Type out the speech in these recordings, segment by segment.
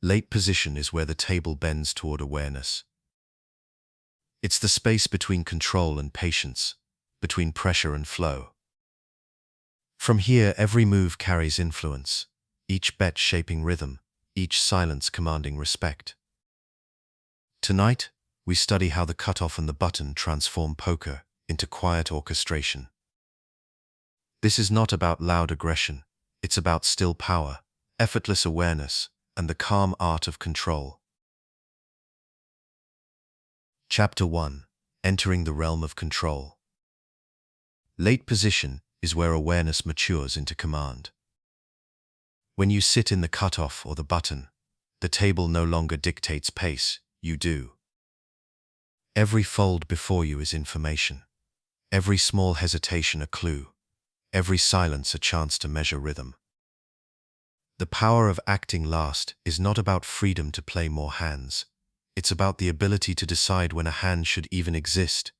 Late position is where the table bends toward awareness. It's the space between control and patience, between pressure and flow. From here, every move carries influence, each bet shaping rhythm, each silence commanding respect. Tonight, we study how the cutoff and the button transform poker into quiet orchestration. This is not about loud aggression, it's about still power, effortless awareness, and the calm art of control. Chapter 1. Entering the Realm of Control. Late position is where awareness matures into command. When you sit in the cutoff or the button, the table no longer dictates pace, you do. Every fold before you is information. Every small hesitation a clue. Every silence a chance to measure rhythm. The power of acting last is not about freedom to play more hands. It's about the ability to decide when a hand should even exist.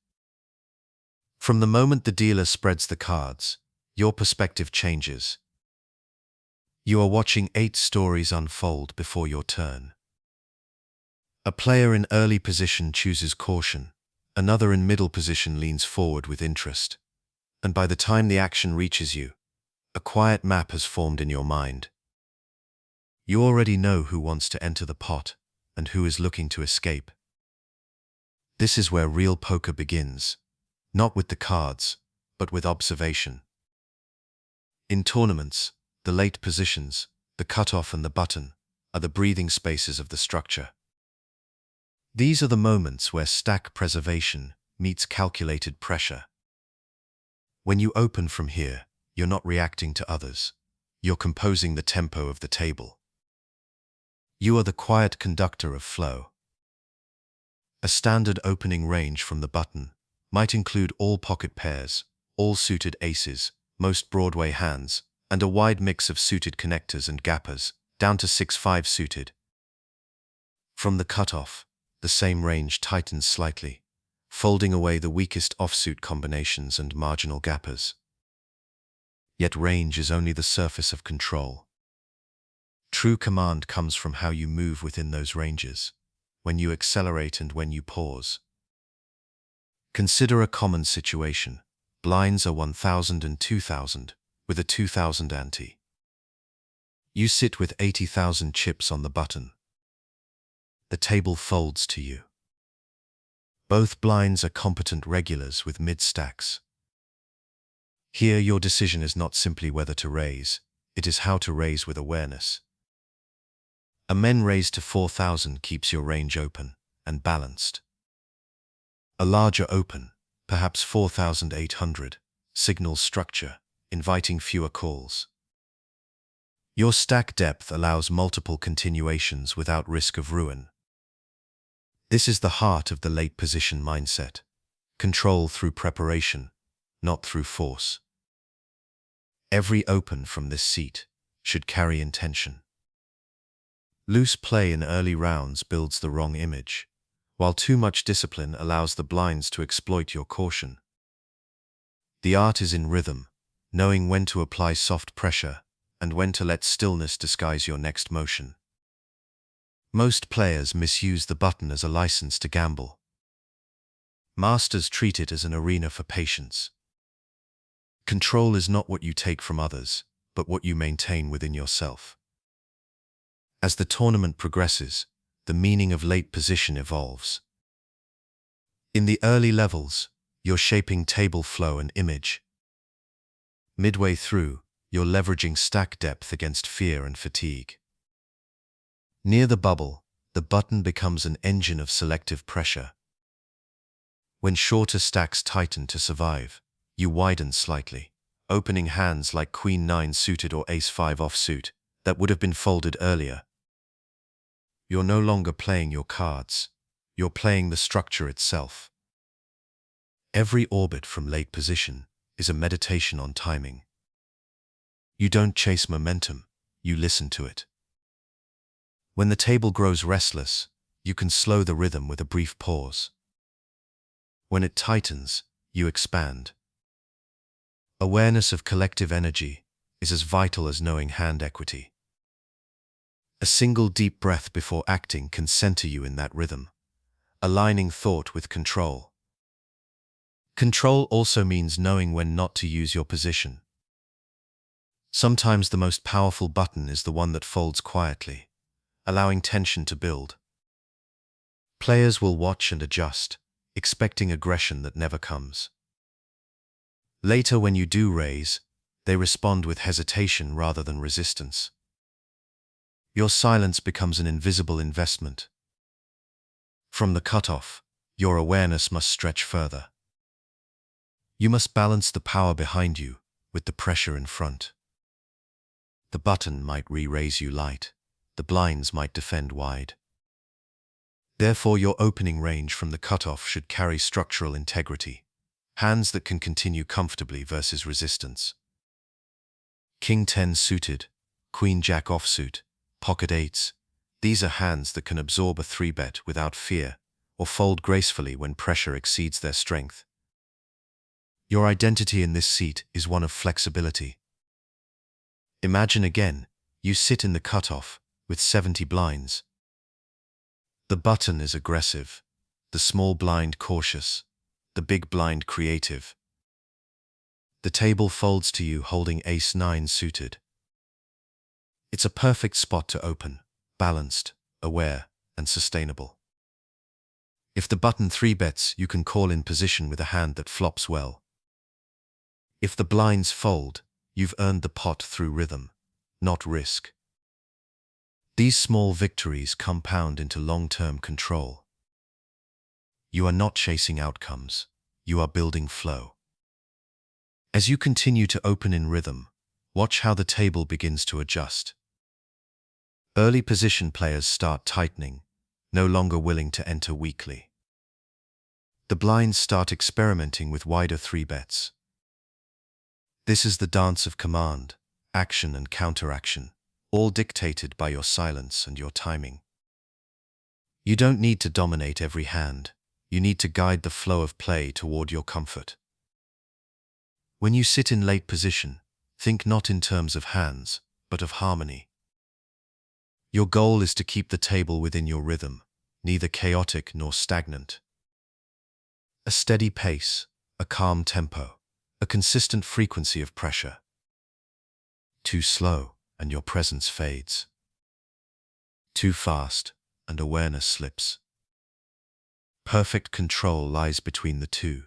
From the moment the dealer spreads the cards, your perspective changes. You are watching 8 stories unfold before your turn. A player in early position chooses caution, another in middle position leans forward with interest, and by the time the action reaches you, a quiet map has formed in your mind. You already know who wants to enter the pot and who is looking to escape. This is where real poker begins, not with the cards, but with observation. In tournaments, the late positions, the cutoff and the button, are the breathing spaces of the structure. These are the moments where stack preservation meets calculated pressure. When you open from here, you're not reacting to others. You're composing the tempo of the table. You are the quiet conductor of flow. A standard opening range from the button might include all pocket pairs, all suited aces, most Broadway hands, and a wide mix of suited connectors and gappers, down to 6-5 suited. From the cutoff, the same range tightens slightly, folding away the weakest offsuit combinations and marginal gappers. Yet range is only the surface of control. True command comes from how you move within those ranges, when you accelerate and when you pause. Consider a common situation. Blinds are 1,000 and 2,000, with a 2,000 ante. You sit with 80,000 chips on the button. The table folds to you. Both blinds are competent regulars with mid-stacks. Here your decision is not simply whether to raise, it is how to raise with awareness. A men raise to 4,000 keeps your range open and balanced. A larger open, perhaps 4,800, signals structure, inviting fewer calls. Your stack depth allows multiple continuations without risk of ruin. This is the heart of the late position mindset. Control through preparation, not through force. Every open from this seat should carry intention. Loose play in early rounds builds the wrong image, while too much discipline allows the blinds to exploit your caution. The art is in rhythm, knowing when to apply soft pressure and when to let stillness disguise your next motion. Most players misuse the button as a license to gamble. Masters treat it as an arena for patience. Control is not what you take from others, but what you maintain within yourself. As the tournament progresses, the meaning of late position evolves. In the early levels, you're shaping table flow and image. Midway through, you're leveraging stack depth against fear and fatigue. Near the bubble, the button becomes an engine of selective pressure. When shorter stacks tighten to survive, you widen slightly, opening hands like Queen 9 suited or Ace 5 offsuit that would have been folded earlier. You're no longer playing your cards, you're playing the structure itself. Every orbit from late position is a meditation on timing. You don't chase momentum, you listen to it. When the table grows restless, you can slow the rhythm with a brief pause. When it tightens, you expand. Awareness of collective energy is as vital as knowing hand equity. A single deep breath before acting can center you in that rhythm, aligning thought with control. Control also means knowing when not to use your position. Sometimes the most powerful button is the one that folds quietly, allowing tension to build. Players will watch and adjust, expecting aggression that never comes. Later, when you do raise, they respond with hesitation rather than resistance. Your silence becomes an invisible investment. From the cutoff, your awareness must stretch further. You must balance the power behind you with the pressure in front. The button might re-raise you light, the blinds might defend wide. Therefore, your opening range from the cutoff should carry structural integrity, hands that can continue comfortably versus resistance. King 10 suited, Queen Jack offsuit, pocket 8s, these are hands that can absorb a 3-bet without fear or fold gracefully when pressure exceeds their strength. Your identity in this seat is one of flexibility. Imagine again, you sit in the cutoff with 70 blinds. The button is aggressive, the small blind cautious, the big blind creative. The table folds to you holding ace 9 suited. It's a perfect spot to open, balanced, aware, and sustainable. If the button 3-bets, you can call in position with a hand that flops well. If the blinds fold, you've earned the pot through rhythm, not risk. These small victories compound into long-term control. You are not chasing outcomes, you are building flow. As you continue to open in rhythm, watch how the table begins to adjust. Early position players start tightening, no longer willing to enter weakly. The blinds start experimenting with wider 3-bets. This is the dance of command, action and counteraction, all dictated by your silence and your timing. You don't need to dominate every hand, you need to guide the flow of play toward your comfort. When you sit in late position, think not in terms of hands, but of harmony. Your goal is to keep the table within your rhythm, neither chaotic nor stagnant. A steady pace, a calm tempo, a consistent frequency of pressure. Too slow, and your presence fades. Too fast, and awareness slips. Perfect control lies between the two.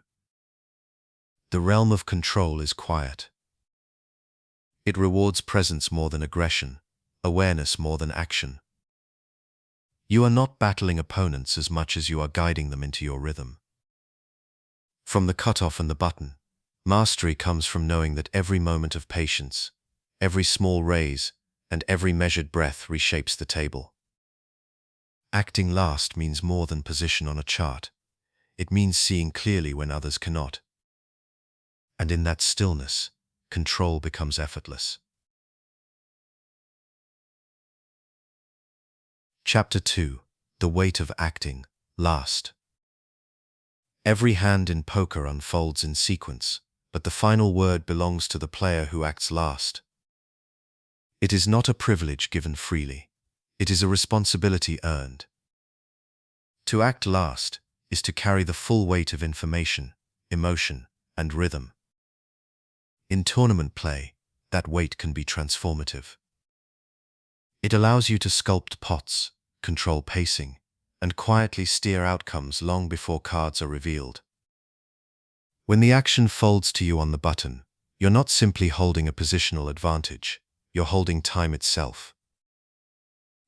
The realm of control is quiet. It rewards presence more than aggression, awareness more than action. You are not battling opponents as much as you are guiding them into your rhythm. From the cutoff and the button, mastery comes from knowing that every moment of patience, every small raise, and every measured breath reshapes the table. Acting last means more than position on a chart. It means seeing clearly when others cannot. And in that stillness, control becomes effortless. Chapter 2. The Weight of Acting, Last. Every hand in poker unfolds in sequence, but the final word belongs to the player who acts last. It is not a privilege given freely. It is a responsibility earned. To act last is to carry the full weight of information, emotion, and rhythm. In tournament play, that weight can be transformative. It allows you to sculpt pots, control pacing, and quietly steer outcomes long before cards are revealed. When the action folds to you on the button, you're not simply holding a positional advantage, you're holding time itself.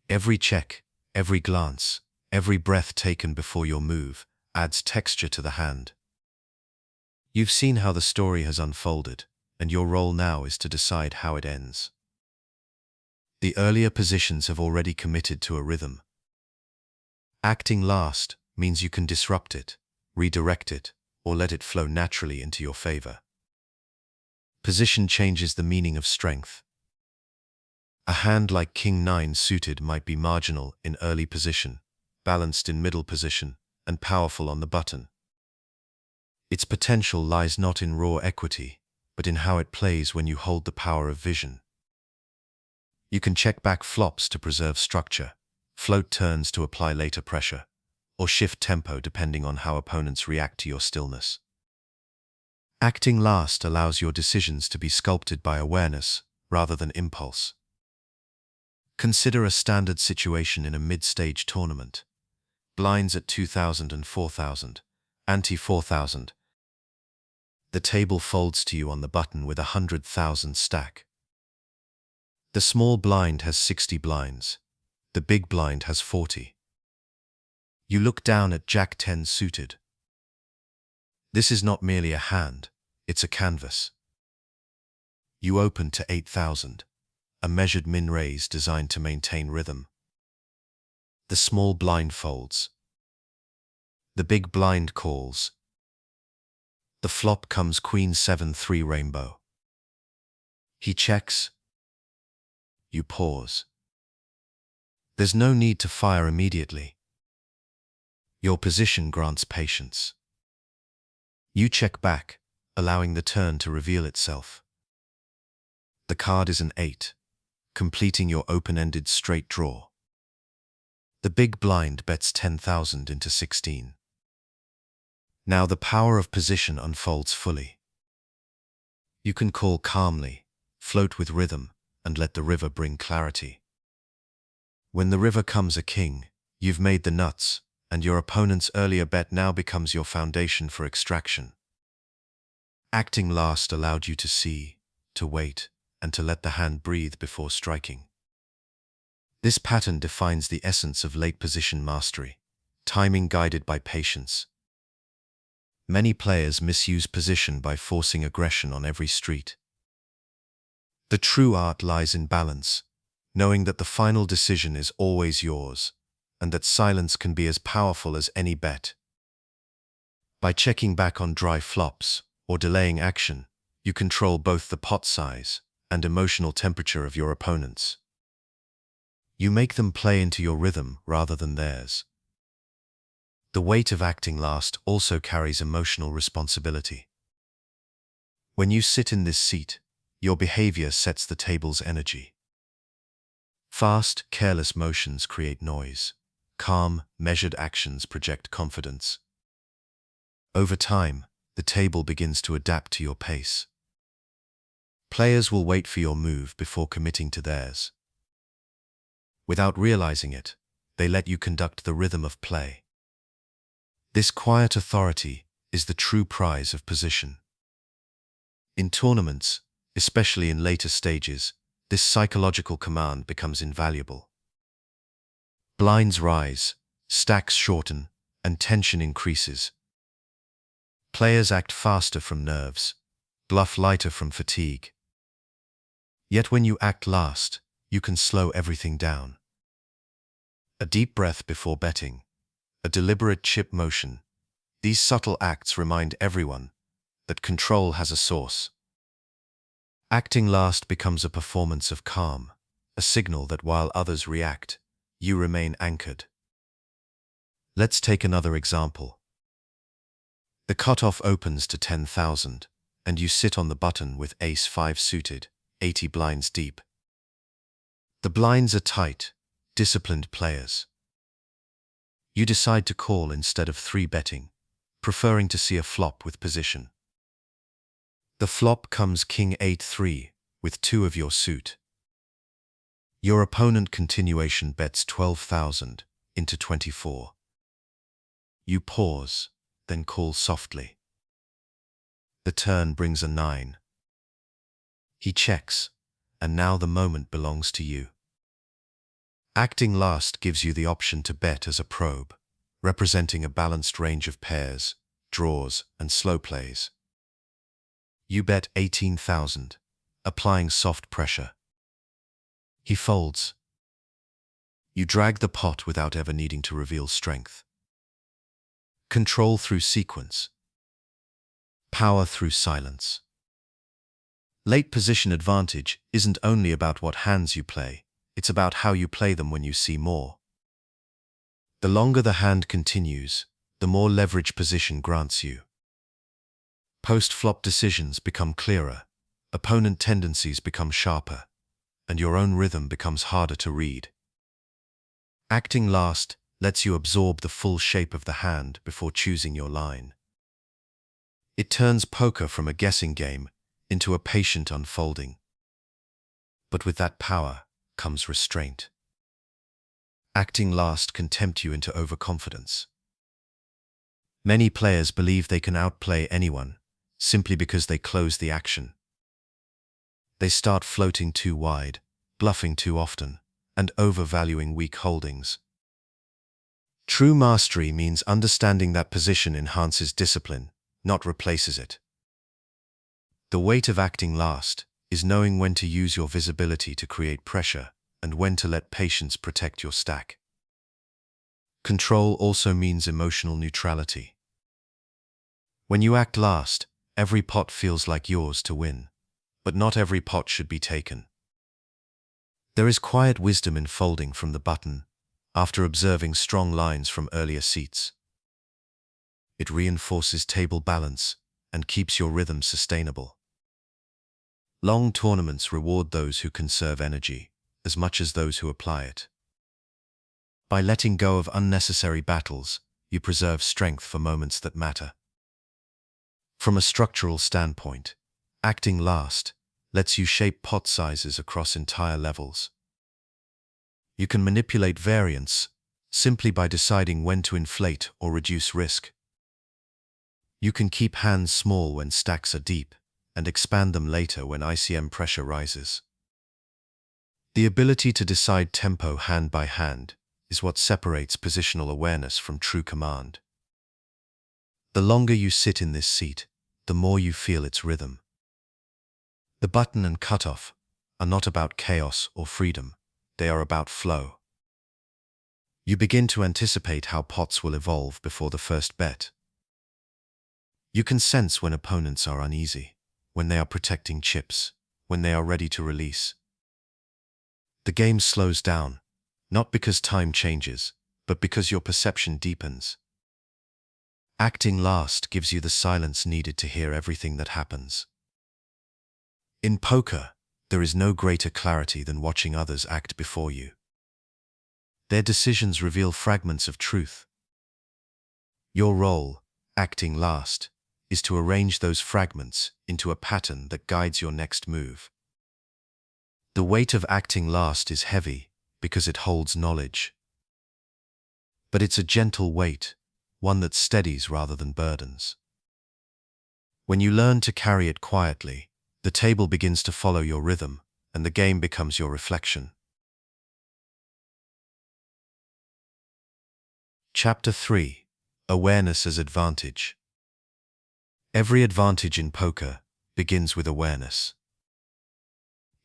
Every check, every glance, every breath taken before your move adds texture to the hand. You've seen how the story has unfolded, and your role now is to decide how it ends. The earlier positions have already committed to a rhythm. Acting last means you can disrupt it, redirect it, or let it flow naturally into your favor. Position changes the meaning of strength. A hand like King 9 suited might be marginal in early position, balanced in middle position, and powerful on the button. Its potential lies not in raw equity, but in how it plays when you hold the power of vision. You can check back flops to preserve structure, float turns to apply later pressure, or shift tempo depending on how opponents react to your stillness. Acting last allows your decisions to be sculpted by awareness rather than impulse. Consider a standard situation in a mid-stage tournament. Blinds at 2,000 and 4,000, ante 4,000. The table folds to you on the button with 100,000 stack. The small blind has 60 blinds. The big blind has 40. You look down at Jack 10 suited. This is not merely a hand, it's a canvas. You open to 8,000, a measured min-raise designed to maintain rhythm. The small blind folds. The big blind calls. The flop comes Queen 7-3 rainbow. He checks. You pause. There's no need to fire immediately. Your position grants patience. You check back, allowing the turn to reveal itself. The card is an 8, completing your open-ended straight draw. The big blind bets 10,000 into 16. Now the power of position unfolds fully. You can call calmly, float with rhythm, and let the river bring clarity. When the river comes a king, you've made the nuts, and your opponent's earlier bet now becomes your foundation for extraction. Acting last allowed you to see, to wait, and to let the hand breathe before striking. This pattern defines the essence of late position mastery, timing guided by patience. Many players misuse position by forcing aggression on every street. The true art lies in balance, knowing that the final decision is always yours, and that silence can be as powerful as any bet. By checking back on dry flops or delaying action, you control both the pot size and emotional temperature of your opponents. You make them play into your rhythm rather than theirs. The weight of acting last also carries emotional responsibility. When you sit in this seat, your behavior sets the table's energy. Fast, careless motions create noise. Calm, measured actions project confidence. Over time, the table begins to adapt to your pace. Players will wait for your move before committing to theirs. Without realizing it, they let you conduct the rhythm of play. This quiet authority is the true prize of position. In tournaments, especially in later stages, this psychological command becomes invaluable. Blinds rise, stacks shorten, and tension increases. Players act faster from nerves, bluff lighter from fatigue. Yet when you act last, you can slow everything down. A deep breath before betting, a deliberate chip motion, these subtle acts remind everyone that control has a source. Acting last becomes a performance of calm, a signal that while others react, you remain anchored. Let's take another example. The cutoff opens to 10,000, and you sit on the button with Ace 5 suited, 80 blinds deep. The blinds are tight, disciplined players. You decide to call instead of 3-betting, preferring to see a flop with position. The flop comes King 8-3 with 2 of your suit. Your opponent continuation bets 12,000 into 24. You pause, then call softly. The turn brings a 9. He checks, and now the moment belongs to you. Acting last gives you the option to bet as a probe, representing a balanced range of pairs, draws, and slow plays. You bet 18,000, applying soft pressure. He folds. You drag the pot without ever needing to reveal strength. Control through sequence. Power through silence. Late position advantage isn't only about what hands you play, it's about how you play them when you see more. The longer the hand continues, the more leverage position grants you. Post-flop decisions become clearer, opponent tendencies become sharper, and your own rhythm becomes harder to read. Acting last lets you absorb the full shape of the hand before choosing your line. It turns poker from a guessing game into a patient unfolding. But with that power comes restraint. Acting last can tempt you into overconfidence. Many players believe they can outplay anyone simply because they close the action. They start floating too wide, bluffing too often, and overvaluing weak holdings. True mastery means understanding that position enhances discipline, not replaces it. The weight of acting last is knowing when to use your visibility to create pressure and when to let patience protect your stack. Control also means emotional neutrality. When you act last, every pot feels like yours to win, but not every pot should be taken. There is quiet wisdom in folding from the button after observing strong lines from earlier seats. It reinforces table balance and keeps your rhythm sustainable. Long tournaments reward those who conserve energy as much as those who apply it. By letting go of unnecessary battles, you preserve strength for moments that matter. From a structural standpoint, acting last lets you shape pot sizes across entire levels. You can manipulate variance simply by deciding when to inflate or reduce risk. You can keep hands small when stacks are deep and expand them later when ICM pressure rises. The ability to decide tempo hand by hand is what separates positional awareness from true command. The longer you sit in this seat, the more you feel its rhythm. The button and cutoff are not about chaos or freedom, they are about flow. You begin to anticipate how pots will evolve before the first bet. You can sense when opponents are uneasy, when they are protecting chips, when they are ready to release. The game slows down, not because time changes, but because your perception deepens. Acting last gives you the silence needed to hear everything that happens. In poker, there is no greater clarity than watching others act before you. Their decisions reveal fragments of truth. Your role, acting last, is to arrange those fragments into a pattern that guides your next move. The weight of acting last is heavy because it holds knowledge. But it's a gentle weight, one that steadies rather than burdens. When you learn to carry it quietly, the table begins to follow your rhythm, and the game becomes your reflection. Chapter 3: Awareness as Advantage. Every advantage in poker begins with awareness.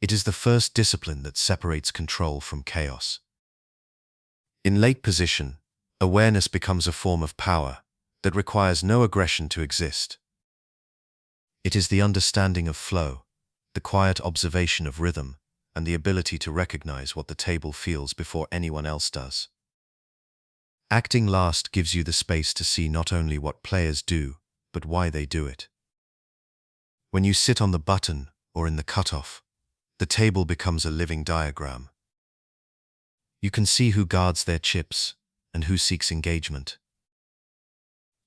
It is the first discipline that separates control from chaos. In late position, awareness becomes a form of power that requires no aggression to exist. It is the understanding of flow, the quiet observation of rhythm, and the ability to recognize what the table feels before anyone else does. Acting last gives you the space to see not only what players do, but why they do it. When you sit on the button or in the cutoff, the table becomes a living diagram. You can see who guards their chips and who seeks engagement.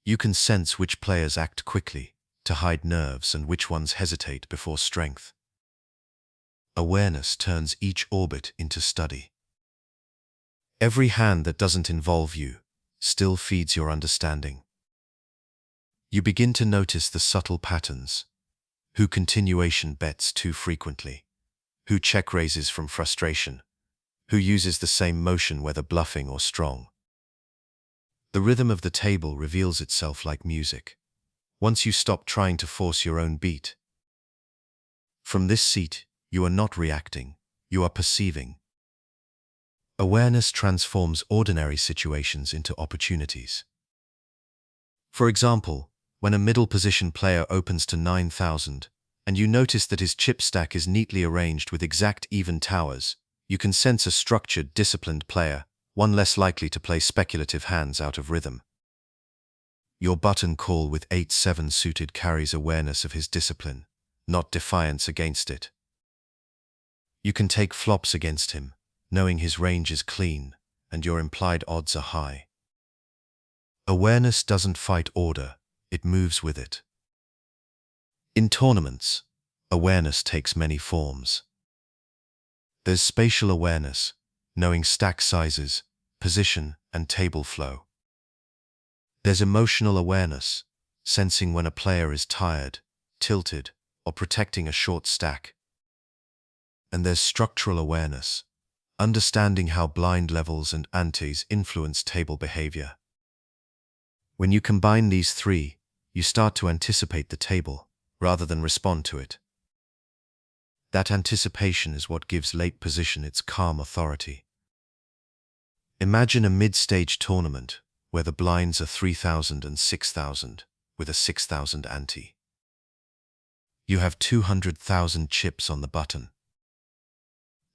You can sense which players act quickly to hide nerves and which ones hesitate before strength. Awareness turns each orbit into study. Every hand that doesn't involve you still feeds your understanding. You begin to notice the subtle patterns: who continuation bets too frequently, who check raises from frustration, who uses the same motion whether bluffing or strong. The rhythm of the table reveals itself like music, once you stop trying to force your own beat. From this seat, you are not reacting, you are perceiving. Awareness transforms ordinary situations into opportunities. For example, when a middle position player opens to 9,000, and you notice that his chip stack is neatly arranged with exact even towers, you can sense a structured, disciplined player, one less likely to play speculative hands out of rhythm. Your button call with 8-7 suited carries awareness of his discipline, not defiance against it. You can take flops against him, knowing his range is clean and your implied odds are high. Awareness doesn't fight order, it moves with it. In tournaments, awareness takes many forms. There's spatial awareness, knowing stack sizes, position, and table flow. There's emotional awareness, sensing when a player is tired, tilted, or protecting a short stack. And there's structural awareness, understanding how blind levels and antes influence table behavior. When you combine these three, you start to anticipate the table, rather than respond to it. That anticipation is what gives late position its calm authority. Imagine a mid-stage tournament where the blinds are 3,000 and 6,000, with a 6,000 ante. You have 200,000 chips on the button.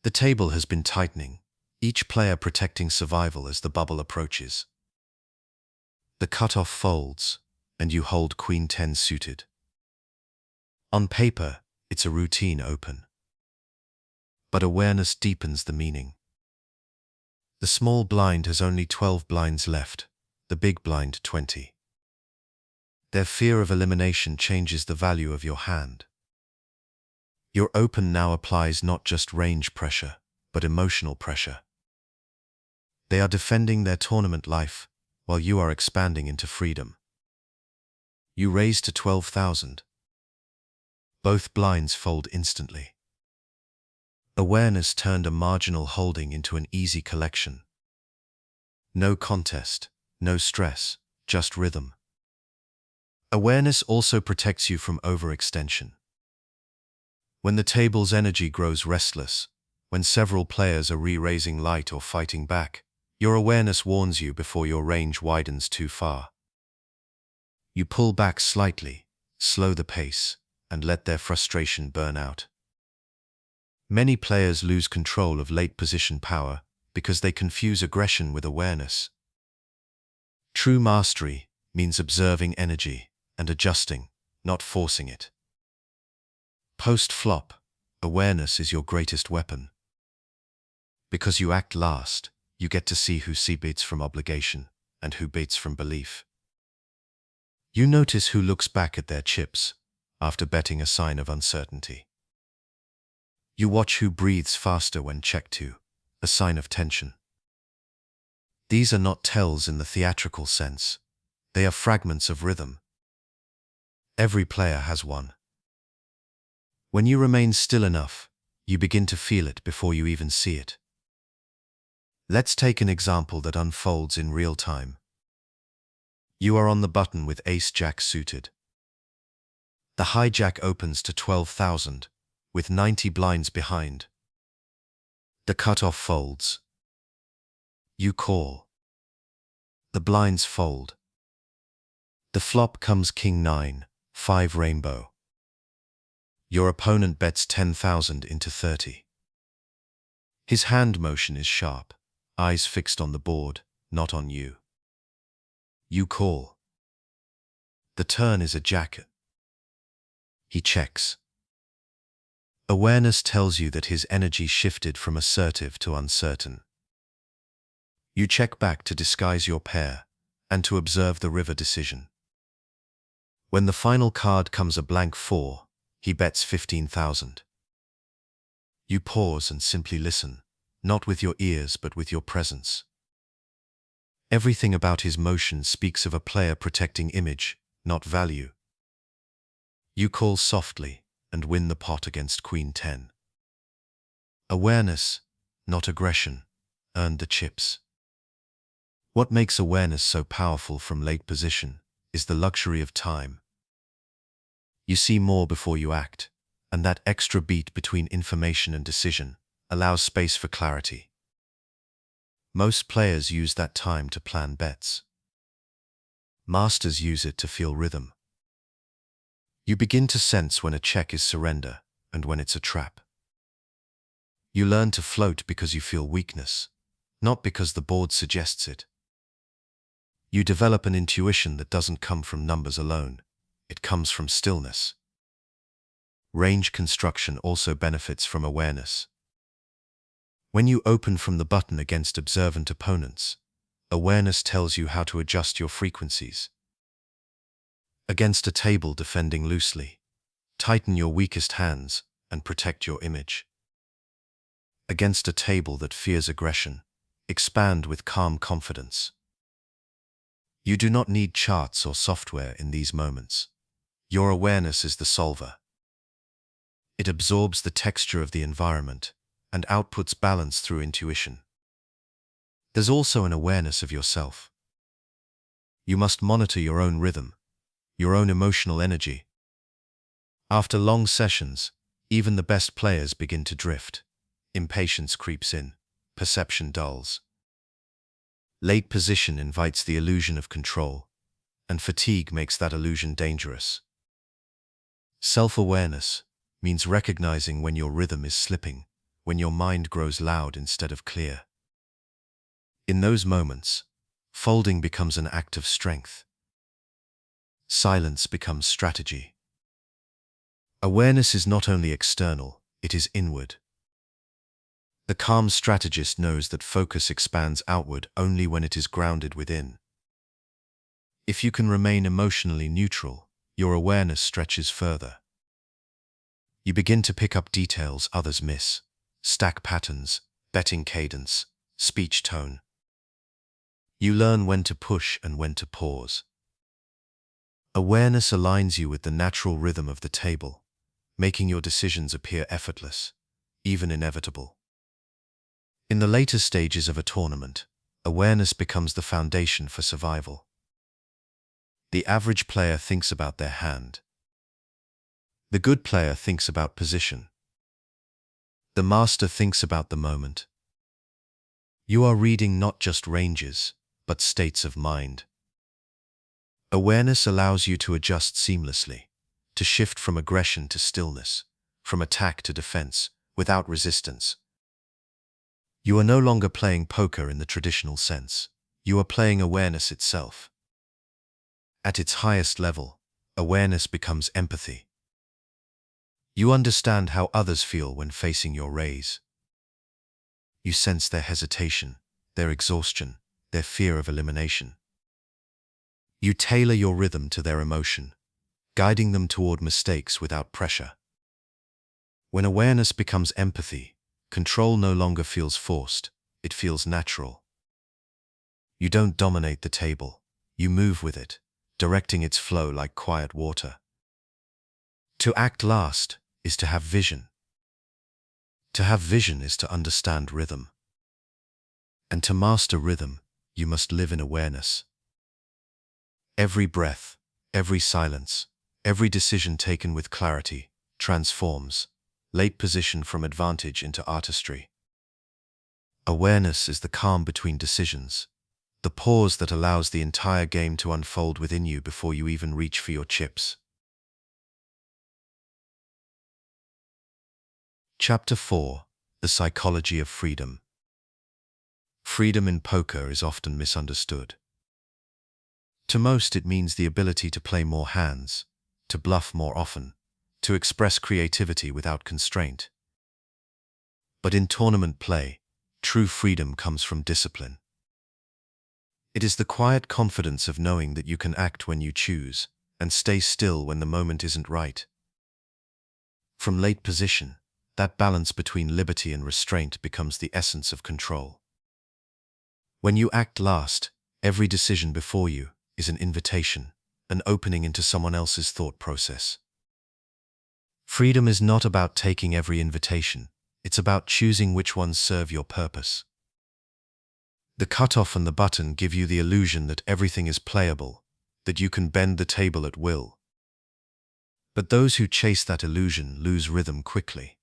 The table has been tightening, each player protecting survival as the bubble approaches. The cutoff folds, and you hold Queen 10 suited. On paper, it's a routine open. But awareness deepens the meaning. The small blind has only 12 blinds left, the big blind 20. Their fear of elimination changes the value of your hand. Your open now applies not just range pressure, but emotional pressure. They are defending their tournament life, while you are expanding into freedom. You raise to 12,000. Both blinds fold instantly. Awareness turned a marginal holding into an easy collection. No contest, no stress, just rhythm. Awareness also protects you from overextension. When the table's energy grows restless, when several players are re-raising light or fighting back, your awareness warns you before your range widens too far. You pull back slightly, slow the pace, and let their frustration burn out. Many players lose control of late position power because they confuse aggression with awareness. True mastery means observing energy and adjusting, not forcing it. Post-flop, awareness is your greatest weapon. Because you act last, you get to see who c-beats from obligation and who beats from belief. You notice who looks back at their chips after betting a sign of uncertainty. You watch who breathes faster when checked to, a sign of tension. These are not tells in the theatrical sense. They are fragments of rhythm. Every player has one. When you remain still enough, you begin to feel it before you even see it. Let's take an example that unfolds in real time. You are on the button with Ace-Jack suited. The hijack opens to 12,000, with 90 blinds behind. The cutoff folds. You call. The blinds fold. The flop comes King 9, 5 rainbow. Your opponent bets 10,000 into 30. His hand motion is sharp, eyes fixed on the board, not on you. You call. The turn is a jacket. He checks. Awareness tells you that his energy shifted from assertive to uncertain. You check back to disguise your pair and to observe the river decision. When the final card comes a blank 4, he bets 15,000. You pause and simply listen, not with your ears but with your presence. Everything about his motion speaks of a player protecting image, not value. You call softly and win the pot against Queen 10. Awareness, not aggression, earned the chips. What makes awareness so powerful from late position is the luxury of time. You see more before you act, and that extra beat between information and decision allows space for clarity. Most players use that time to plan bets. Masters use it to feel rhythm. You begin to sense when a check is surrender and when it's a trap. You learn to float because you feel weakness, not because the board suggests it. You develop an intuition that doesn't come from numbers alone, it comes from stillness. Range construction also benefits from awareness. When you open from the button against observant opponents, awareness tells you how to adjust your frequencies. Against a table defending loosely, tighten your weakest hands and protect your image. Against a table that fears aggression, expand with calm confidence. You do not need charts or software in these moments. Your awareness is the solver. It absorbs the texture of the environment and outputs balance through intuition. There's also an awareness of yourself. You must monitor your own rhythm, your own emotional energy. After long sessions, even the best players begin to drift. Impatience creeps in, perception dulls. Late position invites the illusion of control, and fatigue makes that illusion dangerous. Self-awareness means recognizing when your rhythm is slipping, when your mind grows loud instead of clear. In those moments, folding becomes an act of strength. Silence becomes strategy. Awareness is not only external, it is inward. The calm strategist knows that focus expands outward only when it is grounded within. If you can remain emotionally neutral, your awareness stretches further. You begin to pick up details others miss, stack patterns, betting cadence, speech tone. You learn when to push and when to pause. Awareness aligns you with the natural rhythm of the table, making your decisions appear effortless, even inevitable. In the later stages of a tournament, awareness becomes the foundation for survival. The average player thinks about their hand. The good player thinks about position. The master thinks about the moment. You are reading not just ranges, but states of mind. Awareness allows you to adjust seamlessly, to shift from aggression to stillness, from attack to defense, without resistance. You are no longer playing poker in the traditional sense. You are playing awareness itself. At its highest level, awareness becomes empathy. You understand how others feel when facing your raise. You sense their hesitation, their exhaustion, their fear of elimination. You tailor your rhythm to their emotion, guiding them toward mistakes without pressure. When awareness becomes empathy, control no longer feels forced, it feels natural. You don't dominate the table, you move with it, directing its flow like quiet water. To act last is to have vision. To have vision is to understand rhythm. And to master rhythm, you must live in awareness. Every breath, every silence, every decision taken with clarity transforms late position from advantage into artistry. Awareness is the calm between decisions, the pause that allows the entire game to unfold within you before you even reach for your chips. Chapter 4: The Psychology of Freedom. Freedom in poker is often misunderstood. To most, it means the ability to play more hands, to bluff more often, to express creativity without constraint. But in tournament play, true freedom comes from discipline. It is the quiet confidence of knowing that you can act when you choose and stay still when the moment isn't right. From late position, that balance between liberty and restraint becomes the essence of control. When you act last, every decision before you is an invitation, an opening into someone else's thought process. Freedom is not about taking every invitation, it's about choosing which ones serve your purpose. The cutoff and the button give you the illusion that everything is playable, that you can bend the table at will. But those who chase that illusion lose rhythm quickly.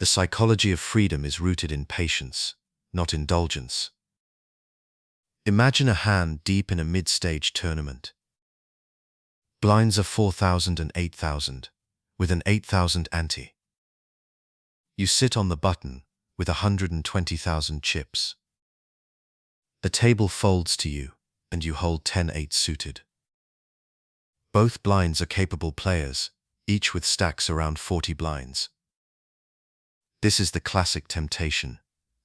The psychology of freedom is rooted in patience, not indulgence. Imagine a hand deep in a mid-stage tournament. Blinds are 4,000 and 8,000, with an 8,000 ante. You sit on the button with 120,000 chips. The table folds to you, and you hold 10-8 suited. Both blinds are capable players, each with stacks around 40 blinds. This is the classic temptation,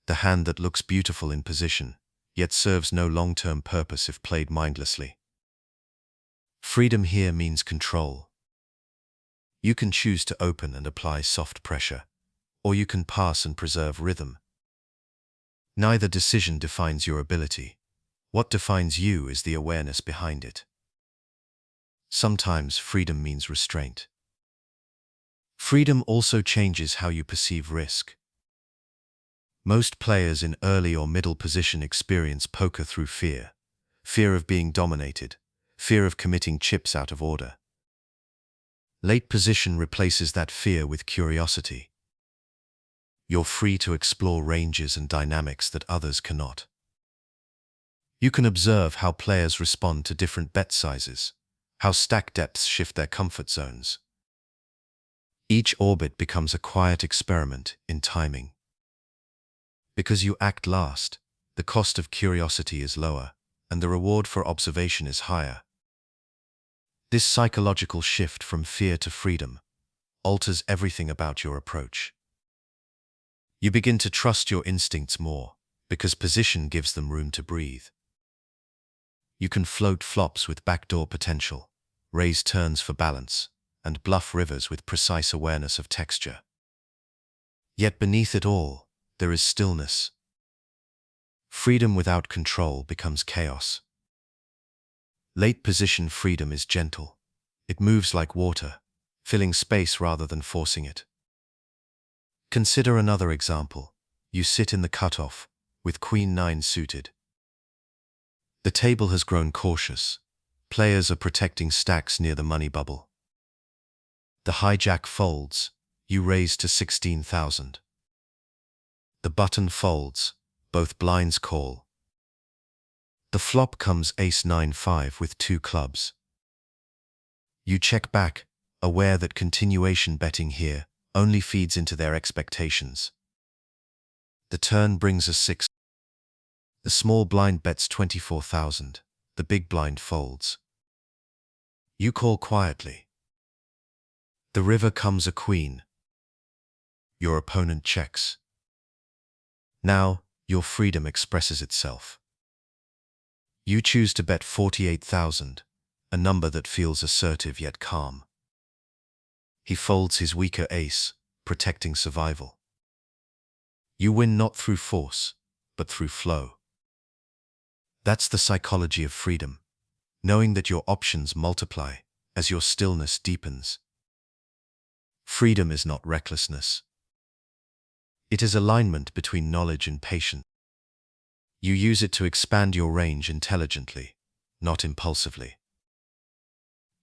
the hand that looks beautiful in position, yet serves no long-term purpose if played mindlessly. Freedom here means control. You can choose to open and apply soft pressure, or you can pass and preserve rhythm. Neither decision defines your ability. What defines you is the awareness behind it. Sometimes freedom means restraint. Freedom also changes how you perceive risk. Most players in early or middle position experience poker through fear. Fear of being dominated, fear of committing chips out of order. Late position replaces that fear with curiosity. You're free to explore ranges and dynamics that others cannot. You can observe how players respond to different bet sizes, how stack depths shift their comfort zones. Each orbit becomes a quiet experiment in timing. Because you act last, the cost of curiosity is lower, and the reward for observation is higher. This psychological shift from fear to freedom alters everything about your approach. You begin to trust your instincts more, because position gives them room to breathe. You can float flops with backdoor potential, raise turns for balance, and bluff rivers with precise awareness of texture. Yet beneath it all, there is stillness. Freedom without control becomes chaos. Late position freedom is gentle. It moves like water, filling space rather than forcing it. Consider another example. You sit in the cutoff, with Queen 9 suited. The table has grown cautious. Players are protecting stacks near the money bubble. The hijack folds. You raise to 16,000. The button folds. Both blinds call. The flop comes Ace 9-5 with 2 clubs. You check back, aware that continuation betting here only feeds into their expectations. The turn brings a 6. The small blind bets 24,000. The big blind folds. You call quietly. The river comes a queen. Your opponent checks. Now, your freedom expresses itself. You choose to bet 48,000, a number that feels assertive yet calm. He folds his weaker ace, protecting survival. You win not through force, but through flow. That's the psychology of freedom, knowing that your options multiply as your stillness deepens. Freedom is not recklessness. It is alignment between knowledge and patience. You use it to expand your range intelligently, not impulsively.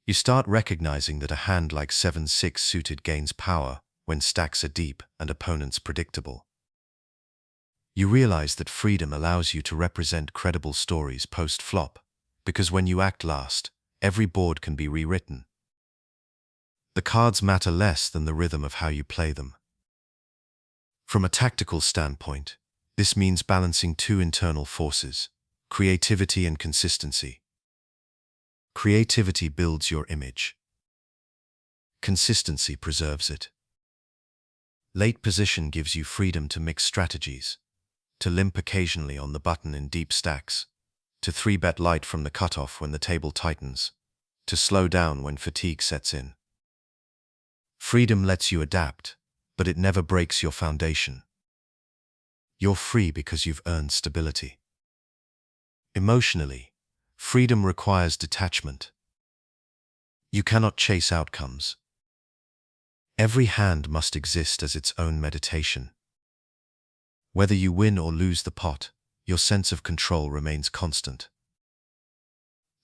You start recognizing that a hand like 7-6 suited gains power when stacks are deep and opponents predictable. You realize that freedom allows you to represent credible stories post-flop, because when you act last, every board can be rewritten. The cards matter less than the rhythm of how you play them. From a tactical standpoint, this means balancing 2 internal forces, creativity and consistency. Creativity builds your image. Consistency preserves it. Late position gives you freedom to mix strategies, to limp occasionally on the button in deep stacks, to 3-bet light from the cutoff when the table tightens, to slow down when fatigue sets in. Freedom lets you adapt, but it never breaks your foundation. You're free because you've earned stability. Emotionally, freedom requires detachment. You cannot chase outcomes. Every hand must exist as its own meditation. Whether you win or lose the pot, your sense of control remains constant.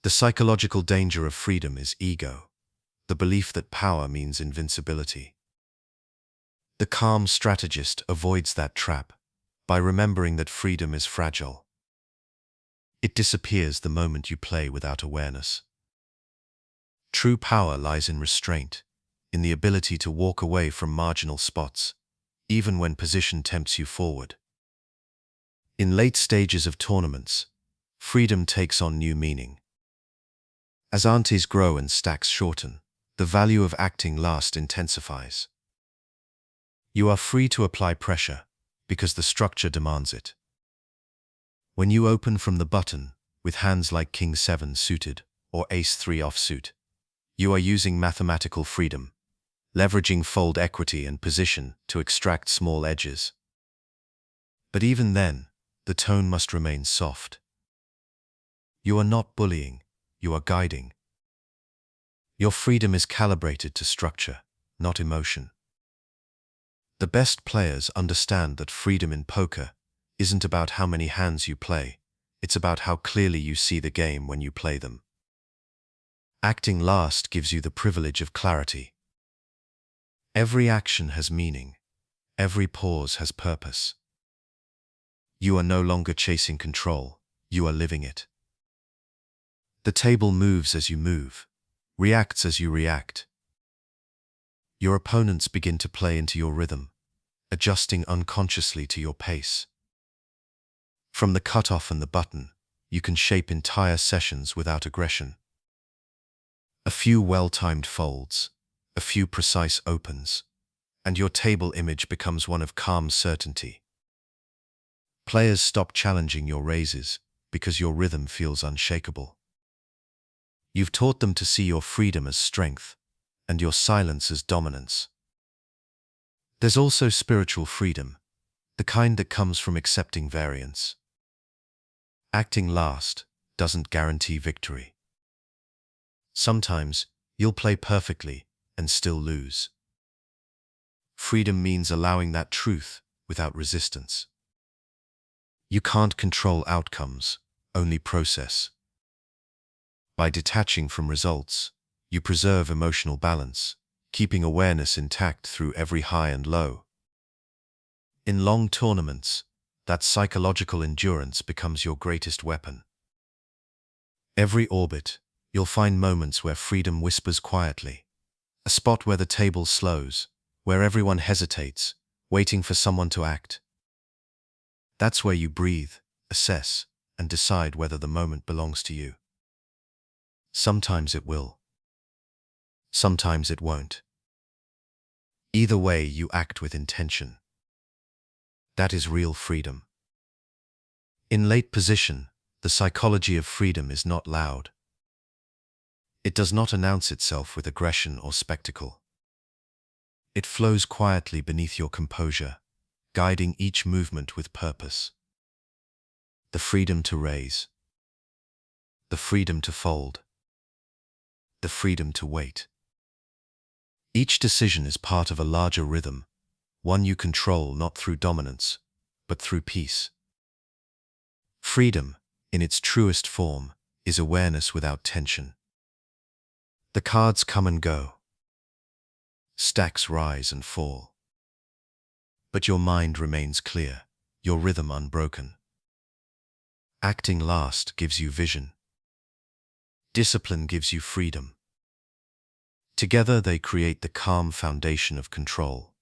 The psychological danger of freedom is ego, the belief that power means invincibility. The calm strategist avoids that trap by remembering that freedom is fragile. It disappears the moment you play without awareness. True power lies in restraint, in the ability to walk away from marginal spots, even when position tempts you forward. In late stages of tournaments, freedom takes on new meaning. As antes grow and stacks shorten, the value of acting last intensifies. You are free to apply pressure, because the structure demands it. When you open from the button, with hands like King 7 suited or Ace 3 offsuit, you are using mathematical freedom, leveraging fold equity and position to extract small edges. But even then, the tone must remain soft. You are not bullying, you are guiding. Your freedom is calibrated to structure, not emotion. The best players understand that freedom in poker isn't about how many hands you play, it's about how clearly you see the game when you play them. Acting last gives you the privilege of clarity. Every action has meaning. Every pause has purpose. You are no longer chasing control, you are living it. The table moves as you move, reacts as you react. Your opponents begin to play into your rhythm, adjusting unconsciously to your pace. From the cutoff and the button, you can shape entire sessions without aggression. A few well-timed folds, a few precise opens, and your table image becomes one of calm certainty. Players stop challenging your raises because your rhythm feels unshakable. You've taught them to see your freedom as strength and your silence as dominance. There's also spiritual freedom, the kind that comes from accepting variance. Acting last doesn't guarantee victory. Sometimes you'll play perfectly and still lose. Freedom means allowing that truth without resistance. You can't control outcomes, only process. By detaching from results, you preserve emotional balance, keeping awareness intact through every high and low. In long tournaments, that psychological endurance becomes your greatest weapon. Every orbit, you'll find moments where freedom whispers quietly, a spot where the table slows, where everyone hesitates, waiting for someone to act. That's where you breathe, assess, and decide whether the moment belongs to you. Sometimes it will. Sometimes it won't. Either way, you act with intention. That is real freedom. In late position, the psychology of freedom is not loud. It does not announce itself with aggression or spectacle. It flows quietly beneath your composure, guiding each movement with purpose. The freedom to raise. The freedom to fold. The freedom to wait. Each decision is part of a larger rhythm, one you control not through dominance, but through peace. Freedom, in its truest form, is awareness without tension. The cards come and go. Stacks rise and fall. But your mind remains clear, your rhythm unbroken. Acting last gives you vision. Discipline gives you freedom. Together they create the calm foundation of control.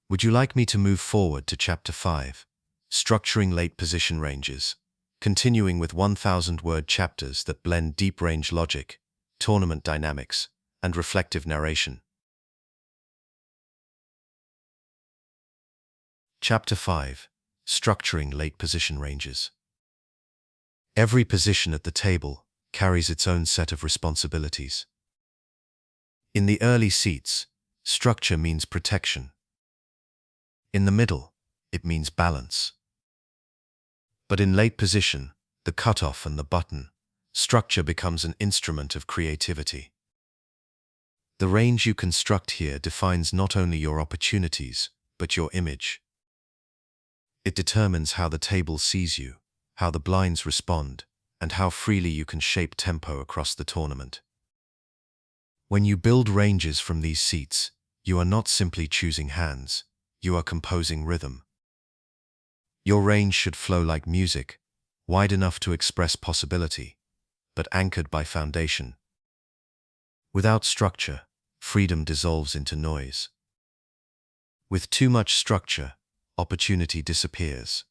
Would you like me to move forward to Chapter 5, Structuring Late Position Ranges, continuing with 1,000-word chapters that blend deep-range logic, tournament dynamics, and reflective narration? Chapter 5, Structuring Late Position Ranges. Every position at the table carries its own set of responsibilities. In the early seats, structure means protection. In the middle, it means balance. But in late position, the cutoff and the button, structure becomes an instrument of creativity. The range you construct here defines not only your opportunities, but your image. It determines how the table sees you, how the blinds respond, and how freely you can shape tempo across the tournament. When you build ranges from these seats, you are not simply choosing hands, you are composing rhythm. Your range should flow like music, wide enough to express possibility, but anchored by foundation. Without structure, freedom dissolves into noise. With too much structure, opportunity disappears.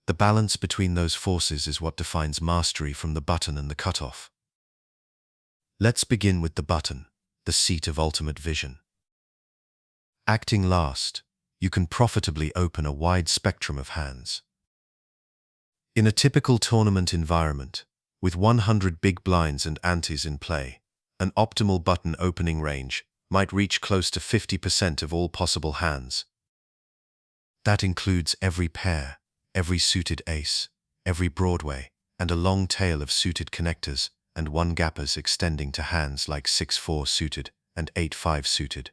The balance between those forces is what defines mastery from the button and the cutoff. Let's begin with the button, the seat of ultimate vision. Acting last, you can profitably open a wide spectrum of hands. In a typical tournament environment, with 100 big blinds and antes in play, an optimal button opening range might reach close to 50% of all possible hands. That includes every pair, every suited ace, every Broadway, and a long tail of suited connectors and one-gappers extending to hands like 6-4 suited and 8-5 suited.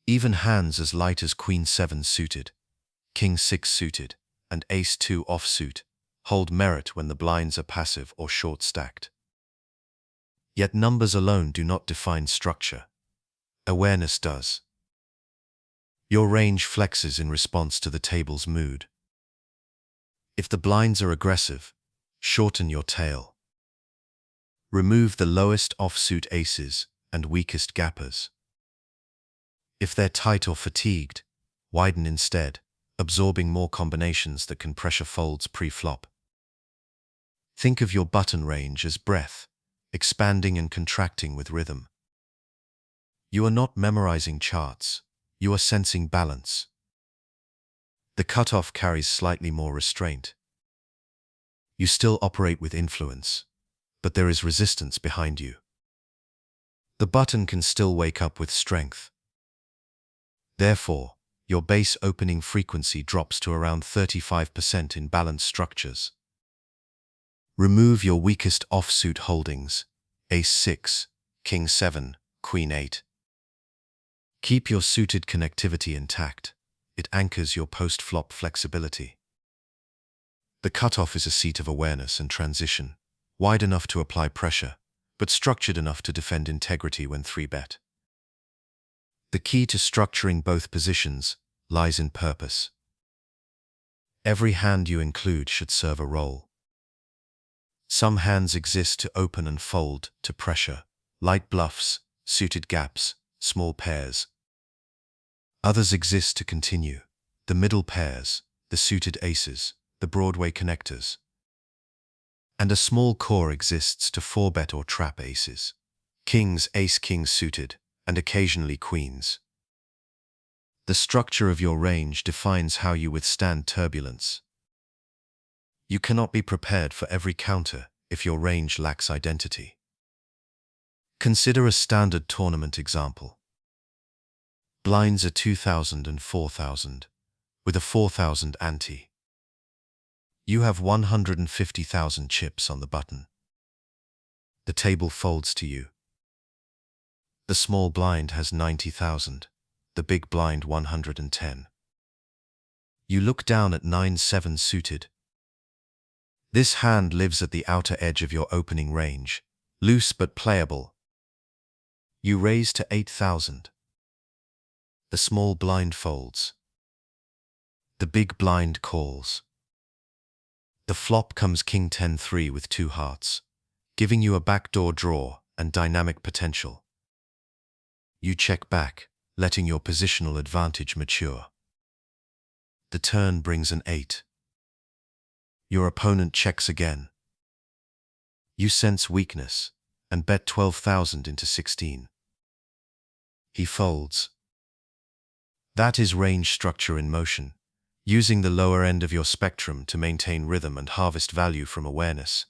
Even hands as light as Queen 7 suited, King 6 suited, and Ace 2 offsuit hold merit when the blinds are passive or short-stacked. Yet numbers alone do not define structure. Awareness does. Your range flexes in response to the table's mood. If the blinds are aggressive, shorten your tail. Remove the lowest offsuit aces and weakest gappers. If they're tight or fatigued, widen instead, absorbing more combinations that can pressure folds pre-flop. Think of your button range as breath, expanding and contracting with rhythm. You are not memorizing charts, you are sensing balance. The cutoff carries slightly more restraint. You still operate with influence, but there is resistance behind you. The button can still wake up with strength. Therefore, your base opening frequency drops to around 35% in balanced structures. Remove your weakest offsuit holdings, Ace 6, King 7, Queen 8. Keep your suited connectivity intact. It anchors your post-flop flexibility. The cutoff is a seat of awareness and transition, wide enough to apply pressure, but structured enough to defend integrity when 3-bet. The key to structuring both positions lies in purpose. Every hand you include should serve a role. Some hands exist to open and fold to pressure, light bluffs, suited gaps, small pairs. Others exist to continue, the middle pairs, the suited aces, the Broadway connectors. And a small core exists to 4-bet or trap aces, kings, ace-king suited, and occasionally queens. The structure of your range defines how you withstand turbulence. You cannot be prepared for every counter if your range lacks identity. Consider a standard tournament example. Blinds are 2,000 and 4,000, with a 4,000 ante. You have 150,000 chips on the button. The table folds to you. The small blind has 90,000, the big blind 110. You look down at 9-7 suited. This hand lives at the outer edge of your opening range, loose but playable. You raise to 8,000. The small blind folds. The big blind calls. The flop comes King 10-3 with 2 hearts, giving you a backdoor draw and dynamic potential. You check back, letting your positional advantage mature. The turn brings an 8. Your opponent checks again. You sense weakness and bet 12,000 into 16. He folds. That is range structure in motion, using the lower end of your spectrum to maintain rhythm and harvest value from awareness.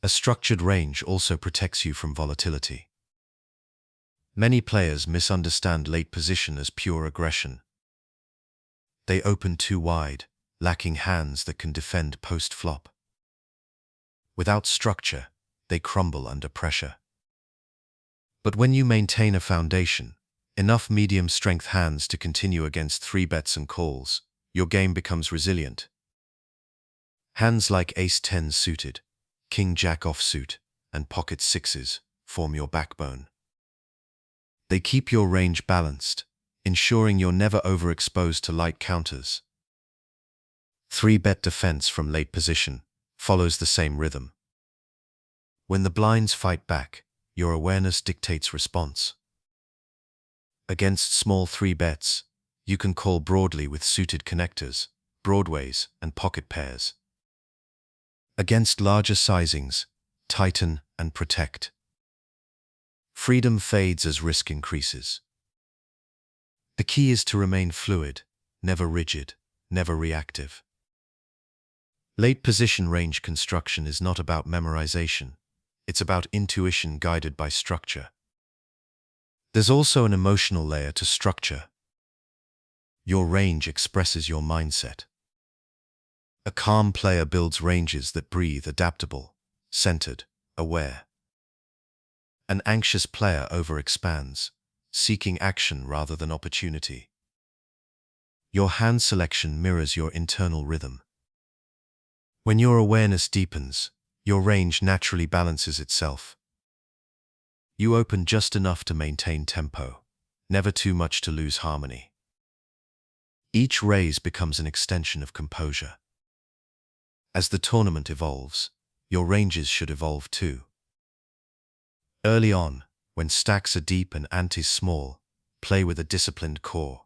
A structured range also protects you from volatility. Many players misunderstand late position as pure aggression. They open too wide, lacking hands that can defend post-flop. Without structure, they crumble under pressure. But when you maintain a foundation, enough medium-strength hands to continue against 3-bets and calls, your game becomes resilient. Hands like Ace-10 suited, King-Jack offsuit, and pocket sixes form your backbone. They keep your range balanced, ensuring you're never overexposed to light counters. 3-bet defense from late position follows the same rhythm. When the blinds fight back, your awareness dictates response. Against small 3-bets, you can call broadly with suited connectors, Broadways, and pocket pairs. Against larger sizings, tighten and protect. Freedom fades as risk increases. The key is to remain fluid, never rigid, never reactive. Late position range construction is not about memorization. It's about intuition guided by structure. There's also an emotional layer to structure. Your range expresses your mindset. A calm player builds ranges that breathe, adaptable, centered, aware. An anxious player overexpands, seeking action rather than opportunity. Your hand selection mirrors your internal rhythm. When your awareness deepens, your range naturally balances itself. You open just enough to maintain tempo, never too much to lose harmony. Each raise becomes an extension of composure. As the tournament evolves, your ranges should evolve too. Early on, when stacks are deep and antes small, play with a disciplined core.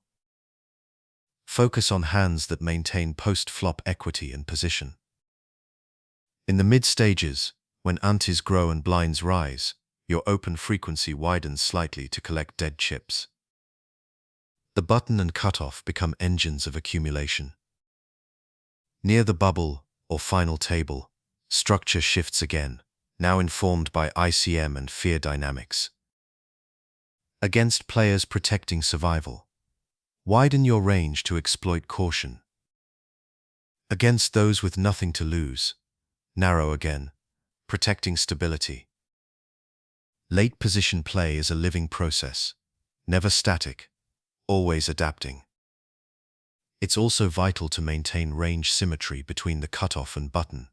Focus on hands that maintain post-flop equity and position. In the mid-stages, when antes grow and blinds rise, your open frequency widens slightly to collect dead chips. The button and cutoff become engines of accumulation. Near the bubble, or final table, structure shifts again, now informed by ICM and fear dynamics. Against players protecting survival, widen your range to exploit caution. Against those with nothing to lose, narrow again, protecting stability. Late position play is a living process, never static, always adapting. It's also vital to maintain range symmetry between the cutoff and button.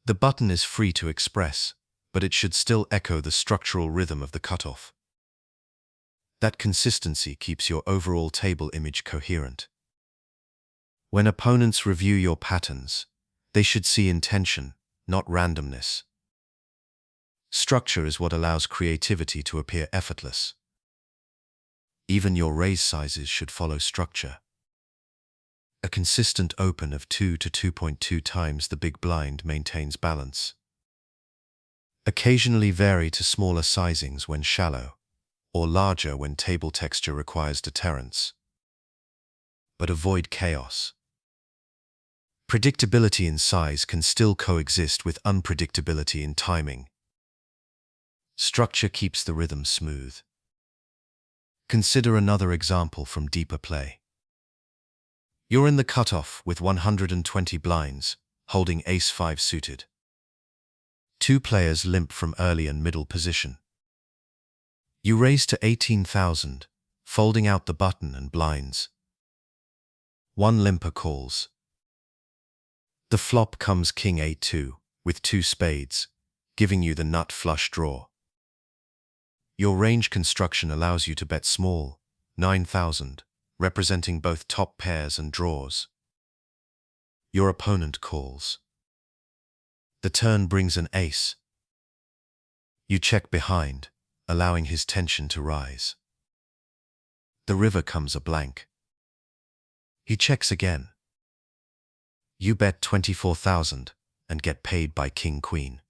The button is free to express, but it should still echo the structural rhythm of the cutoff. That consistency keeps your overall table image coherent. When opponents review your patterns, they should see intention, not randomness. Structure is what allows creativity to appear effortless. Even your raise sizes should follow structure. A consistent open of 2 to 2.2 times the big blind maintains balance. Occasionally vary to smaller sizings when shallow, or larger when table texture requires deterrence. But avoid chaos. Predictability in size can still coexist with unpredictability in timing. Structure keeps the rhythm smooth. Consider another example from deeper play. You're in the cutoff with 120 blinds, holding ace-5 suited. Two players limp from early and middle position. You raise to 18,000, folding out the button and blinds. One limper calls. The flop comes king 8-2, with 2 spades, giving you the nut flush draw. Your range construction allows you to bet small, 9,000, representing both top pairs and draws. Your opponent calls. The turn brings an ace. You check behind, allowing his tension to rise. The river comes a blank. He checks again. You bet 24,000 and get paid by king-queen.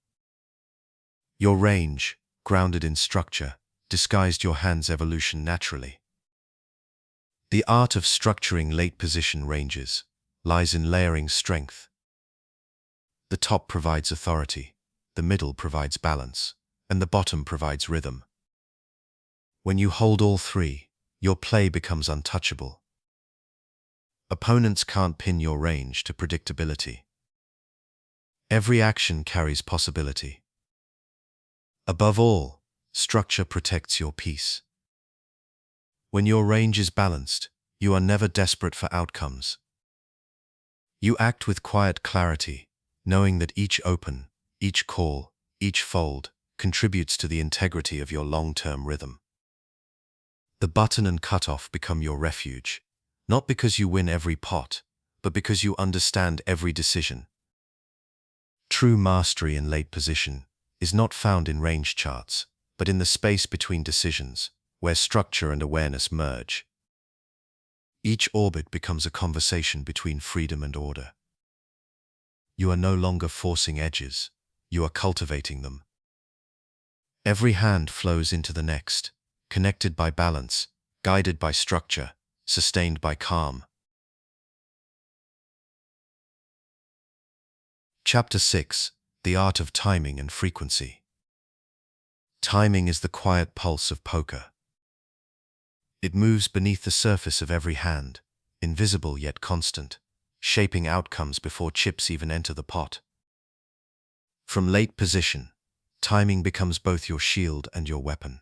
Your range, grounded in structure, disguised your hand's evolution naturally. The art of structuring late position ranges lies in layering strength. The top provides authority, the middle provides balance, and the bottom provides rhythm. When you hold all three, your play becomes untouchable. Opponents can't pin your range to predictability. Every action carries possibility. Above all, structure protects your peace. When your range is balanced, you are never desperate for outcomes. You act with quiet clarity, knowing that each open, each call, each fold contributes to the integrity of your long-term rhythm. The button and cutoff become your refuge, not because you win every pot, but because you understand every decision. True mastery in late position is not found in range charts, but in the space between decisions, where structure and awareness merge. Each orbit becomes a conversation between freedom and order. You are no longer forcing edges, you are cultivating them. Every hand flows into the next, connected by balance, guided by structure, sustained by calm. Chapter 6: The Art of Timing and Frequency. Timing is the quiet pulse of poker. It moves beneath the surface of every hand, invisible yet constant, shaping outcomes before chips even enter the pot. From late position, timing becomes both your shield and your weapon.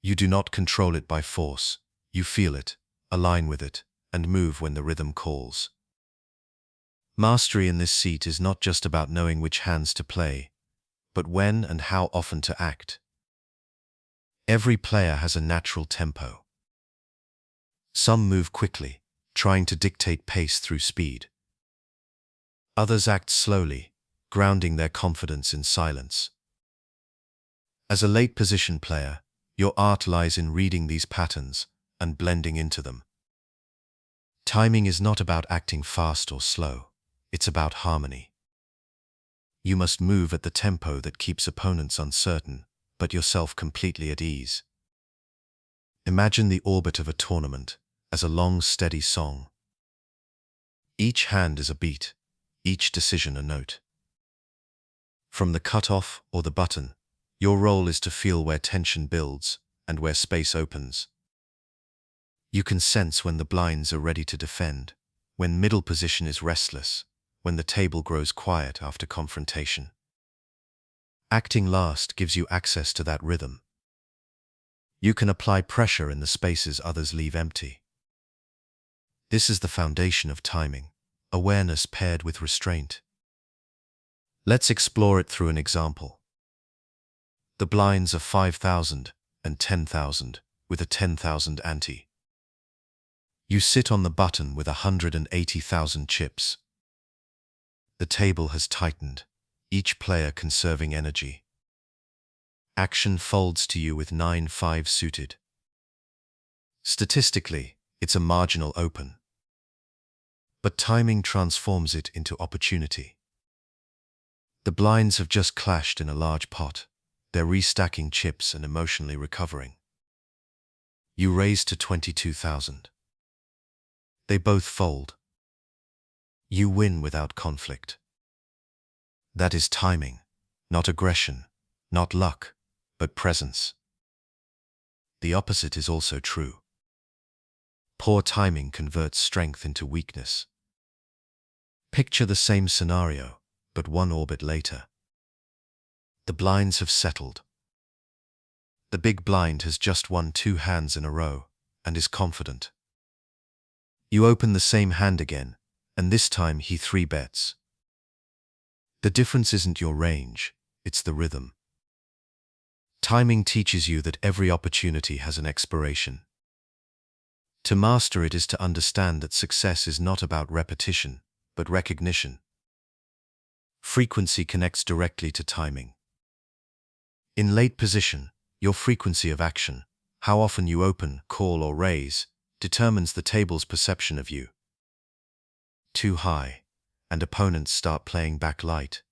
You do not control it by force, you feel it, align with it, and move when the rhythm calls. Mastery in this seat is not just about knowing which hands to play, but when and how often to act. Every player has a natural tempo. Some move quickly, trying to dictate pace through speed. Others act slowly, grounding their confidence in silence. As a late position player, your art lies in reading these patterns and blending into them. Timing is not about acting fast or slow, it's about harmony. You must move at the tempo that keeps opponents uncertain, but yourself completely at ease. Imagine the orbit of a tournament as a long, steady song. Each hand is a beat, each decision a note. From the cutoff or the button, your role is to feel where tension builds and where space opens. You can sense when the blinds are ready to defend, when middle position is restless, when the table grows quiet after confrontation. Acting last gives you access to that rhythm. You can apply pressure in the spaces others leave empty. This is the foundation of timing, awareness paired with restraint. Let's explore it through an example. The blinds are 5,000 and 10,000 with a 10,000 ante. You sit on the button with 180,000 chips. The table has tightened, each player conserving energy. Action folds to you with 9-5 suited. Statistically, it's a marginal open. But timing transforms it into opportunity. The blinds have just clashed in a large pot. They're restacking chips and emotionally recovering. You raise to 22,000. They both fold. You win without conflict. That is timing, not aggression, not luck, but presence. The opposite is also true. Poor timing converts strength into weakness. Picture the same scenario, but one orbit later. The blinds have settled. The big blind has just won 2 hands in a row and is confident. You open the same hand again, and this time he 3-bets. The difference isn't your range, it's the rhythm. Timing teaches you that every opportunity has an expiration. To master it is to understand that success is not about repetition, but recognition. Frequency connects directly to timing. In late position, your frequency of action, how often you open, call or raise, determines the table's perception of you. Too high, and opponents start playing back light.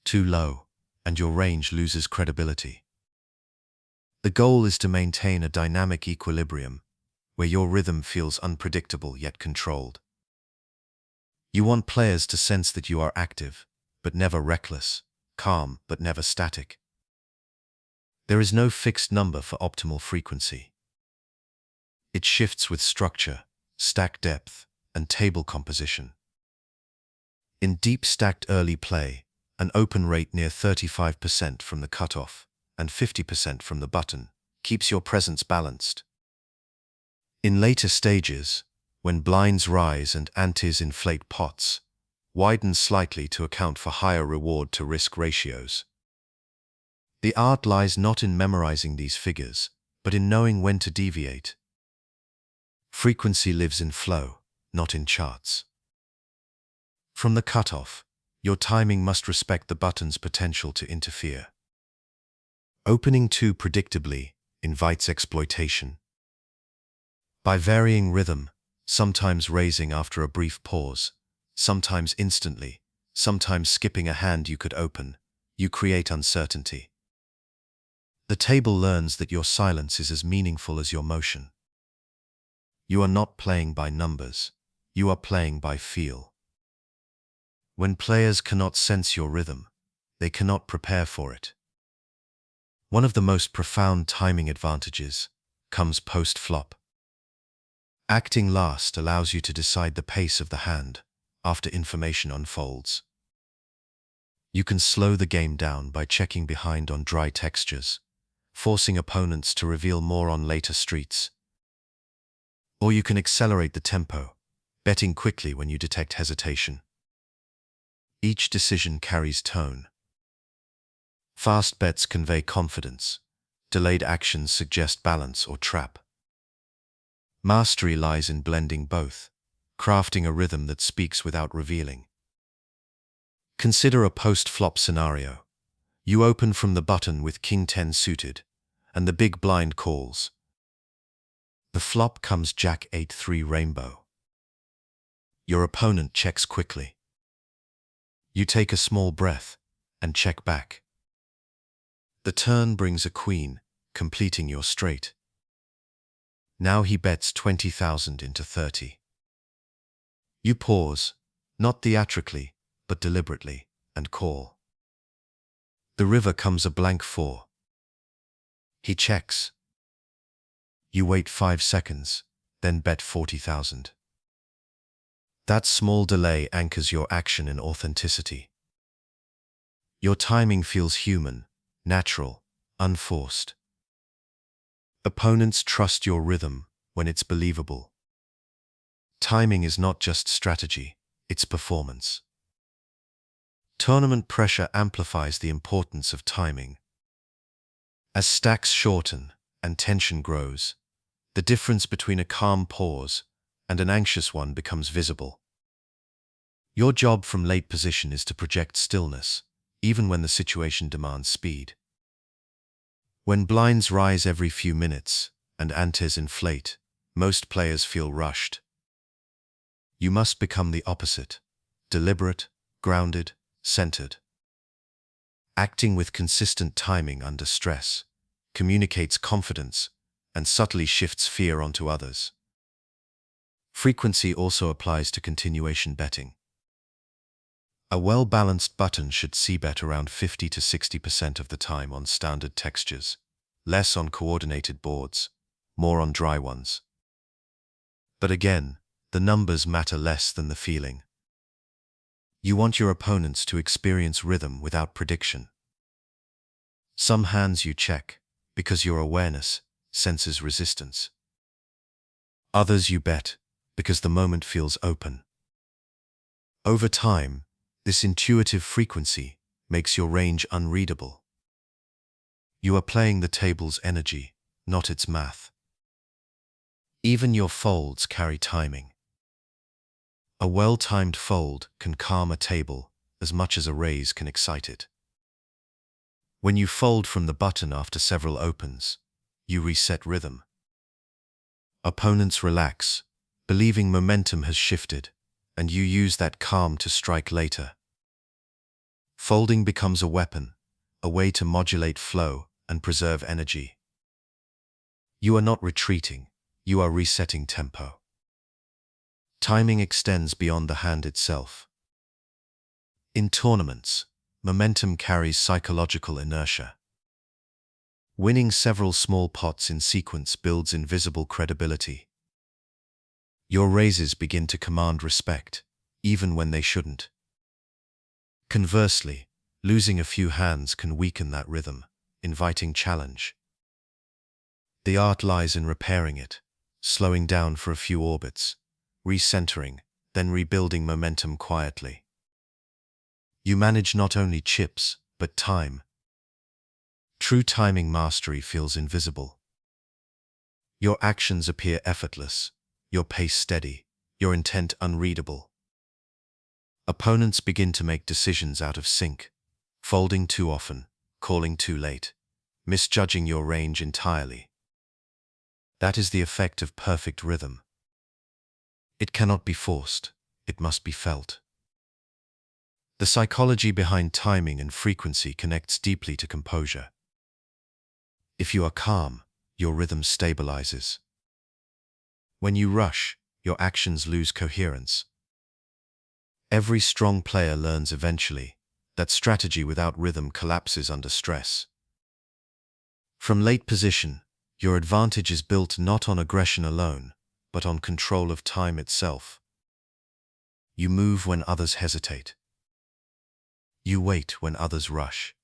Too low, and your range loses credibility. The goal is to maintain a dynamic equilibrium, where your rhythm feels unpredictable yet controlled. You want players to sense that you are active, but never reckless, calm, but never static. There is no fixed number for optimal frequency. It shifts with structure, stack depth, and table composition. In deep stacked early play, an open rate near 35% from the cutoff and 50% from the button keeps your presence balanced. In later stages, when blinds rise and antes inflate pots, widen slightly to account for higher reward to risk ratios. The art lies not in memorizing these figures, but in knowing when to deviate. Frequency lives in flow, not in charts. From the cutoff, your timing must respect the button's potential to interfere. Opening too predictably invites exploitation. By varying rhythm, sometimes raising after a brief pause, sometimes instantly, sometimes skipping a hand you could open, you create uncertainty. The table learns that your silence is as meaningful as your motion. You are not playing by numbers. You are playing by feel. When players cannot sense your rhythm, they cannot prepare for it. One of the most profound timing advantages comes post-flop. Acting last allows you to decide the pace of the hand after information unfolds. You can slow the game down by checking behind on dry textures, forcing opponents to reveal more on later streets. Or you can accelerate the tempo, betting quickly when you detect hesitation. Each decision carries tone. Fast bets convey confidence. Delayed actions suggest balance or trap. Mastery lies in blending both, crafting a rhythm that speaks without revealing. Consider a post-flop scenario. You open from the button with King 10 suited, and the big blind calls. The flop comes Jack 8-3 rainbow. Your opponent checks quickly. You take a small breath and check back. The turn brings a queen, completing your straight. Now he bets 20,000 into 30. You pause, not theatrically, but deliberately, and call. The river comes a blank 4. He checks. You wait 5 seconds, then bet 40,000. That small delay anchors your action in authenticity. Your timing feels human, natural, unforced. Opponents trust your rhythm when it's believable. Timing is not just strategy, it's performance. Tournament pressure amplifies the importance of timing. As stacks shorten and tension grows, the difference between a calm pause and an anxious one becomes visible. Your job from late position is to project stillness, even when the situation demands speed. When blinds rise every few minutes and antes inflate, most players feel rushed. You must become the opposite, deliberate, grounded, centered. Acting with consistent timing under stress communicates confidence and subtly shifts fear onto others. Frequency also applies to continuation betting. A well-balanced button should c-bet around 50 to 60% of the time on standard textures, less on coordinated boards, more on dry ones. But again, the numbers matter less than the feeling. You want your opponents to experience rhythm without prediction. Some hands you check because your awareness senses resistance. Others you bet because the moment feels open. Over time, this intuitive frequency makes your range unreadable. You are playing the table's energy, not its math. Even your folds carry timing. A well-timed fold can calm a table as much as a raise can excite it. When you fold from the button after several opens, you reset rhythm. Opponents relax, believing momentum has shifted, and you use that calm to strike later. Folding becomes a weapon, a way to modulate flow and preserve energy. You are not retreating, you are resetting tempo. Timing extends beyond the hand itself. In tournaments, momentum carries psychological inertia. Winning several small pots in sequence builds invisible credibility. Your raises begin to command respect, even when they shouldn't. Conversely, losing a few hands can weaken that rhythm, inviting challenge. The art lies in repairing it, slowing down for a few orbits, recentering, then rebuilding momentum quietly. You manage not only chips, but time. True timing mastery feels invisible. Your actions appear effortless, your pace steady, your intent unreadable. Opponents begin to make decisions out of sync, folding too often, calling too late, misjudging your range entirely. That is the effect of perfect rhythm. It cannot be forced, it must be felt. The psychology behind timing and frequency connects deeply to composure. If you are calm, your rhythm stabilizes. When you rush, your actions lose coherence. Every strong player learns eventually that strategy without rhythm collapses under stress. From late position, your advantage is built not on aggression alone, but on control of time itself. You move when others hesitate. You wait when others rush.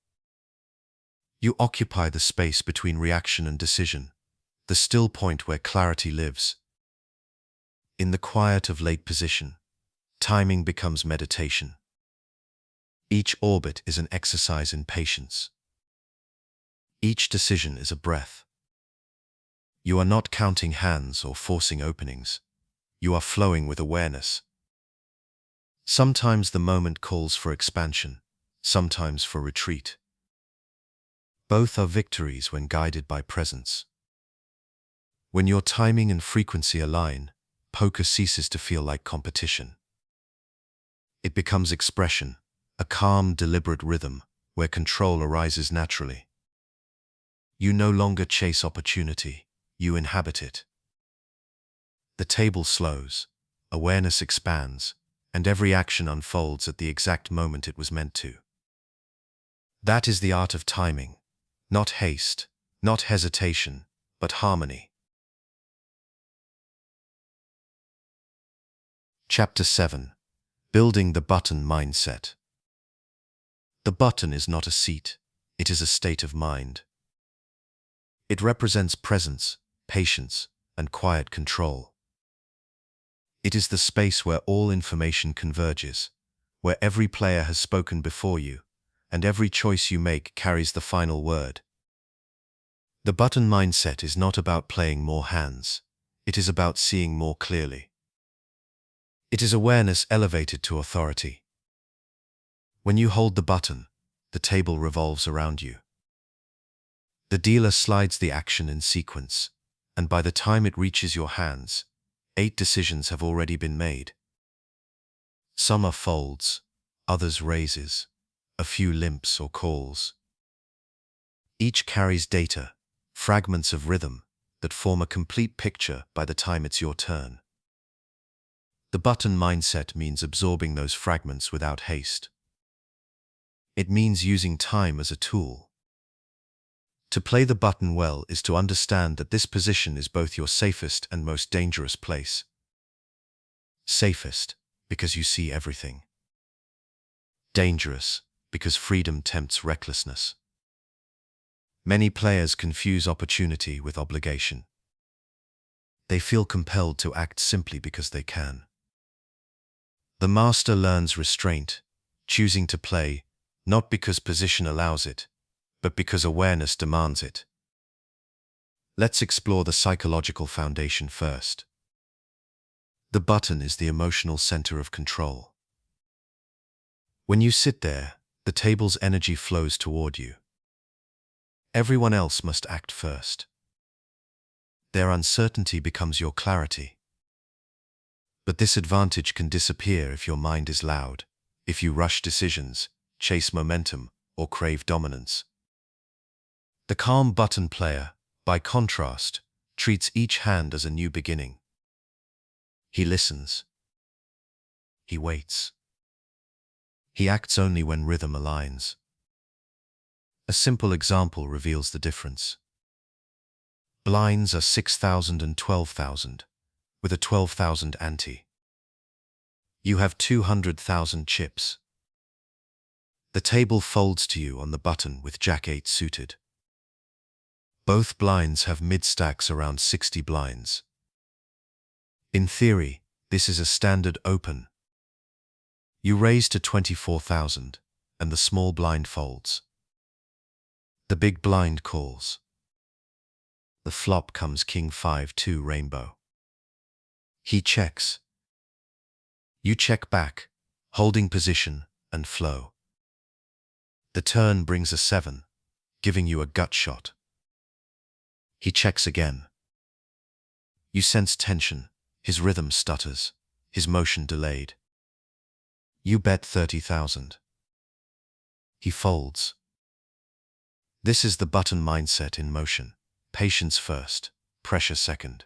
You occupy the space between reaction and decision, the still point where clarity lives. In the quiet of late position, timing becomes meditation. Each orbit is an exercise in patience. Each decision is a breath. You are not counting hands or forcing openings. You are flowing with awareness. Sometimes the moment calls for expansion, sometimes for retreat. Both are victories when guided by presence. When your timing and frequency align, poker ceases to feel like competition. It becomes expression, a calm, deliberate rhythm where control arises naturally. You no longer chase opportunity, you inhabit it. The table slows, awareness expands, and every action unfolds at the exact moment it was meant to. That is the art of timing, not haste, not hesitation, but harmony. Chapter 7. Building the Button Mindset. The button is not a seat, it is a state of mind. It represents presence, patience, and quiet control. It is the space where all information converges, where every player has spoken before you, and every choice you make carries the final word. The button mindset is not about playing more hands, it is about seeing more clearly. It is awareness elevated to authority. When you hold the button, the table revolves around you. The dealer slides the action in sequence, and by the time it reaches your hands, 8 decisions have already been made. Some are folds, others raises, a few limps or calls. Each carries data, fragments of rhythm, that form a complete picture by the time it's your turn. The button mindset means absorbing those fragments without haste. It means using time as a tool. To play the button well is to understand that this position is both your safest and most dangerous place. Safest, because you see everything. Dangerous, because freedom tempts recklessness. Many players confuse opportunity with obligation. They feel compelled to act simply because they can. The master learns restraint, choosing to play, not because position allows it, but because awareness demands it. Let's explore the psychological foundation first. The button is the emotional center of control. When you sit there, the table's energy flows toward you. Everyone else must act first. Their uncertainty becomes your clarity. But this advantage can disappear if your mind is loud, if you rush decisions, chase momentum, or crave dominance. The calm button player, by contrast, treats each hand as a new beginning. He listens. He waits. He acts only when rhythm aligns. A simple example reveals the difference. Blinds are 6,000 and 12,000, with a 12,000 ante. You have 200,000 chips. The table folds to you on the button with Jack-8 suited. Both blinds have mid-stacks around 60 blinds. In theory, this is a standard open. You raise to 24,000, and the small blind folds. The big blind calls. The flop comes King 5-2 rainbow. He checks. You check back, holding position and flow. The turn brings a 7, giving you a gut shot. He checks again. You sense tension, his rhythm stutters, his motion delayed. You bet 30,000. He folds. This is the button mindset in motion. Patience first, pressure second.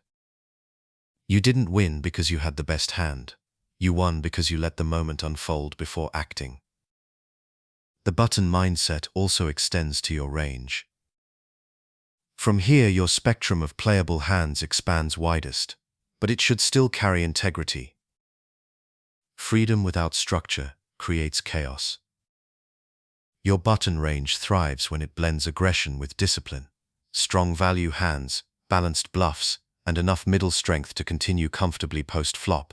You didn't win because you had the best hand. You won because you let the moment unfold before acting. The button mindset also extends to your range. From here, your spectrum of playable hands expands widest, but it should still carry integrity. Freedom without structure creates chaos. Your button range thrives when it blends aggression with discipline, strong value hands, balanced bluffs, and enough middle strength to continue comfortably post-flop.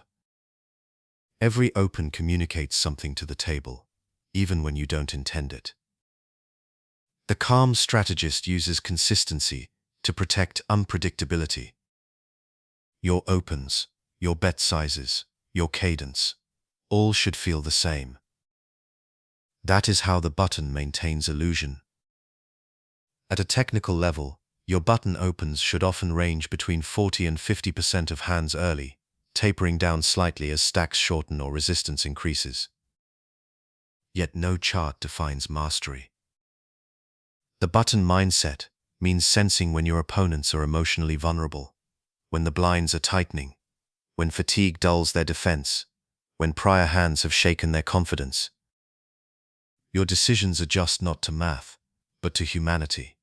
Every open communicates something to the table, even when you don't intend it. The calm strategist uses consistency to protect unpredictability. Your opens, your bet sizes, your cadence, all should feel the same. That is how the button maintains illusion. At a technical level, your button opens should often range between 40 and 50% of hands early, tapering down slightly as stacks shorten or resistance increases. Yet no chart defines mastery. The button mindset means sensing when your opponents are emotionally vulnerable, when the blinds are tightening, when fatigue dulls their defense, when prior hands have shaken their confidence. Your decisions adjust not to math, but to humanity.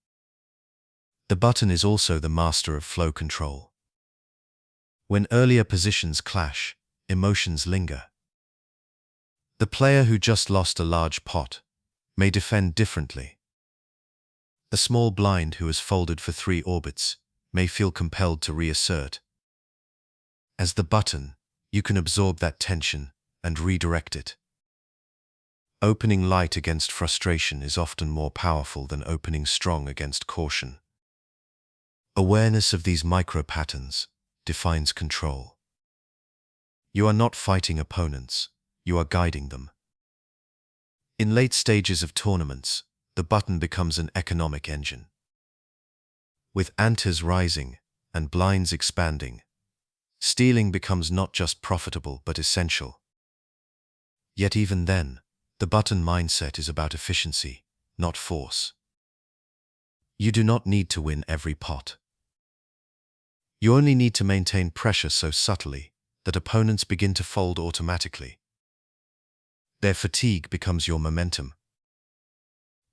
The button is also the master of flow control. When earlier positions clash, emotions linger. The player who just lost a large pot may defend differently. The small blind who has folded for 3 orbits may feel compelled to reassert. As the button, you can absorb that tension and redirect it. Opening light against frustration is often more powerful than opening strong against caution. Awareness of these micro-patterns defines control. You are not fighting opponents, you are guiding them. In late stages of tournaments, the button becomes an economic engine. With antes rising and blinds expanding, stealing becomes not just profitable but essential. Yet even then, the button mindset is about efficiency, not force. You do not need to win every pot. You only need to maintain pressure so subtly that opponents begin to fold automatically. Their fatigue becomes your momentum.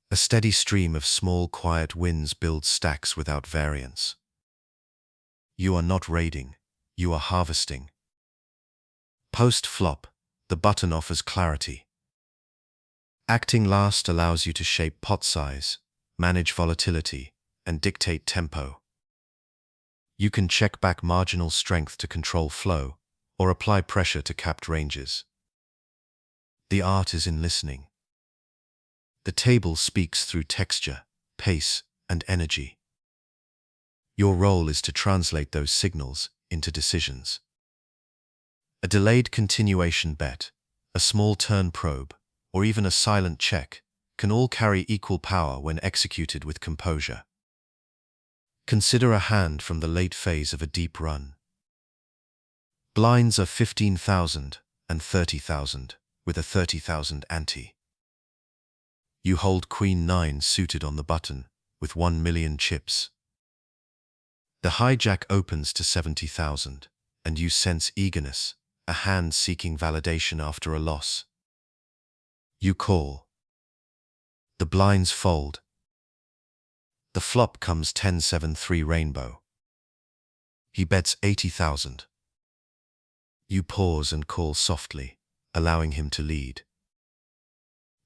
A steady stream of small, quiet wins builds stacks without variance. You are not raiding, you are harvesting. Post-flop, the button offers clarity. Acting last allows you to shape pot size, manage volatility, and dictate tempo. You can check back marginal strength to control flow, or apply pressure to capped ranges. The art is in listening. The table speaks through texture, pace, and energy. Your role is to translate those signals into decisions. A delayed continuation bet, a small turn probe, or even a silent check can all carry equal power when executed with composure. Consider a hand from the late phase of a deep run. Blinds are 15,000 and 30,000, with a 30,000 ante. You hold Queen 9 suited on the button, with 1 million chips. The hijack opens to 70,000, and you sense eagerness, a hand seeking validation after a loss. You call. The blinds fold. The flop comes 10-7-3 rainbow. He bets 80,000. You pause and call softly, allowing him to lead.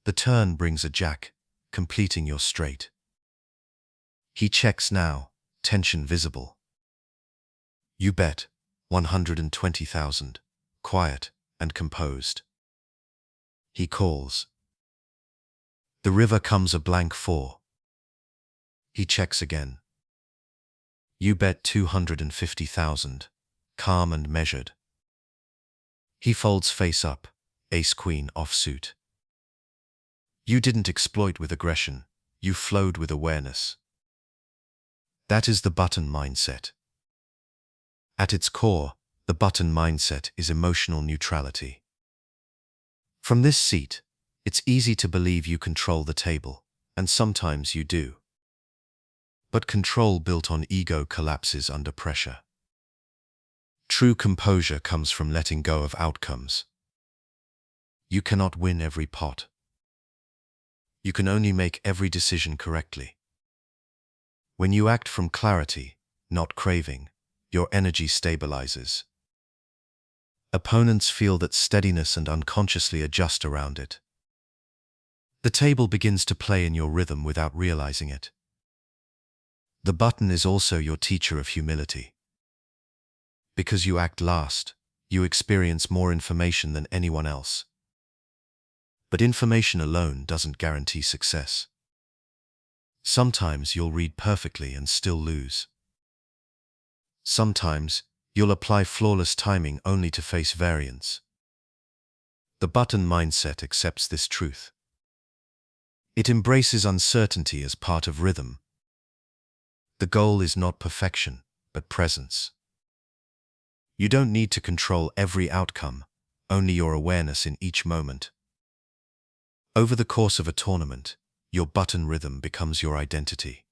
The turn brings a jack, completing your straight. He checks now, tension visible. You bet 120,000, quiet and composed. He calls. The river comes a blank 4. He checks again. You bet 250,000, calm and measured. He folds face up, ace-queen offsuit. You didn't exploit with aggression, you flowed with awareness. That is the button mindset. At its core, the button mindset is emotional neutrality. From this seat, it's easy to believe you control the table, and sometimes you do. But control built on ego collapses under pressure. True composure comes from letting go of outcomes. You cannot win every pot. You can only make every decision correctly. When you act from clarity, not craving, your energy stabilizes. Opponents feel that steadiness and unconsciously adjust around it. The table begins to play in your rhythm without realizing it. The button is also your teacher of humility. Because you act last, you experience more information than anyone else. But information alone doesn't guarantee success. Sometimes you'll read perfectly and still lose. Sometimes you'll apply flawless timing only to face variance. The button mindset accepts this truth. It embraces uncertainty as part of rhythm. The goal is not perfection, but presence. You don't need to control every outcome, only your awareness in each moment. Over the course of a tournament, your button rhythm becomes your identity.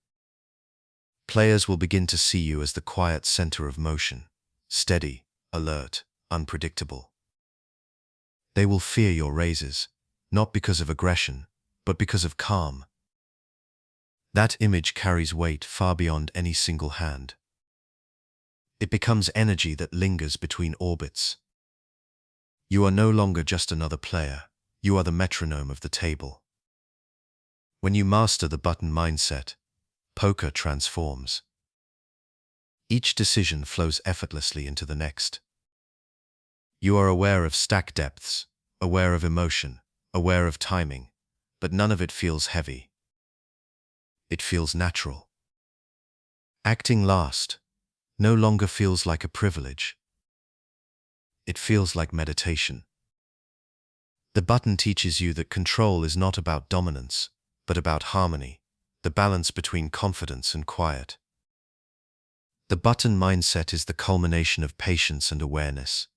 Players will begin to see you as the quiet center of motion, steady, alert, unpredictable. They will fear your raises, not because of aggression, but because of calm. That image carries weight far beyond any single hand. It becomes energy that lingers between orbits. You are no longer just another player, you are the metronome of the table. When you master the button mindset, poker transforms. Each decision flows effortlessly into the next. You are aware of stack depths, aware of emotion, aware of timing, but none of it feels heavy. It feels natural. Acting last no longer feels like a privilege. It feels like meditation. The button teaches you that control is not about dominance, but about harmony, the balance between confidence and quiet. The button mindset is the culmination of patience and awareness.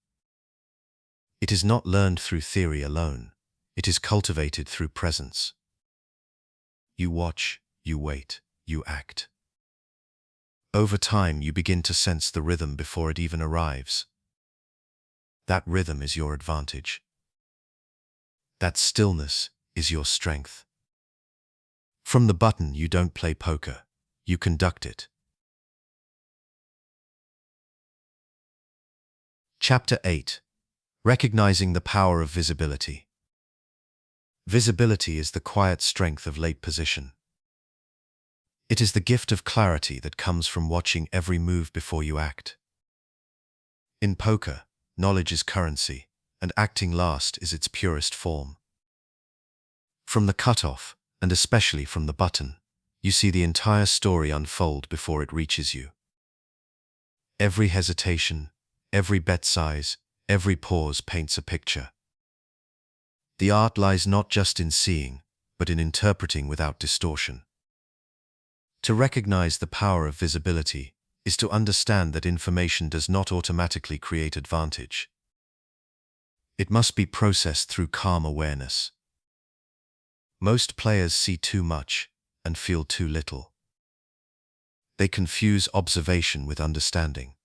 It is not learned through theory alone. It is cultivated through presence. You watch, you wait, you act. Over time, you begin to sense the rhythm before it even arrives. That rhythm is your advantage. That stillness is your strength. From the button, you don't play poker, you conduct it. Chapter 8. Recognizing the power of visibility. Visibility is the quiet strength of late position. It is the gift of clarity that comes from watching every move before you act. In poker, knowledge is currency, and acting last is its purest form. From the cutoff, and especially from the button, you see the entire story unfold before it reaches you. Every hesitation, every bet size, every pause paints a picture. The art lies not just in seeing, but in interpreting without distortion. To recognize the power of visibility is to understand that information does not automatically create advantage. It must be processed through calm awareness. Most players see too much and feel too little. They confuse observation with understanding.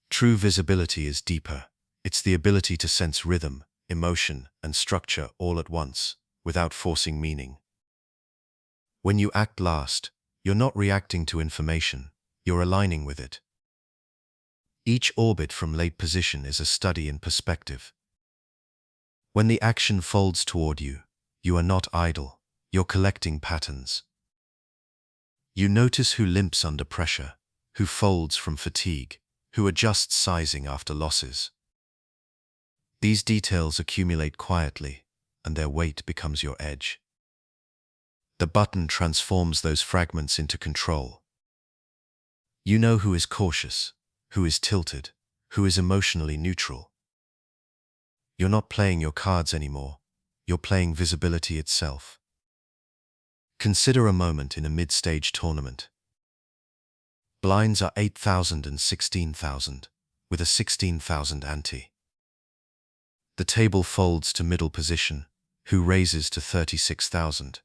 True visibility is deeper. It's the ability to sense rhythm, emotion, and structure all at once, without forcing meaning. When you act last, you're not reacting to information, you're aligning with it. Each orbit from late position is a study in perspective. When the action folds toward you, you are not idle, you're collecting patterns. You notice who limps under pressure, who folds from fatigue, who adjusts sizing after losses. These details accumulate quietly, and their weight becomes your edge. The button transforms those fragments into control. You know who is cautious, who is tilted, who is emotionally neutral. You're not playing your cards anymore, you're playing visibility itself. Consider a moment in a mid-stage tournament. Blinds are 8,000 and 16,000, with a 16,000 ante. The table folds to middle position, who raises to 36,000.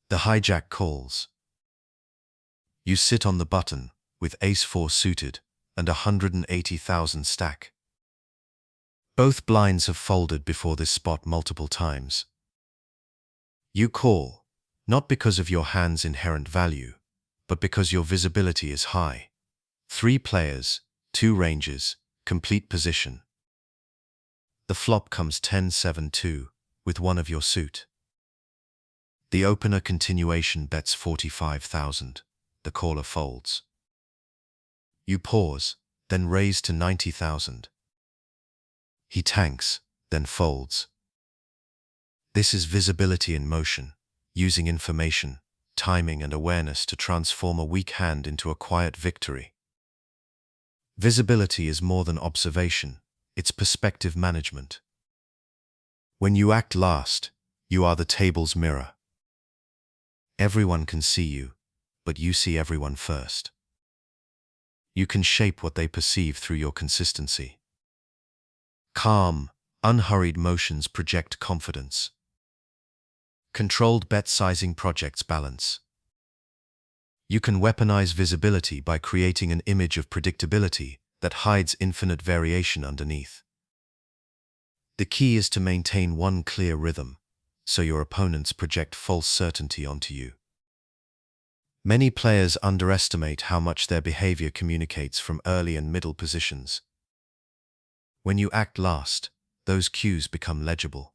The hijack calls. You sit on the button, with ace-4 suited, and 180,000 stack. Both blinds have folded before this spot multiple times. You call, not because of your hand's inherent value, but because your visibility is high. 3 players, 2 ranges, complete position. The flop comes 10-7-2, with one of your suit. The opener continuation bets 45,000. The caller folds. You pause, then raise to 90,000. He tanks, then folds. This is visibility in motion, using information, timing and awareness to transform a weak hand into a quiet victory. Visibility is more than observation, it's perspective management. When you act last, you are the table's mirror. Everyone can see you, but you see everyone first. You can shape what they perceive through your consistency. Calm, unhurried motions project confidence. Controlled bet sizing projects balance. You can weaponize visibility by creating an image of predictability that hides infinite variation underneath. The key is to maintain one clear rhythm, so your opponents project false certainty onto you. Many players underestimate how much their behavior communicates from early and middle positions. When you act last, those cues become legible.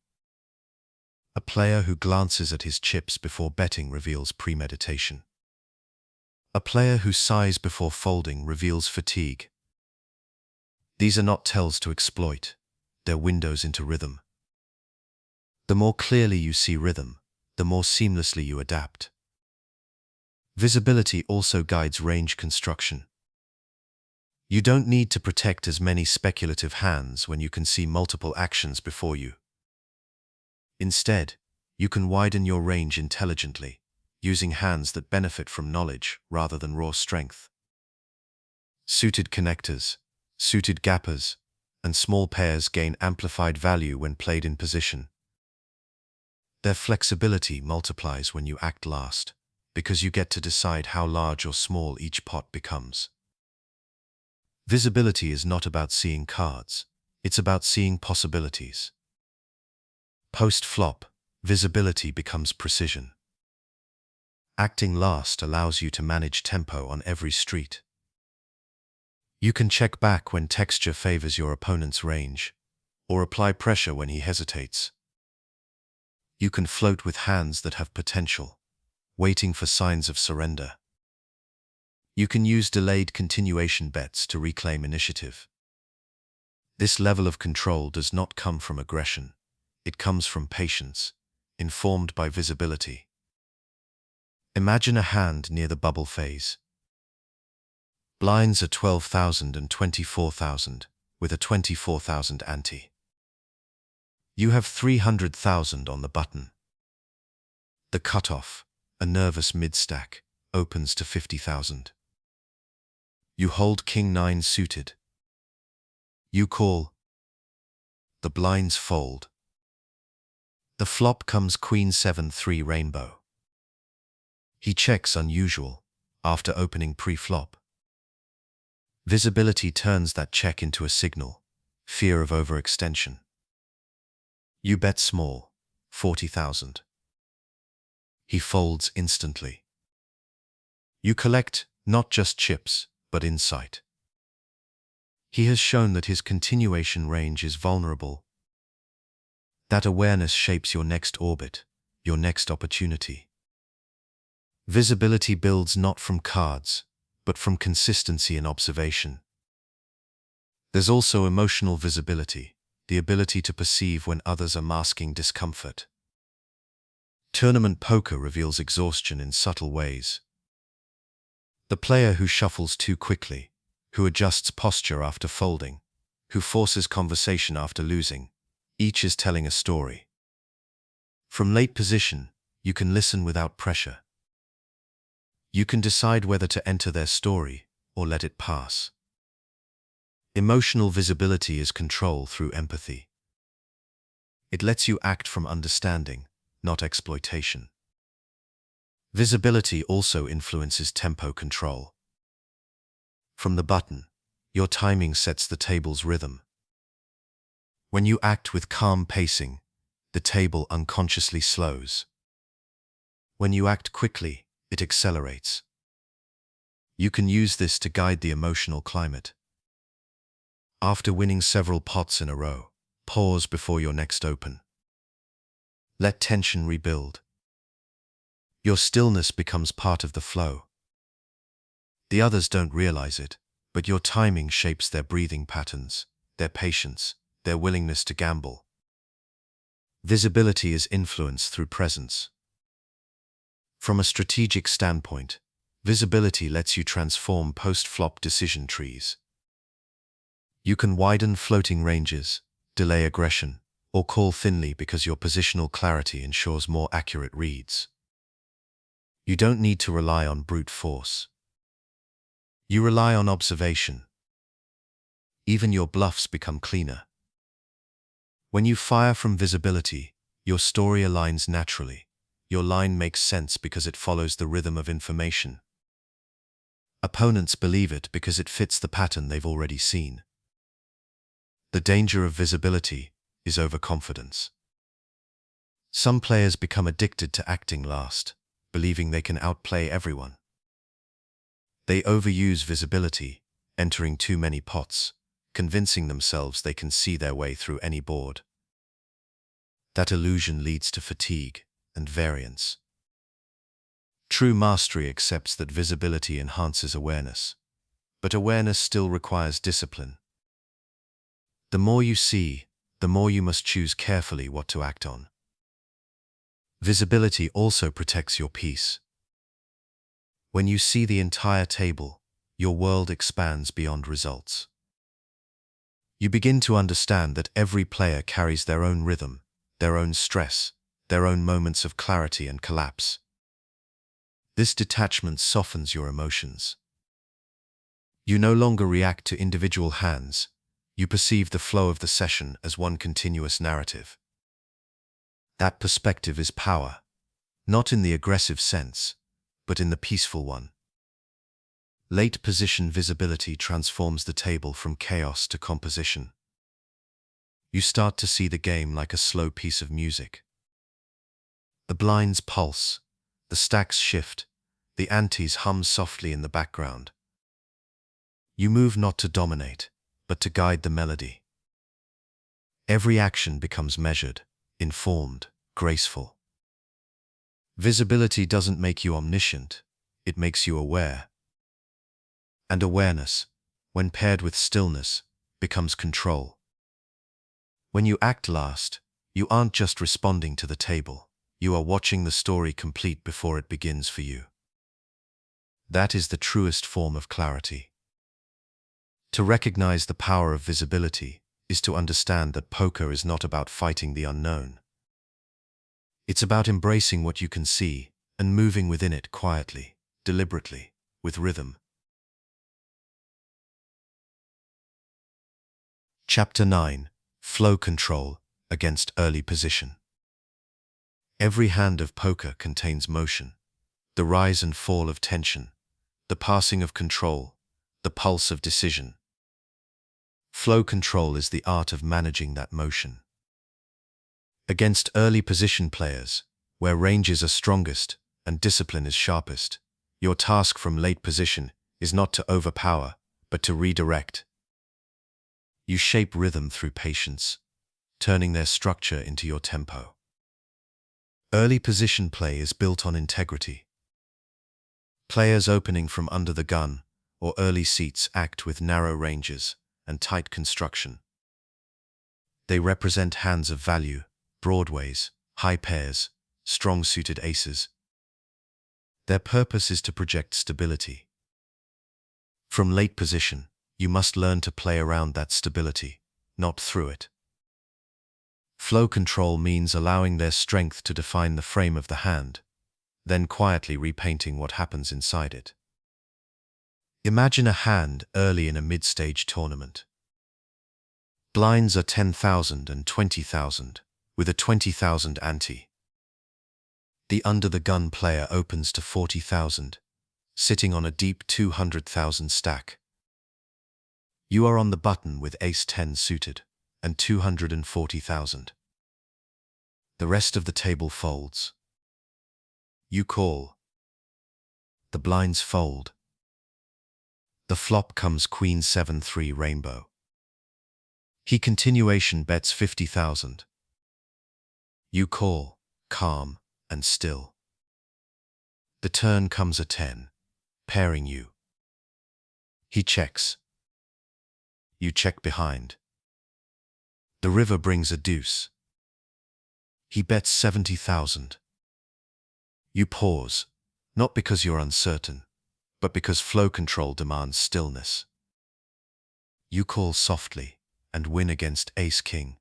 A player who glances at his chips before betting reveals premeditation. A player who sighs before folding reveals fatigue. These are not tells to exploit, they're windows into rhythm. The more clearly you see rhythm, the more seamlessly you adapt. Visibility also guides range construction. You don't need to protect as many speculative hands when you can see multiple actions before you. Instead, you can widen your range intelligently, using hands that benefit from knowledge rather than raw strength. Suited connectors, suited gappers, and small pairs gain amplified value when played in position. Their flexibility multiplies when you act last, because you get to decide how large or small each pot becomes. Visibility is not about seeing cards, it's about seeing possibilities. Post-flop, visibility becomes precision. Acting last allows you to manage tempo on every street. You can check back when texture favors your opponent's range, or apply pressure when he hesitates. You can float with hands that have potential, waiting for signs of surrender. You can use delayed continuation bets to reclaim initiative. This level of control does not come from aggression, it comes from patience, informed by visibility. Imagine a hand near the bubble phase. Blinds are 12,000 and 24,000, with a 24,000 ante. You have 300,000 on the button. The cutoff, a nervous mid-stack, opens to 50,000. You hold King-9 suited. You call. The blinds fold. The flop comes Queen-7-3 rainbow. He checks unusual, after opening pre-flop. Visibility turns that check into a signal, fear of overextension. You bet small, 40,000. He folds instantly. You collect not just chips, but insight. He has shown that his continuation range is vulnerable. That awareness shapes your next orbit, your next opportunity. Visibility builds not from cards, but from consistency and observation. There's also emotional visibility, the ability to perceive when others are masking discomfort. Tournament poker reveals exhaustion in subtle ways. The player who shuffles too quickly, who adjusts posture after folding, who forces conversation after losing, each is telling a story. From late position, you can listen without pressure. You can decide whether to enter their story or let it pass. Emotional visibility is control through empathy. It lets you act from understanding, not exploitation. Visibility also influences tempo control. From the button, your timing sets the table's rhythm. When you act with calm pacing, the table unconsciously slows. When you act quickly, it accelerates. You can use this to guide the emotional climate. After winning several pots in a row, pause before your next open. Let tension rebuild. Your stillness becomes part of the flow. The others don't realize it, but your timing shapes their breathing patterns, their patience, their willingness to gamble. Visibility is influenced through presence. From a strategic standpoint, visibility lets you transform post-flop decision trees. You can widen floating ranges, delay aggression, or call thinly because your positional clarity ensures more accurate reads. You don't need to rely on brute force. You rely on observation. Even your bluffs become cleaner. When you fire from visibility, your story aligns naturally. Your line makes sense because it follows the rhythm of information. Opponents believe it because it fits the pattern they've already seen. The danger of visibility is overconfidence. Some players become addicted to acting last, believing they can outplay everyone. They overuse visibility, entering too many pots, convincing themselves they can see their way through any board. That illusion leads to fatigue and variance. True mastery accepts that visibility enhances awareness, but awareness still requires discipline. The more you see, the more you must choose carefully what to act on. Visibility also protects your peace. When you see the entire table, your world expands beyond results. You begin to understand that every player carries their own rhythm, their own stress, their own moments of clarity and collapse. This detachment softens your emotions. You no longer react to individual hands. You perceive the flow of the session as one continuous narrative. That perspective is power, not in the aggressive sense, but in the peaceful one. Late position visibility transforms the table from chaos to composition. You start to see the game like a slow piece of music. The blinds pulse, the stacks shift, the antes hum softly in the background. You move not to dominate, but to guide the melody. Every action becomes measured, informed, graceful. Visibility doesn't make you omniscient, it makes you aware. And awareness, when paired with stillness, becomes control. When you act last, you aren't just responding to the table, you are watching the story complete before it begins for you. That is the truest form of clarity. To recognize the power of visibility is to understand that poker is not about fighting the unknown. It's about embracing what you can see and moving within it quietly, deliberately, with rhythm. Chapter 9: Flow Control Against Early Position. Every hand of poker contains motion, the rise and fall of tension, the passing of control, the pulse of decision. Flow control is the art of managing that motion. Against early position players, where ranges are strongest and discipline is sharpest, your task from late position is not to overpower, but to redirect. You shape rhythm through patience, turning their structure into your tempo. Early position play is built on integrity. Players opening from under the gun or early seats act with narrow ranges and tight construction. They represent hands of value, broadways, high pairs, strong-suited aces. Their purpose is to project stability. From late position, you must learn to play around that stability, not through it. Flow control means allowing their strength to define the frame of the hand, then quietly repainting what happens inside it. Imagine a hand early in a mid-stage tournament. Blinds are 10,000 and 20,000, with a 20,000 ante. The under-the-gun player opens to 40,000, sitting on a deep 200,000 stack. You are on the button with ace-10 suited and 240,000. The rest of the table folds. You call. The blinds fold. The flop comes queen 7-3 rainbow. He continuation bets 50,000. You call, calm and still. The turn comes a 10, pairing you. He checks. You check behind. The river brings a deuce. He bets 70,000. You pause, not because you're uncertain, but because flow control demands stillness. You call softly and win against ace-king.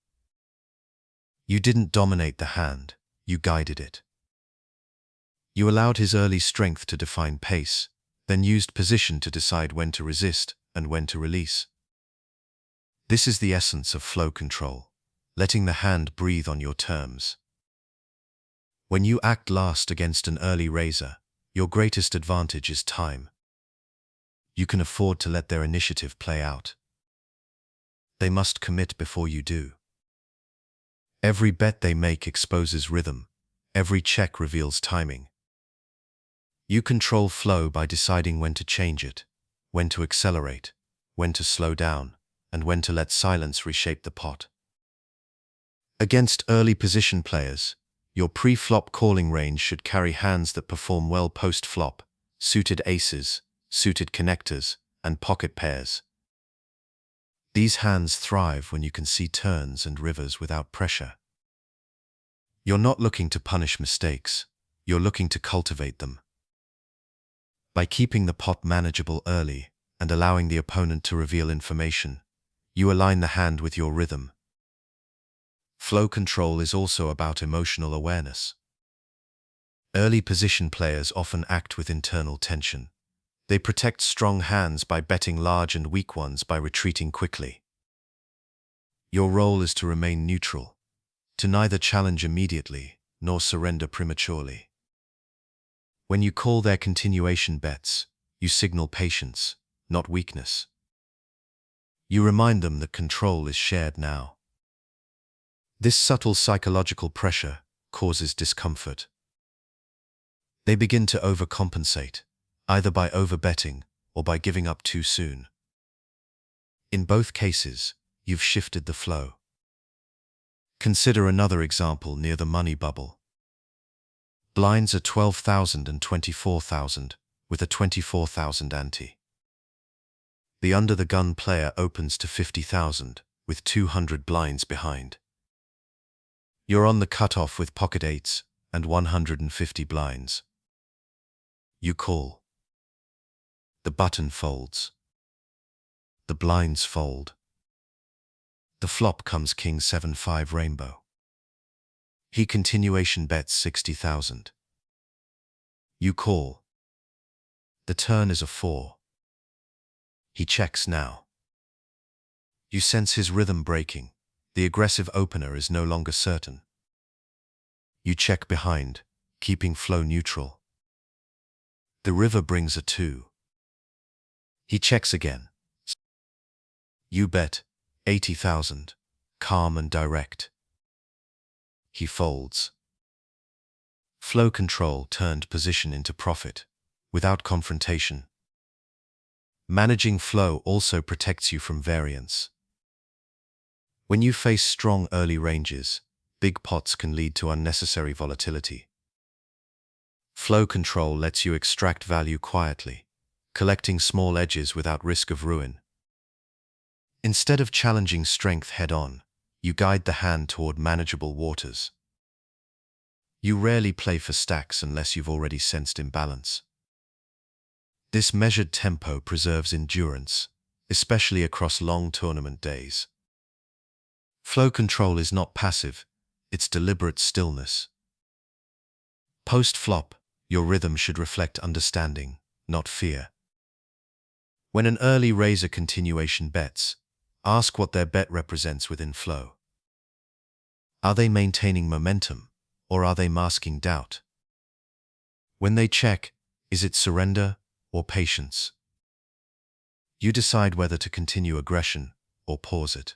You didn't dominate the hand, you guided it. You allowed his early strength to define pace, then used position to decide when to resist and when to release. This is the essence of flow control, letting the hand breathe on your terms. When you act last against an early raiser, your greatest advantage is time. You can afford to let their initiative play out. They must commit before you do. Every bet they make exposes rhythm. Every check reveals timing. You control flow by deciding when to change it, when to accelerate, when to slow down, and when to let silence reshape the pot. Against early position players, your pre-flop calling range should carry hands that perform well post-flop, suited aces, suited connectors, and pocket pairs. These hands thrive when you can see turns and rivers without pressure. You're not looking to punish mistakes, you're looking to cultivate them. By keeping the pot manageable early and allowing the opponent to reveal information, you align the hand with your rhythm. Flow control is also about emotional awareness. Early position players often act with internal tension. They protect strong hands by betting large and weak ones by retreating quickly. Your role is to remain neutral, to neither challenge immediately nor surrender prematurely. When you call their continuation bets, you signal patience, not weakness. You remind them that control is shared now. This subtle psychological pressure causes discomfort. They begin to overcompensate, either by overbetting or by giving up too soon. In both cases, you've shifted the flow. Consider another example near the money bubble. Blinds are 12,000 and 24,000, with a 24,000 ante. The under-the-gun player opens to 50,000, with 200 blinds behind. You're on the cutoff with pocket eights and 150 blinds. You call. The button folds. The blinds fold. The flop comes king 7-5 rainbow. He continuation bets 60,000. You call. The turn is a 4. He checks now. You sense his rhythm breaking. The aggressive opener is no longer certain. You check behind, keeping flow neutral. The river brings a 2. He checks again. You bet 80,000, calm and direct. He folds. Flow control turned position into profit, without confrontation. Managing flow also protects you from variance. When you face strong early ranges, big pots can lead to unnecessary volatility. Flow control lets you extract value quietly, collecting small edges without risk of ruin. Instead of challenging strength head-on, you guide the hand toward manageable waters. You rarely play for stacks unless you've already sensed imbalance. This measured tempo preserves endurance, especially across long tournament days. Flow control is not passive, it's deliberate stillness. Post-flop, your rhythm should reflect understanding, not fear. When an early raiser continuation bets, ask what their bet represents within flow. Are they maintaining momentum, or are they masking doubt? When they check, is it surrender or patience? You decide whether to continue aggression or pause it.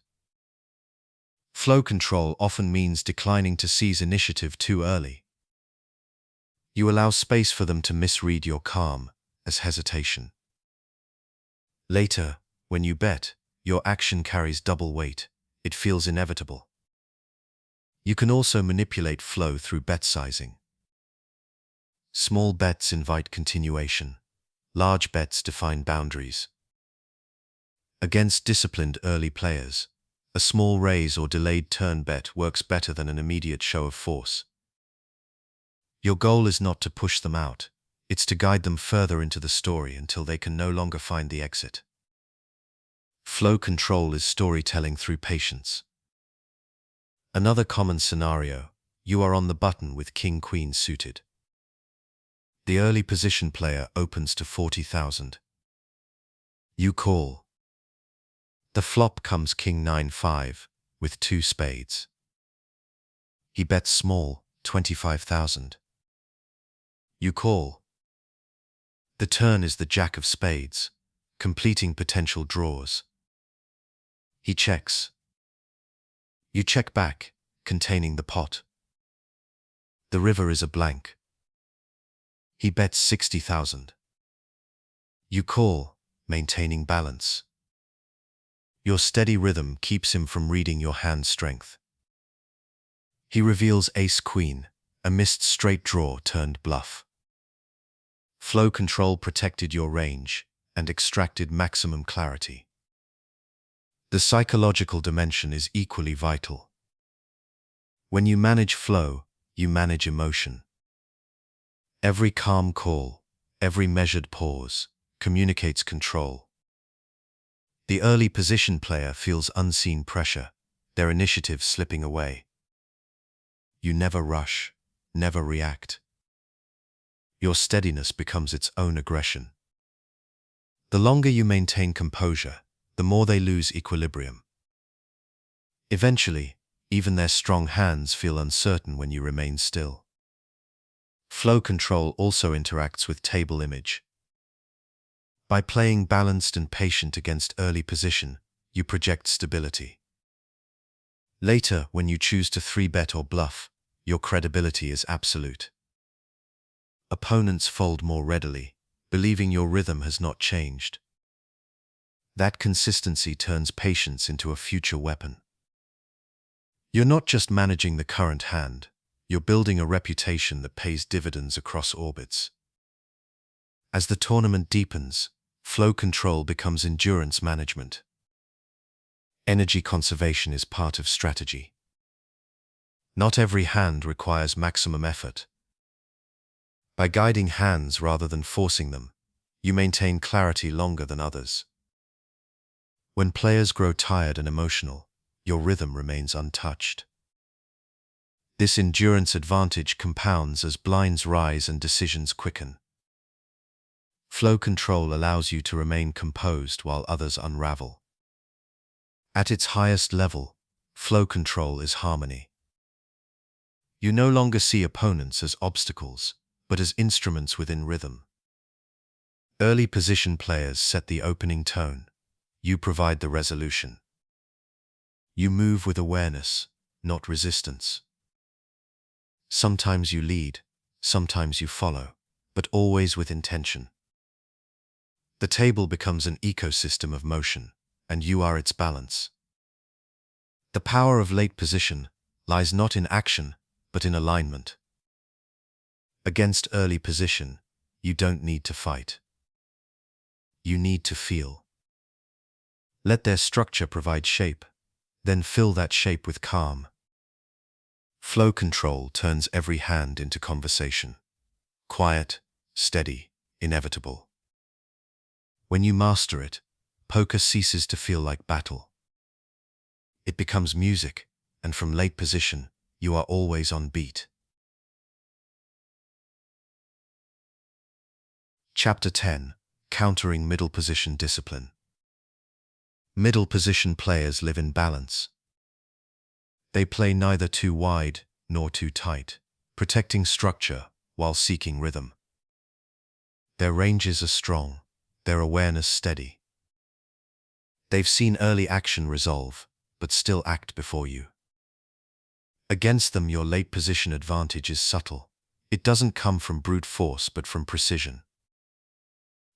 Flow control often means declining to seize initiative too early. You allow space for them to misread your calm as hesitation. Later, when you bet, your action carries double weight. It feels inevitable. You can also manipulate flow through bet sizing. Small bets invite continuation. Large bets define boundaries. Against disciplined early players, a small raise or delayed turn bet works better than an immediate show of force. Your goal is not to push them out, it's to guide them further into the story until they can no longer find the exit. Flow control is storytelling through patience. Another common scenario, you are on the button with King-Queen suited. The early position player opens to 40,000. You call. The flop comes King 9-5 with 2 spades. He bets small, 25,000. You call. The turn is the Jack of spades, completing potential draws. He checks. You check back, containing the pot. The river is a blank. He bets 60,000. You call, maintaining balance. Your steady rhythm keeps him from reading your hand strength. He reveals ace-queen, a missed straight draw turned bluff. Flow control protected your range and extracted maximum clarity. The psychological dimension is equally vital. When you manage flow, you manage emotion. Every calm call, every measured pause, communicates control. The early position player feels unseen pressure, their initiative slipping away. You never rush, never react. Your steadiness becomes its own aggression. The longer you maintain composure, the more they lose equilibrium. Eventually, even their strong hands feel uncertain when you remain still. Flow control also interacts with table image. By playing balanced and patient against early position, you project stability. Later, when you choose to 3-bet or bluff, your credibility is absolute. Opponents fold more readily, believing your rhythm has not changed. That consistency turns patience into a future weapon. You're not just managing the current hand, you're building a reputation that pays dividends across orbits. As the tournament deepens, flow control becomes endurance management. Energy conservation is part of strategy. Not every hand requires maximum effort. By guiding hands rather than forcing them, you maintain clarity longer than others. When players grow tired and emotional, your rhythm remains untouched. This endurance advantage compounds as blinds rise and decisions quicken. Flow control allows you to remain composed while others unravel. At its highest level, flow control is harmony. You no longer see opponents as obstacles, but as instruments within rhythm. Early position players set the opening tone. You provide the resolution. You move with awareness, not resistance. Sometimes you lead, sometimes you follow, but always with intention. The table becomes an ecosystem of motion, and you are its balance. The power of late position lies not in action, but in alignment. Against early position, you don't need to fight. You need to feel. Let their structure provide shape, then fill that shape with calm. Flow control turns every hand into conversation. Quiet, steady, inevitable. When you master it, poker ceases to feel like battle. It becomes music, and from late position, you are always on beat. Chapter 10. Countering Middle Position Discipline. Middle position players live in balance. They play neither too wide nor too tight, protecting structure while seeking rhythm. Their ranges are strong, their awareness steady. They've seen early action resolve, but still act before you. Against them, your late position advantage is subtle. It doesn't come from brute force, but from precision.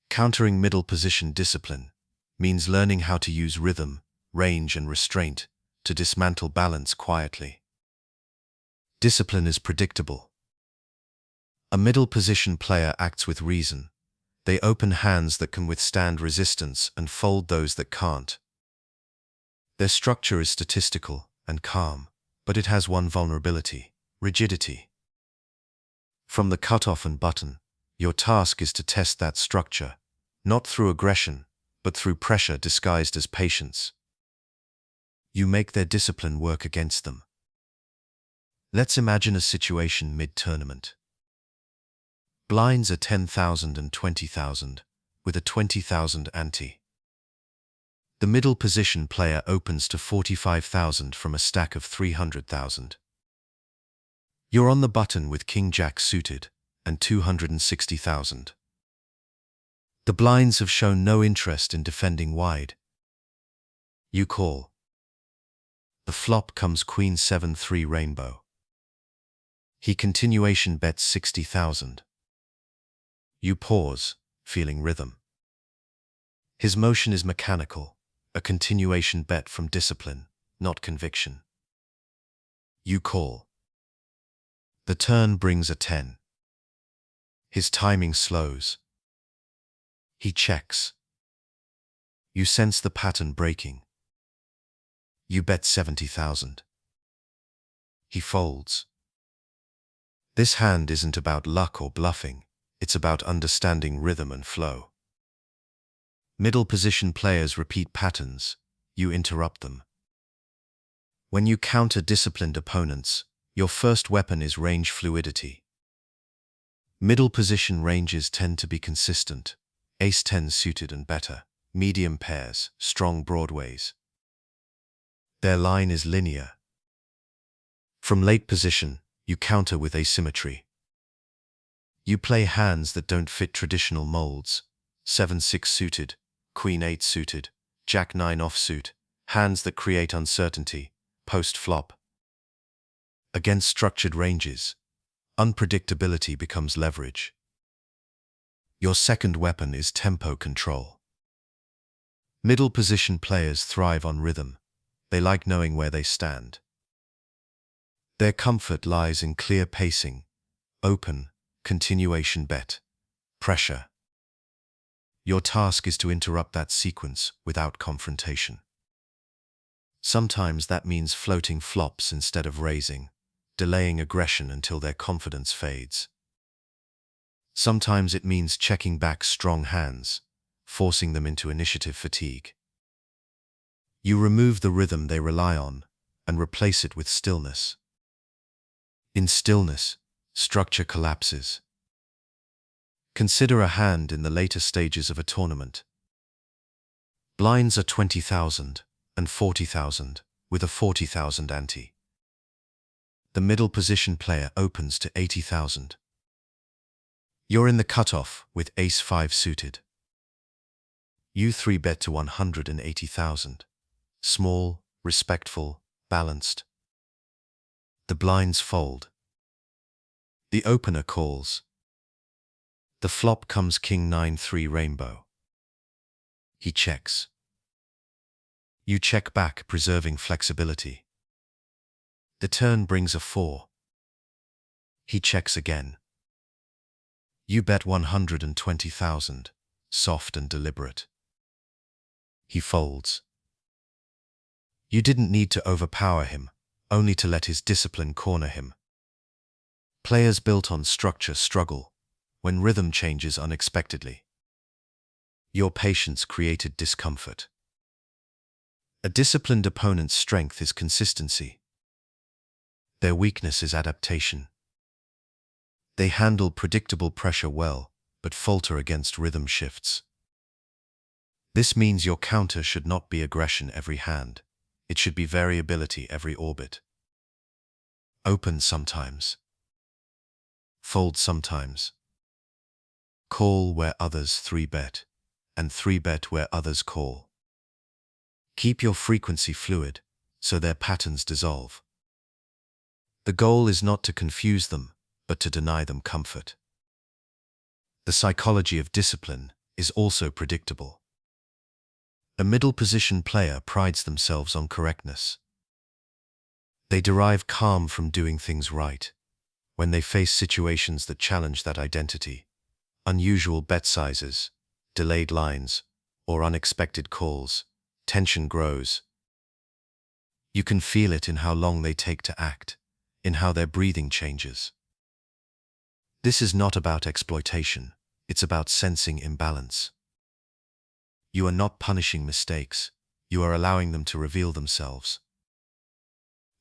Countering middle position discipline means learning how to use rhythm, range, and restraint to dismantle balance quietly. Discipline is predictable. A middle position player acts with reason. They open hands that can withstand resistance and fold those that can't. Their structure is statistical and calm, but it has one vulnerability: rigidity. From the cutoff and button, your task is to test that structure, not through aggression, but through pressure disguised as patience. You make their discipline work against them. Let's imagine a situation mid-tournament. Blinds are 10,000 and 20,000, with a 20,000 ante. The middle position player opens to 45,000 from a stack of 300,000. You're on the button with King-Jack suited and 260,000. The blinds have shown no interest in defending wide. You call. The flop comes Queen 7-3 rainbow. He continuation bets 60,000. You pause, feeling rhythm. His motion is mechanical, a continuation bet from discipline, not conviction. You call. The turn brings a 10. His timing slows. He checks. You sense the pattern breaking. You bet 70,000. He folds. This hand isn't about luck or bluffing, it's about understanding rhythm and flow. Middle position players repeat patterns, you interrupt them. When you counter disciplined opponents, your first weapon is range fluidity. Middle position ranges tend to be consistent, ace-10 suited and better, medium pairs, strong broadways. Their line is linear. From late position, you counter with asymmetry. You play hands that don't fit traditional molds: 7-6 suited, Queen-8 suited, Jack-9 offsuit, hands that create uncertainty, post-flop. Against structured ranges, unpredictability becomes leverage. Your second weapon is tempo control. Middle position players thrive on rhythm. They like knowing where they stand. Their comfort lies in clear pacing, open, continuation bet, pressure. Your task is to interrupt that sequence without confrontation. Sometimes that means floating flops instead of raising, delaying aggression until their confidence fades. Sometimes it means checking back strong hands, forcing them into initiative fatigue. You remove the rhythm they rely on and replace it with stillness. In stillness, structure collapses. Consider a hand in the later stages of a tournament. Blinds are 20,000 and 40,000, with a 40,000 ante. The middle position player opens to 80,000. You're in the cutoff with ace-5 suited. You 3-bet to 180,000. Small, respectful, balanced. The blinds fold. The opener calls. The flop comes King-9-3 rainbow. He checks. You check back, preserving flexibility. The turn brings a 4. He checks again. You bet 120,000, soft and deliberate. He folds. You didn't need to overpower him, only to let his discipline corner him. Players built on structure struggle when rhythm changes unexpectedly. Your patience created discomfort. A disciplined opponent's strength is consistency. Their weakness is adaptation. They handle predictable pressure well, but falter against rhythm shifts. This means your counter should not be aggression every hand. It should be variability every orbit. Open sometimes. Fold sometimes. Call where others 3-bet, and 3-bet where others call. Keep your frequency fluid, so their patterns dissolve. The goal is not to confuse them, but to deny them comfort. The psychology of discipline is also predictable. A middle position player prides themselves on correctness. They derive calm from doing things right. When they face situations that challenge that identity, unusual bet sizes, delayed lines, or unexpected calls, tension grows. You can feel it in how long they take to act, in how their breathing changes. This is not about exploitation, it's about sensing imbalance. You are not punishing mistakes, you are allowing them to reveal themselves.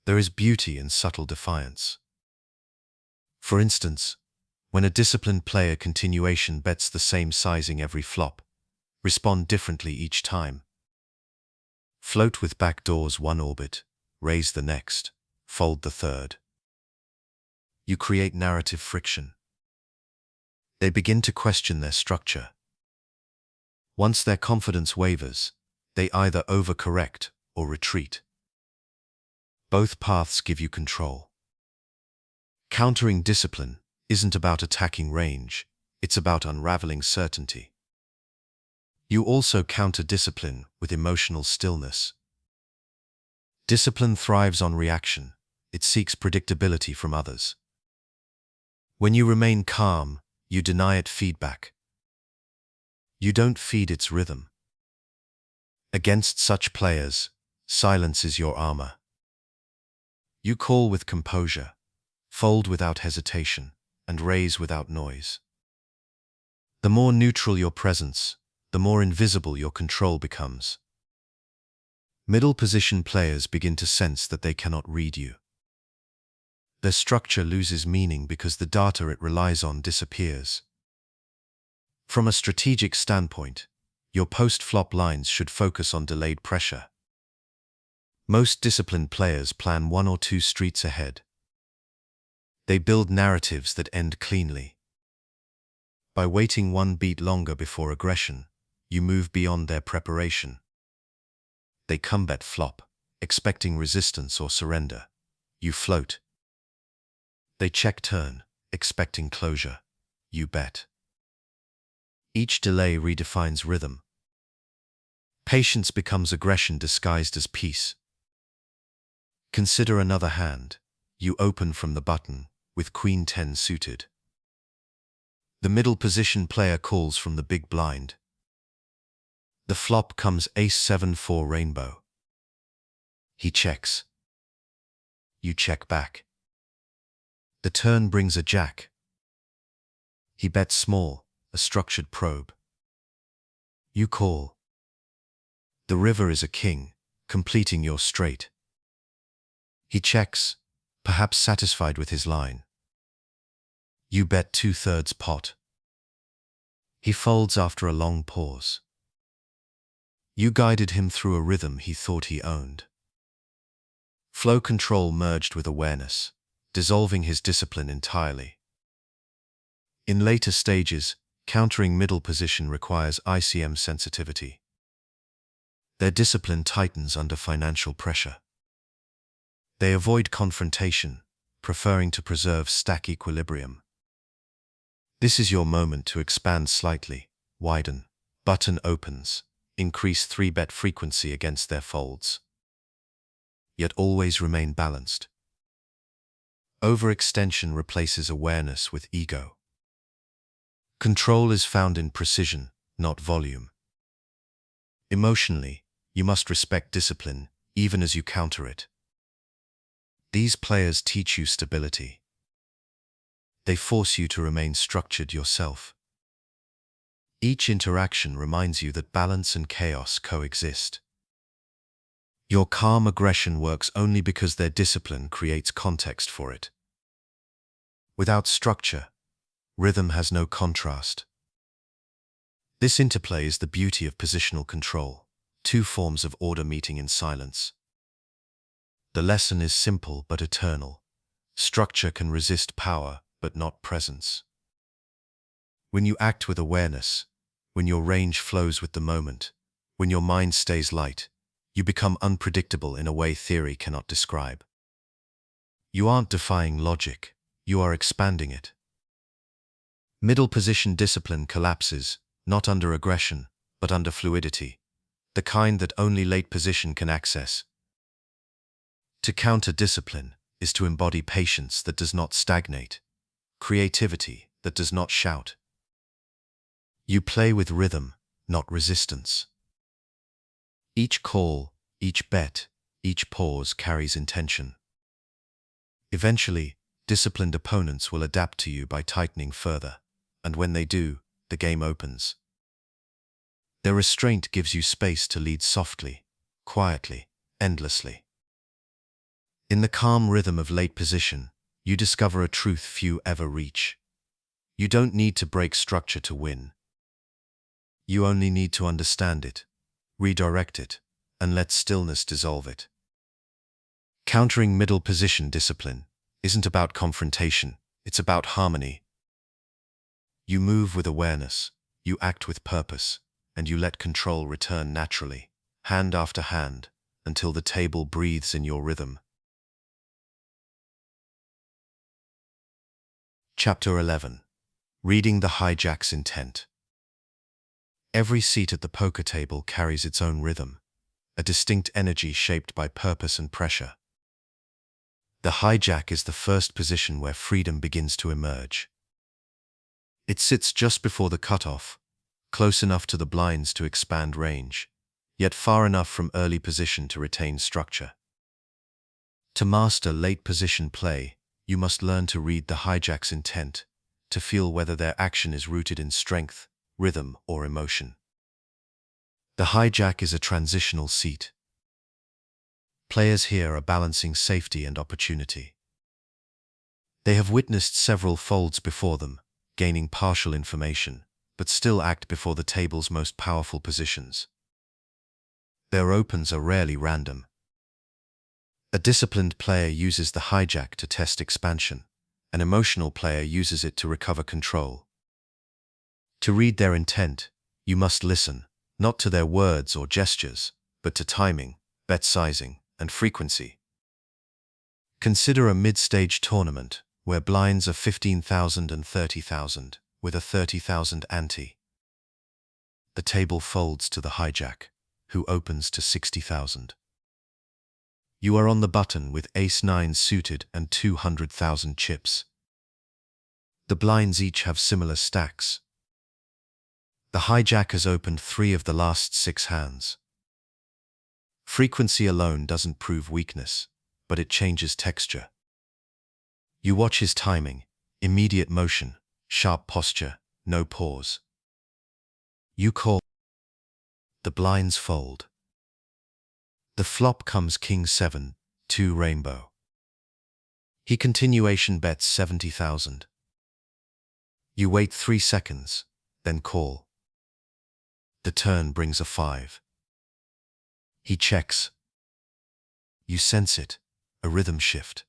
There is beauty in subtle defiance. For instance, when a disciplined player continuation bets the same sizing every flop, respond differently each time. Float with backdoors one orbit, raise the next, fold the third. You create narrative friction. They begin to question their structure. Once their confidence wavers, they either overcorrect or retreat. Both paths give you control. Countering discipline isn't about attacking range, it's about unraveling certainty. You also counter discipline with emotional stillness. Discipline thrives on reaction, it seeks predictability from others. When you remain calm, you deny it feedback. You don't feed its rhythm. Against such players, silence is your armor. You call with composure, fold without hesitation, and raise without noise. The more neutral your presence, the more invisible your control becomes. Middle position players begin to sense that they cannot read you. Their structure loses meaning because the data it relies on disappears. From a strategic standpoint, your post-flop lines should focus on delayed pressure. Most disciplined players plan 1 or 2 streets ahead. They build narratives that end cleanly. By waiting 1 beat longer before aggression, you move beyond their preparation. They come bet flop, expecting resistance or surrender. You float. They check turn, expecting closure. You bet. Each delay redefines rhythm. Patience becomes aggression disguised as peace. Consider another hand. You open from the button, with Queen 10 suited. The middle position player calls from the big blind. The flop comes Ace 7-4 rainbow. He checks. You check back. The turn brings a jack. He bets small, a structured probe. You call. The river is a king, completing your straight. He checks, perhaps satisfied with his line. You bet 2/3 pot. He folds after a long pause. You guided him through a rhythm he thought he owned. Flow control merged with awareness, dissolving his discipline entirely. In later stages, countering middle position requires ICM sensitivity. Their discipline tightens under financial pressure. They avoid confrontation, preferring to preserve stack equilibrium. This is your moment to expand slightly, widen, button opens, increase 3-bet frequency against their folds. Yet always remain balanced. Overextension replaces awareness with ego. Control is found in precision, not volume. Emotionally, you must respect discipline, even as you counter it. These players teach you stability. They force you to remain structured yourself. Each interaction reminds you that balance and chaos coexist. Your calm aggression works only because their discipline creates context for it. Without structure, rhythm has no contrast. This interplay is the beauty of positional control, 2 forms of order meeting in silence. The lesson is simple but eternal. Structure can resist power, but not presence. When you act with awareness, when your range flows with the moment, when your mind stays light, you become unpredictable in a way theory cannot describe. You aren't defying logic, you are expanding it. Middle position discipline collapses, not under aggression, but under fluidity, the kind that only late position can access. To counter discipline is to embody patience that does not stagnate, creativity that does not shout. You play with rhythm, not resistance. Each call, each bet, each pause carries intention. Eventually, disciplined opponents will adapt to you by tightening further, and when they do, the game opens. Their restraint gives you space to lead softly, quietly, endlessly. In the calm rhythm of late position, you discover a truth few ever reach. You don't need to break structure to win. You only need to understand it, redirect it, and let stillness dissolve it. Countering middle position discipline isn't about confrontation, it's about harmony. You move with awareness, you act with purpose, and you let control return naturally, hand after hand, until the table breathes in your rhythm. Chapter 11. Reading the hijack's intent. Every seat at the poker table carries its own rhythm, a distinct energy shaped by purpose and pressure. The hijack is the first position where freedom begins to emerge. It sits just before the cutoff, close enough to the blinds to expand range, yet far enough from early position to retain structure. To master late position play, you must learn to read the hijack's intent, to feel whether their action is rooted in strength, rhythm, or emotion. The hijack is a transitional seat. Players here are balancing safety and opportunity. They have witnessed several folds before them, gaining partial information, but still act before the table's most powerful positions. Their opens are rarely random. A disciplined player uses the hijack to test expansion. An emotional player uses it to recover control. To read their intent, you must listen, not to their words or gestures, but to timing, bet sizing, and frequency. Consider a mid-stage tournament where blinds are 15,000 and 30,000, with a 30,000 ante. The table folds to the hijack, who opens to 60,000. You are on the button with ace-9 suited and 200,000 chips. The blinds each have similar stacks. The hijack has opened 3 of the last 6 hands. Frequency alone doesn't prove weakness, but it changes texture. You watch his timing, immediate motion, sharp posture, no pause. You call. The blinds fold. The flop comes King 7, 2 rainbow. He continuation bets 70,000. You wait 3 seconds, then call. The turn brings a 5. He checks. You sense it, a rhythm shift.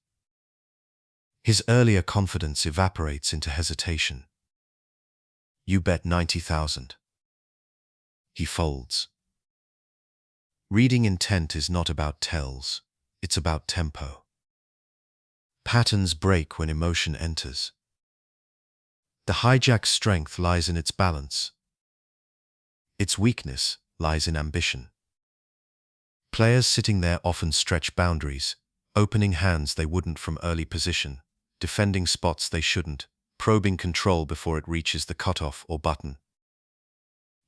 His earlier confidence evaporates into hesitation. You bet 90,000. He folds. Reading intent is not about tells, it's about tempo. Patterns break when emotion enters. The hijack's strength lies in its balance. Its weakness lies in ambition. Players sitting there often stretch boundaries, opening hands they wouldn't from early position, defending spots they shouldn't, probing control before it reaches the cutoff or button.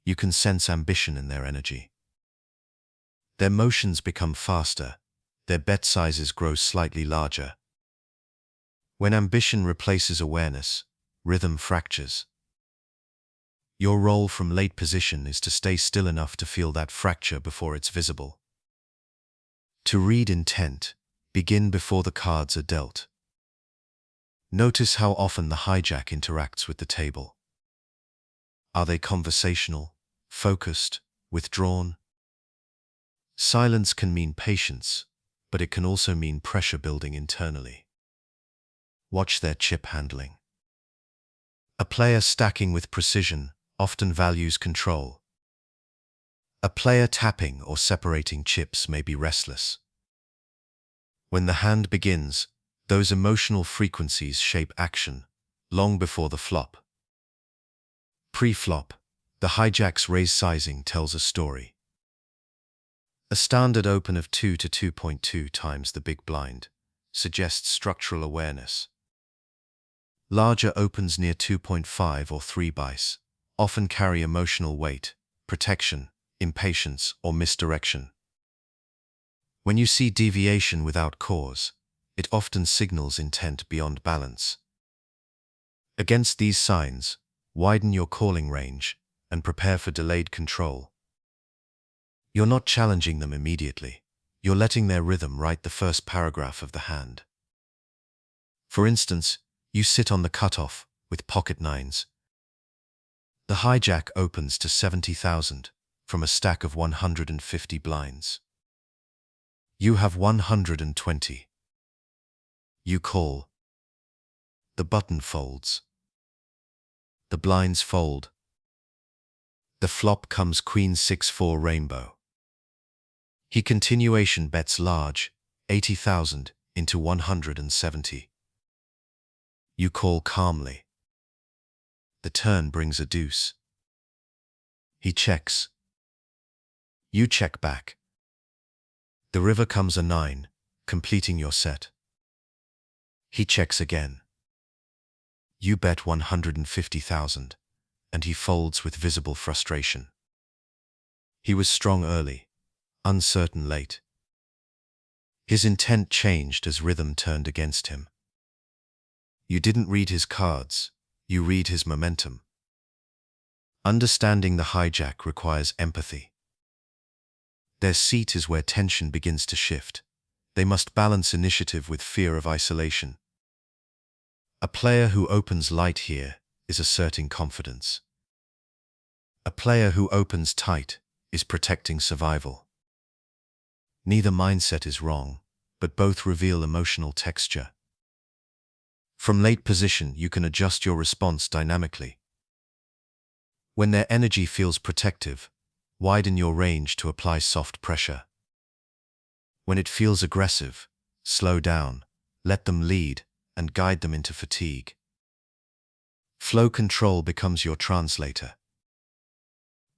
You can sense ambition in their energy. Their motions become faster, their bet sizes grow slightly larger. When ambition replaces awareness, rhythm fractures. Your role from late position is to stay still enough to feel that fracture before it's visible. To read intent, begin before the cards are dealt. Notice how often the hijack interacts with the table. Are they conversational, focused, withdrawn? Silence can mean patience, but it can also mean pressure building internally. Watch their chip handling. A player stacking with precision often values control. A player tapping or separating chips may be restless. When the hand begins, those emotional frequencies shape action, long before the flop. Pre-flop, the hijack's raise sizing tells a story. A standard open of 2 to 2.2 times the big blind suggests structural awareness. Larger opens near 2.5 or 3 bice often carry emotional weight, protection, impatience, or misdirection. When you see deviation without cause, it often signals intent beyond balance. Against these signs, widen your calling range and prepare for delayed control. You're not challenging them immediately. You're letting their rhythm write the first paragraph of the hand. For instance, you sit on the cutoff with pocket nines. The hijack opens to 70,000 from a stack of 150 blinds. You have 120. You call. The button folds. The blinds fold. The flop comes Queen 6-4 rainbow. He continuation bets large, 80,000 into 170. You call calmly. The turn brings a deuce. He checks. You check back. The river comes a 9, completing your set. He checks again. You bet 150,000, and he folds with visible frustration. He was strong early, uncertain late. His intent changed as rhythm turned against him. You didn't read his cards, you read his momentum. Understanding the hijack requires empathy. Their seat is where tension begins to shift. They must balance initiative with fear of isolation. A player who opens light here is asserting confidence. A player who opens tight is protecting survival. Neither mindset is wrong, but both reveal emotional texture. From late position, you can adjust your response dynamically. When their energy feels protective, widen your range to apply soft pressure. When it feels aggressive, slow down, let them lead, and guide them into fatigue. Flow control becomes your translator.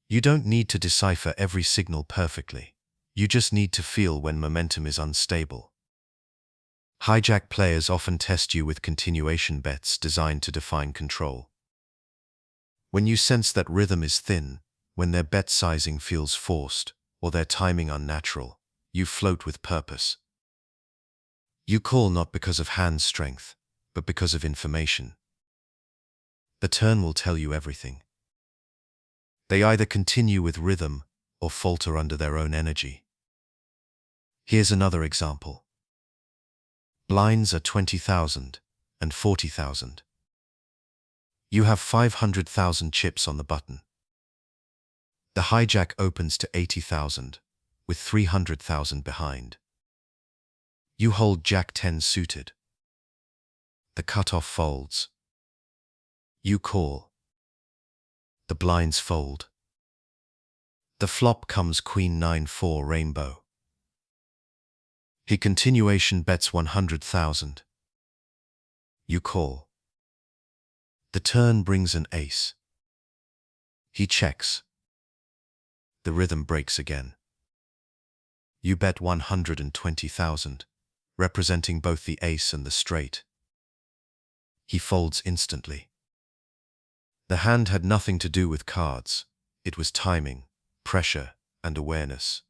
You don't need to decipher every signal perfectly. You just need to feel when momentum is unstable. Hijack players often test you with continuation bets designed to define control. When you sense that rhythm is thin, when their bet sizing feels forced, or their timing unnatural, you float with purpose. You call not because of hand strength, but because of information. The turn will tell you everything. They either continue with rhythm or falter under their own energy. Here's another example. Blinds are 20,000 and 40,000. You have 500,000 chips on the button. The hijack opens to 80,000, with 300,000 behind. You hold Jack 10 suited. The cutoff folds. You call. The blinds fold. The flop comes Queen 9-4 rainbow. He continuation bets 100,000. You call. The turn brings an ace. He checks. The rhythm breaks again. You bet 120,000, representing both the ace and the straight. He folds instantly. The hand had nothing to do with cards. It was timing, pressure, and awareness.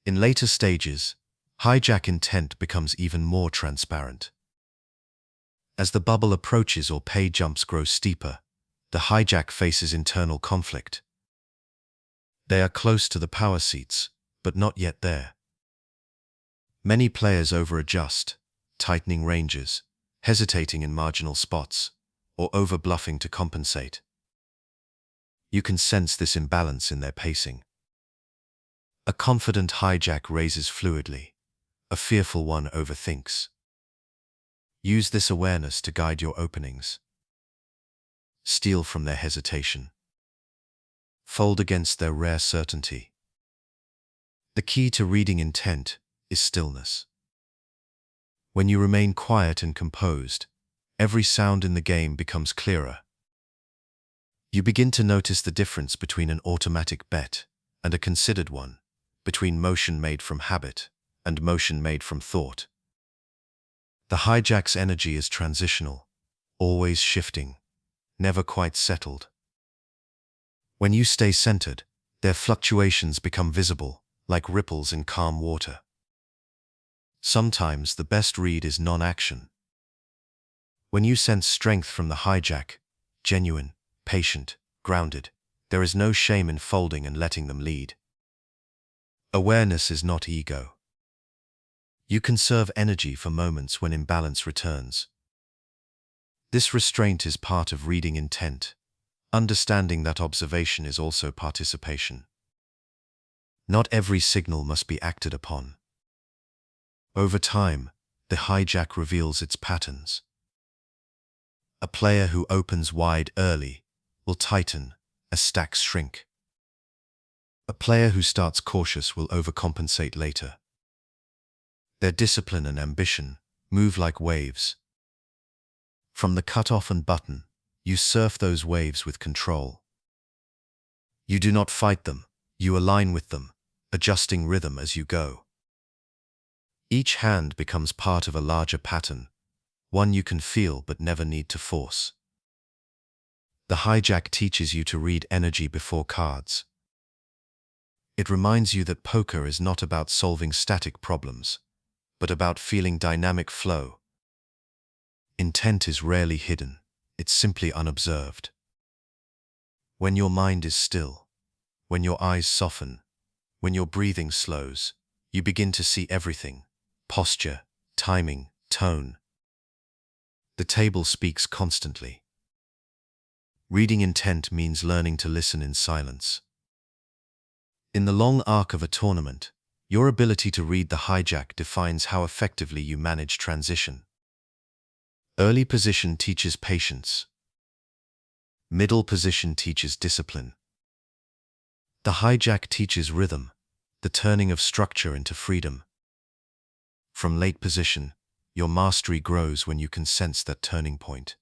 In later stages, hijack intent becomes even more transparent. As the bubble approaches or pay jumps grow steeper, the hijack faces internal conflict. They are close to the power seats, but not yet there. Many players over-adjust, tightening ranges, hesitating in marginal spots, or over-bluffing to compensate. You can sense this imbalance in their pacing. A confident hijack raises fluidly. A fearful one overthinks. Use this awareness to guide your openings. steal from their hesitation, fold against their rare certainty. The key to reading intent is stillness. When you remain quiet and composed, every sound in the game becomes clearer. You begin to notice the difference between an automatic bet and a considered one, between motion made from habit and motion made from thought. The hijack's energy is transitional, always shifting, never quite settled. When you stay centered, their fluctuations become visible, like ripples in calm water. Sometimes the best read is non-action. When you sense strength from the hijack, genuine, patient, grounded, there is no shame in folding and letting them lead. Awareness is not ego. You conserve energy for moments when imbalance returns. This restraint is part of reading intent, understanding that observation is also participation. Not every signal must be acted upon. Over time, the hijack reveals its patterns. A player who opens wide early will tighten as stacks shrink. A player who starts cautious will overcompensate later. Their discipline and ambition move like waves. From the cutoff and button, you surf those waves with control. You do not fight them, you align with them, adjusting rhythm as you go. Each hand becomes part of a larger pattern, one you can feel but never need to force. The hijack teaches you to read energy before cards. It reminds you that poker is not about solving static problems, but about feeling dynamic flow. Intent is rarely hidden, it's simply unobserved. When your mind is still, when your eyes soften, when your breathing slows, you begin to see everything: posture, timing, tone. The table speaks constantly. Reading intent means learning to listen in silence. In the long arc of a tournament, your ability to read the hijack defines how effectively you manage transition. Early position teaches patience. Middle position teaches discipline. The hijack teaches rhythm, the turning of structure into freedom. From late position, your mastery grows when you can sense that turning point.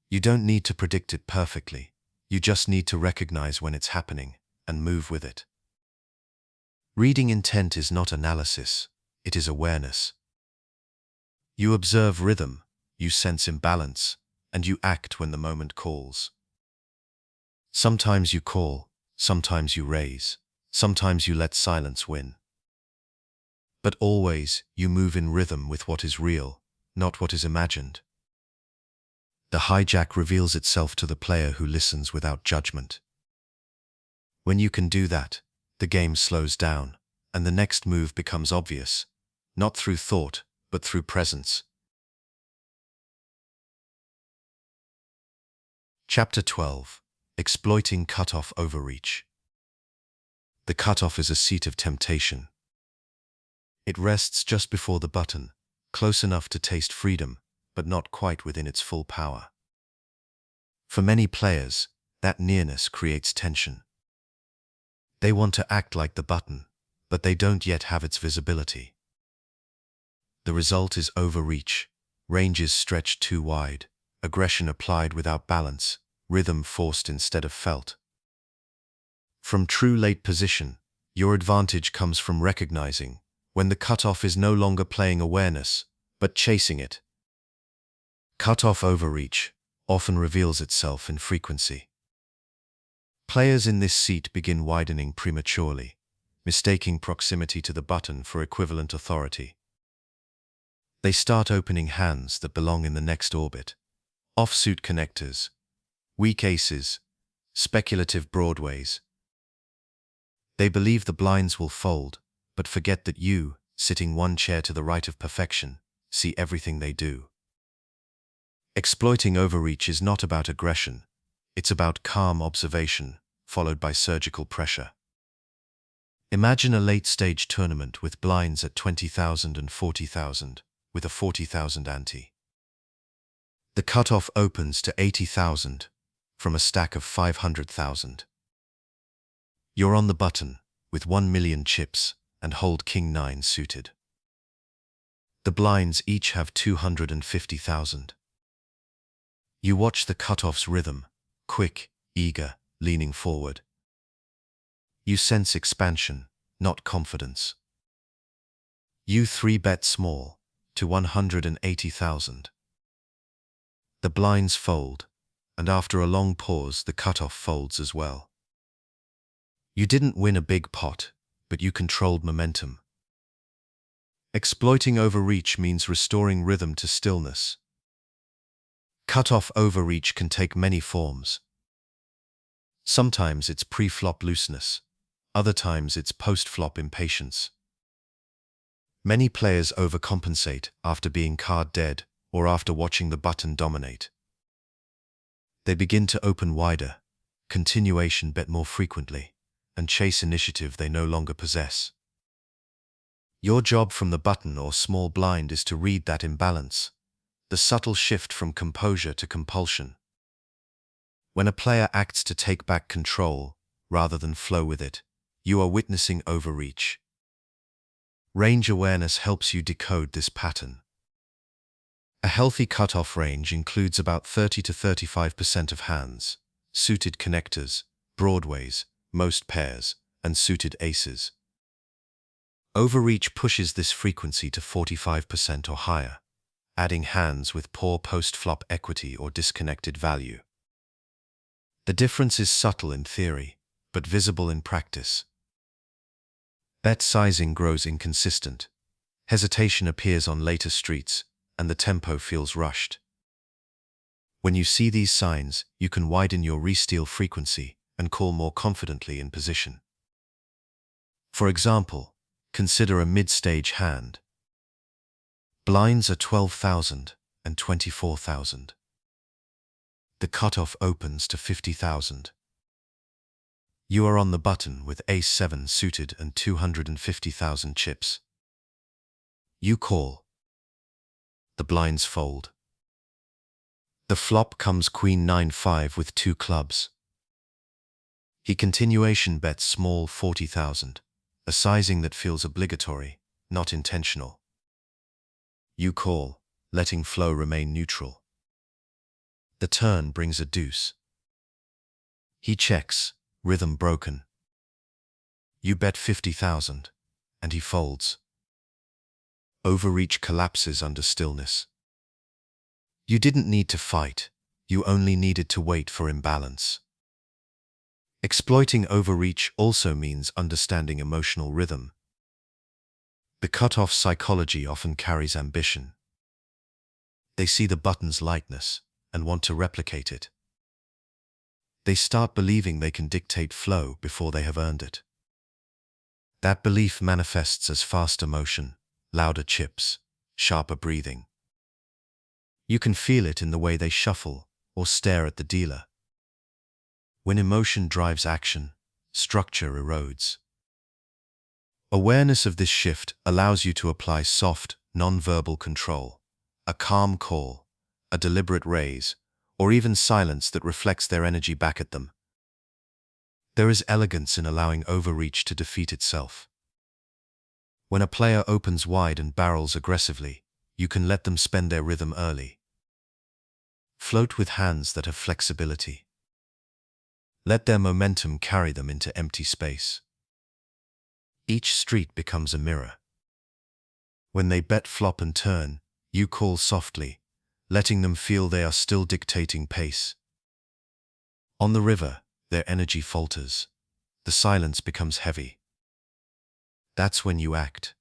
You don't need to predict it perfectly, you just need to recognize when it's happening and move with it. Reading intent is not analysis, it is awareness. You observe rhythm, you sense imbalance, and you act when the moment calls. Sometimes you call, sometimes you raise, sometimes you let silence win. But always, you move in rhythm with what is real, not what is imagined. The hijack reveals itself to the player who listens without judgment. When you can do that, the game slows down, and the next move becomes obvious, not through thought, but through presence. Chapter 12. Exploiting Cutoff Overreach. The cutoff is a seat of temptation. It rests just before the button, close enough to taste freedom, but not quite within its full power. For many players, that nearness creates tension. They want to act like the button, but they don't yet have its visibility. The result is overreach, ranges stretched too wide, aggression applied without balance, rhythm forced instead of felt. From true late position, your advantage comes from recognizing when the cutoff is no longer playing awareness, but chasing it. Cutoff overreach often reveals itself in frequency. Players in this seat begin widening prematurely, mistaking proximity to the button for equivalent authority. They start opening hands that belong in the next orbit, offsuit connectors, weak aces, speculative broadways. They believe the blinds will fold, but forget that you, sitting one chair to the right of perfection, see everything they do. Exploiting overreach is not about aggression, it's about calm observation, followed by surgical pressure. Imagine a late-stage tournament with blinds at 20,000 and 40,000, with a 40,000 ante. The cutoff opens to 80,000 from a stack of 500,000. You're on the button with 1 million chips and hold King 9 suited. The blinds each have 250,000. You watch the cutoff's rhythm, quick, eager, leaning forward. You sense expansion, not confidence. You 3-bet small to 180,000. The blinds fold, and after a long pause, the cutoff folds as well. You didn't win a big pot, but you controlled momentum. Exploiting overreach means restoring rhythm to stillness. Cutoff overreach can take many forms. Sometimes it's pre-flop looseness, other times it's post-flop impatience. Many players overcompensate after being card dead or after watching the button dominate. They begin to open wider, continuation bet more frequently, and chase initiative they no longer possess. Your job from the button or small blind is to read that imbalance, the subtle shift from composure to compulsion. When a player acts to take back control, rather than flow with it, you are witnessing overreach. Range awareness helps you decode this pattern. A healthy cutoff range includes about 30 to 35% of hands, suited connectors, broadways, most pairs, and suited aces. Overreach pushes this frequency to 45% or higher, adding hands with poor post-flop equity or disconnected value. The difference is subtle in theory, but visible in practice. Bet sizing grows inconsistent. Hesitation appears on later streets, and the tempo feels rushed. When you see these signs, you can widen your re-steal frequency and call more confidently in position. For example, consider a mid-stage hand. Blinds are 12,000 and 24,000. The cutoff opens to 50,000. You are on the button with Ace-7 suited and 250,000 chips. You call. The blinds fold. The flop comes Queen 9-5 with 2 clubs. He continuation bets small 40,000, a sizing that feels obligatory, not intentional. You call, letting flow remain neutral. The turn brings a deuce. He checks, rhythm broken. You bet 50,000, and he folds. Overreach collapses under stillness. You didn't need to fight, you only needed to wait for imbalance. Exploiting overreach also means understanding emotional rhythm. The cutoff psychology often carries ambition. They see the button's lightness and want to replicate it. They start believing they can dictate flow before they have earned it. That belief manifests as faster motion, louder chips, sharper breathing. You can feel it in the way they shuffle or stare at the dealer. When emotion drives action, structure erodes. Awareness of this shift allows you to apply soft, non-verbal control, a calm call, a deliberate raise, or even silence that reflects their energy back at them. There is elegance in allowing overreach to defeat itself. When a player opens wide and barrels aggressively, you can let them spend their rhythm early. Float with hands that have flexibility. Let their momentum carry them into empty space. Each street becomes a mirror. When they bet flop and turn, you call softly, letting them feel they are still dictating pace. On the river, their energy falters. The silence becomes heavy. That's when you act.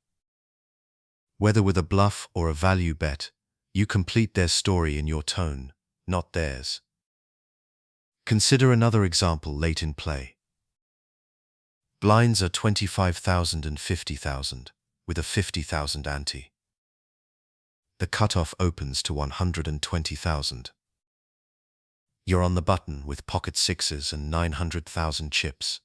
Whether with a bluff or a value bet, you complete their story in your tone, not theirs. Consider another example late in play. Blinds are 25,000 and 50,000, with a 50,000 ante. The cutoff opens to 120,000. You're on the button with pocket sixes and 900,000 chips.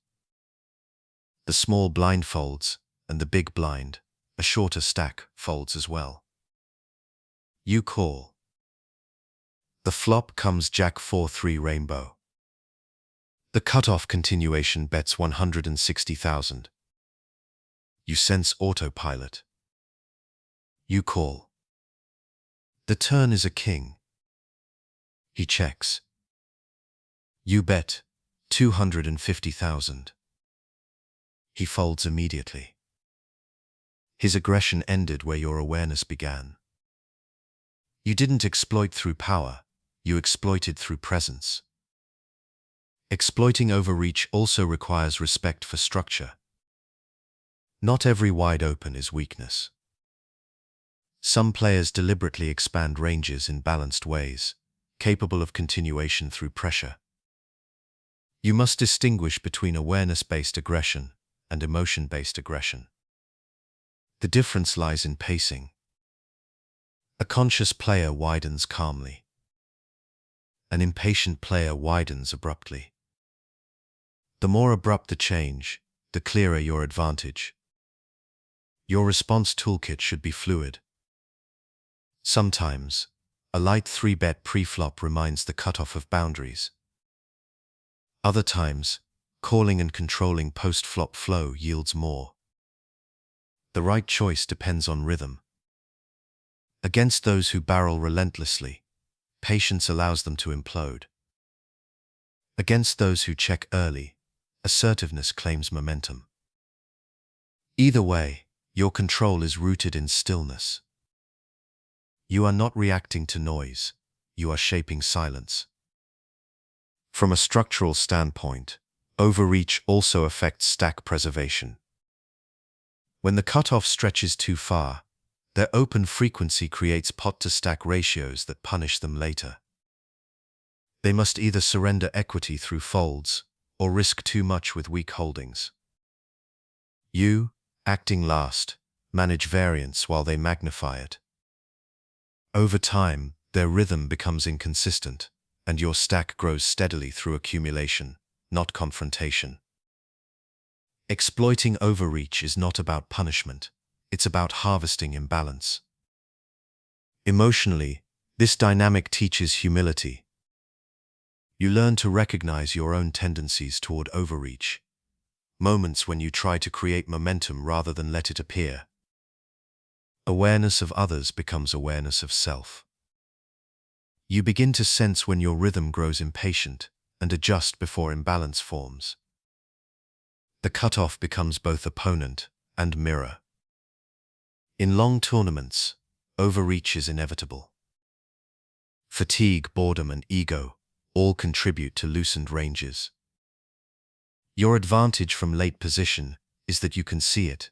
The small blind folds, and the big blind, a shorter stack, folds as well. You call. The flop comes Jack 4-3 rainbow. The cutoff continuation bets 160,000. You sense autopilot. You call. The turn is a king. He checks. You bet 250,000. He folds immediately. His aggression ended where your awareness began. You didn't exploit through power, you exploited through presence. Exploiting overreach also requires respect for structure. Not every wide open is weakness. Some players deliberately expand ranges in balanced ways, capable of continuation through pressure. You must distinguish between awareness-based aggression and emotion-based aggression. The difference lies in pacing. A conscious player widens calmly. An impatient player widens abruptly. The more abrupt the change, the clearer your advantage. Your response toolkit should be fluid. Sometimes, a light 3-bet pre-flop reminds the cutoff of boundaries. Other times, calling and controlling post-flop flow yields more. The right choice depends on rhythm. Against those who barrel relentlessly, patience allows them to implode. Against those who check early, assertiveness claims momentum. Either way, your control is rooted in stillness. You are not reacting to noise, you are shaping silence. From a structural standpoint, overreach also affects stack preservation. When the cutoff stretches too far, their open frequency creates pot-to-stack ratios that punish them later. They must either surrender equity through folds or risk too much with weak holdings. You, acting last, manage variance while they magnify it. Over time, their rhythm becomes inconsistent, and your stack grows steadily through accumulation, not confrontation. Exploiting overreach is not about punishment, it's about harvesting imbalance. Emotionally, this dynamic teaches humility. You learn to recognize your own tendencies toward overreach, moments when you try to create momentum rather than let it appear. Awareness of others becomes awareness of self. You begin to sense when your rhythm grows impatient and adjust before imbalance forms. The cutoff becomes both opponent and mirror. In long tournaments, overreach is inevitable. Fatigue, boredom, and ego all contribute to loosened ranges. Your advantage from late position is that you can see it.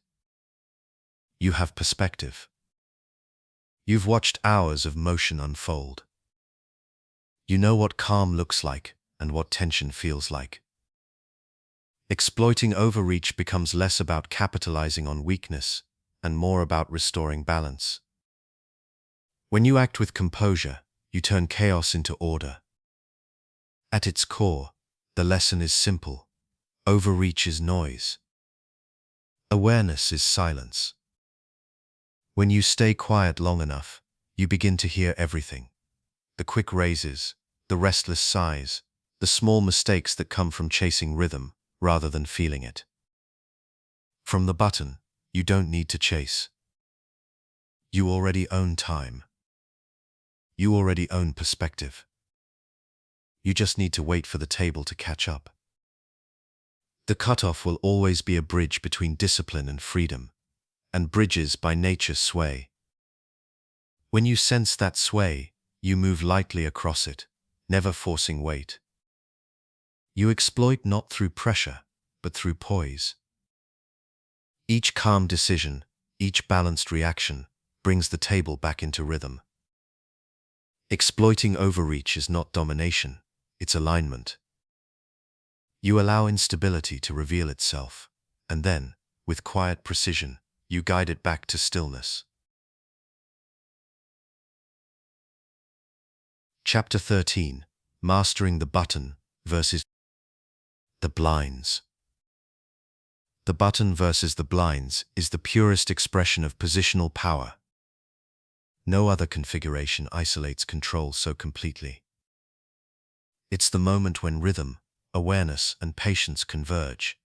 You have perspective. You've watched hours of motion unfold. You know what calm looks like and what tension feels like. Exploiting overreach becomes less about capitalizing on weakness and more about restoring balance. When you act with composure, you turn chaos into order. At its core, the lesson is simple. Overreach is noise. Awareness is silence. When you stay quiet long enough, you begin to hear everything. The quick raises, the restless sighs, the small mistakes that come from chasing rhythm rather than feeling it. From the button, you don't need to chase. You already own time. You already own perspective. You just need to wait for the table to catch up. The cutoff will always be a bridge between discipline and freedom, and bridges by nature sway. When you sense that sway, you move lightly across it, never forcing weight. You exploit not through pressure, but through poise. Each calm decision, each balanced reaction, brings the table back into rhythm. Exploiting overreach is not domination, it's alignment. You allow instability to reveal itself, and then, with quiet precision, you guide it back to stillness. Chapter 13. Mastering the button versus the blinds. The button versus the blinds is the purest expression of positional power. No other configuration isolates control so completely. It's the moment when rhythm, awareness, and patience converge.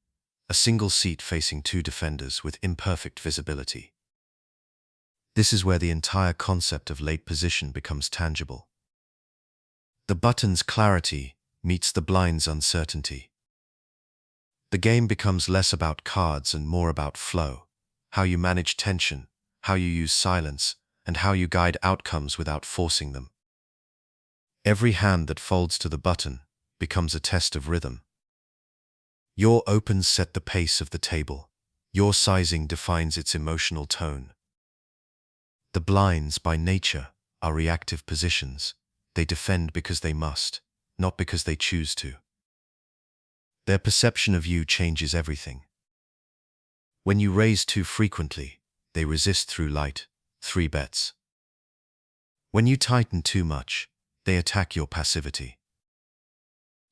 A single seat facing two defenders with imperfect visibility. This is where the entire concept of late position becomes tangible. The button's clarity meets the blind's uncertainty. The game becomes less about cards and more about flow, how you manage tension, how you use silence, and how you guide outcomes without forcing them. Every hand that folds to the button becomes a test of rhythm. Your opens set the pace of the table. Your sizing defines its emotional tone. The blinds, by nature, are reactive positions. They defend because they must, not because they choose to. Their perception of you changes everything. When you raise too frequently, they resist through light, 3 bets. When you tighten too much, they attack your passivity.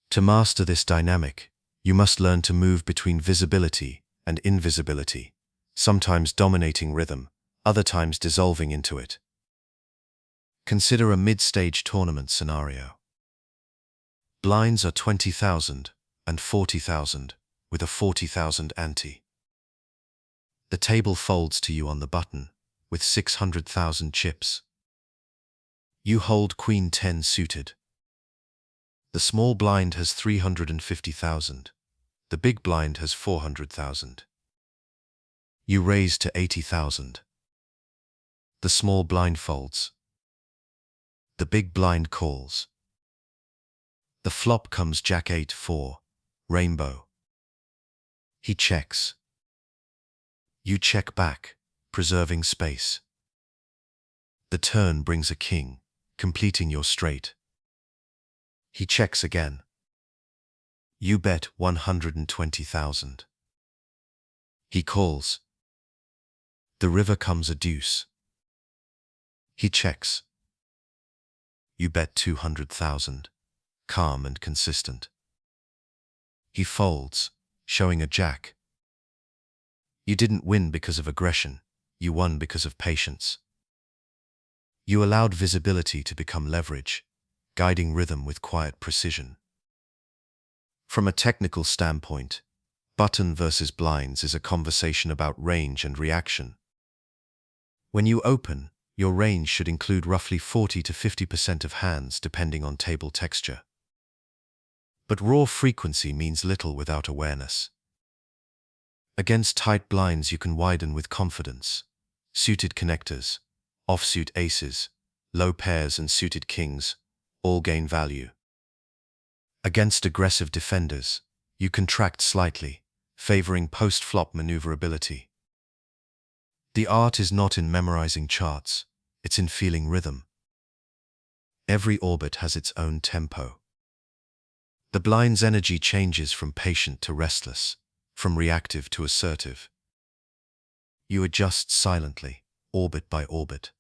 To master this dynamic, you must learn to move between visibility and invisibility, sometimes dominating rhythm, other times dissolving into it. Consider a mid-stage tournament scenario. Blinds are 20,000 and 40,000, with a 40,000 ante. The table folds to you on the button, with 600,000 chips. You hold Queen 10 suited. The small blind has 350,000. The big blind has 400,000. You raise to 80,000. The small blind folds. The big blind calls. The flop comes Jack 8-4, rainbow. He checks. You check back, preserving space. The turn brings a king, completing your straight. He checks again. You bet 120,000. He calls. The river comes a deuce. He checks. You bet 200,000, calm and consistent. He folds, showing a jack. You didn't win because of aggression, you won because of patience. You allowed visibility to become leverage, guiding rhythm with quiet precision. From a technical standpoint, button versus blinds is a conversation about range and reaction. When you open, your range should include roughly 40 to 50% of hands depending on table texture. But raw frequency means little without awareness. Against tight blinds you can widen with confidence. Suited connectors, offsuit aces, low pairs and suited kings all gain value. Against aggressive defenders, you contract slightly, favoring post-flop maneuverability. The art is not in memorizing charts, it's in feeling rhythm. Every orbit has its own tempo. The blind's energy changes from patient to restless, from reactive to assertive. You adjust silently, orbit by orbit.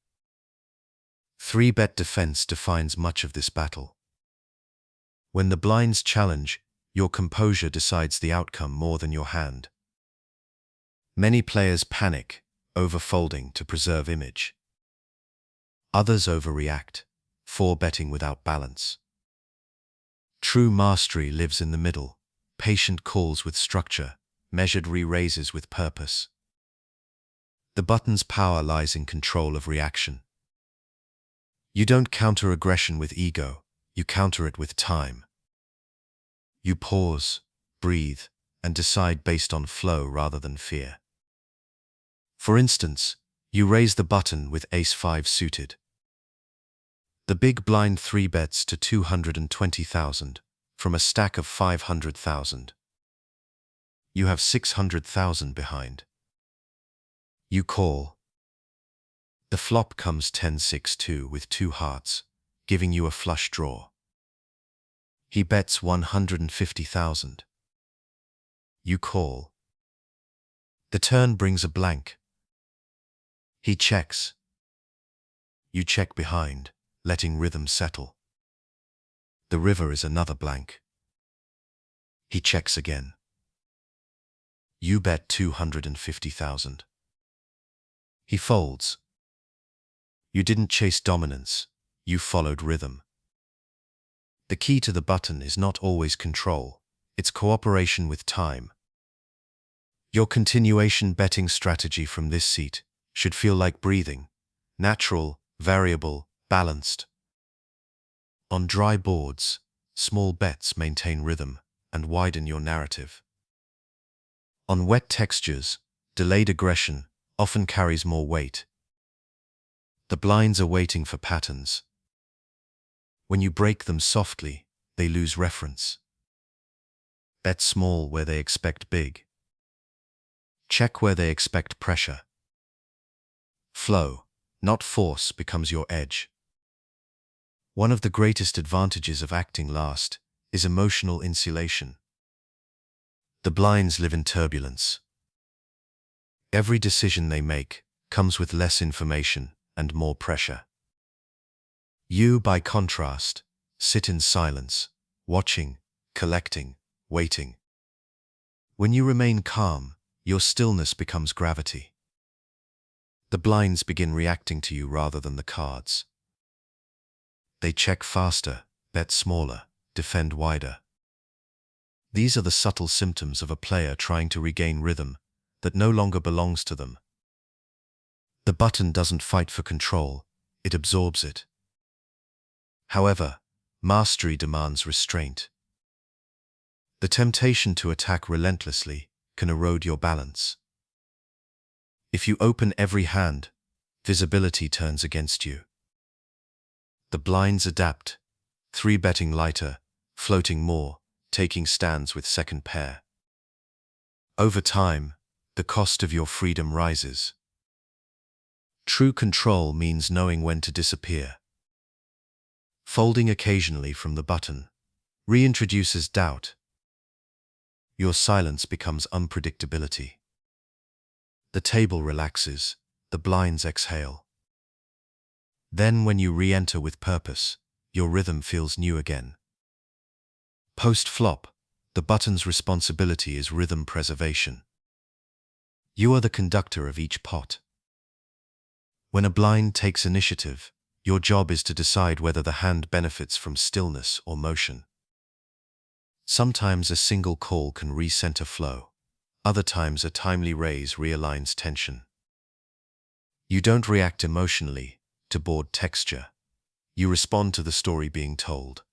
3-bet defense defines much of this battle. When the blinds challenge, your composure decides the outcome more than your hand. Many players panic, overfolding to preserve image. Others overreact, 4-betting without balance. True mastery lives in the middle, patient calls with structure, measured re-raises with purpose. The button's power lies in control of reaction. You don't counter aggression with ego, you counter it with time. You pause, breathe, and decide based on flow rather than fear. For instance, you raise the button with ace-5 suited. The big blind 3-bets to 220,000 from a stack of 500,000. You have 600,000 behind. You call. The flop comes 10-6-2 with 2 hearts, giving you a flush draw. He bets 150,000. You call. The turn brings a blank. He checks. You check behind, letting rhythm settle. The river is another blank. He checks again. You bet 250,000. He folds. You didn't chase dominance, you followed rhythm. The key to the button is not always control, it's cooperation with time. Your continuation betting strategy from this seat should feel like breathing, natural, variable, balanced. On dry boards, small bets maintain rhythm and widen your narrative. On wet textures, delayed aggression often carries more weight. The blinds are waiting for patterns. When you break them softly, they lose reference. Bet small where they expect big. Check where they expect pressure. Flow, not force, becomes your edge. One of the greatest advantages of acting last is emotional insulation. The blinds live in turbulence. Every decision they make comes with less information and more pressure. You, by contrast, sit in silence, watching, collecting, waiting. When you remain calm, your stillness becomes gravity. The blinds begin reacting to you rather than the cards. They check faster, bet smaller, defend wider. These are the subtle symptoms of a player trying to regain rhythm that no longer belongs to them. The button doesn't fight for control, it absorbs it. However, mastery demands restraint. The temptation to attack relentlessly can erode your balance. If you open every hand, visibility turns against you. The blinds adapt, 3-betting lighter, floating more, taking stands with second pair. Over time, the cost of your freedom rises. True control means knowing when to disappear. Folding occasionally from the button reintroduces doubt. Your silence becomes unpredictability. The table relaxes, the blinds exhale. Then when you re-enter with purpose, your rhythm feels new again. Post-flop, the button's responsibility is rhythm preservation. You are the conductor of each pot. When a blind takes initiative, your job is to decide whether the hand benefits from stillness or motion. Sometimes a single call can recenter flow. Other times a timely raise realigns tension. You don't react emotionally to board texture. You respond to the story being told.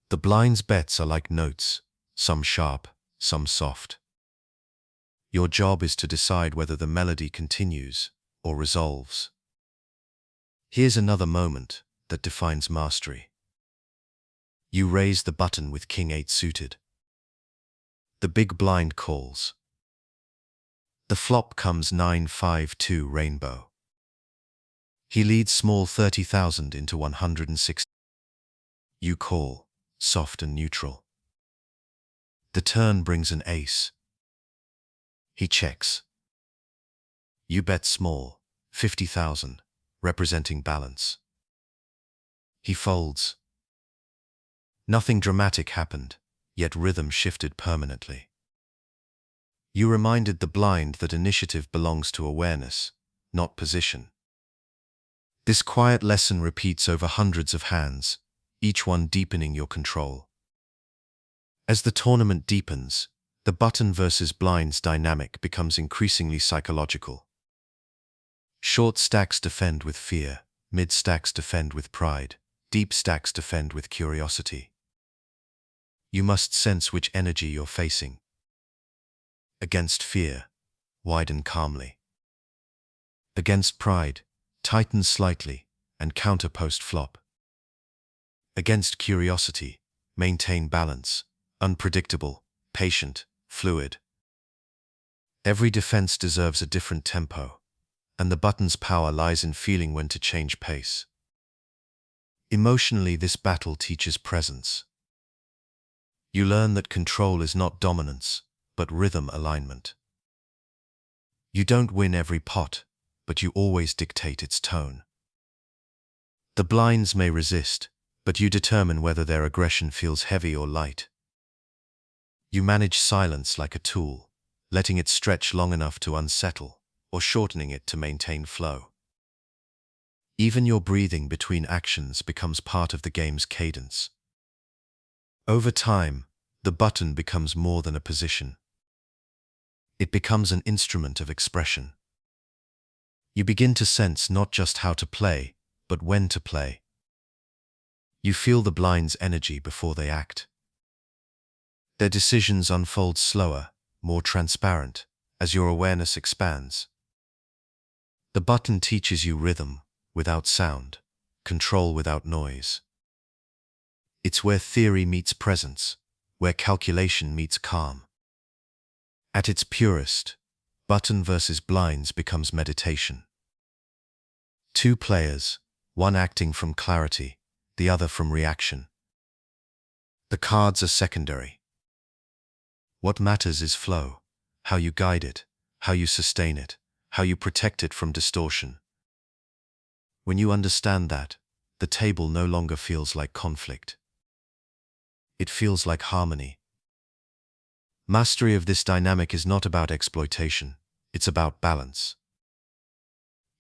The blind's bets are like notes, some sharp, some soft. Your job is to decide whether the melody continues or resolves. Here's another moment that defines mastery. You raise the button with King 8 suited. The big blind calls. The flop comes 9-5-2 rainbow. He leads small 30,000 into 160. You call, soft and neutral. The turn brings an ace. He checks. You bet small, 50,000, representing balance. He folds. Nothing dramatic happened, yet rhythm shifted permanently. You reminded the blind that initiative belongs to awareness, not position. This quiet lesson repeats over hundreds of hands, each one deepening your control. As the tournament deepens, the button versus blinds dynamic becomes increasingly psychological. Short stacks defend with fear, mid stacks defend with pride, deep stacks defend with curiosity. You must sense which energy you're facing. Against fear, widen calmly. Against pride, tighten slightly and counter post-flop. Against curiosity, maintain balance, unpredictable, patient, fluid. Every defense deserves a different tempo, and the button's power lies in feeling when to change pace. Emotionally, this battle teaches presence. You learn that control is not dominance, but rhythm alignment. You don't win every pot, but you always dictate its tone. The blinds may resist, but you determine whether their aggression feels heavy or light. You manage silence like a tool, letting it stretch long enough to unsettle, or shortening it to maintain flow. Even your breathing between actions becomes part of the game's cadence. Over time, the button becomes more than a position. It becomes an instrument of expression. You begin to sense not just how to play, but when to play. You feel the blind's energy before they act. Their decisions unfold slower, more transparent, as your awareness expands. The button teaches you rhythm without sound, control without noise. It's where theory meets presence, where calculation meets calm. At its purest, button versus blinds becomes meditation. Two players, one acting from clarity, the other from reaction. The cards are secondary. What matters is flow, how you guide it, how you sustain it, how you protect it from distortion. When you understand that, the table no longer feels like conflict. It feels like harmony. Mastery of this dynamic is not about exploitation, it's about balance.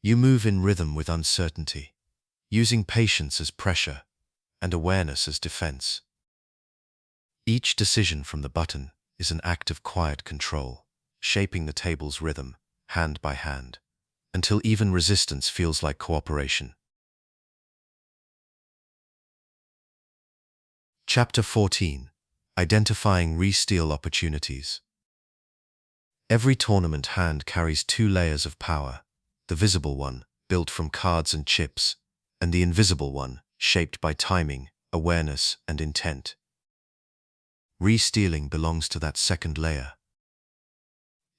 You move in rhythm with uncertainty, using patience as pressure and awareness as defense. Each decision from the button is an act of quiet control, shaping the table's rhythm, hand by hand, until even resistance feels like cooperation. Chapter 14. Identifying Re-Steal Opportunities. Every tournament hand carries two layers of power, the visible one, built from cards and chips, and the invisible one, shaped by timing, awareness, and intent. Re-stealing belongs to that second layer.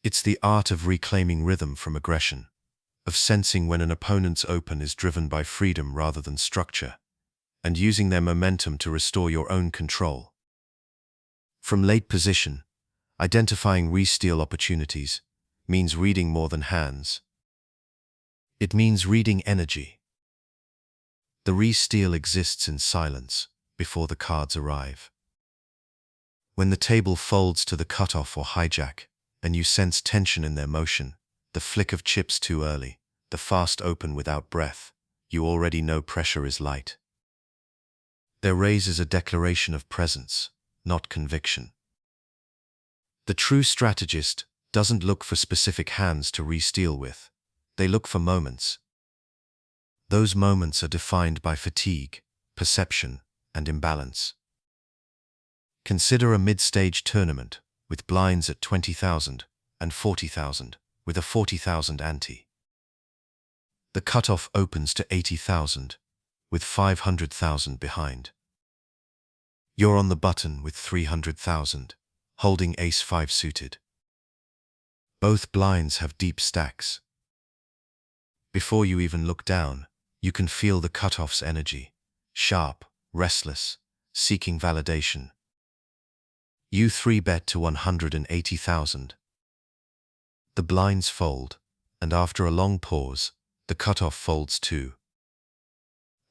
It's the art of reclaiming rhythm from aggression, of sensing when an opponent's open is driven by freedom rather than structure, and using their momentum to restore your own control. From late position, identifying re-steal opportunities means reading more than hands. It means reading energy. The re-steal exists in silence before the cards arrive. When the table folds to the cutoff or hijack, and you sense tension in their motion, the flick of chips too early, the fast open without breath, you already know pressure is light. Their raise is a declaration of presence, not conviction. The true strategist doesn't look for specific hands to re-steal with. They look for moments. Those moments are defined by fatigue, perception, and imbalance. Consider a mid-stage tournament with blinds at 20,000 and 40,000 with a 40,000 ante. The cutoff opens to 80,000 with 500,000 behind. You're on the button with 300,000, holding ace-5 suited. Both blinds have deep stacks. Before you even look down, you can feel the cutoff's energy, sharp, restless, seeking validation. You 3-bet to 180,000. The blinds fold, and after a long pause, the cutoff folds too.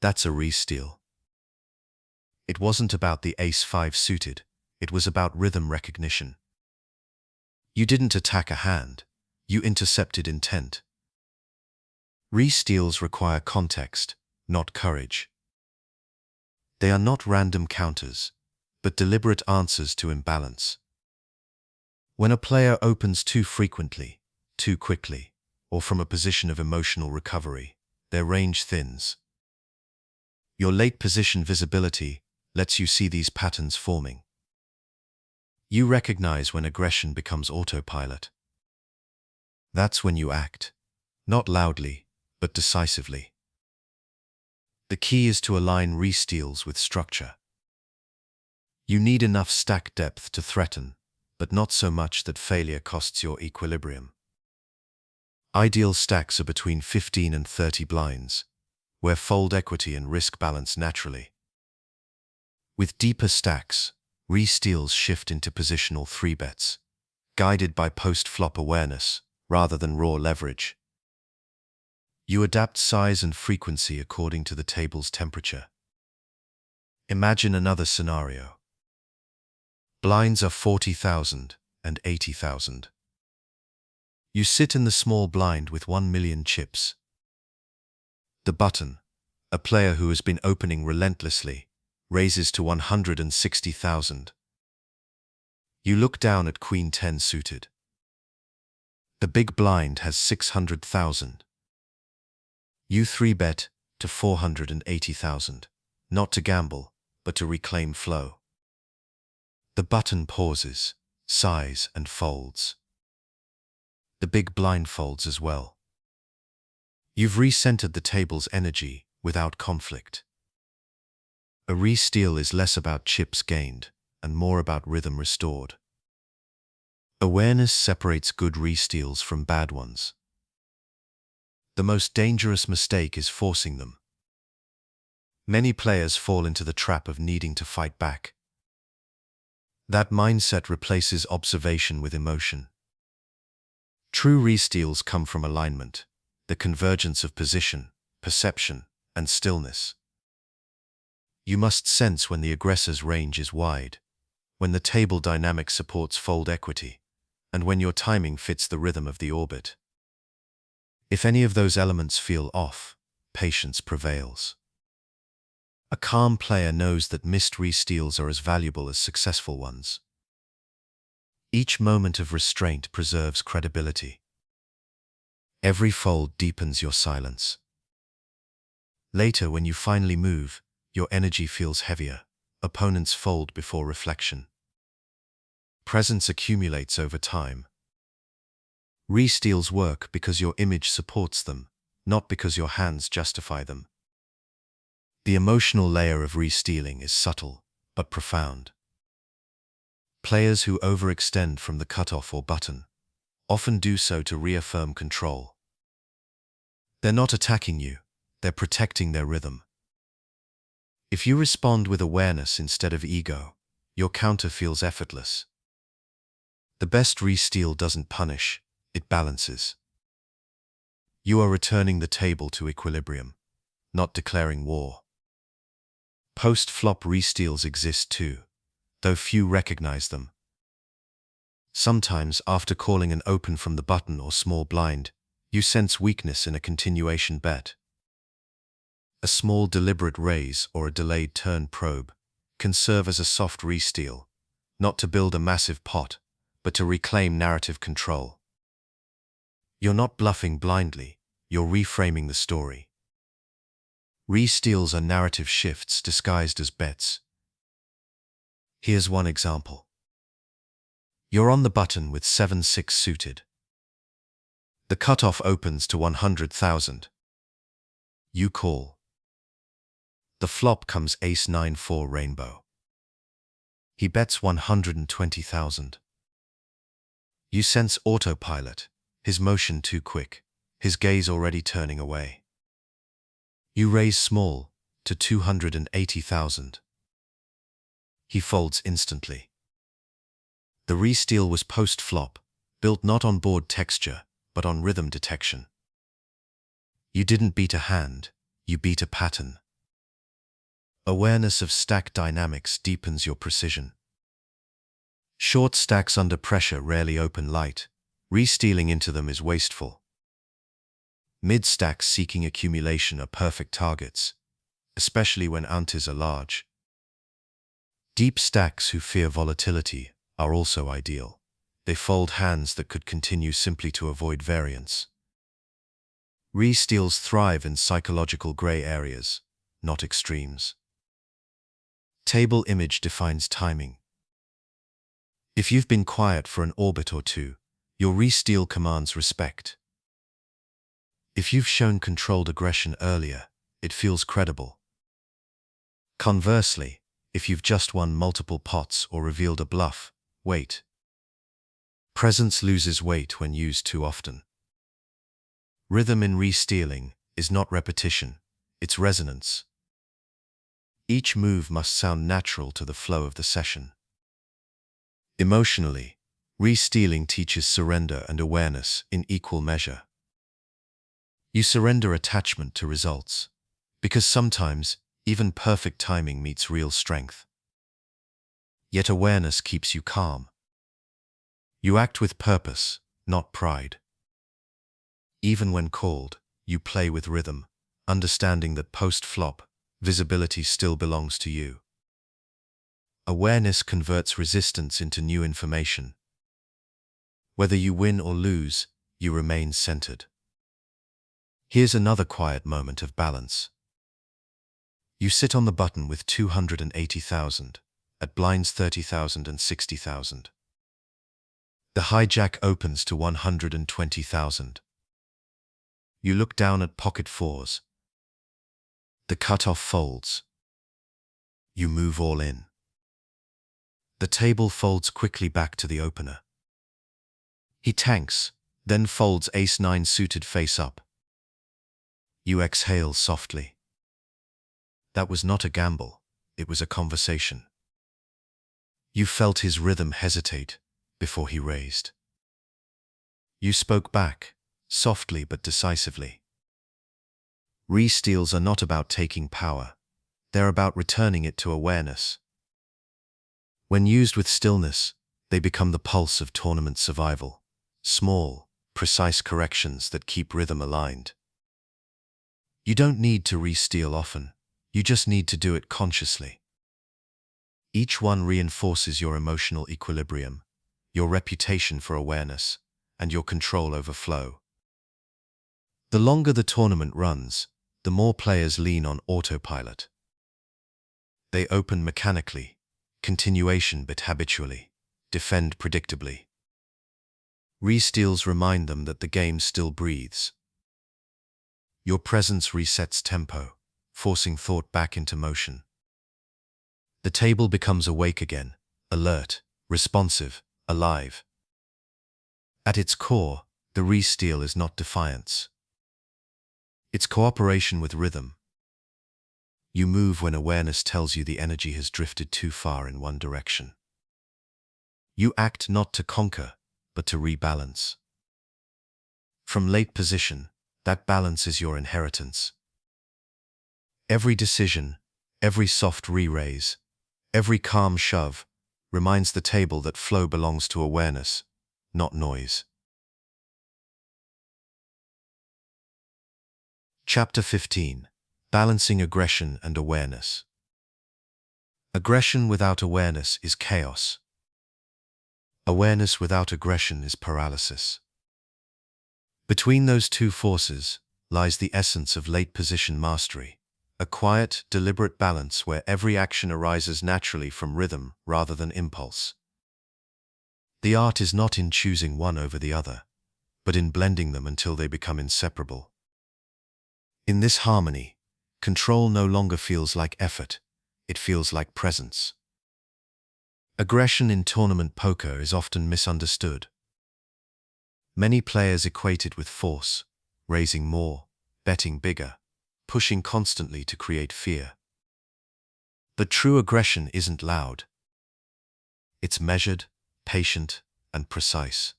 That's a re-steal. It wasn't about the ace-5 suited, it was about rhythm recognition. You didn't attack a hand, you intercepted intent. Re-steals require context, not courage. They are not random counters, but deliberate answers to imbalance. When a player opens too frequently, too quickly, or from a position of emotional recovery, their range thins. Your late position visibility lets you see these patterns forming. You recognize when aggression becomes autopilot. That's when you act, not loudly, but decisively. The key is to align re-steals with structure. You need enough stack depth to threaten, but not so much that failure costs your equilibrium. Ideal stacks are between 15 and 30 blinds, where fold equity and risk balance naturally. With deeper stacks, re-steals shift into positional 3-bets, guided by post-flop awareness rather than raw leverage. You adapt size and frequency according to the table's temperature. Imagine another scenario. Blinds are 40,000 and 80,000. You sit in the small blind with 1 million chips. The button, a player who has been opening relentlessly, raises to 160,000. You look down at Queen 10 suited. The big blind has 600,000. You 3-bet to 480,000, not to gamble, but to reclaim flow. The button pauses, sighs, and folds. The big blind folds as well. You've recentered the table's energy without conflict. A re-steal is less about chips gained and more about rhythm restored. Awareness separates good re-steals from bad ones. The most dangerous mistake is forcing them. Many players fall into the trap of needing to fight back. That mindset replaces observation with emotion. True re-steals come from alignment, the convergence of position, perception, and stillness. You must sense when the aggressor's range is wide, when the table dynamic supports fold equity, and when your timing fits the rhythm of the orbit. If any of those elements feel off, patience prevails. A calm player knows that missed re-steals are as valuable as successful ones. Each moment of restraint preserves credibility. Every fold deepens your silence. Later, when you finally move, your energy feels heavier. Opponents fold before reflection. Presence accumulates over time. Re-steals work because your image supports them, not because your hands justify them. The emotional layer of re-stealing is subtle, but profound. Players who overextend from the cutoff or button often do so to reaffirm control. They're not attacking you, they're protecting their rhythm. If you respond with awareness instead of ego, your counter feels effortless. The best re-steal doesn't punish, it balances. You are returning the table to equilibrium, not declaring war. Post-flop re-steals exist too, though few recognize them. Sometimes, after calling an open from the button or small blind, you sense weakness in a continuation bet. A small deliberate raise or a delayed turn probe can serve as a soft re-steal, not to build a massive pot, but to reclaim narrative control. You're not bluffing blindly, you're reframing the story. Re-steals are narrative shifts disguised as bets. Here's one example. You're on the button with 7-6 suited. The cutoff opens to 100,000. You call. The flop comes ace-9-4 rainbow. He bets 120,000. You sense autopilot, his motion too quick, his gaze already turning away. You raise small to 280,000. He folds instantly. The re-steal was post-flop, built not on board texture, but on rhythm detection. You didn't beat a hand, you beat a pattern. Awareness of stack dynamics deepens your precision. Short stacks under pressure rarely open light. Re-stealing into them is wasteful. Mid-stacks seeking accumulation are perfect targets, especially when antes are large. Deep stacks who fear volatility are also ideal. They fold hands that could continue simply to avoid variance. Re-steals thrive in psychological gray areas, not extremes. Table image defines timing. If you've been quiet for an orbit or two, your re-steal commands respect. If you've shown controlled aggression earlier, it feels credible. Conversely, if you've just won multiple pots or revealed a bluff, wait. Presence loses weight when used too often. Rhythm in re-stealing is not repetition, it's resonance. Each move must sound natural to the flow of the session. Emotionally, re-stealing teaches surrender and awareness in equal measure. You surrender attachment to results, because sometimes even perfect timing meets real strength. Yet awareness keeps you calm. You act with purpose, not pride. Even when called, you play with rhythm, understanding that post-flop, visibility still belongs to you. Awareness converts resistance into new information. Whether you win or lose, you remain centered. Here's another quiet moment of balance. You sit on the button with 280,000, at blinds 30,000 and 60,000. The hijack opens to 120,000. You look down at pocket fours. The cutoff folds. You move all in. The table folds quickly back to the opener. He tanks, then folds ace-9 suited face up. You exhale softly. That was not a gamble, it was a conversation. You felt his rhythm hesitate before he raised. You spoke back, softly but decisively. Re-steals are not about taking power, they're about returning it to awareness. When used with stillness, they become the pulse of tournament survival, small, precise corrections that keep rhythm aligned. You don't need to re-steal often, you just need to do it consciously. Each one reinforces your emotional equilibrium, your reputation for awareness, and your control over flow. The longer the tournament runs, the more players lean on autopilot. They open mechanically, continuation but habitually, defend predictably. Re-steals remind them that the game still breathes. Your presence resets tempo, forcing thought back into motion. The table becomes awake again, alert, responsive, alive. At its core, the re-steal is not defiance. It's cooperation with rhythm. You move when awareness tells you the energy has drifted too far in one direction. You act not to conquer, but to rebalance. From late position, that balance is your inheritance. Every decision, every soft re-raise, every calm shove reminds the table that flow belongs to awareness, not noise. Chapter 15. Balancing aggression and awareness. Aggression without awareness is chaos. Awareness without aggression is paralysis. Between those two forces lies the essence of late position mastery, a quiet, deliberate balance where every action arises naturally from rhythm rather than impulse. The art is not in choosing one over the other, but in blending them until they become inseparable. In this harmony, control no longer feels like effort, it feels like presence. Aggression in tournament poker is often misunderstood. Many players equate it with force, raising more, betting bigger, pushing constantly to create fear. But true aggression isn't loud. It's measured, patient, and precise.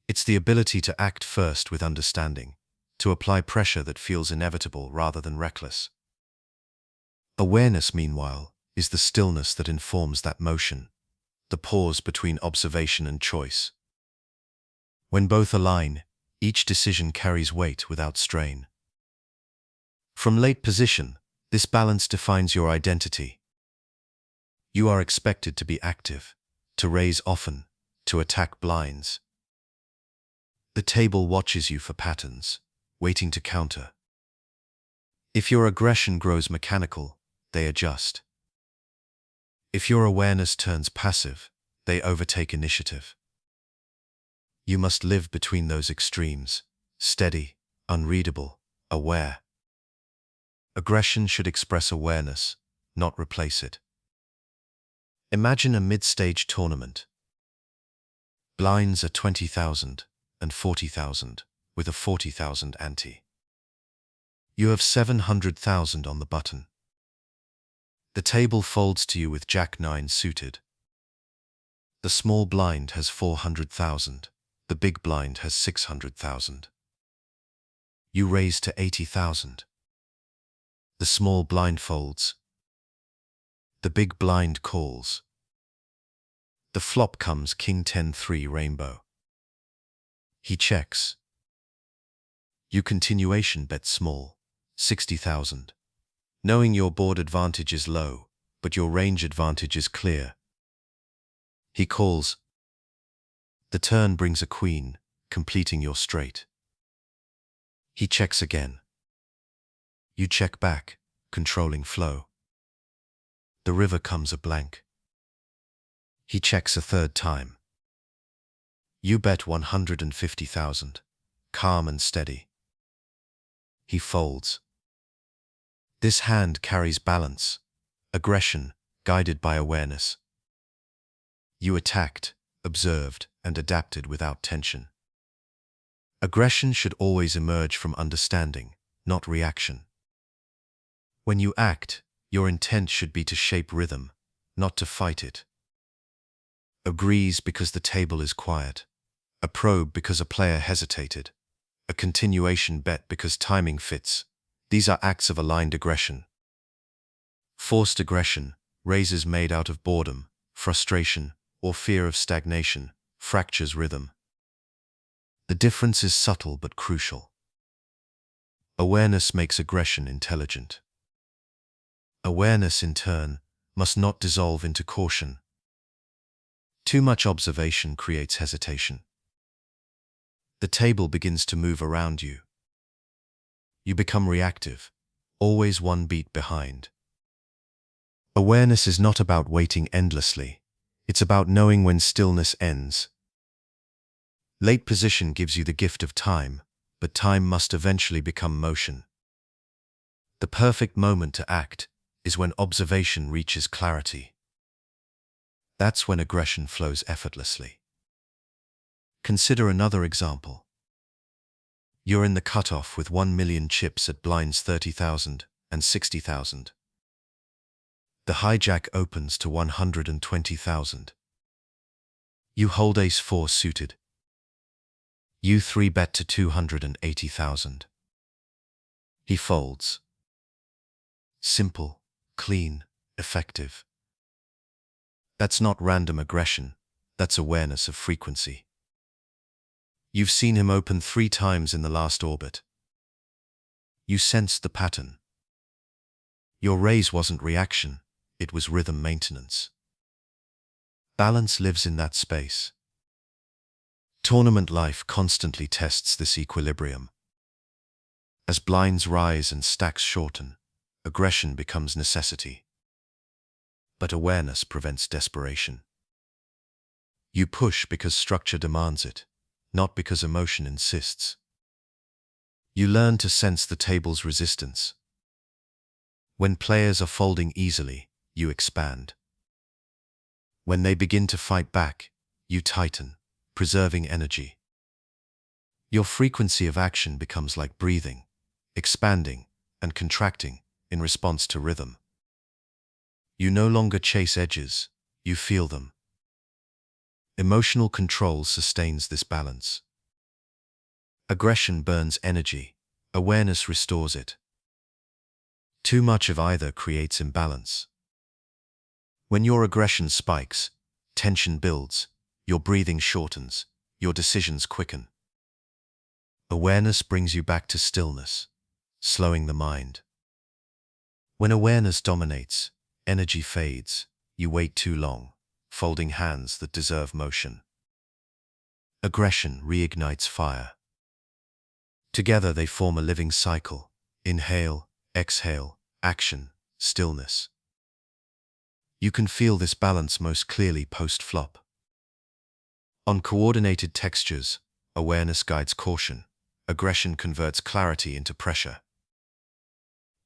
It's the ability to act first with understanding, to apply pressure that feels inevitable rather than reckless. Awareness, meanwhile, is the stillness that informs that motion, the pause between observation and choice. When both align, each decision carries weight without strain. From late position, this balance defines your identity. You are expected to be active, to raise often, to attack blinds. The table watches you for patterns, waiting to counter. If your aggression grows mechanical, they adjust. If your awareness turns passive, they overtake initiative. You must live between those extremes, steady, unreadable, aware. Aggression should express awareness, not replace it. Imagine a mid-stage tournament. Blinds are 20,000 and 40,000, with a 40,000 ante. You have 700,000 on the button. The table folds to you with Jack-9 suited. The small blind has 400,000, the big blind has 600,000. You raise to 80,000. The small blind folds. The big blind calls. The flop comes King-10-3 rainbow. He checks. You continuation bet small, 60,000. Knowing your board advantage is low, but your range advantage is clear. He calls. The turn brings a queen, completing your straight. He checks again. You check back, controlling flow. The river comes a blank. He checks a third time. You bet 150,000, calm and steady. He folds. This hand carries balance, aggression, guided by awareness. You attacked, observed, and adapted without tension. Aggression should always emerge from understanding, not reaction. When you act, your intent should be to shape rhythm, not to fight it. A breeze because the table is quiet, a probe because a player hesitated, a continuation bet because timing fits. These are acts of aligned aggression. Forced aggression, raises made out of boredom, frustration, or fear of stagnation, fractures rhythm. The difference is subtle but crucial. Awareness makes aggression intelligent. Awareness, in turn, must not dissolve into caution. Too much observation creates hesitation. The table begins to move around you. You become reactive, always one beat behind. Awareness is not about waiting endlessly. It's about knowing when stillness ends. Late position gives you the gift of time, but time must eventually become motion. The perfect moment to act is when observation reaches clarity. That's when aggression flows effortlessly. Consider another example. You're in the cutoff with 1 million chips at blinds 30,000 and 60,000. The hijack opens to 120,000. You hold ace-4 suited. You 3-bet to 280,000. He folds. Simple, clean, effective. That's not random aggression, that's awareness of frequency. You've seen him open 3 times in the last orbit. You sensed the pattern. Your raise wasn't reaction, it was rhythm maintenance. Balance lives in that space. Tournament life constantly tests this equilibrium. As blinds rise and stacks shorten, aggression becomes necessity. But awareness prevents desperation. You push because structure demands it, not because emotion insists. You learn to sense the table's resistance. When players are folding easily, you expand. When they begin to fight back, you tighten, preserving energy. Your frequency of action becomes like breathing, expanding and contracting in response to rhythm. You no longer chase edges, you feel them. Emotional control sustains this balance. Aggression burns energy, awareness restores it. Too much of either creates imbalance. When your aggression spikes, tension builds, your breathing shortens, your decisions quicken. Awareness brings you back to stillness, slowing the mind. When awareness dominates, energy fades, you wait too long, folding hands that deserve motion. Aggression reignites fire. Together they form a living cycle: inhale, exhale, action, stillness. You can feel this balance most clearly post-flop. On coordinated textures, awareness guides caution, aggression converts clarity into pressure.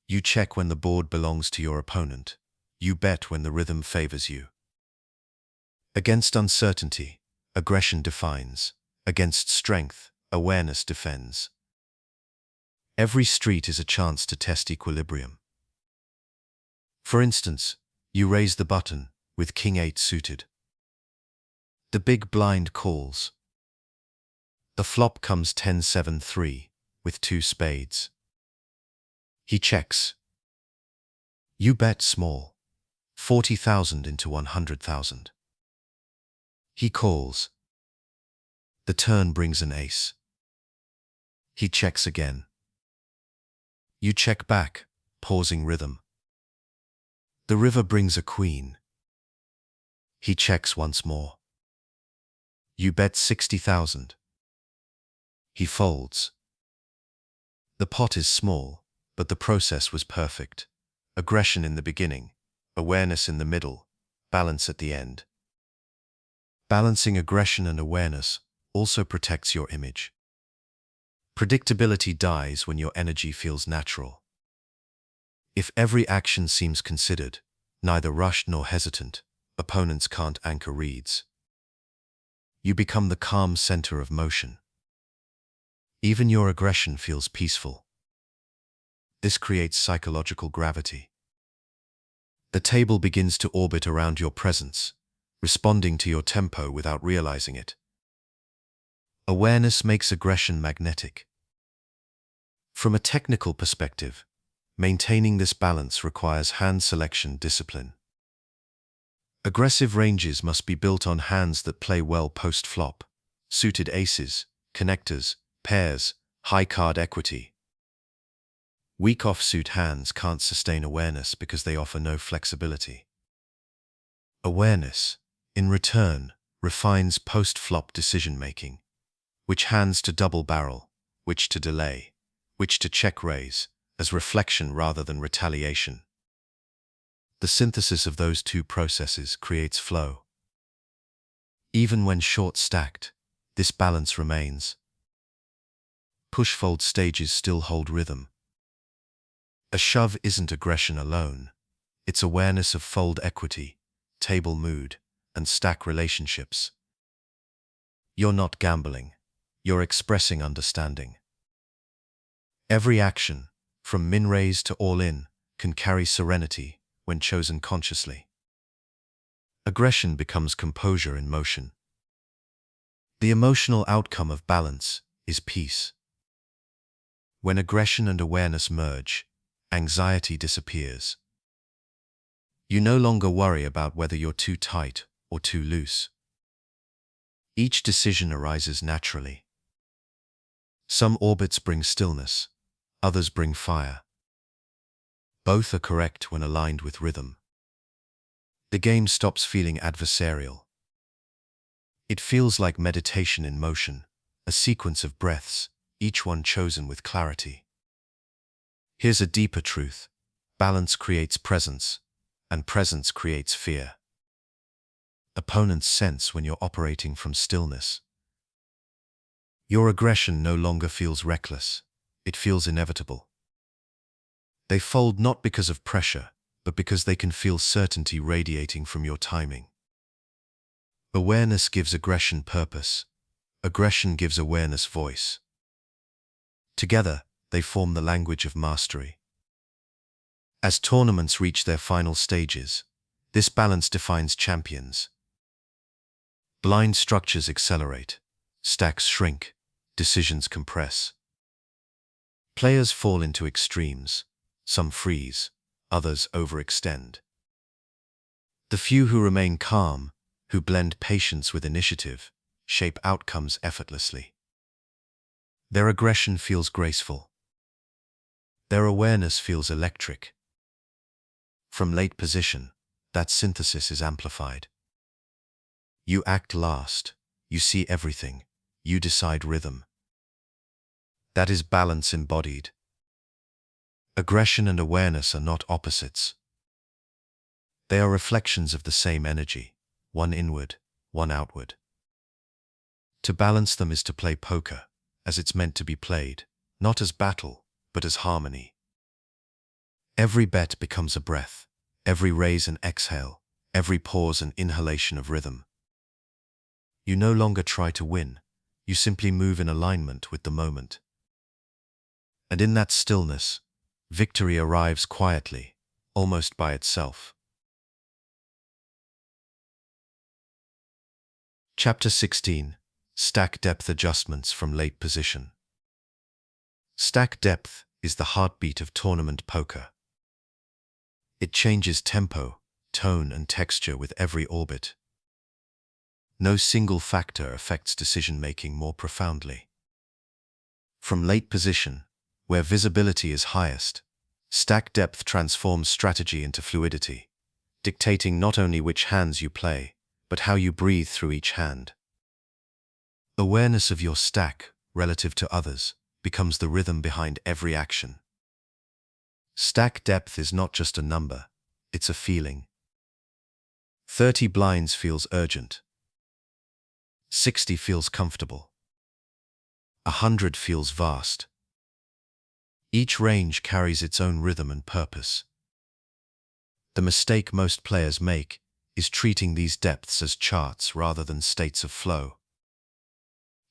You check when the board belongs to your opponent, you bet when the rhythm favors you. Against uncertainty, aggression defines. Against strength, awareness defends. Every street is a chance to test equilibrium. For instance, you raise the button with King 8 suited. The big blind calls. The flop comes 10-7-3 with 2 spades. He checks. You bet small, 40,000 into 100,000. He calls. The turn brings an ace. He checks again. You check back, pausing rhythm. The river brings a queen. He checks once more. You bet 60,000. He folds. The pot is small, but the process was perfect. Aggression in the beginning, awareness in the middle, balance at the end. Balancing aggression and awareness also protects your image. Predictability dies when your energy feels natural. If every action seems considered, neither rushed nor hesitant, opponents can't anchor reads. You become the calm center of motion. Even your aggression feels peaceful. This creates psychological gravity. The table begins to orbit around your presence, responding to your tempo without realizing it. Awareness makes aggression magnetic. From a technical perspective, maintaining this balance requires hand selection discipline. Aggressive ranges must be built on hands that play well post-flop, suited aces, connectors, pairs, high card equity. Weak offsuit hands can't sustain awareness because they offer no flexibility. Awareness, in return, refines post-flop decision-making. Which hands to double barrel, which to delay, which to check raise, as reflection rather than retaliation. The synthesis of those two processes creates flow. Even when short stacked, this balance remains. Push-fold stages still hold rhythm. A shove isn't aggression alone. It's awareness of fold equity, table mood, and stack relationships. You're not gambling. You're expressing understanding. Every action, from min-raise to all-in, can carry serenity when chosen consciously. Aggression becomes composure in motion. The emotional outcome of balance is peace. When aggression and awareness merge, anxiety disappears. You no longer worry about whether you're too tight or too loose. Each decision arises naturally. Some orbits bring stillness, others bring fire. Both are correct when aligned with rhythm. The game stops feeling adversarial. It feels like meditation in motion, a sequence of breaths, each one chosen with clarity. Here's a deeper truth. Balance creates presence, and presence creates fear. Opponents sense when you're operating from stillness. Your aggression no longer feels reckless. It feels inevitable. They fold not because of pressure, but because they can feel certainty radiating from your timing. Awareness gives aggression purpose. Aggression gives awareness voice. Together, they form the language of mastery. As tournaments reach their final stages, this balance defines champions. Blind structures accelerate, stacks shrink, decisions compress. Players fall into extremes. Some freeze, others overextend. The few who remain calm, who blend patience with initiative, shape outcomes effortlessly. Their aggression feels graceful. Their awareness feels electric. From late position, that synthesis is amplified. You act last, you see everything, you decide rhythm. That is balance embodied. Aggression and awareness are not opposites. They are reflections of the same energy, one inward, one outward. To balance them is to play poker, as it's meant to be played, not as battle, but as harmony. Every bet becomes a breath, every raise an exhale, every pause an inhalation of rhythm. You no longer try to win, you simply move in alignment with the moment. And in that stillness, victory arrives quietly, almost by itself. Chapter 16. Stack Depth Adjustments from Late Position. Stack depth is the heartbeat of tournament poker. It changes tempo, tone, and texture with every orbit. No single factor affects decision-making more profoundly. From late position, where visibility is highest, stack depth transforms strategy into fluidity. dictating not only which hands you play, but how you breathe through each hand. Awareness of your stack, relative to others, becomes the rhythm behind every action. Stack depth is not just a number, it's a feeling. 30 blinds feels urgent. 60 feels comfortable. 100 feels vast. Each range carries its own rhythm and purpose. The mistake most players make is treating these depths as charts rather than states of flow.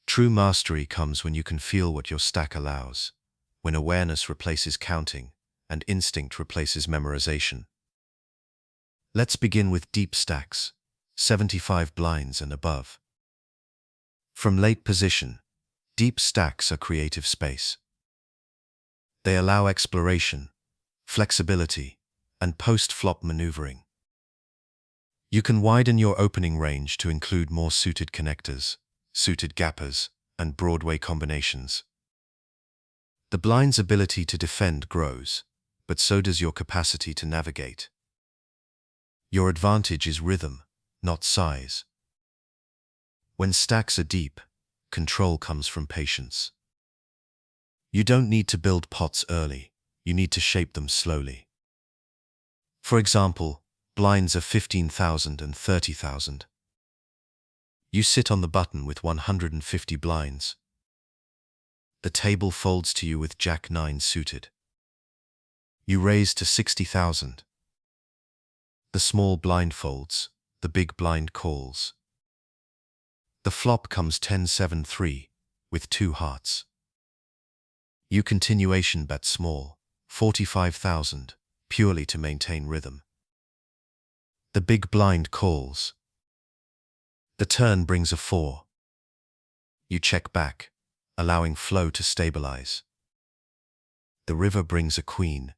True mastery comes when you can feel what your stack allows, when awareness replaces counting and instinct replaces memorization. Let's begin with deep stacks, 75 blinds and above. From late position, deep stacks are creative space. They allow exploration, flexibility, and post-flop maneuvering. You can widen your opening range to include more suited connectors, suited gappers, and Broadway combinations. The blind's ability to defend grows, but so does your capacity to navigate. Your advantage is rhythm, not size. When stacks are deep, control comes from patience. You don't need to build pots early, you need to shape them slowly. For example, blinds of 15,000 and 30,000. You sit on the button with 150 blinds. The table folds to you with Jack 9 suited. You raise to 60,000. The small blind folds, the big blind calls. The flop comes 10-7-3, with 2 hearts. You continuation bet small, 45,000, purely to maintain rhythm. The big blind calls. The turn brings a 4. You check back, allowing flow to stabilize. The river brings a queen.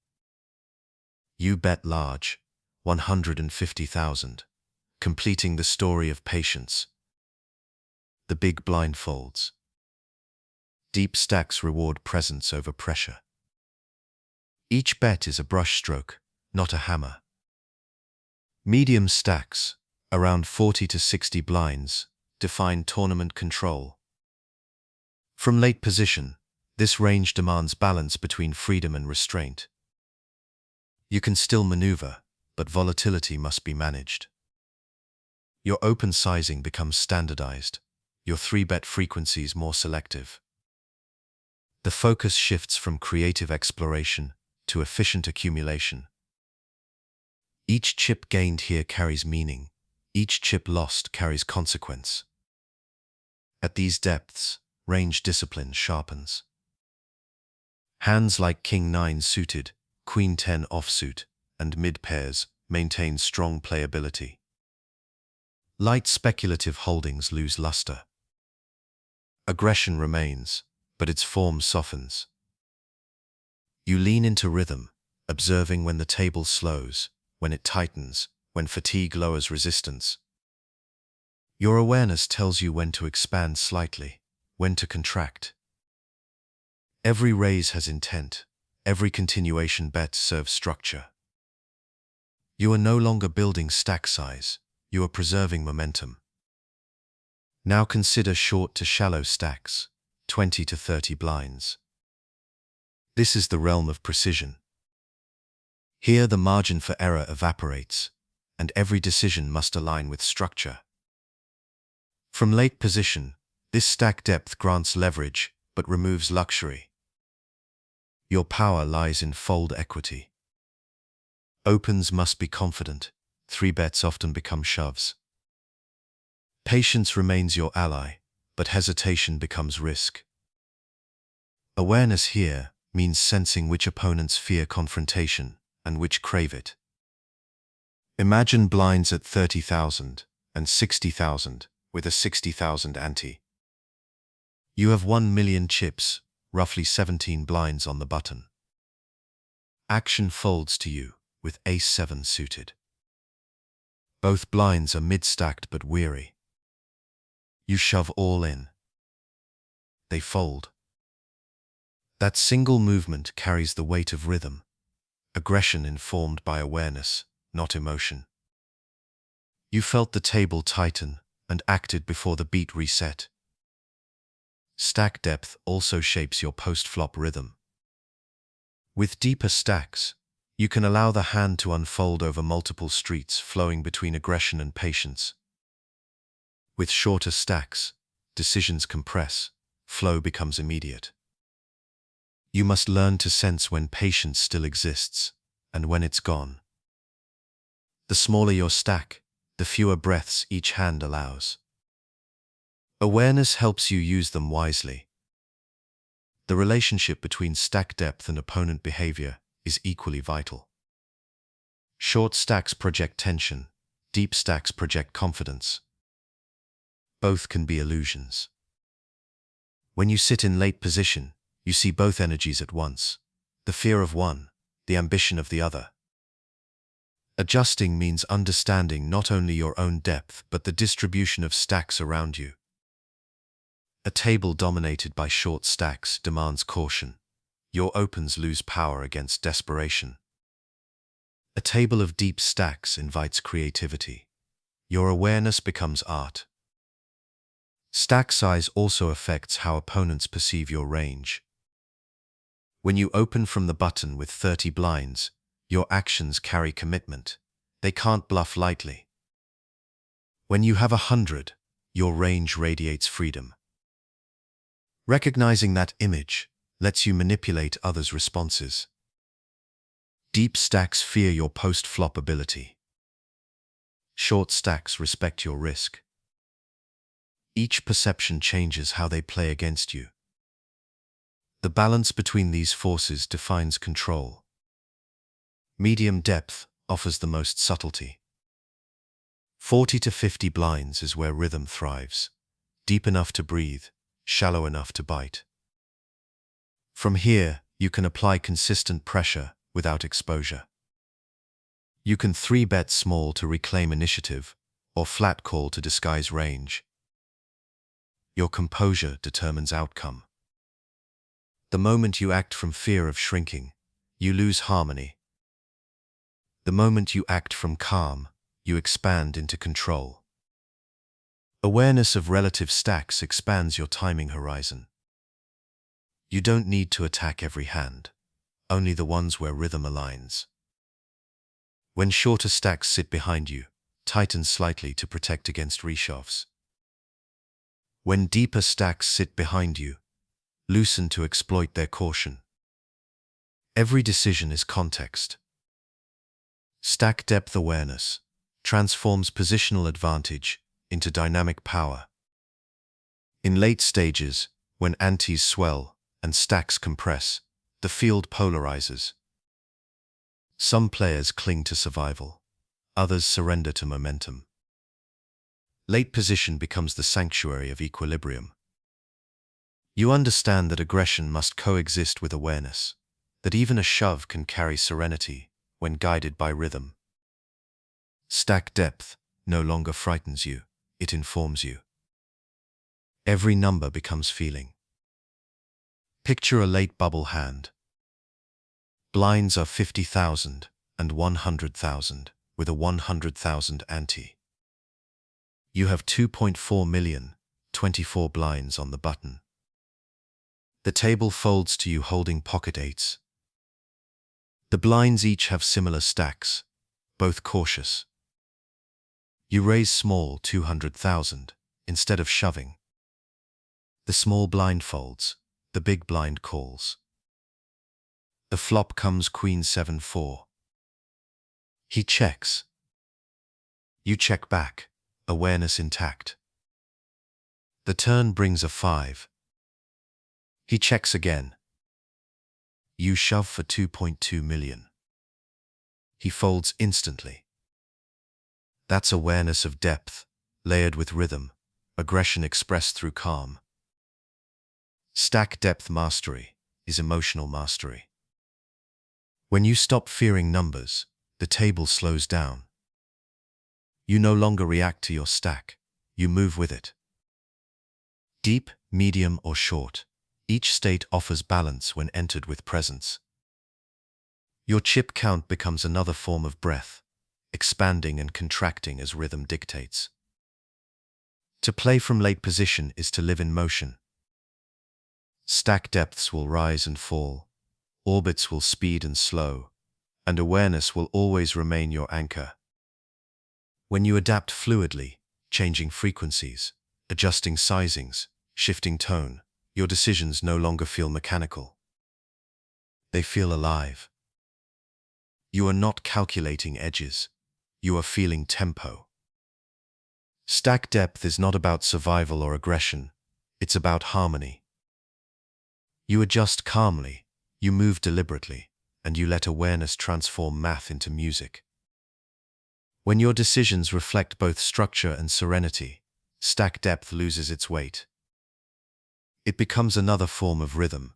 You bet large, 150,000, completing the story of patience. The big blind folds. Deep stacks reward presence over pressure. Each bet is a brushstroke, not a hammer. Medium stacks, around 40 to 60 blinds, define tournament control. From late position, this range demands balance between freedom and restraint. You can still maneuver, but volatility must be managed. Your open sizing becomes standardized, your 3-bet frequencies more selective. The focus shifts from creative exploration to efficient accumulation. Each chip gained here carries meaning, each chip lost carries consequence. At these depths, range discipline sharpens. Hands like King 9 suited, Queen 10 offsuit, and mid-pairs maintain strong playability. Light speculative holdings lose luster. Aggression remains, but its form softens. You lean into rhythm, observing when the table slows, when it tightens, when fatigue lowers resistance. Your awareness tells you when to expand slightly, when to contract. Every raise has intent, every continuation bet serves structure. You are no longer building stack size, you are preserving momentum. Now consider short to shallow stacks, 20 to 30 blinds. This is the realm of precision. Here the margin for error evaporates, and every decision must align with structure. From late position, this stack depth grants leverage, but removes luxury. Your power lies in fold equity. Opens must be confident, 3 bets often become shoves. Patience remains your ally, but hesitation becomes risk. Awareness here means sensing which opponents fear confrontation and which crave it. Imagine blinds at 30,000 and 60,000 with a 60,000 ante. You have 1 million chips, roughly 17 blinds on the button. Action folds to you with Ace 7 suited. Both blinds are mid-stacked but weary. You shove all in. They fold. That single movement carries the weight of rhythm, aggression informed by awareness, not emotion. You felt the table tighten and acted before the beat reset. Stack depth also shapes your post-flop rhythm. With deeper stacks, you can allow the hand to unfold over multiple streets, flowing between aggression and patience. With shorter stacks, decisions compress, flow becomes immediate. You must learn to sense when patience still exists and when it's gone. The smaller your stack, the fewer breaths each hand allows. Awareness helps you use them wisely. The relationship between stack depth and opponent behavior is equally vital. Short stacks project tension, deep stacks project confidence. Both can be illusions. When you sit in late position, you see both energies at once, the fear of one, the ambition of the other. Adjusting means understanding not only your own depth but the distribution of stacks around you. A table dominated by short stacks demands caution. Your opens lose power against desperation. A table of deep stacks invites creativity. Your awareness becomes art. Stack size also affects how opponents perceive your range. When you open from the button with 30 blinds, your actions carry commitment. They can't bluff lightly. When you have 100, your range radiates freedom. Recognizing that image lets you manipulate others' responses. Deep stacks fear your post-flop ability. Short stacks respect your risk. Each perception changes how they play against you. The balance between these forces defines control. Medium depth offers the most subtlety. 40 to 50 blinds is where rhythm thrives, deep enough to breathe, shallow enough to bite. From here, you can apply consistent pressure without exposure. You can 3-bet small to reclaim initiative, or flat call to disguise range. Your composure determines outcome. The moment you act from fear of shrinking, you lose harmony. The moment you act from calm, you expand into control. Awareness of relative stacks expands your timing horizon. You don't need to attack every hand, only the ones where rhythm aligns. When shorter stacks sit behind you, tighten slightly to protect against reshoves. When deeper stacks sit behind you, loosen to exploit their caution. Every decision is context. Stack depth awareness transforms positional advantage into dynamic power. In late stages, when antes swell and stacks compress, the field polarizes. Some players cling to survival, others surrender to momentum. Late position becomes the sanctuary of equilibrium. You understand that aggression must coexist with awareness, that even a shove can carry serenity when guided by rhythm. Stack depth no longer frightens you, it informs you. Every number becomes feeling. Picture a late bubble hand. Blinds are 50,000 and 100,000 with a 100,000 ante. You have 2.4 million, 24 blinds on the button. The table folds to you holding pocket eights. The blinds each have similar stacks, both cautious. You raise small 200,000 instead of shoving. The small blind folds, the big blind calls. The flop comes Queen 7-4. He checks. You check back, awareness intact. The turn brings a 5. He checks again. You shove for 2.2 million. He folds instantly. That's awareness of depth, layered with rhythm, aggression expressed through calm. Stack depth mastery is emotional mastery. When you stop fearing numbers, the table slows down. You no longer react to your stack, you move with it. Deep, medium, or short, each state offers balance when entered with presence. Your chip count becomes another form of breath. expanding and contracting as rhythm dictates. To play from late position is to live in motion. Stack depths will rise and fall, orbits will speed and slow, and awareness will always remain your anchor. When you adapt fluidly, changing frequencies, adjusting sizings, shifting tone, your decisions no longer feel mechanical. They feel alive. You are not calculating edges. You are feeling tempo. Stack depth is not about survival or aggression. It's about harmony. You adjust calmly, you move deliberately, and you let awareness transform math into music. When your decisions reflect both structure and serenity, stack depth loses its weight. It becomes another form of rhythm,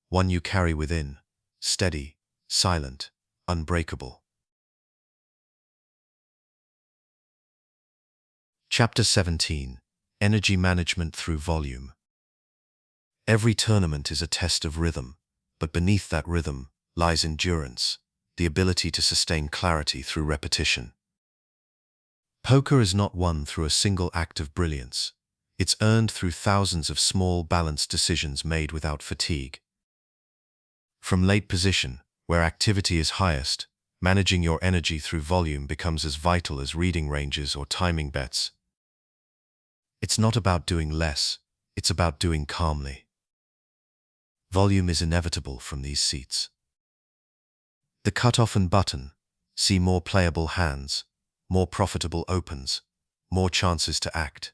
one you carry within, steady, silent, unbreakable. Chapter 17: Energy Management Through Volume. Every tournament is a test of rhythm, but beneath that rhythm lies endurance, the ability to sustain clarity through repetition. Poker is not won through a single act of brilliance. It's earned through thousands of small, balanced decisions made without fatigue. From late position, where activity is highest, managing your energy through volume becomes as vital as reading ranges or timing bets. It's not about doing less, it's about doing calmly. Volume is inevitable from these seats. The cutoff and button see more playable hands, more profitable opens, more chances to act.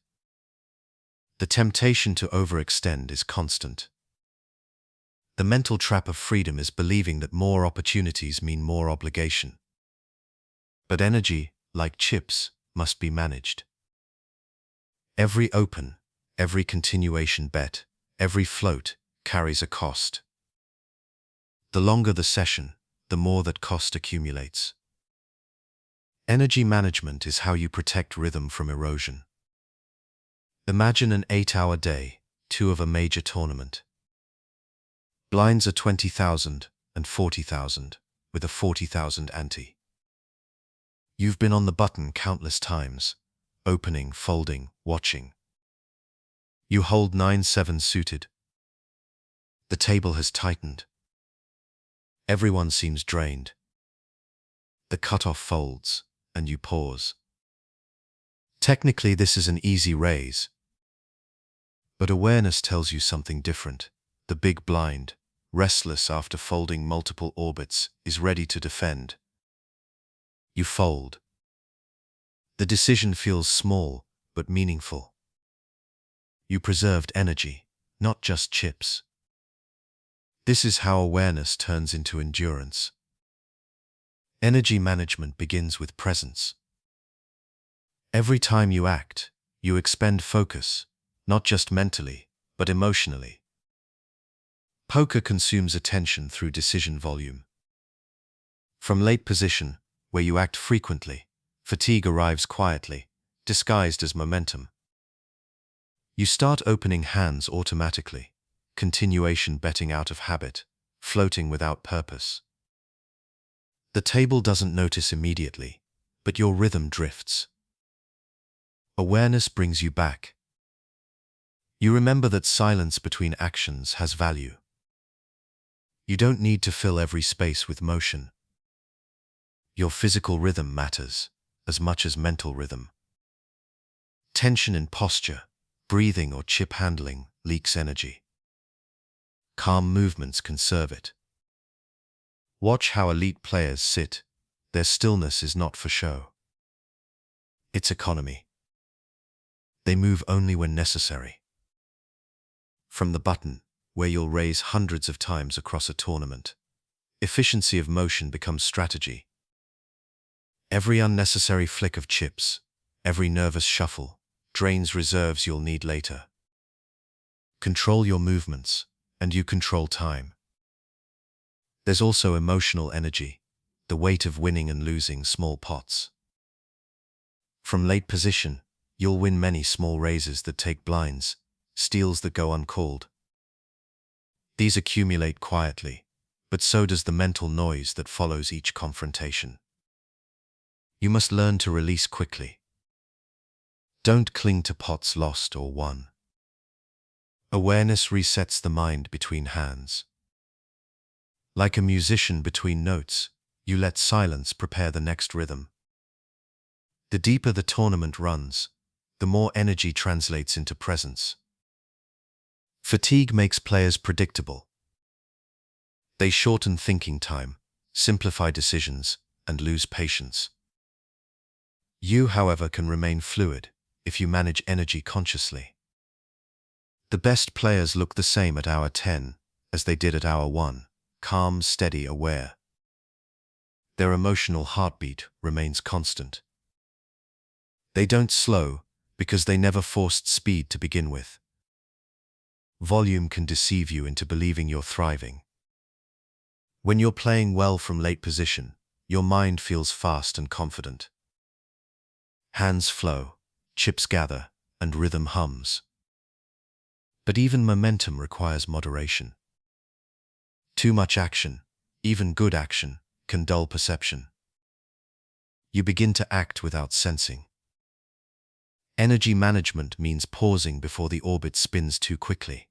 The temptation to overextend is constant. The mental trap of freedom is believing that more opportunities mean more obligation. But energy, like chips, must be managed. Every open, every continuation bet, every float carries a cost. The longer the session, the more that cost accumulates. Energy management is how you protect rhythm from erosion. Imagine an 8-hour day, 2 of a major tournament. Blinds are 20,000 and 40,000, with a 40,000 ante. You've been on the button countless times, opening, folding, watching. You hold 9-7 suited. The table has tightened. Everyone seems drained. The cutoff folds, and you pause. Technically, this is an easy raise. But awareness tells you something different. The big blind, restless after folding multiple orbits, is ready to defend. You fold. The decision feels small, but meaningful. You preserved energy, not just chips. This is how awareness turns into endurance. Energy management begins with presence. Every time you act, you expend focus, not just mentally, but emotionally. Poker consumes attention through decision volume. From late position, where you act frequently, fatigue arrives quietly, disguised as momentum. You start opening hands automatically, continuation betting out of habit, floating without purpose. The table doesn't notice immediately, but your rhythm drifts. Awareness brings you back. You remember that silence between actions has value. You don't need to fill every space with motion. Your physical rhythm matters as much as mental rhythm. Tension in posture, breathing or chip handling leaks energy. Calm movements conserve it. Watch how elite players sit. Their stillness is not for show. It's economy. They move only when necessary. From the button, where you'll raise hundreds of times across a tournament, efficiency of motion becomes strategy. Every unnecessary flick of chips, every nervous shuffle, drains reserves you'll need later. Control your movements, and you control time. There's also emotional energy, the weight of winning and losing small pots. From late position, you'll win many small raises that take blinds, steals that go uncalled. These accumulate quietly, but so does the mental noise that follows each confrontation. You must learn to release quickly. Don't cling to pots lost or won. Awareness resets the mind between hands. Like a musician between notes, you let silence prepare the next rhythm. The deeper the tournament runs, the more energy translates into presence. Fatigue makes players predictable. They shorten thinking time, simplify decisions, and lose patience. You, however, can remain fluid if you manage energy consciously. The best players look the same at hour 10 as they did at hour 1, calm, steady, aware. Their emotional heartbeat remains constant. They don't slow because they never forced speed to begin with. Volume can deceive you into believing you're thriving. When you're playing well from late position, your mind feels fast and confident. Hands flow, chips gather, and rhythm hums. But even momentum requires moderation. Too much action, even good action, can dull perception. You begin to act without sensing. Energy management means pausing before the orbit spins too quickly.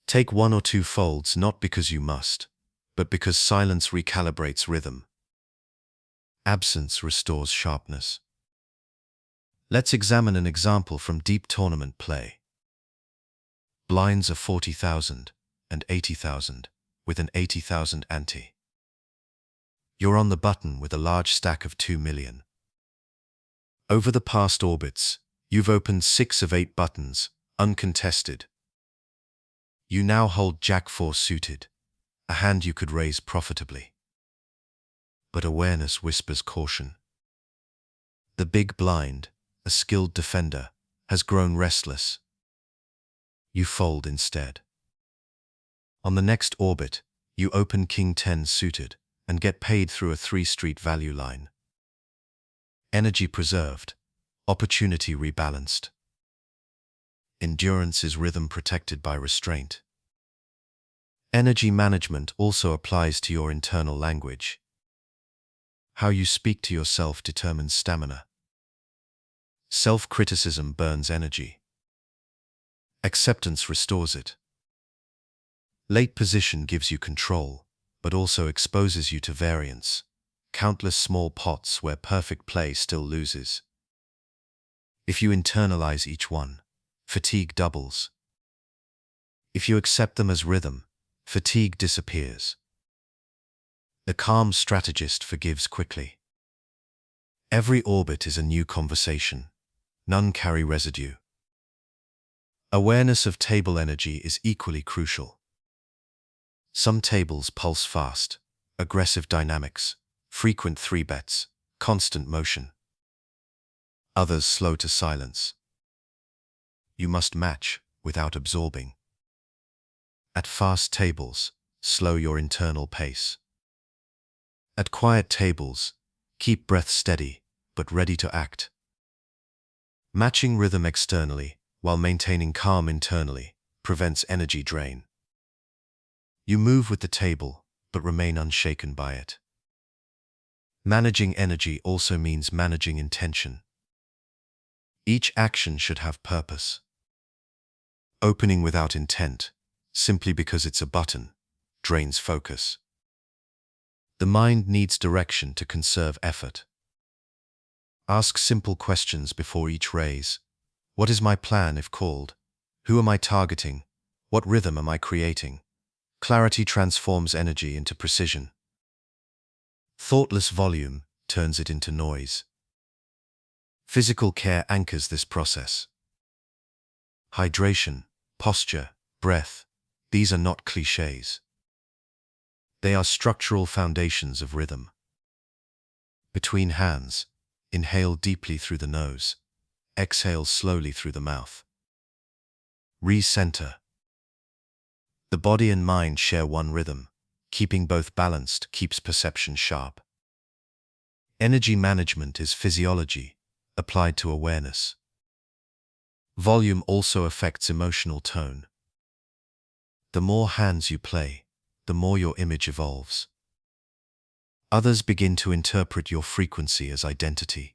Take 1 or 2 folds not because you must, but because silence recalibrates rhythm. Absence restores sharpness. Let's examine an example from deep tournament play. Blinds are 40,000 and 80,000, with an 80,000 ante. You're on the button with a large stack of 2 million. Over the past orbits, you've opened 6 of 8 buttons, uncontested. You now hold Jack-4 suited, a hand you could raise profitably. But awareness whispers caution. The big blind, a skilled defender, has grown restless. You fold instead. On the next orbit, you open King-10 suited and get paid through a 3-street value line. Energy preserved, opportunity rebalanced. Endurance is rhythm protected by restraint. Energy management also applies to your internal language. How you speak to yourself determines stamina. Self-criticism burns energy. Acceptance restores it. Late position gives you control, but also exposes you to variance, countless small pots where perfect play still loses. If you internalize each one, fatigue doubles. If you accept them as rhythm, fatigue disappears. The calm strategist forgives quickly. Every orbit is a new conversation. None carry residue. Awareness of table energy is equally crucial. Some tables pulse fast, aggressive dynamics, frequent 3-bets, constant motion. Others slow to silence. You must match without absorbing. At fast tables, slow your internal pace. At quiet tables, keep breath steady, but ready to act. Matching rhythm externally, while maintaining calm internally, prevents energy drain. You move with the table, but remain unshaken by it. Managing energy also means managing intention. Each action should have purpose. Opening without intent, simply because it's a button, drains focus. The mind needs direction to conserve effort. Ask simple questions before each raise. What is my plan if called? Who am I targeting? What rhythm am I creating? Clarity transforms energy into precision. Thoughtless volume turns it into noise. Physical care anchors this process. Hydration, posture, breath, these are not cliches. They are structural foundations of rhythm. Between hands, inhale deeply through the nose, exhale slowly through the mouth. Recenter. The body and mind share one rhythm. Keeping both balanced keeps perception sharp. Energy management is physiology, applied to awareness. Volume also affects emotional tone. The more hands you play, the more your image evolves. Others begin to interpret your frequency as identity.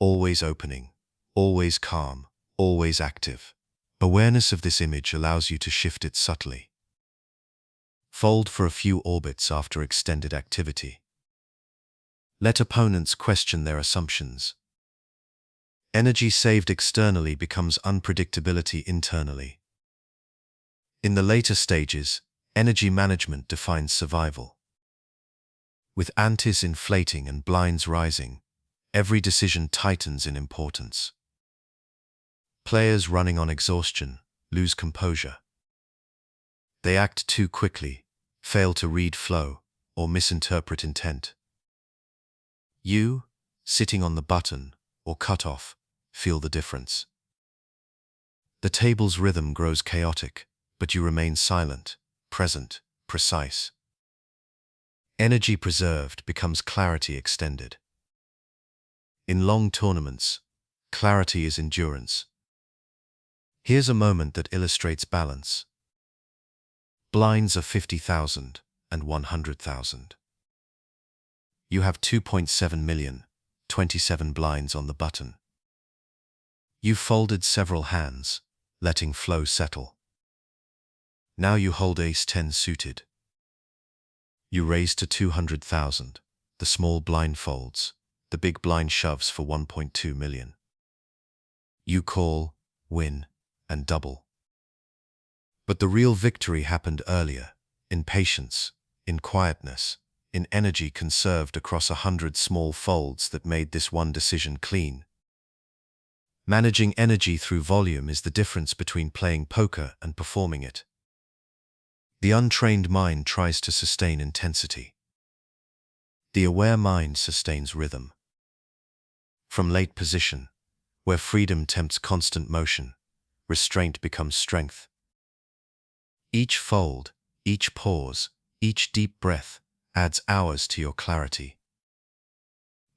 Always opening, always calm, always active. Awareness of this image allows you to shift it subtly. Fold for a few orbits after extended activity. Let opponents question their assumptions. Energy saved externally becomes unpredictability internally. In the later stages, energy management defines survival. With antes inflating and blinds rising, every decision tightens in importance. Players running on exhaustion lose composure. They act too quickly, fail to read flow, or misinterpret intent. You, sitting on the button or cutoff, feel the difference. The table's rhythm grows chaotic, but you remain silent, present, precise. Energy preserved becomes clarity extended. In long tournaments, clarity is endurance. Here's a moment that illustrates balance. Blinds are 50,000 and 100,000. You have 2.7 million, 27 blinds on the button. You folded several hands, letting flow settle. Now you hold ace-10 suited. You raise to 200,000, the small blind folds, the big blind shoves for 1.2 million. You call, win, and double. But the real victory happened earlier, in patience, in quietness, in energy conserved across 100 small folds that made this one decision clean. Managing energy through volume is the difference between playing poker and performing it. The untrained mind tries to sustain intensity. The aware mind sustains rhythm. From late position, where freedom tempts constant motion, restraint becomes strength. Each fold, each pause, each deep breath adds hours to your clarity.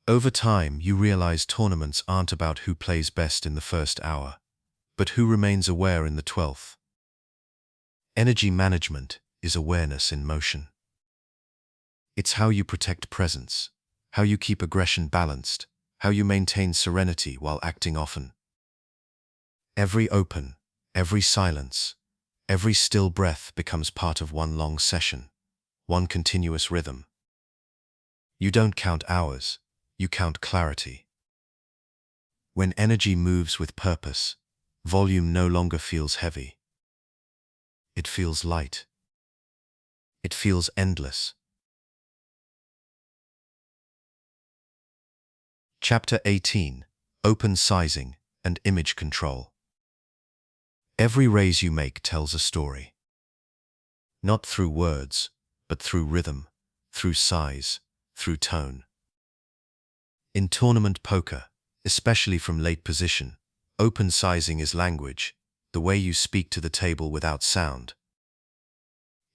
Over time, you realize tournaments aren't about who plays best in the first hour, but who remains aware in the 12th. Energy management is awareness in motion. It's how you protect presence, how you keep aggression balanced, how you maintain serenity while acting often. Every open, every silence, every still breath becomes part of one long session, one continuous rhythm. You don't count hours, you count clarity. When energy moves with purpose, volume no longer feels heavy. It feels light. It feels endless. Chapter 18: Open Sizing and Image Control. Every raise you make tells a story. Not through words, but through rhythm, through size, through tone. In tournament poker, especially from late position, open sizing is language, the way you speak to the table without sound.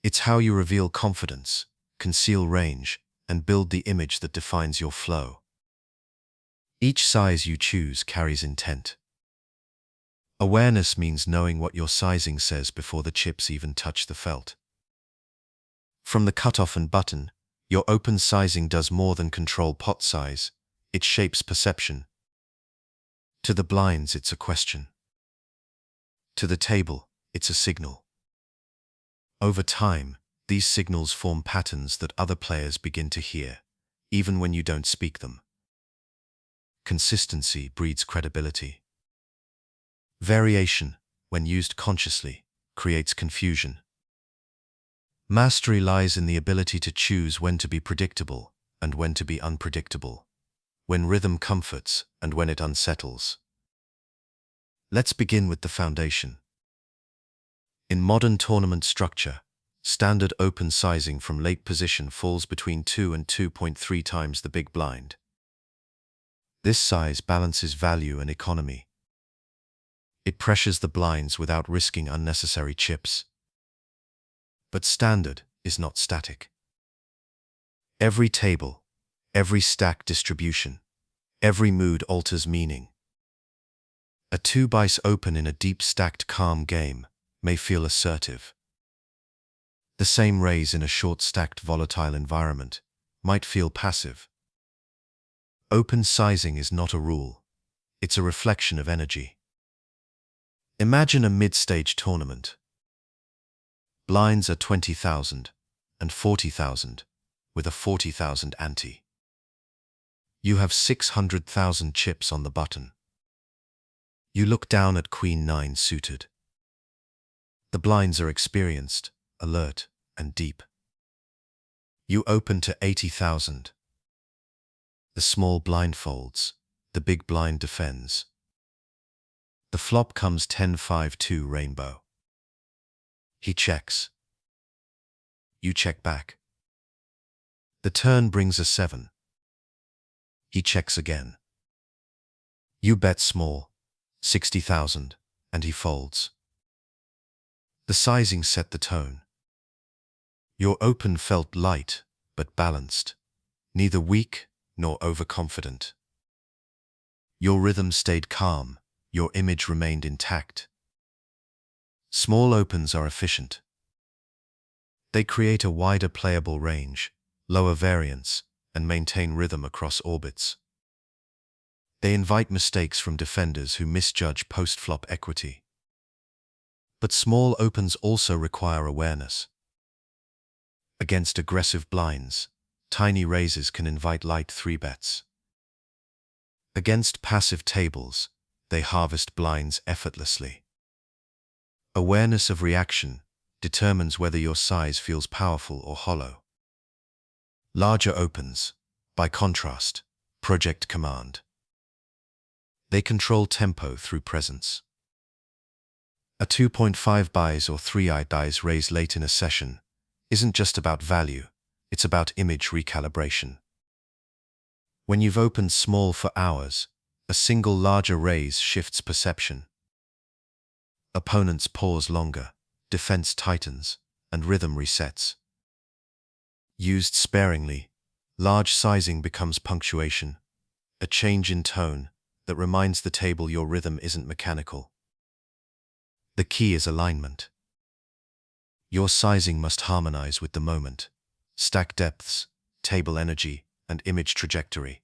It's how you reveal confidence, conceal range, and build the image that defines your flow. Each size you choose carries intent. Awareness means knowing what your sizing says before the chips even touch the felt. From the cutoff and button, your open sizing does more than control pot size, it shapes perception. To the blinds, it's a question. To the table, it's a signal. Over time, these signals form patterns that other players begin to hear, even when you don't speak them. Consistency breeds credibility. Variation, when used consciously, creates confusion. Mastery lies in the ability to choose when to be predictable and when to be unpredictable, when rhythm comforts and when it unsettles. Let's begin with the foundation. In modern tournament structure, standard open sizing from late position falls between 2 and 2.3 times the big blind. This size balances value and economy. It pressures the blinds without risking unnecessary chips. But standard is not static. Every table, every stack distribution, every mood alters meaning. A 2-bice open in a deep stacked calm game may feel assertive. The same raise in a short stacked volatile environment might feel passive. Open sizing is not a rule. It's a reflection of energy. Imagine a mid-stage tournament. Blinds are 20,000 and 40,000 with a 40,000 ante. You have 600,000 chips on the button. You look down at Queen 9 suited. The blinds are experienced, alert, and deep. You open to 80,000. The small blind folds, the big blind defends. The flop comes 10-5-2 rainbow. He checks. You check back. The turn brings a 7. He checks again. You bet small, 60,000, and he folds. The sizing set the tone. Your open felt light, but balanced, neither weak nor overconfident. Your rhythm stayed calm, your image remained intact. Small opens are efficient. They create a wider playable range, lower variance, and maintain rhythm across orbits. They invite mistakes from defenders who misjudge post-flop equity. But small opens also require awareness. Against aggressive blinds, tiny raises can invite light 3-bets. Against passive tables, they harvest blinds effortlessly. Awareness of reaction determines whether your size feels powerful or hollow. Larger opens, by contrast, project command. They control tempo through presence. A 2.5 buys or 3i dies raised late in a session isn't just about value, it's about image recalibration. When you've opened small for hours, a single larger raise shifts perception. Opponents pause longer, defense tightens, and rhythm resets. Used sparingly, large sizing becomes punctuation, a change in tone that reminds the table your rhythm isn't mechanical. The key is alignment. Your sizing must harmonize with the moment, stack depths, table energy, and image trajectory.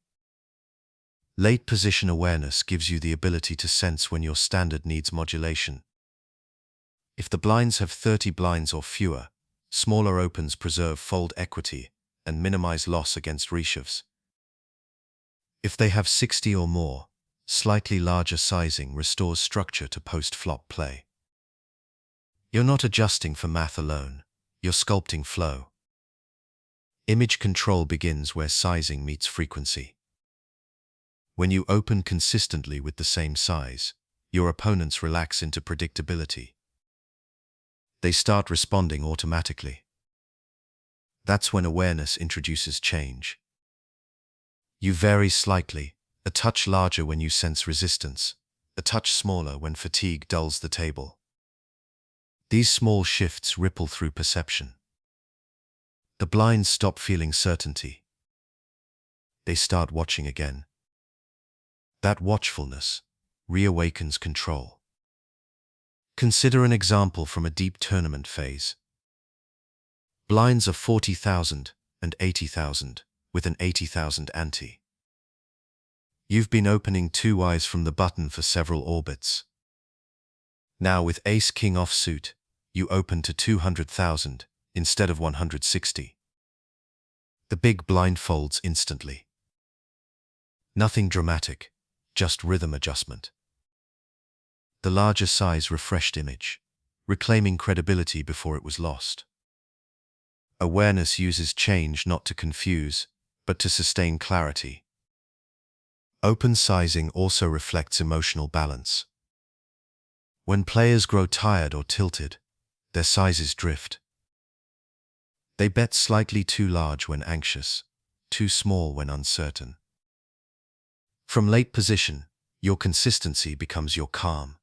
Late position awareness gives you the ability to sense when your standard needs modulation. If the blinds have 30 blinds or fewer, smaller opens preserve fold equity and minimize loss against reshoves. If they have 60 or more, slightly larger sizing restores structure to post-flop play. You're not adjusting for math alone, you're sculpting flow. Image control begins where sizing meets frequency. When you open consistently with the same size, your opponents relax into predictability. They start responding automatically. That's when awareness introduces change. You vary slightly, a touch larger when you sense resistance, a touch smaller when fatigue dulls the table. These small shifts ripple through perception. The blinds stop feeling certainty. They start watching again. That watchfulness reawakens control. Consider an example from a deep tournament phase. Blinds are 40,000 and 80,000 with an 80,000 ante. You've been opening 2Is from the button for several orbits. Now with Ace-King offsuit, you open to 200,000 instead of 160. The big blind folds instantly. Nothing dramatic, just rhythm adjustment. The larger size refreshed image, reclaiming credibility before it was lost. Awareness uses change not to confuse, but to sustain clarity. Open sizing also reflects emotional balance. When players grow tired or tilted, their sizes drift. They bet slightly too large when anxious, too small when uncertain. From late position, your consistency becomes your calm.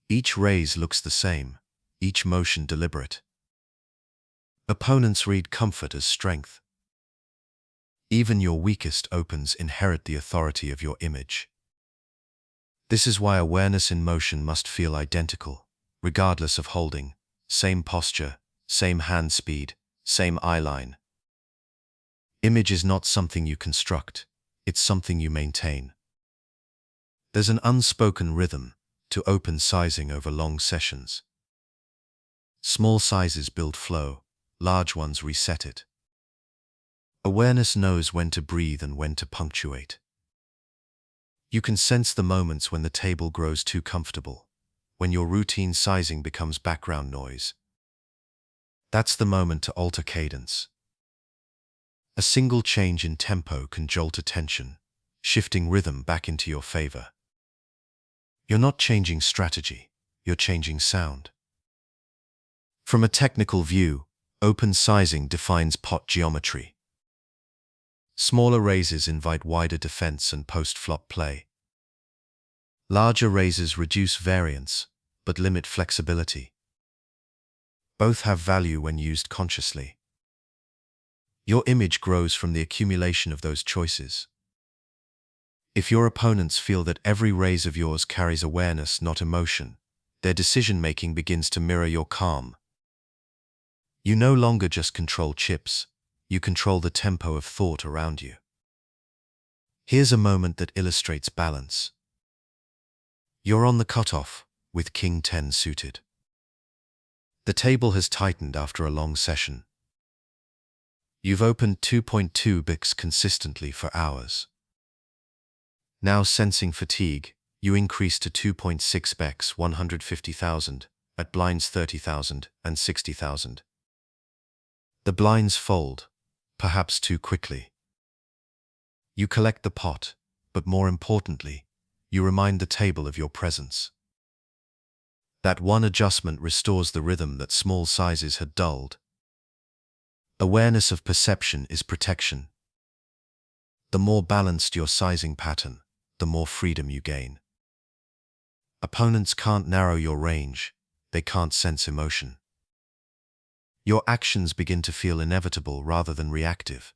Each raise looks the same, each motion deliberate. Opponents read comfort as strength. Even your weakest opens inherit the authority of your image. This is why awareness in motion must feel identical, regardless of holding, same posture, same hand speed, same eye line. Image is not something you construct, it's something you maintain. There's an unspoken rhythm to open sizing over long sessions. Small sizes build flow, large ones reset it. Awareness knows when to breathe and when to punctuate. You can sense the moments when the table grows too comfortable, when your routine sizing becomes background noise. That's the moment to alter cadence. A single change in tempo can jolt attention, shifting rhythm back into your favor. You're not changing strategy, you're changing sound. From a technical view, open sizing defines pot geometry. Smaller raises invite wider defense and post-flop play. Larger raises reduce variance, but limit flexibility. Both have value when used consciously. Your image grows from the accumulation of those choices. If your opponents feel that every raise of yours carries awareness, not emotion, their decision-making begins to mirror your calm. You no longer just control chips, you control the tempo of thought around you. Here's a moment that illustrates balance. You're on the cutoff, with King 10 suited. The table has tightened after a long session. You've opened 2.2 bigs consistently for hours. Now sensing fatigue, you increase to 2.6 bigs 150,000, at blinds 30,000 and 60,000. The blinds fold, perhaps too quickly. You collect the pot, but more importantly, you remind the table of your presence. That one adjustment restores the rhythm that small sizes had dulled. Awareness of perception is protection. The more balanced your sizing pattern, the more freedom you gain. Opponents can't narrow your range, they can't sense emotion. Your actions begin to feel inevitable rather than reactive.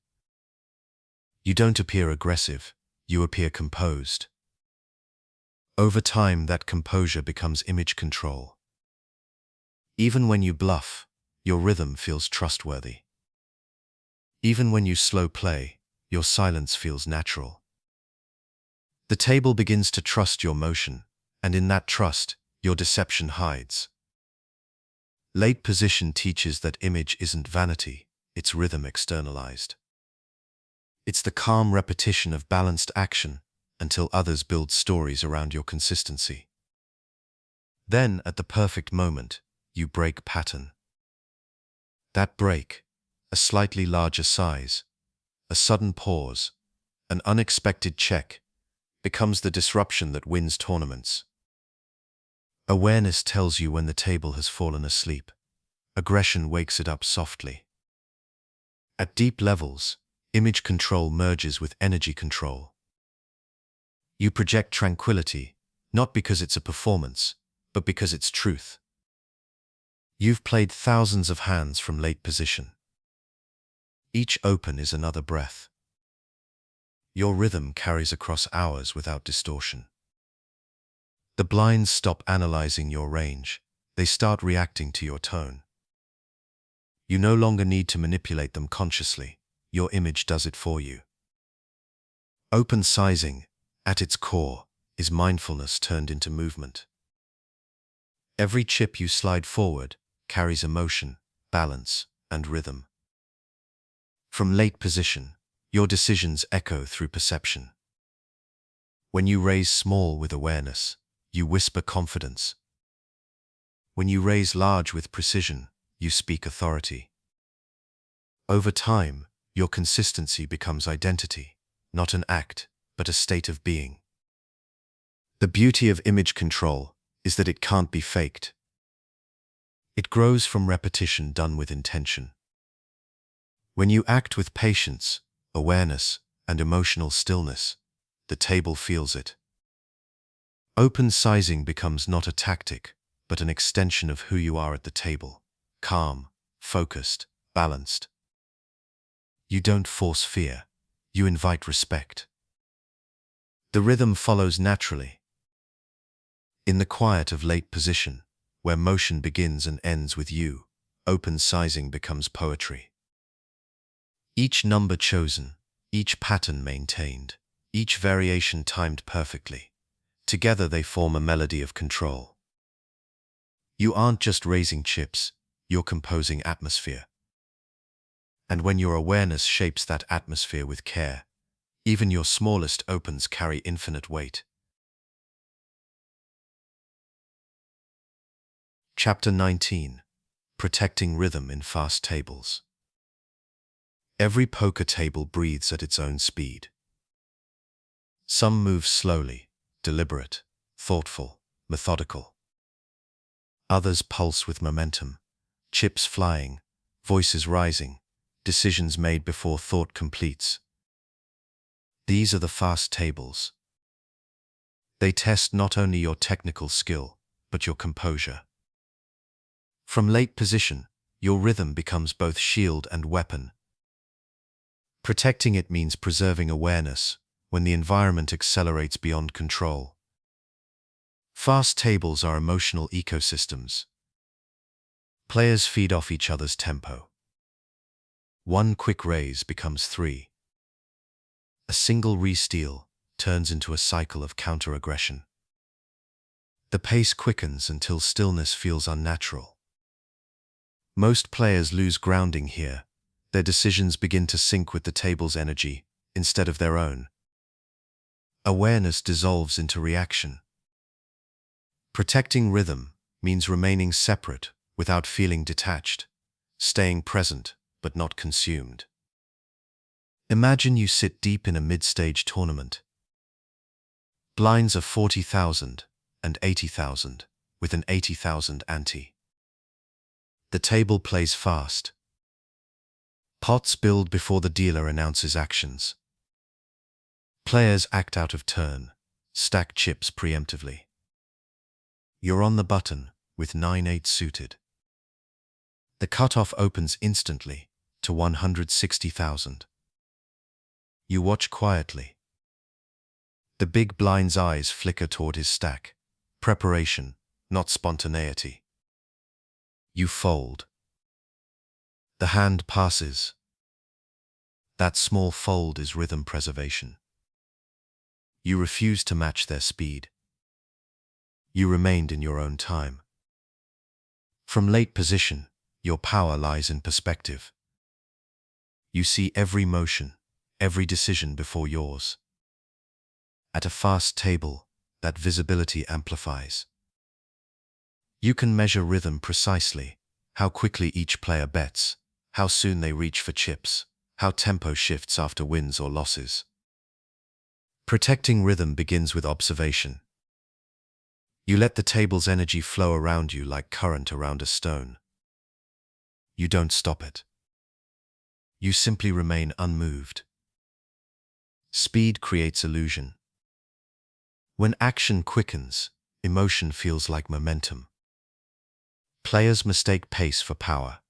You don't appear aggressive, you appear composed. Over time, that composure becomes image control. Even when you bluff, your rhythm feels trustworthy. Even when you slow play, your silence feels natural. The table begins to trust your motion, and in that trust, your deception hides. Late position teaches that image isn't vanity, it's rhythm externalized. It's the calm repetition of balanced action until others build stories around your consistency. Then, at the perfect moment, you break pattern. That break, a slightly larger size, a sudden pause, an unexpected check, becomes the disruption that wins tournaments. Awareness tells you when the table has fallen asleep. Aggression wakes it up softly. At deep levels, image control merges with energy control. You project tranquility, not because it's a performance, but because it's truth. You've played thousands of hands from late position. Each open is another breath. Your rhythm carries across hours without distortion. The blinds stop analyzing your range, they start reacting to your tone. You no longer need to manipulate them consciously, your image does it for you. Open sizing, at its core, is mindfulness turned into movement. Every chip you slide forward carries emotion, balance, and rhythm. From late position, your decisions echo through perception. When you raise small with awareness, you whisper confidence. When you raise large with precision, you speak authority. Over time, your consistency becomes identity, not an act, but a state of being. The beauty of image control is that it can't be faked. It grows from repetition done with intention. When you act with patience, awareness, and emotional stillness, the table feels it. Open sizing becomes not a tactic, but an extension of who you are at the table, calm, focused, balanced. You don't force fear, you invite respect. The rhythm follows naturally. In the quiet of late position, where motion begins and ends with you, open sizing becomes poetry. Each number chosen, each pattern maintained, each variation timed perfectly. Together they form a melody of control. You aren't just raising chips, you're composing atmosphere. And when your awareness shapes that atmosphere with care, even your smallest opens carry infinite weight. Chapter 19. Protecting Rhythm in Fast Tables. Every poker table breathes at its own speed. Some move slowly, deliberate, thoughtful, methodical. Others pulse with momentum, chips flying, voices rising, decisions made before thought completes. These are the fast tables. They test not only your technical skill, but your composure. From late position, your rhythm becomes both shield and weapon. Protecting it means preserving awareness when the environment accelerates beyond control. Fast tables are emotional ecosystems. Players feed off each other's tempo. One quick raise becomes 3. A single re-steal turns into a cycle of counter-aggression. The pace quickens until stillness feels unnatural. Most players lose grounding here. Their decisions begin to sync with the table's energy instead of their own. Awareness dissolves into reaction. Protecting rhythm means remaining separate without feeling detached, staying present but not consumed. Imagine you sit deep in a mid-stage tournament. Blinds are 40,000 and 80,000 with an 80,000 ante. The table plays fast. Pots build before the dealer announces actions. Players act out of turn, stack chips preemptively. You're on the button with 9-8 suited. The cutoff opens instantly to 160,000. You watch quietly. The big blind's eyes flicker toward his stack. Preparation, not spontaneity. You fold. The hand passes. That small fold is rhythm preservation. You refuse to match their speed. You remained in your own time. From late position, your power lies in perspective. You see every motion, every decision before yours. At a fast table, that visibility amplifies. You can measure rhythm precisely, how quickly each player bets, how soon they reach for chips, how tempo shifts after wins or losses. Protecting rhythm begins with observation. You let the table's energy flow around you like current around a stone. You don't stop it. You simply remain unmoved. Speed creates illusion. When action quickens, emotion feels like momentum. Players mistake pace for power.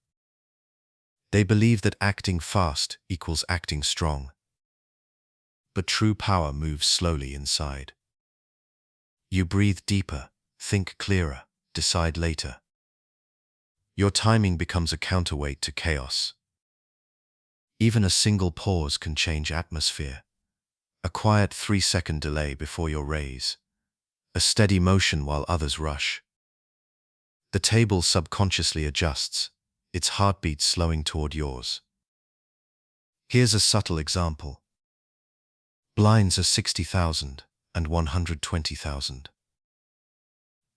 They believe that acting fast equals acting strong. But true power moves slowly inside. You breathe deeper, think clearer, decide later. Your timing becomes a counterweight to chaos. Even a single pause can change atmosphere. A quiet 3-second delay before your raise. A steady motion while others rush. The table subconsciously adjusts, its heartbeat slowing toward yours. Here's a subtle example. Blinds are 60,000 and 120,000.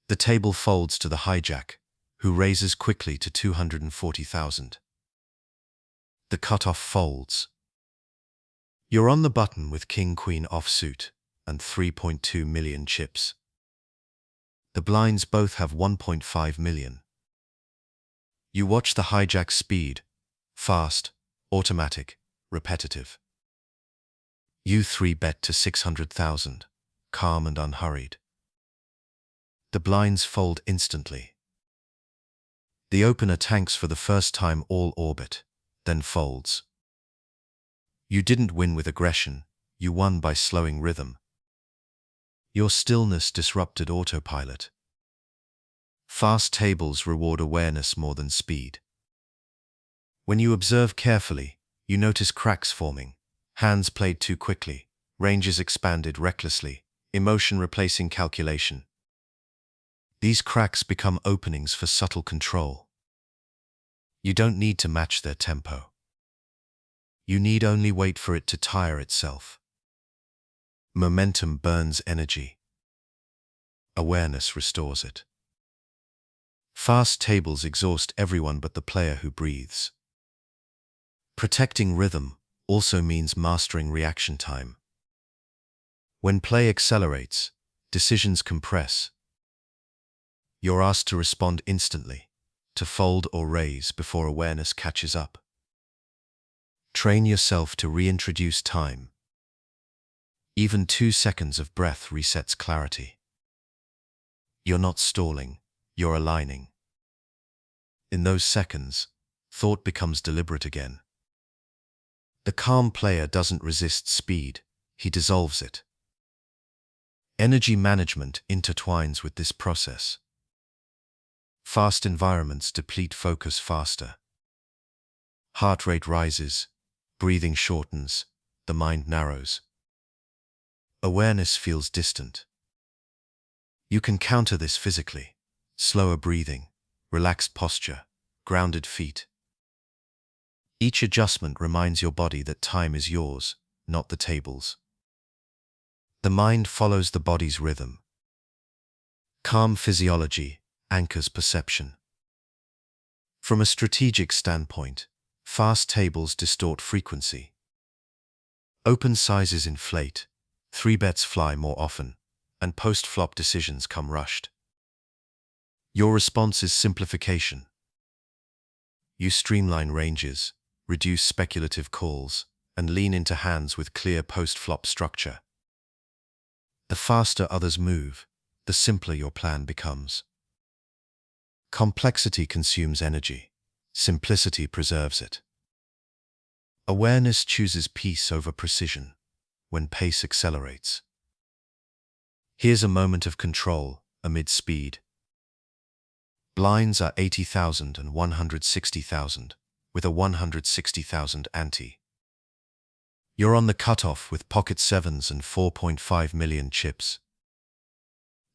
The table folds to the hijack, who raises quickly to 240,000. The cutoff folds. You're on the button with King-Queen offsuit and 3.2 million chips. The blinds both have 1.5 million. You watch the hijack speed, fast, automatic, repetitive. You 3-bet to 600,000, calm and unhurried. The blinds fold instantly. The opener tanks for the first time all orbit, then folds. You didn't win with aggression, you won by slowing rhythm. Your stillness disrupted autopilot. Fast tables reward awareness more than speed. When you observe carefully, You notice cracks forming, hands played too quickly, ranges expanded recklessly, emotion replacing calculation. These cracks become openings for subtle control. You don't need to match their tempo. You need only wait for it to tire itself. Momentum burns energy. Awareness restores it. Fast tables exhaust everyone but the player who breathes. Protecting rhythm also means mastering reaction time. When play accelerates, decisions compress. You're asked to respond instantly, to fold or raise before awareness catches up. Train yourself to reintroduce time. Even 2 seconds of breath resets clarity. You're not stalling, you're aligning. In those seconds, thought becomes deliberate again. The calm player doesn't resist speed, he dissolves it. Energy management intertwines with this process. Fast environments deplete focus faster. Heart rate rises, breathing shortens, the mind narrows. Awareness feels distant. You can counter this physically: slower breathing, relaxed posture, grounded feet. Each adjustment reminds your body that time is yours, not the table's. The mind follows the body's rhythm. Calm physiology anchors perception. From a strategic standpoint, fast tables distort frequency. Open sizes inflate, 3-bets fly more often, and post-flop decisions come rushed. Your response is simplification. You streamline ranges, reduce speculative calls, and lean into hands with clear post-flop structure. The faster others move, the simpler your plan becomes. Complexity consumes energy. Simplicity preserves it. Awareness chooses peace over precision when pace accelerates. Here's a moment of control amid speed. Blinds are 80,000 and 160,000, with a 160,000 ante. You're on the cutoff with pocket sevens and 4.5 million chips.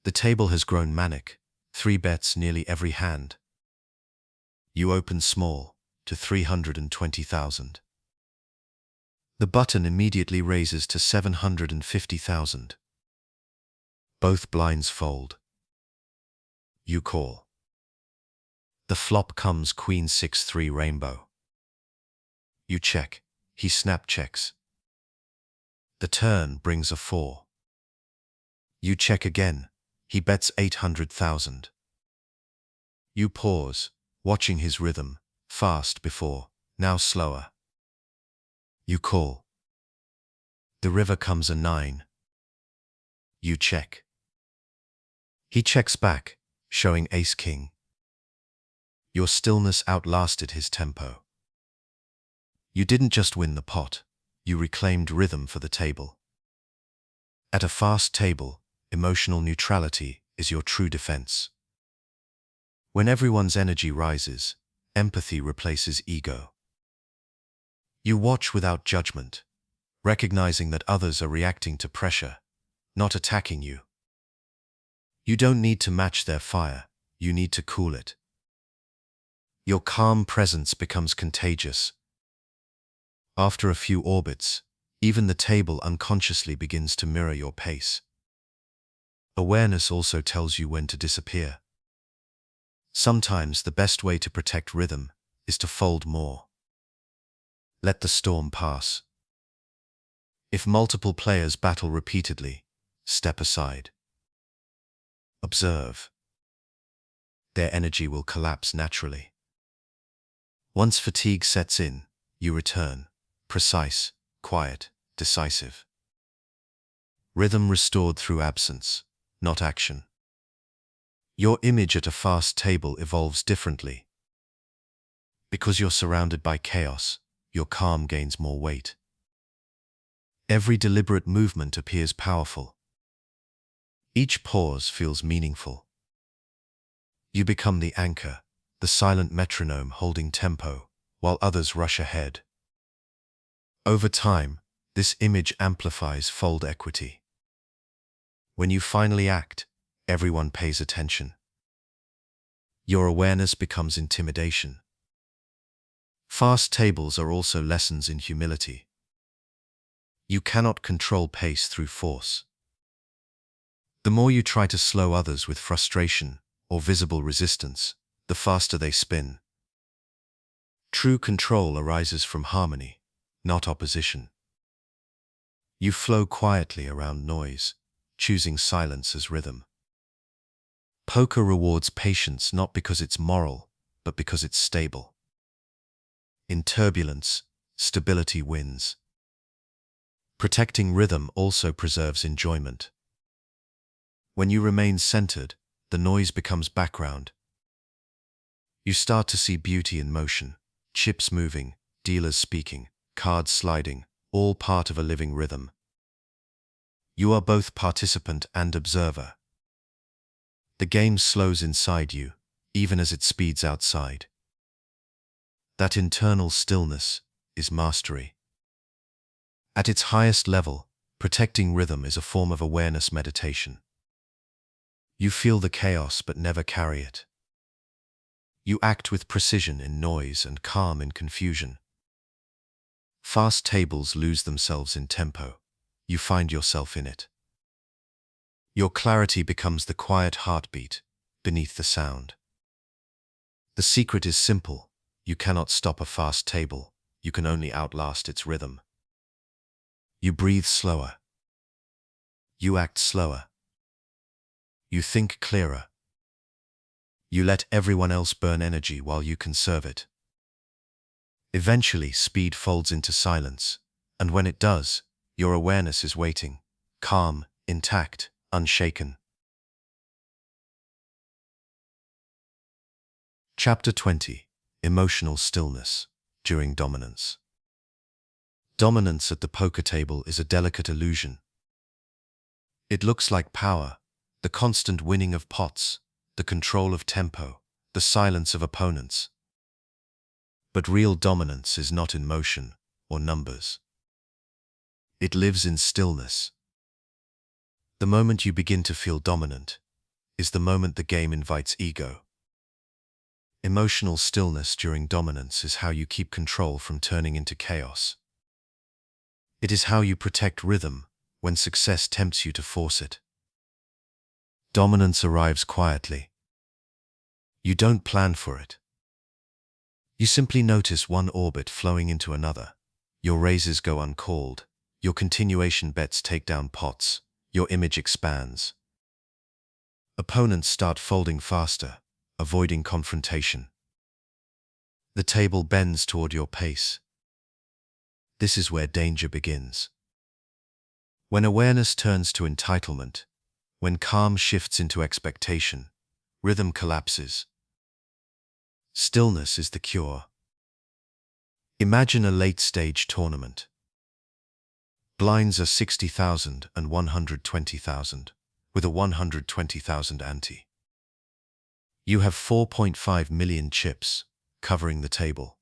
The table has grown manic, 3 bets nearly every hand. You open small, to 320,000. The button immediately raises to 750,000. Both blinds fold. You call. The flop comes Queen 6-3 rainbow. You check, he snap checks. The turn brings a 4. You check again, he bets 800,000. You pause, watching his rhythm, fast before, now slower. You call. The river comes a 9. You check. He checks back, showing ace-king. Your stillness outlasted his tempo. You didn't just win the pot, you reclaimed rhythm for the table. At a fast table, emotional neutrality is your true defense. When everyone's energy rises, empathy replaces ego. You watch without judgment, recognizing that others are reacting to pressure, not attacking you. You don't need to match their fire, you need to cool it. Your calm presence becomes contagious. After a few orbits, even the table unconsciously begins to mirror your pace. Awareness also tells you when to disappear. Sometimes the best way to protect rhythm is to fold more. Let the storm pass. If multiple players battle repeatedly, step aside. Observe. Their energy will collapse naturally. Once fatigue sets in, you return, precise, quiet, decisive. Rhythm restored through absence, not action. Your image at a fast table evolves differently. Because you're surrounded by chaos, your calm gains more weight. Every deliberate movement appears powerful. Each pause feels meaningful. You become the anchor, the silent metronome holding tempo, while others rush ahead. Over time, this image amplifies fold equity. When you finally act, everyone pays attention. Your awareness becomes intimidation. Fast tables are also lessons in humility. You cannot control pace through force. The more you try to slow others with frustration or visible resistance, the faster they spin. True control arises from harmony, not opposition. You flow quietly around noise, choosing silence as rhythm. Poker rewards patience not because it's moral, but because it's stable. In turbulence, stability wins. Protecting rhythm also preserves enjoyment. When you remain centered, the noise becomes background. You start to see beauty in motion, chips moving, dealers speaking, cards sliding, all part of a living rhythm. You are both participant and observer. The game slows inside you, even as it speeds outside. That internal stillness is mastery. At its highest level, protecting rhythm is a form of awareness meditation. You feel the chaos but never carry it. You act with precision in noise and calm in confusion. Fast tables lose themselves in tempo. You find yourself in it. Your clarity becomes the quiet heartbeat beneath the sound. The secret is simple. You cannot stop a fast table. You can only outlast its rhythm. You breathe slower. You act slower. You think clearer. You let everyone else burn energy while you conserve it. Eventually, speed folds into silence, and when it does, your awareness is waiting, calm, intact, unshaken. Chapter 20. Emotional Stillness During Dominance. Dominance at the poker table is a delicate illusion. It looks like power, the constant winning of pots, the control of tempo, the silence of opponents. But real dominance is not in motion or numbers. It lives in stillness. The moment you begin to feel dominant is the moment the game invites ego. Emotional stillness during dominance is how you keep control from turning into chaos. It is how you protect rhythm when success tempts you to force it. Dominance arrives quietly. You don't plan for it. You simply notice one orbit flowing into another. Your raises go uncalled. Your continuation bets take down pots. Your image expands. Opponents start folding faster, avoiding confrontation. The table bends toward your pace. This is where danger begins. When awareness turns to entitlement, when calm shifts into expectation, rhythm collapses. Stillness is the cure. Imagine a late-stage tournament. Blinds are 60,000 and 120,000, with a 120,000 ante. You have 4.5 million chips covering the table.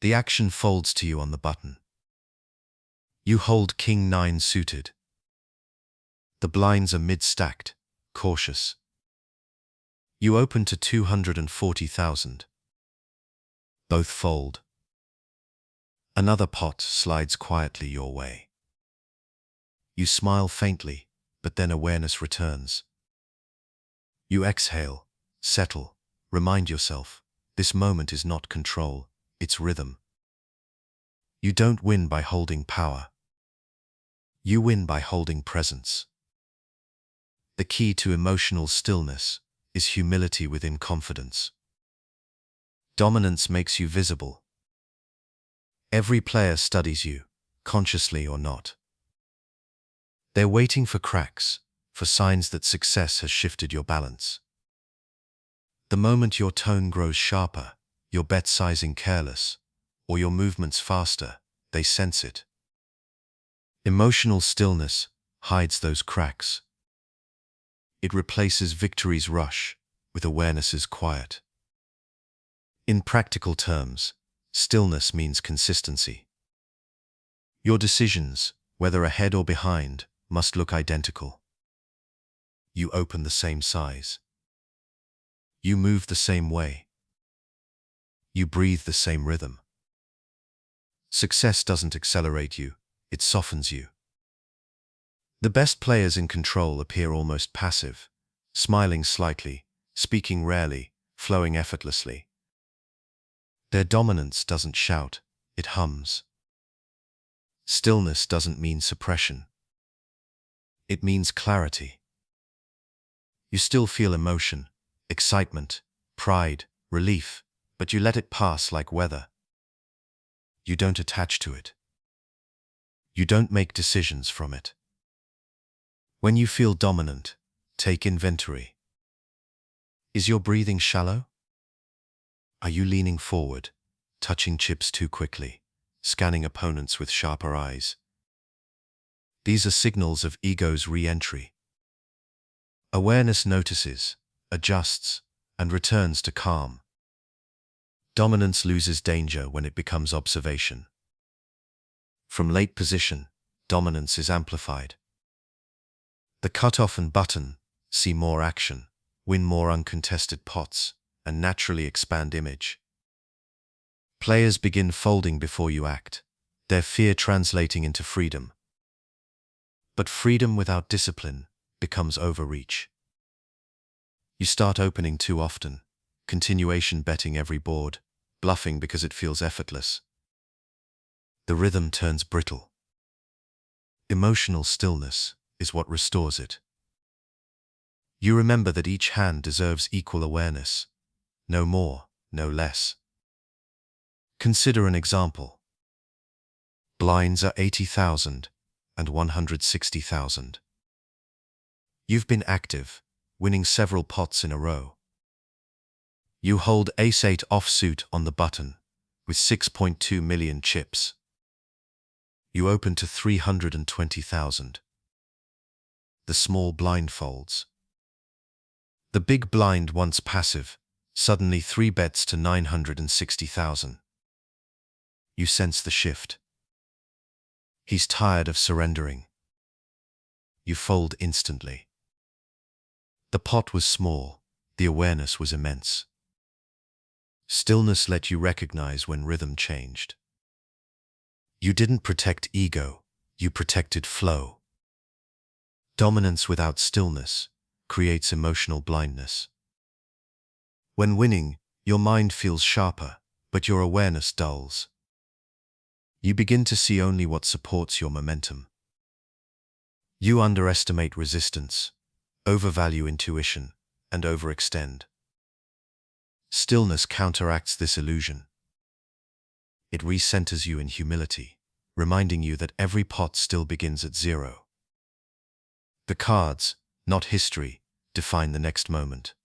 The action folds to you on the button. You hold King 9 suited. The blinds are mid-stacked, cautious. You open to 240,000. Both fold. Another pot slides quietly your way. You smile faintly, but then awareness returns. You exhale, settle, remind yourself, this moment is not control, it's rhythm. You don't win by holding power. You win by holding presence. The key to emotional stillness is humility within confidence. Dominance makes you visible. Every player studies you, consciously or not. They're waiting for cracks, for signs that success has shifted your balance. The moment your tone grows sharper, your bet sizing careless, or your movements faster, they sense it. Emotional stillness hides those cracks. It replaces victory's rush with awareness's quiet. In practical terms, stillness means consistency. Your decisions, whether ahead or behind, must look identical. You open the same size. You move the same way. You breathe the same rhythm. Success doesn't accelerate you, it softens you. The best players in control appear almost passive, smiling slightly, speaking rarely, flowing effortlessly. Their dominance doesn't shout, it hums. Stillness doesn't mean suppression. It means clarity. You still feel emotion, excitement, pride, relief, but you let it pass like weather. You don't attach to it. You don't make decisions from it. When you feel dominant, take inventory. Is your breathing shallow? Are you leaning forward, touching chips too quickly, scanning opponents with sharper eyes? These are signals of ego's re-entry. Awareness notices, adjusts, and returns to calm. Dominance loses danger when it becomes observation. From late position, dominance is amplified. The cutoff and button see more action, win more uncontested pots, and naturally expand image. Players begin folding before you act, their fear translating into freedom. But freedom without discipline becomes overreach. You start opening too often, continuation betting every board, bluffing because it feels effortless. The rhythm turns brittle. Emotional stillness is what restores it. You remember that each hand deserves equal awareness, no more, no less. Consider an example. Blinds are 80,000 and 160,000. You've been active, winning several pots in a row. You hold ace-8 offsuit on the button, with 6.2 million chips. You open to 320,000. The small blind folds. The big blind, once passive, suddenly 3 bets to 960,000. You sense the shift. He's tired of surrendering. You fold instantly. The pot was small, the awareness was immense. Stillness let you recognize when rhythm changed. You didn't protect ego, you protected flow. Dominance without stillness creates emotional blindness. When winning, your mind feels sharper, but your awareness dulls. You begin to see only what supports your momentum. You underestimate resistance, overvalue intuition, and overextend. Stillness counteracts this illusion. It recenters you in humility, reminding you that every pot still begins at zero. The cards, not history, define the next moment.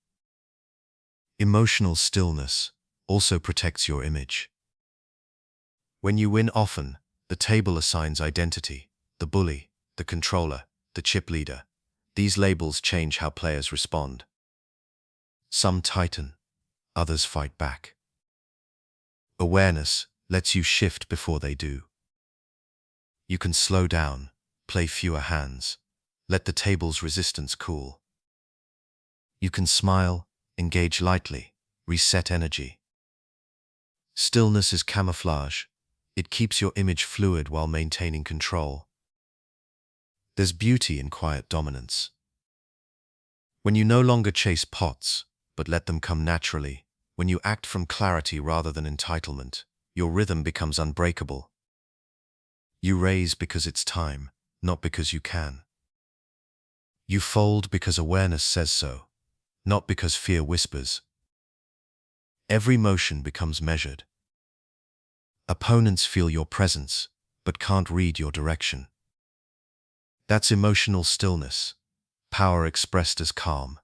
Emotional stillness also protects your image. When you win often, the table assigns identity, the bully, the controller, the chip leader. These labels change how players respond. Some tighten, others fight back. Awareness lets you shift before they do. You can slow down, play fewer hands, let the table's resistance cool. You can smile, engage lightly, reset energy. Stillness is camouflage. It keeps your image fluid while maintaining control. There's beauty in quiet dominance. When you no longer chase pots, but let them come naturally, when you act from clarity rather than entitlement, your rhythm becomes unbreakable. You raise because it's time, not because you can. You fold because awareness says so, not because fear whispers. Every motion becomes measured. Opponents feel your presence, but can't read your direction. That's emotional stillness, power expressed as calm.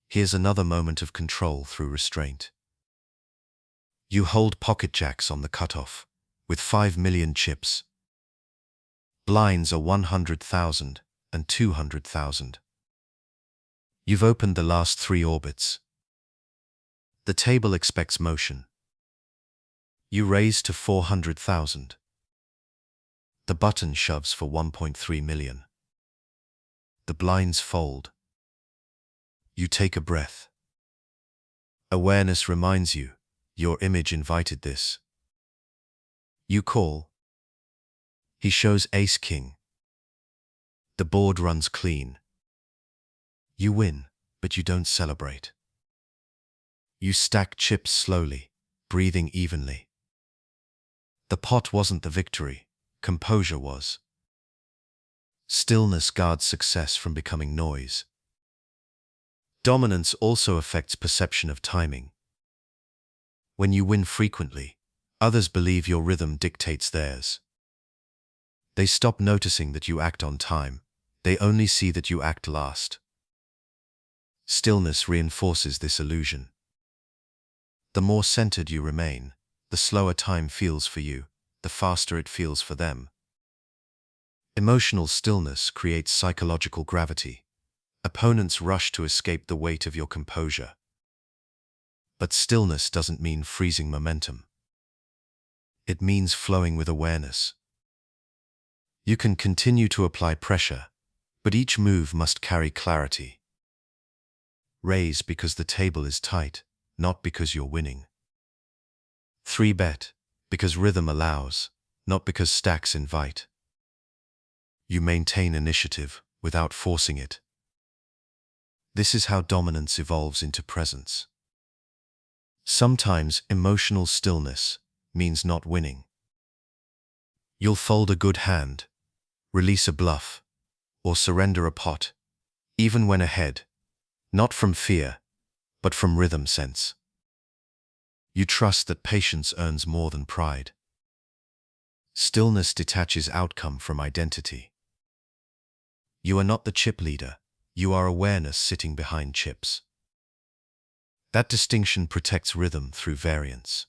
Here's another moment of control through restraint. You hold pocket jacks on the cutoff, with 5 million chips. Blinds are 100,000 and 200,000. You've opened the last 3 orbits. The table expects motion. You raise to 400,000. The button shoves for 1.3 million. The blinds fold. You take a breath. Awareness reminds you, your image invited this. You call. He shows ace-king. The board runs clean. You win, but you don't celebrate. You stack chips slowly, breathing evenly. The pot wasn't the victory, composure was. Stillness guards success from becoming noise. Dominance also affects perception of timing. When you win frequently, others believe your rhythm dictates theirs. They stop noticing that you act on time, they only see that you act last. Stillness reinforces this illusion. The more centered you remain, the slower time feels for you, the faster it feels for them. Emotional stillness creates psychological gravity. Opponents rush to escape the weight of your composure. But stillness doesn't mean freezing momentum. It means flowing with awareness. You can continue to apply pressure, but each move must carry clarity. Raise because the table is tight, not because you're winning. 3-bet, because rhythm allows, not because stacks invite. You maintain initiative without forcing it. This is how dominance evolves into presence. Sometimes emotional stillness means not winning. You'll fold a good hand, release a bluff, or surrender a pot, even when ahead, not from fear, but from rhythm sense. You trust that patience earns more than pride. Stillness detaches outcome from identity. You are not the chip leader, you are awareness sitting behind chips. That distinction protects rhythm through variance.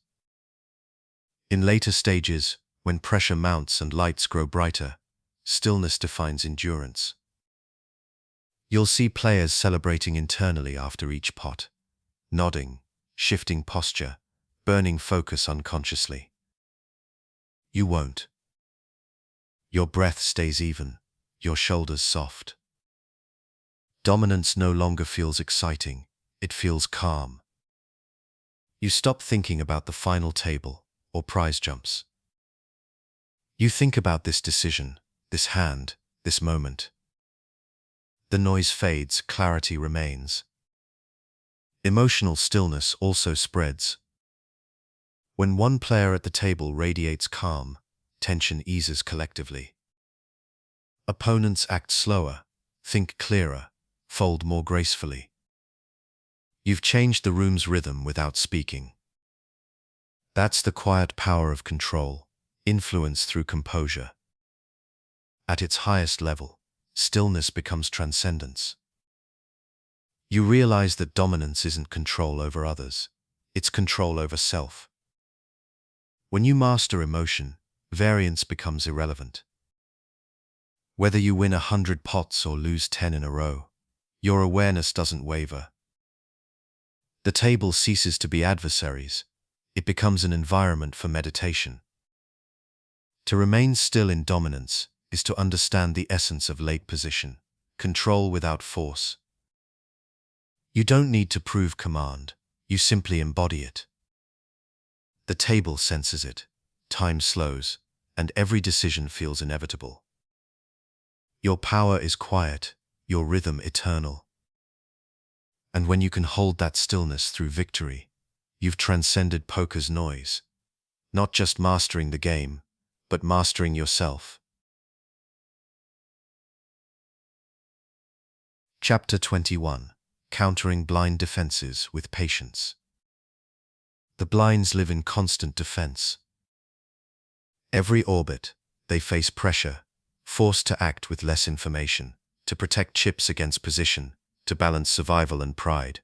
In later stages, when pressure mounts and lights grow brighter, stillness defines endurance. You'll see players celebrating internally after each pot, nodding, shifting posture, burning focus unconsciously. You won't. Your breath stays even, your shoulders soft. Dominance no longer feels exciting, it feels calm. You stop thinking about the final table or prize jumps. You think about this decision, this hand, this moment. The noise fades, clarity remains. Emotional stillness also spreads. When one player at the table radiates calm, tension eases collectively. Opponents act slower, think clearer, fold more gracefully. You've changed the room's rhythm without speaking. That's the quiet power of control, influence through composure. At its highest level, stillness becomes transcendence. You realize that dominance isn't control over others, it's control over self. When you master emotion, variance becomes irrelevant. Whether you win 100 pots or lose 10 in a row, your awareness doesn't waver. The table ceases to be adversaries, it becomes an environment for meditation. To remain still in dominance is to understand the essence of late position, control without force. You don't need to prove command, you simply embody it. The table senses it, time slows, and every decision feels inevitable. Your power is quiet, your rhythm eternal. And when you can hold that stillness through victory, you've transcended poker's noise, not just mastering the game, but mastering yourself. Chapter 21. Countering blind defenses with patience. The blinds live in constant defense. Every orbit, they face pressure, forced to act with less information, to protect chips against position, to balance survival and pride.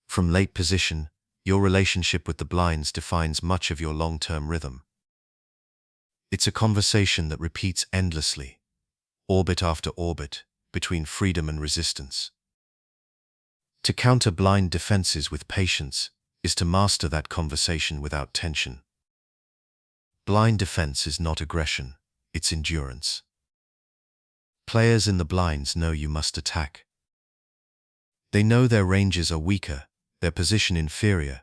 From late position, your relationship with the blinds defines much of your long-term rhythm. It's a conversation that repeats endlessly, orbit after orbit, between freedom and resistance. To counter blind defenses with patience is to master that conversation without tension. Blind defense is not aggression, it's endurance. Players in the blinds know you must attack. They know their ranges are weaker, their position inferior.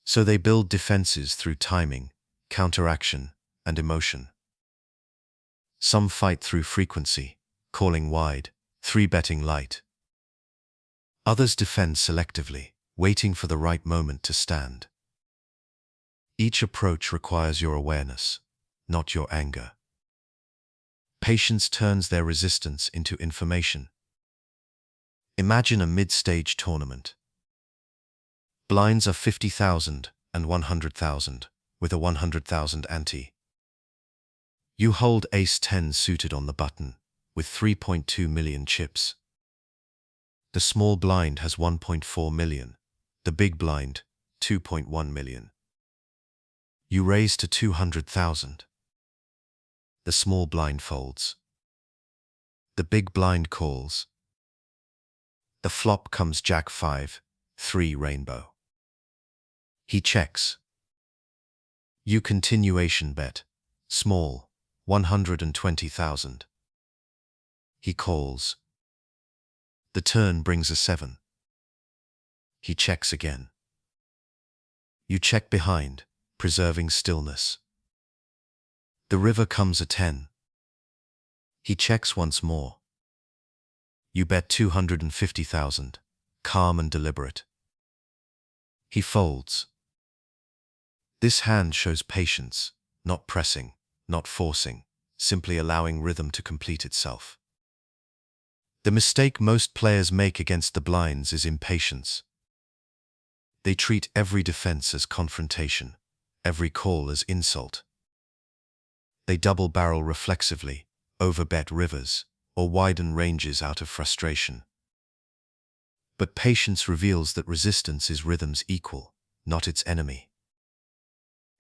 So they build defenses through timing, counteraction, and emotion. Some fight through frequency, calling wide, 3-betting light. Others defend selectively, waiting for the right moment to stand. Each approach requires your awareness, not your anger. Patience turns their resistance into information. Imagine a mid-stage tournament. Blinds are 50,000 and 100,000, with a 100,000 ante. You hold ace-10 suited on the button, with 3.2 million chips. The small blind has 1.4 million, the big blind, 2.1 million. You raise to 200,000. The small blind folds. The big blind calls. The flop comes Jack-5, 3 rainbow. He checks. You continuation bet, small, 120,000. He calls. The turn brings a 7. He checks again. You check behind, preserving stillness. The river comes a 10. He checks once more. You bet 250,000, calm and deliberate. He folds. This hand shows patience, not pressing, not forcing, simply allowing rhythm to complete itself. The mistake most players make against the blinds is impatience. They treat every defense as confrontation, every call as insult. They double-barrel reflexively, overbet rivers, or widen ranges out of frustration. But patience reveals that resistance is rhythm's equal, not its enemy.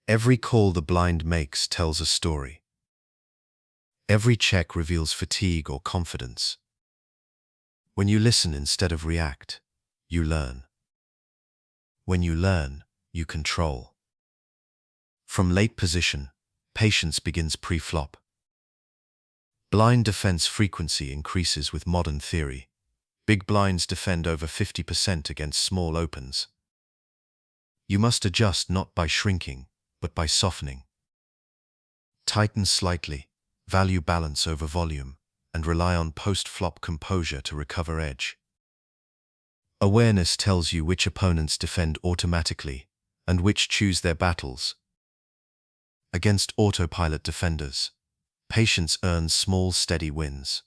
Every call the blind makes tells a story. Every check reveals fatigue or confidence. When you listen instead of react, you learn. When you learn, you control. From late position, patience begins pre-flop. Blind defense frequency increases with modern theory. Big blinds defend over 50% against small opens. You must adjust not by shrinking, but by softening. Tighten slightly, value balance over volume, and rely on post-flop composure to recover edge. Awareness tells you which opponents defend automatically and which choose their battles. Against autopilot defenders, patience earns small, steady wins.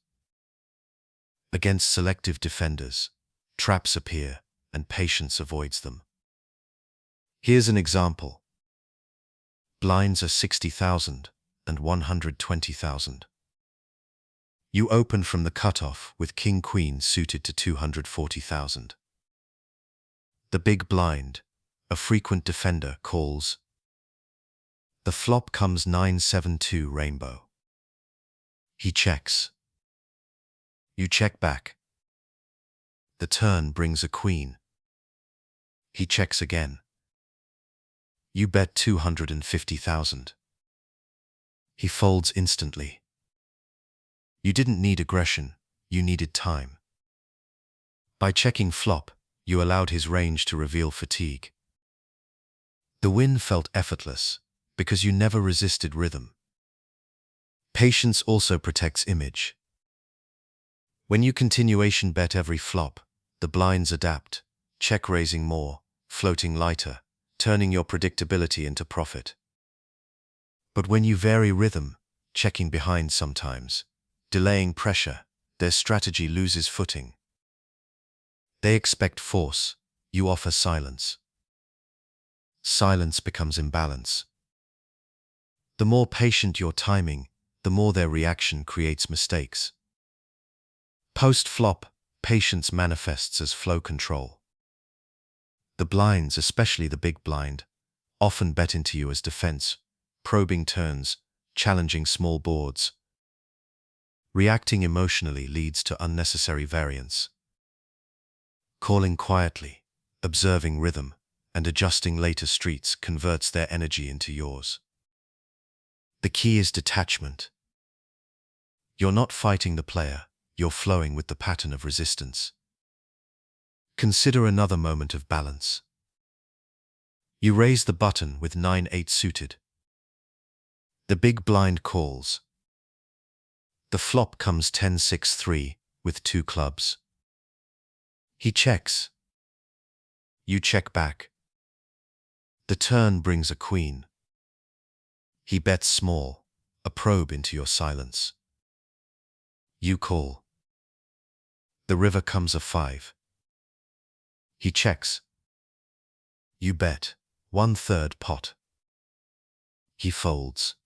Against selective defenders, traps appear and patience avoids them. Here's an example. Blinds are 60,000 and 120,000. You open from the cutoff with King-Queen suited to 240,000. The big blind, a frequent defender, calls. The flop comes 9-7-2 rainbow. He checks. You check back. The turn brings a queen. He checks again. You bet 250,000. He folds instantly. You didn't need aggression, you needed time. By checking flop, you allowed his range to reveal fatigue. The win felt effortless, because you never resisted rhythm. Patience also protects image. When you continuation bet every flop, the blinds adapt, check raising more, floating lighter, turning your predictability into profit. But when you vary rhythm, checking behind sometimes, delaying pressure, their strategy loses footing. They expect force, you offer silence. Silence becomes imbalance. The more patient your timing, the more their reaction creates mistakes. Post-flop, patience manifests as flow control. The blinds, especially the big blind, often bet into you as defense, probing turns, challenging small boards. Reacting emotionally leads to unnecessary variance. Calling quietly, observing rhythm, and adjusting later streets converts their energy into yours. The key is detachment. You're not fighting the player, you're flowing with the pattern of resistance. Consider another moment of balance. You raise the button with 9-8 suited. The big blind calls. The flop comes 10-6-3 with 2 clubs. He checks. You check back. The turn brings a queen. He bets small, a probe into your silence. You call. The river comes a 5. He checks. You bet, 1/3 pot. He folds.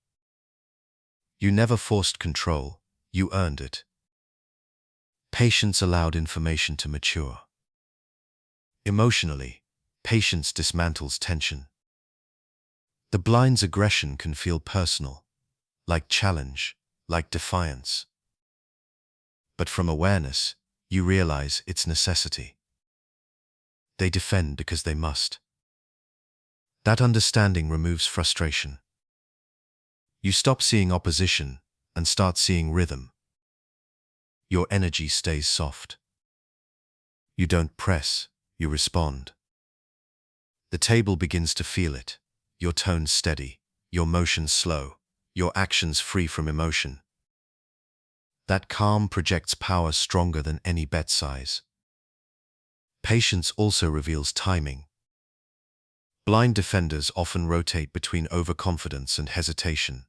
You never forced control, you earned it. Patience allowed information to mature. Emotionally, patience dismantles tension. The blind's aggression can feel personal, like challenge, like defiance. But from awareness, you realize its necessity. They defend because they must. That understanding removes frustration. You stop seeing opposition and start seeing rhythm. Your energy stays soft. You don't press, you respond. The table begins to feel it, your tone steady, your motion slow, your actions free from emotion. That calm projects power stronger than any bet size. Patience also reveals timing. Blind defenders often rotate between overconfidence and hesitation.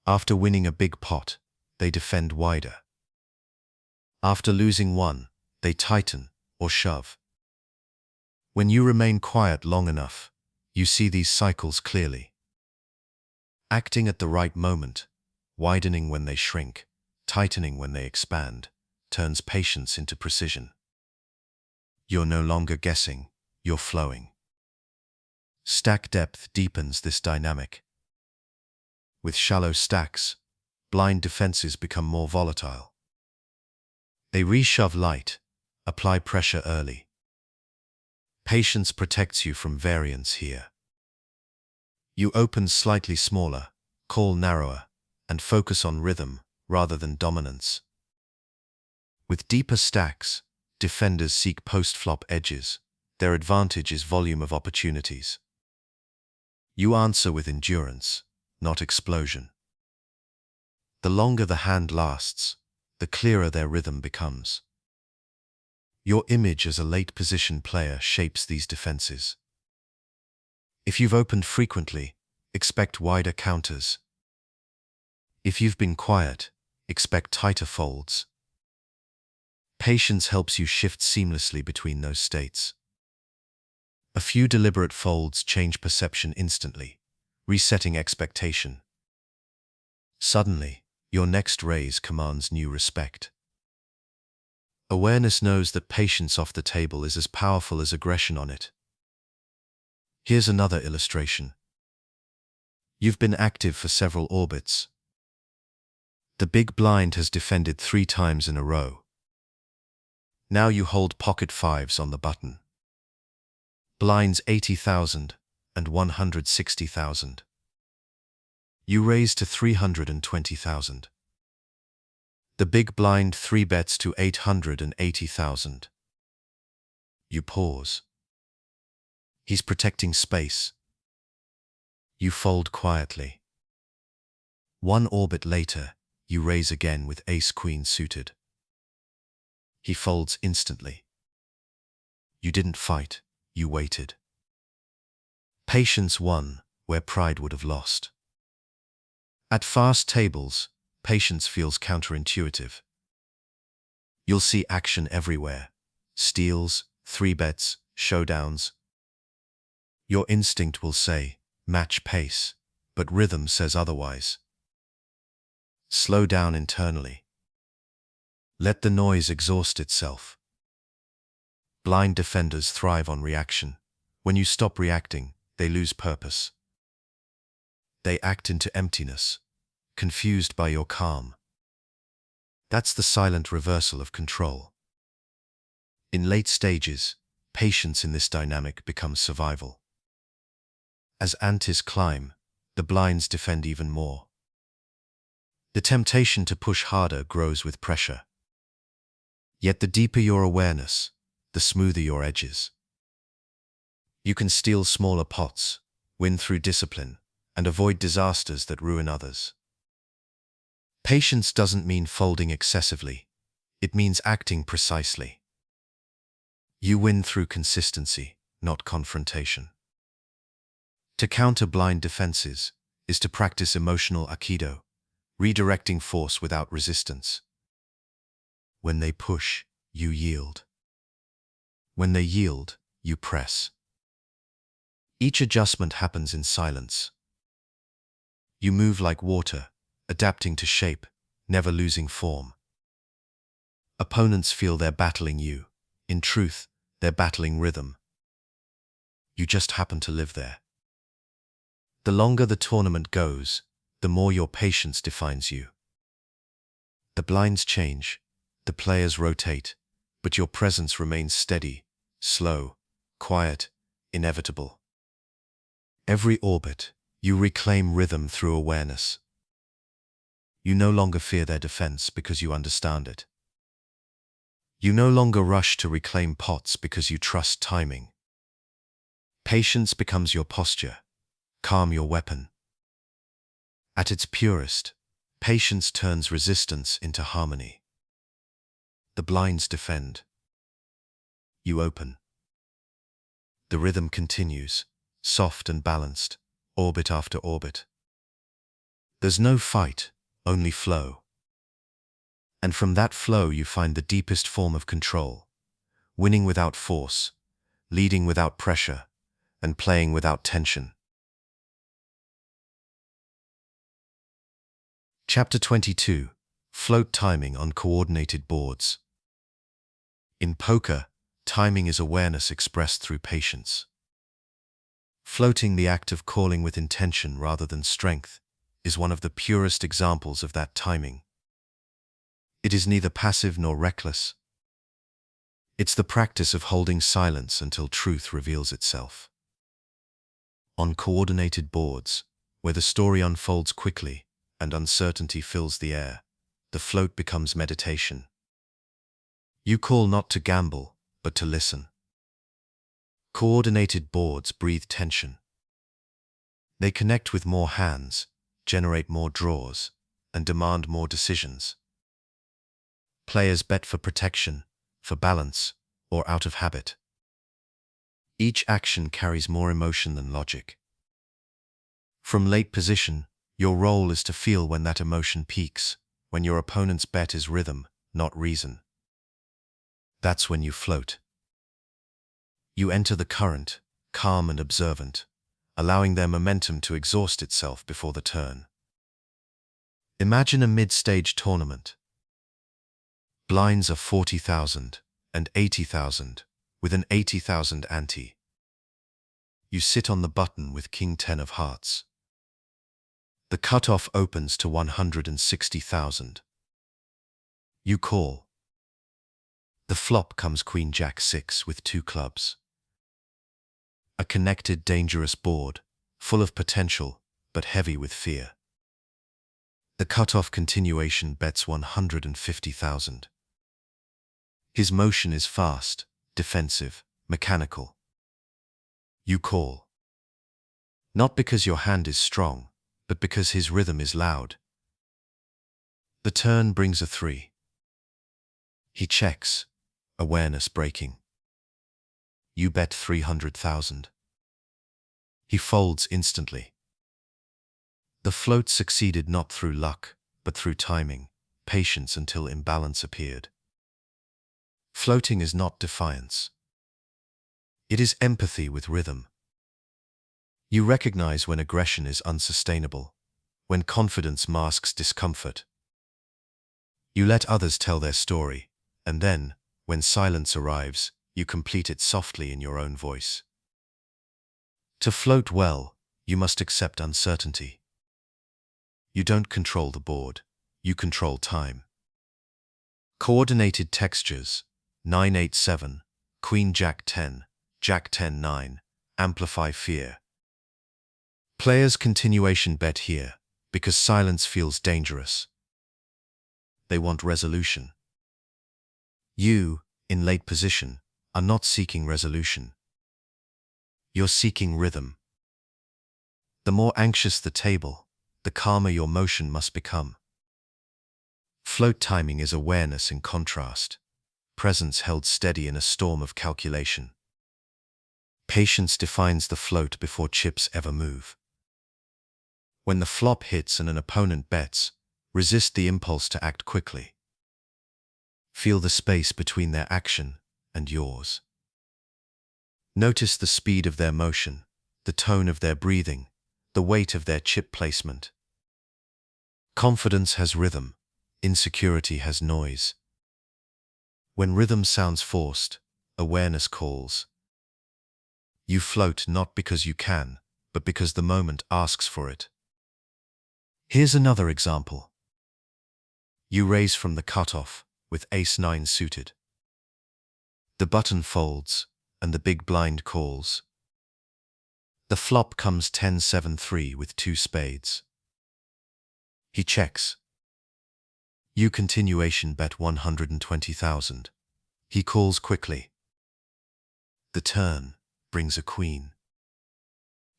After winning a big pot, they defend wider. After losing one, they tighten or shove. When you remain quiet long enough, you see these cycles clearly. Acting at the right moment, widening when they shrink, tightening when they expand, turns patience into precision. You're no longer guessing, you're flowing. Stack depth deepens this dynamic. With shallow stacks, blind defenses become more volatile. They reshove light, apply pressure early. Patience protects you from variance here. You open slightly smaller, call narrower, and focus on rhythm rather than dominance. With deeper stacks, defenders seek post-flop edges. Their advantage is volume of opportunities. You answer with endurance, not explosion. The longer the hand lasts, the clearer their rhythm becomes. Your image as a late position player shapes these defenses. If you've opened frequently, expect wider counters. If you've been quiet, expect tighter folds. Patience helps you shift seamlessly between those states. A few deliberate folds change perception instantly, resetting expectation. Suddenly, your next raise commands new respect. Awareness knows that patience off the table is as powerful as aggression on it. Here's another illustration. You've been active for several orbits. The big blind has defended 3 times in a row. Now you hold pocket 5s on the button. Blinds 80,000 and 160,000. You raise to 320,000. The big blind 3 bets to 880,000. You pause. He's protecting space. You fold quietly. 1 orbit later, you raise again with ace-queen suited. He folds instantly. You didn't fight, you waited. Patience won where pride would have lost. At fast tables, patience feels counterintuitive. You'll see action everywhere. Steals, 3 bets, showdowns. Your instinct will say, match pace, but rhythm says otherwise. Slow down internally. Let the noise exhaust itself. Blind defenders thrive on reaction. When you stop reacting, they lose purpose. They act into emptiness, confused by your calm. That's the silent reversal of control. In late stages, patience in this dynamic becomes survival. As antes climb, the blinds defend even more. The temptation to push harder grows with pressure. Yet the deeper your awareness, the smoother your edges. You can steal smaller pots, win through discipline, and avoid disasters that ruin others. Patience doesn't mean folding excessively. It means acting precisely. You win through consistency, not confrontation. To counter blind defenses is to practice emotional aikido, redirecting force without resistance. When they push, you yield. When they yield, you press. Each adjustment happens in silence. You move like water, adapting to shape, never losing form. Opponents feel they're battling you. In truth, they're battling rhythm. You just happen to live there. The longer the tournament goes, the more your patience defines you. The blinds change, the players rotate, but your presence remains steady, slow, quiet, inevitable. Every orbit, you reclaim rhythm through awareness. You no longer fear their defense because you understand it. You no longer rush to reclaim pots because you trust timing. Patience becomes your posture, calm your weapon. At its purest, patience turns resistance into harmony. The blinds defend. You open. The rhythm continues, soft and balanced, orbit after orbit. There's no fight, only flow. And from that flow you find the deepest form of control, winning without force, leading without pressure, and playing without tension. Chapter 22. Float timing on coordinated boards. In poker, timing is awareness expressed through patience. Floating, the act of calling with intention rather than strength, is one of the purest examples of that timing. It is neither passive nor reckless. It's the practice of holding silence until truth reveals itself. On coordinated boards, where the story unfolds quickly and uncertainty fills the air, the float becomes meditation. You call not to gamble, but to listen. Coordinated boards breathe tension. They connect with more hands, generate more draws, and demand more decisions. Players bet for protection, for balance, or out of habit. Each action carries more emotion than logic. From late position, your role is to feel when that emotion peaks, when your opponent's bet is rhythm, not reason. That's when you float. You enter the current, calm and observant, allowing their momentum to exhaust itself before the turn. Imagine a mid-stage tournament. Blinds are 40,000 and 80,000, with an 80,000 ante. You sit on the button with King 10 of hearts. The cutoff opens to 160,000. You call. The flop comes Queen Jack 6 with 2 clubs. A connected, dangerous board, full of potential, but heavy with fear. The cutoff continuation bets 150,000. His motion is fast, defensive, mechanical. You call. Not because your hand is strong, but because his rhythm is loud. The turn brings a 3. He checks, awareness breaking. You bet 300,000. He folds instantly. The float succeeded not through luck, but through timing, patience until imbalance appeared. Floating is not defiance. It is empathy with rhythm. You recognize when aggression is unsustainable, when confidence masks discomfort. You let others tell their story, and then, when silence arrives, you complete it softly in your own voice. To float well, you must accept uncertainty. You don't control the board, you control time. Coordinated textures, 9-8-7, Queen Jack 10, Jack 10-9, amplify fear. Players continuation bet here because silence feels dangerous. They want resolution. You, in late position, are not seeking resolution. You're seeking rhythm. The more anxious the table, the calmer your motion must become. Float timing is awareness in contrast, presence held steady in a storm of calculation. Patience defines the float before chips ever move. When the flop hits and an opponent bets, resist the impulse to act quickly. Feel the space between their action and yours. Notice the speed of their motion, the tone of their breathing, the weight of their chip placement. Confidence has rhythm, insecurity has noise. When rhythm sounds forced, awareness calls. You float not because you can, but because the moment asks for it. Here's another example. You raise from the cutoff with ace-9 suited. The button folds, and the big blind calls. The flop comes 10-7-3 with 2 spades. He checks. You continuation bet 120,000. He calls quickly. The turn brings a queen.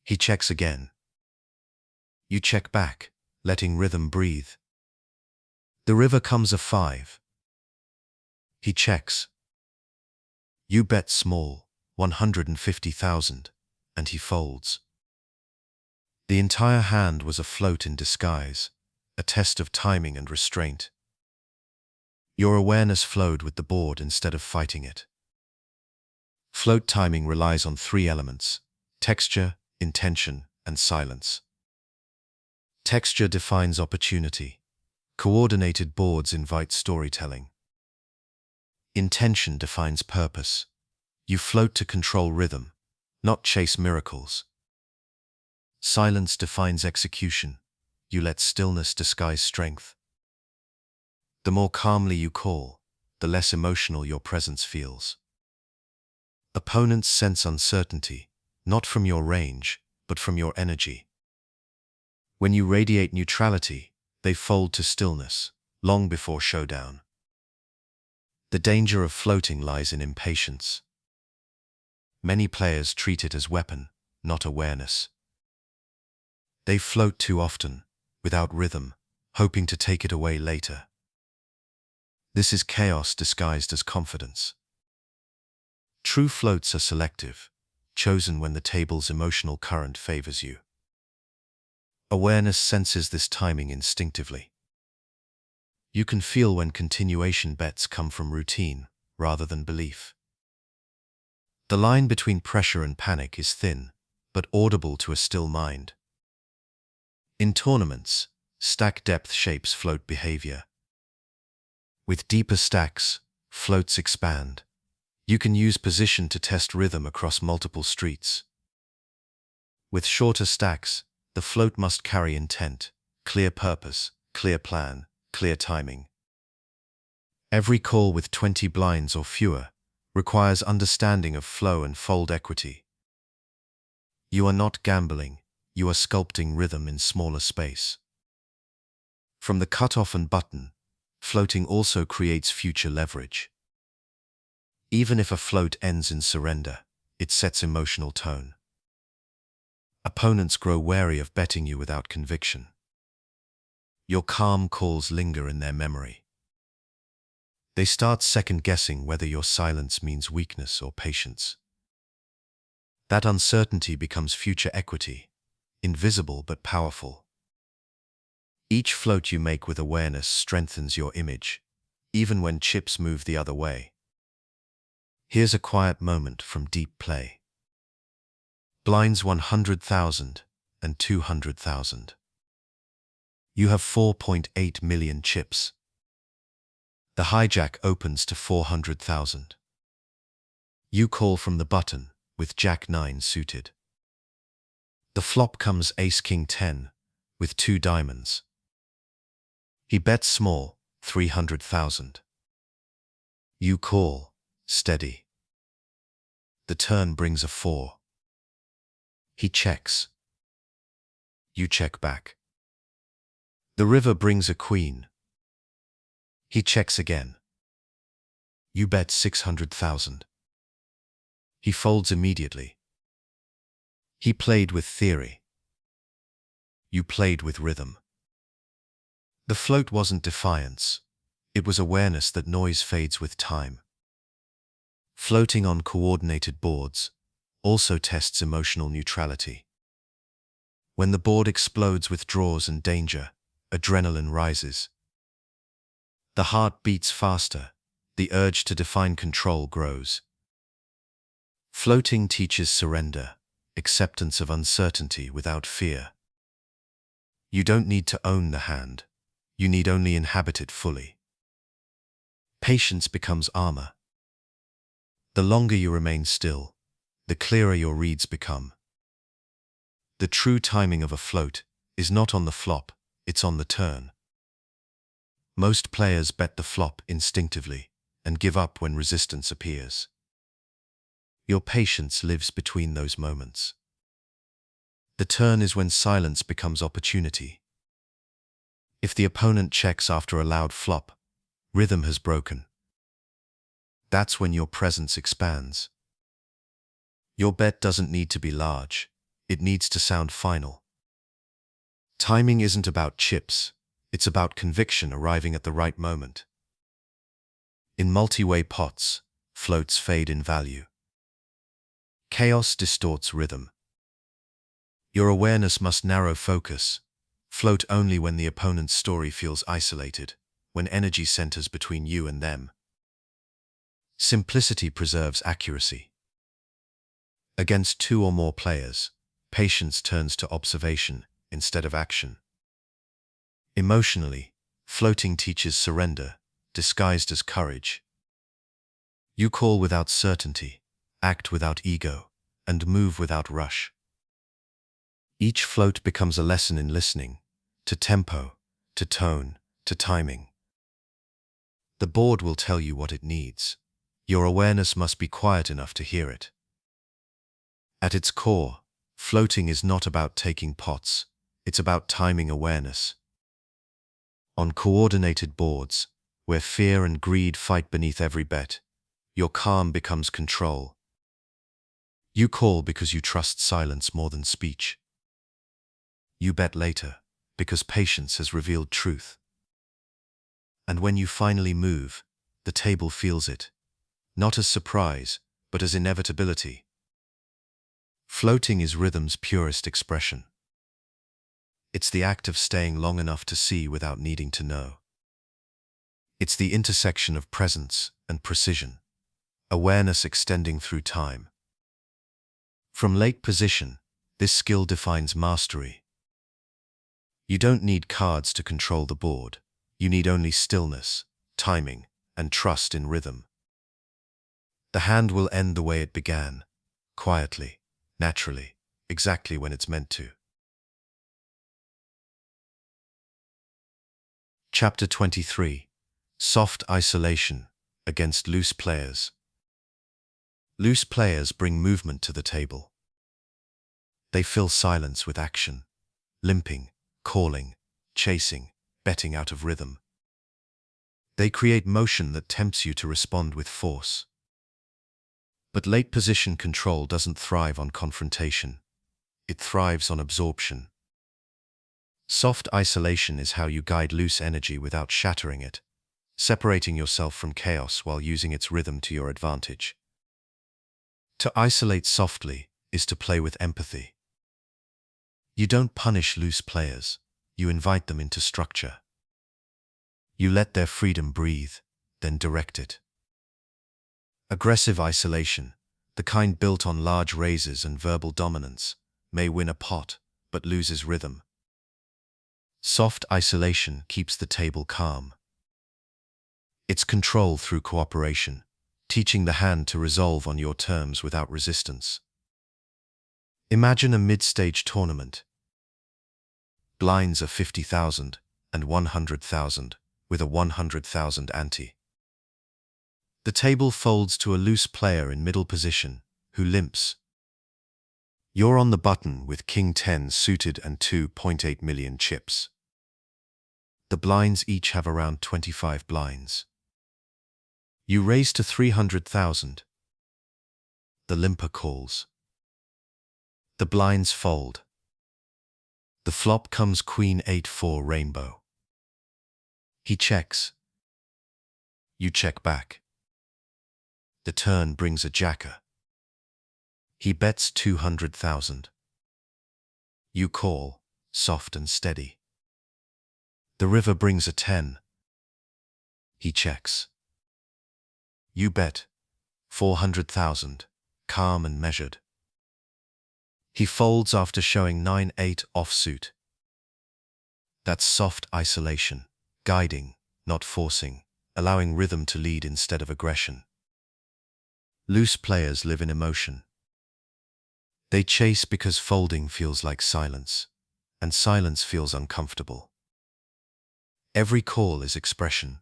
He checks again. You check back, letting rhythm breathe. The river comes a 5. He checks. You bet small, 150,000, and he folds. The entire hand was a float in disguise, a test of timing and restraint. Your awareness flowed with the board instead of fighting it. Float timing relies on 3 elements: texture, intention, and silence. Texture defines opportunity. Coordinated boards invite storytelling. Intention defines purpose. You float to control rhythm, not chase miracles. Silence defines execution. You let stillness disguise strength. The more calmly you call, the less emotional your presence feels. Opponents sense uncertainty, not from your range, but from your energy. When you radiate neutrality, they fold to stillness, long before showdown. The danger of floating lies in impatience. Many players treat it as weapon, not awareness. They float too often, without rhythm, hoping to take it away later. This is chaos disguised as confidence. True floats are selective, chosen when the table's emotional current favors you. Awareness senses this timing instinctively. You can feel when continuation bets come from routine rather than belief. The line between pressure and panic is thin, but audible to a still mind. In tournaments, stack depth shapes float behavior. With deeper stacks, floats expand. You can use position to test rhythm across multiple streets. With shorter stacks, the float must carry intent, clear purpose, clear plan, clear timing. Every call with 20 blinds or fewer requires understanding of flow and fold equity. You are not gambling, you are sculpting rhythm in smaller space. From the cutoff and button, floating also creates future leverage. Even if a float ends in surrender, it sets emotional tone. Opponents grow wary of betting you without conviction. Your calm calls linger in their memory. They start second-guessing whether your silence means weakness or patience. That uncertainty becomes future equity, invisible but powerful. Each float you make with awareness strengthens your image, even when chips move the other way. Here's a quiet moment from deep play. Blinds 100,000 and 200,000. You have 4.8 million chips. The hijack opens to 400,000. You call from the button with Jack-9 suited. The flop comes Ace-King 10 with 2 diamonds. He bets small, 300,000. You call, steady. The turn brings a 4. He checks. You check back. The river brings a queen. He checks again. You bet 600,000. He folds immediately. He played with theory. You played with rhythm. The float wasn't defiance. It was awareness that noise fades with time. Floating on coordinated boards also tests emotional neutrality. When the board explodes with draws and danger, adrenaline rises. The heart beats faster. The urge to define control grows. Floating teaches surrender, acceptance of uncertainty without fear. You don't need to own the hand. You need only inhabit it fully. Patience becomes armor. The longer you remain still, the clearer your reads become. The true timing of a float is not on the flop, it's on the turn. Most players bet the flop instinctively and give up when resistance appears. Your patience lives between those moments. The turn is when silence becomes opportunity. If the opponent checks after a loud flop, rhythm has broken. That's when your presence expands. Your bet doesn't need to be large. It needs to sound final. Timing isn't about chips. It's about conviction arriving at the right moment. In multi-way pots, floats fade in value. Chaos distorts rhythm. Your awareness must narrow focus. Float only when the opponent's story feels isolated, when energy centers between you and them. Simplicity preserves accuracy. Against two or more players, patience turns to observation instead of action. Emotionally, floating teaches surrender, disguised as courage. You call without certainty, act without ego, and move without rush. Each float becomes a lesson in listening, to tempo, to tone, to timing. The board will tell you what it needs. Your awareness must be quiet enough to hear it. At its core, floating is not about taking pots, it's about timing awareness. On coordinated boards, where fear and greed fight beneath every bet, your calm becomes control. You call because you trust silence more than speech. You bet later, because patience has revealed truth. And when you finally move, the table feels it, not as surprise, but as inevitability. Floating is rhythm's purest expression. It's the act of staying long enough to see without needing to know. It's the intersection of presence and precision, awareness extending through time. From late position, this skill defines mastery. You don't need cards to control the board. You need only stillness, timing, and trust in rhythm. The hand will end the way it began, quietly, naturally, exactly when it's meant to. Chapter 23. Soft Isolation Against Loose Players. Loose players bring movement to the table. They fill silence with action, limping, calling, chasing, betting out of rhythm. They create motion that tempts you to respond with force. But late position control doesn't thrive on confrontation. It thrives on absorption. Soft isolation is how you guide loose energy without shattering it, separating yourself from chaos while using its rhythm to your advantage. To isolate softly is to play with empathy. You don't punish loose players, you invite them into structure. You let their freedom breathe, then direct it. Aggressive isolation, the kind built on large raises and verbal dominance, may win a pot, but loses rhythm. Soft isolation keeps the table calm. It's control through cooperation, teaching the hand to resolve on your terms without resistance. Imagine a mid-stage tournament. Blinds are 50,000 and 100,000, with a 100,000 ante. The table folds to a loose player in middle position, who limps. You're on the button with King 10 suited and 2.8 million chips. The blinds each have around 25 blinds. You raise to 300,000. The limper calls. The blinds fold. The flop comes Queen 8-4 rainbow. He checks. You check back. The turn brings a jacker. He bets 200,000. You call, soft and steady. The river brings a 10. He checks. You bet 400,000, calm and measured. He folds after showing 9-8 offsuit. That's soft isolation, guiding, not forcing, allowing rhythm to lead instead of aggression. Loose players live in emotion. They chase because folding feels like silence, and silence feels uncomfortable. Every call is expression,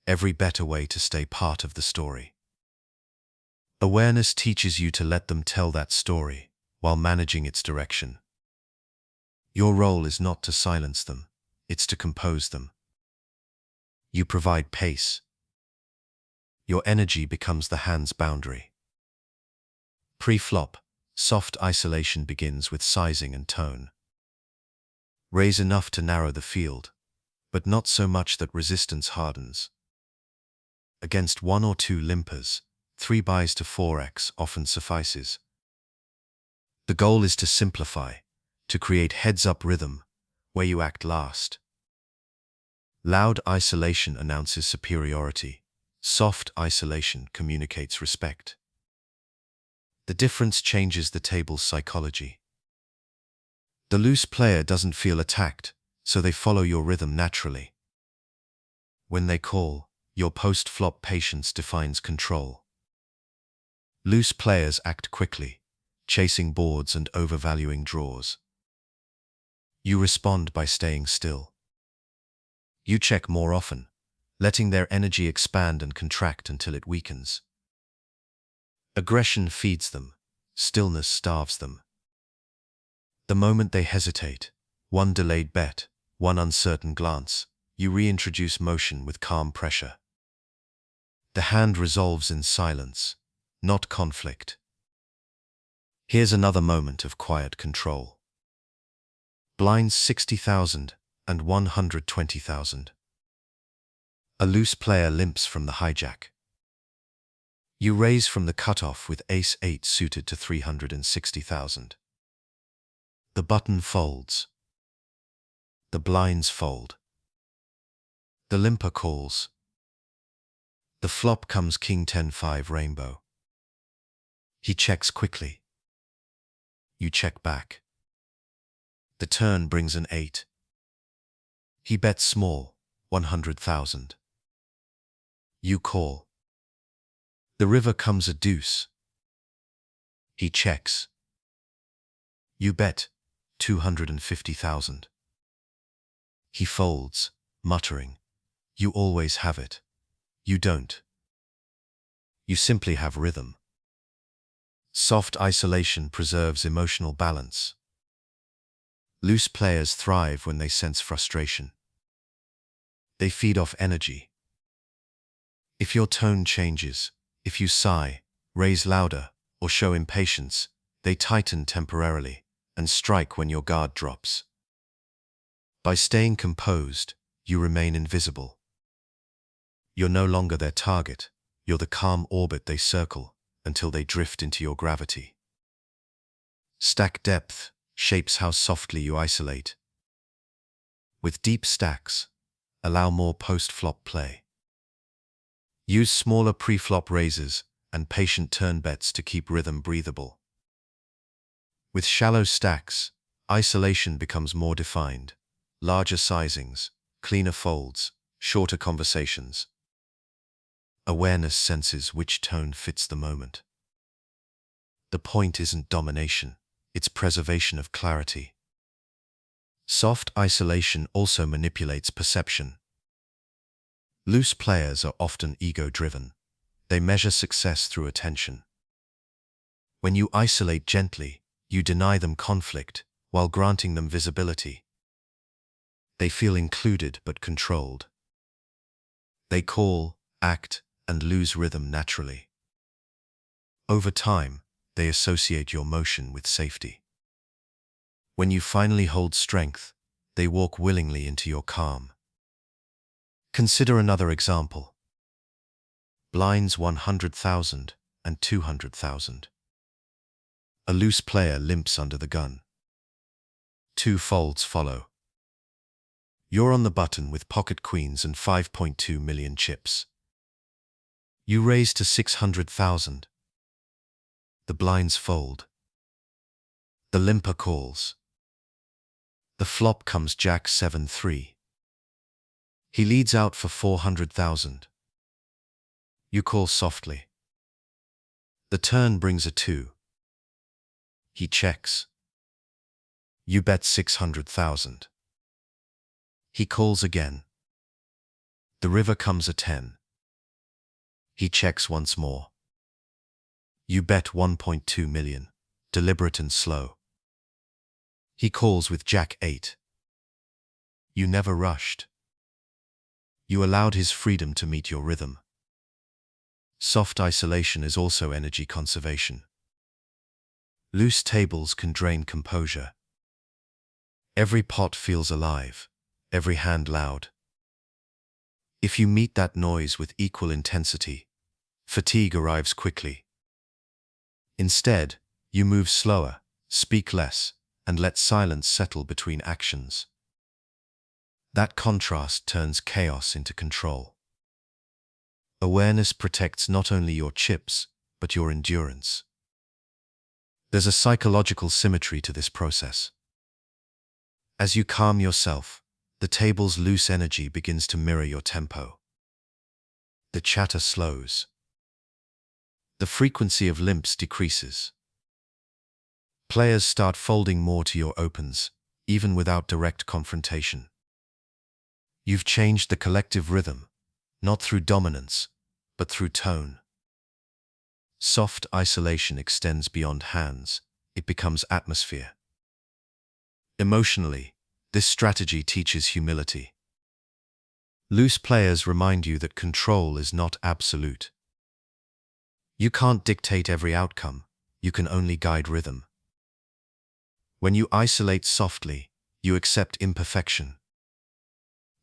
every bet a way to stay part of the story. Awareness teaches you to let them tell that story while managing its direction. Your role is not to silence them, it's to compose them. You provide pace. Your energy becomes the hand's boundary. Pre-flop, soft isolation begins with sizing and tone. Raise enough to narrow the field, but not so much that resistance hardens. Against 1 or 2 limpers, 3 buys to 4x often suffices. The goal is to simplify, to create heads-up rhythm, where you act last. Loud isolation announces superiority. Soft isolation communicates respect. The difference changes the table's psychology. The loose player doesn't feel attacked, so they follow your rhythm naturally. When they call, your post-flop patience defines control. Loose players act quickly, chasing boards and overvaluing draws. You respond by staying still. You check more often, letting their energy expand and contract until it weakens. Aggression feeds them, stillness starves them. The moment they hesitate, one delayed bet, one uncertain glance, you reintroduce motion with calm pressure. The hand resolves in silence, not conflict. Here's another moment of quiet control. Blinds 60,000 and 120,000. A loose player limps from the hijack. You raise from the cutoff with ace-8 suited to 360,000. The button folds. The blinds fold. The limper calls. The flop comes King 10-5 rainbow. He checks quickly. You check back. The turn brings an 8. He bets small, 100,000. You call. The river comes a deuce. He checks. You bet 250,000. He folds, muttering, "You always have it." You don't. You simply have rhythm. Soft isolation preserves emotional balance. Loose players thrive when they sense frustration. They feed off energy. If your tone changes, if you sigh, raise louder, or show impatience, they tighten temporarily and strike when your guard drops. By staying composed, you remain invisible. You're no longer their target, you're the calm orbit they circle until they drift into your gravity. Stack depth shapes how softly you isolate. With deep stacks, allow more post-flop play. Use smaller pre-flop raises and patient turn bets to keep rhythm breathable. With shallow stacks, isolation becomes more defined. Larger sizings, cleaner folds, shorter conversations. Awareness senses which tone fits the moment. The point isn't domination, it's preservation of clarity. Soft isolation also manipulates perception. Loose players are often ego-driven. They measure success through attention. When you isolate gently, You deny them conflict while granting them visibility. They feel included but controlled. They call, act, and lose rhythm naturally. Over time, they associate your motion with safety. When you finally hold strength, they walk willingly into your calm. Consider another example. Blinds 100,000 and 200,000. A loose player limps under the gun. 2 folds follow. You're on the button with pocket queens and 5.2 million chips. You raise to 600,000. The blinds fold. The limper calls. The flop comes Jack 7-3. He leads out for 400,000. You call softly. The turn brings a 2. He checks. You bet 600,000. He calls again. The river comes a 10. He checks once more. You bet 1.2 million, deliberate and slow. He calls with Jack 8. You never rushed. You allowed his freedom to meet your rhythm. Soft isolation is also energy conservation. Loose tables can drain composure. Every pot feels alive, every hand loud. If you meet that noise with equal intensity, fatigue arrives quickly. Instead, you move slower, speak less, and let silence settle between actions. That contrast turns chaos into control. Awareness protects not only your chips, but your endurance. There's a psychological symmetry to this process. As you calm yourself, the table's loose energy begins to mirror your tempo. The chatter slows. The frequency of limps decreases. Players start folding more to your opens, even without direct confrontation. You've changed the collective rhythm, not through dominance, but through tone. Soft isolation extends beyond hands, it becomes atmosphere. Emotionally, this strategy teaches humility. Loose players remind you that control is not absolute. You can't dictate every outcome, you can only guide rhythm. When you isolate softly, you accept imperfection.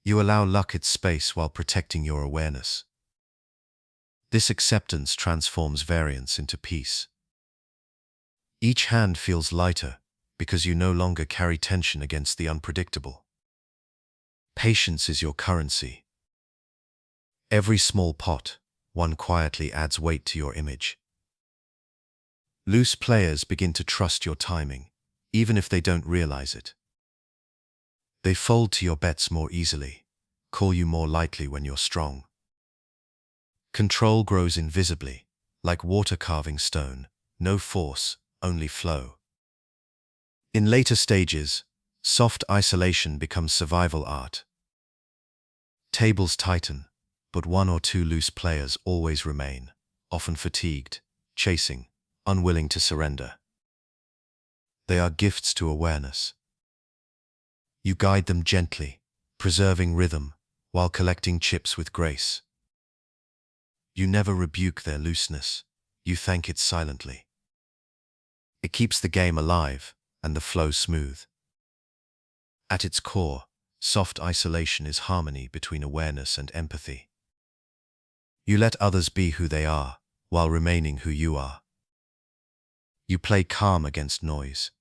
You allow luck its space while protecting your awareness. This acceptance transforms variance into peace. Each hand feels lighter because you no longer carry tension against the unpredictable. Patience is your currency. Every small pot, one quietly adds weight to your image. Loose players begin to trust your timing, even if they don't realize it. They fold to your bets more easily, call you more lightly when you're strong. Control grows invisibly, like water carving stone, no force, only flow. In later stages, soft isolation becomes survival art. Tables tighten, but 1 or 2 loose players always remain, often fatigued, chasing, unwilling to surrender. They are gifts to awareness. You guide them gently, preserving rhythm, while collecting chips with grace. You never rebuke their looseness, you thank it silently. It keeps the game alive and the flow smooth. At its core, soft isolation is harmony between awareness and empathy. You let others be who they are, while remaining who you are. You play calm against noise,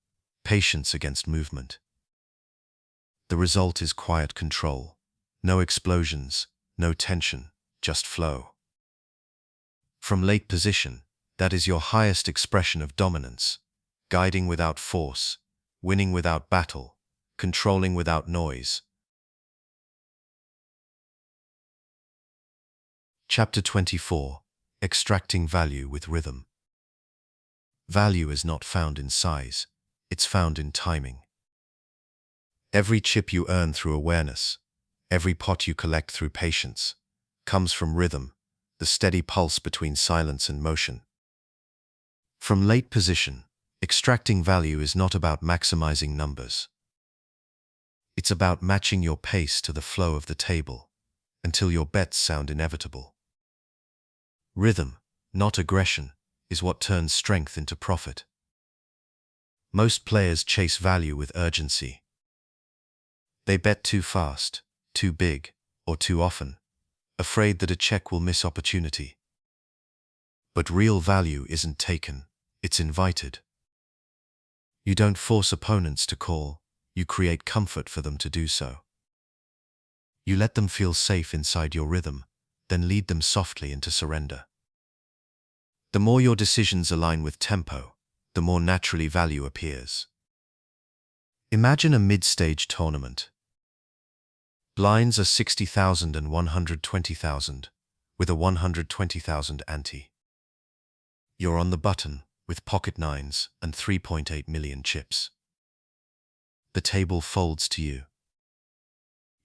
patience against movement. The result is quiet control, no explosions, no tension, just flow. From late position, that is your highest expression of dominance, guiding without force, winning without battle, controlling without noise. Chapter 24. Extracting Value with Rhythm. Value is not found in size, it's found in timing. Every chip you earn through awareness, every pot you collect through patience, comes from rhythm, the steady pulse between silence and motion. From late position, Extracting value is not about maximizing numbers. It's about matching your pace to the flow of the table until your bets sound inevitable. Rhythm, not aggression, is what turns strength into profit. Most players chase value with urgency. They bet too fast, too big, or too often, afraid that a check will miss opportunity. But real value isn't taken, it's invited. You don't force opponents to call, you create comfort for them to do so. You let them feel safe inside your rhythm, then lead them softly into surrender. The more your decisions align with tempo, the more naturally value appears. Imagine a mid-stage tournament. Blinds are 60,000 and 120,000, with a 120,000 ante. You're on the button, with pocket nines and 3.8 million chips. The table folds to you.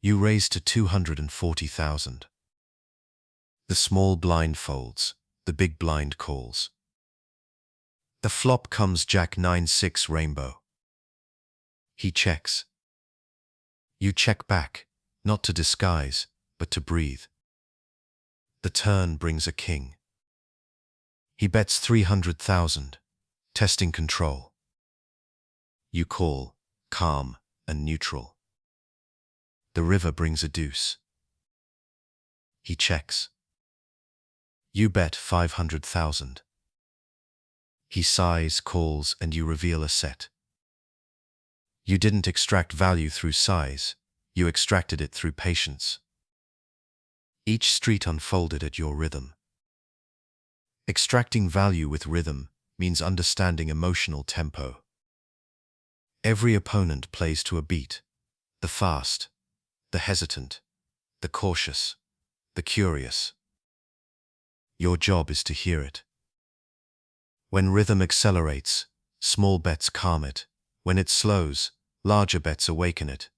You raise to 240,000. The small blind folds, the big blind calls. The flop comes Jack 9-6 rainbow. He checks. You check back, not to disguise, but to breathe. The turn brings a king. He bets 300,000, testing control. You call, calm and neutral. The river brings a deuce. He checks. You bet 500,000. He sighs, calls, and you reveal a set. You didn't extract value through size, you extracted it through patience. Each street unfolded at your rhythm. Extracting value with rhythm means understanding emotional tempo. Every opponent plays to a beat, the fast, the hesitant, the cautious, the curious. Your job is to hear it. When rhythm accelerates, small bets calm it. When it slows, larger bets awaken it.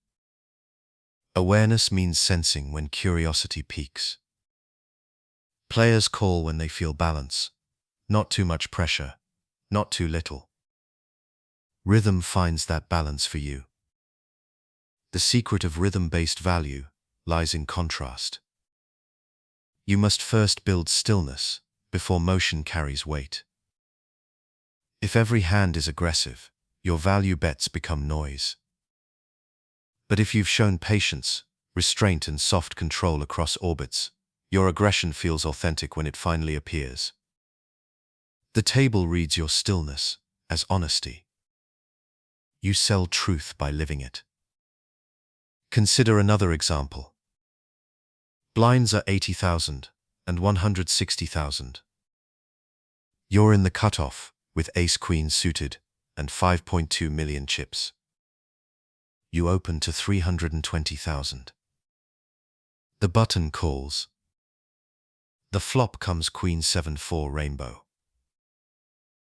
Awareness means sensing when curiosity peaks. Players call when they feel balance. Not too much pressure, not too little. Rhythm finds that balance for you. The secret of rhythm-based value lies in contrast. You must first build stillness before motion carries weight. If every hand is aggressive, your value bets become noise. But if you've shown patience, restraint, and soft control across orbits, your aggression feels authentic when it finally appears. The table reads your stillness as honesty. You sell truth by living it. Consider another example. Blinds are 80,000 and 160,000. You're in the cutoff with ace-queen suited and 5.2 million chips. You open to 320,000. The button calls. The flop comes queen 7-4 rainbow.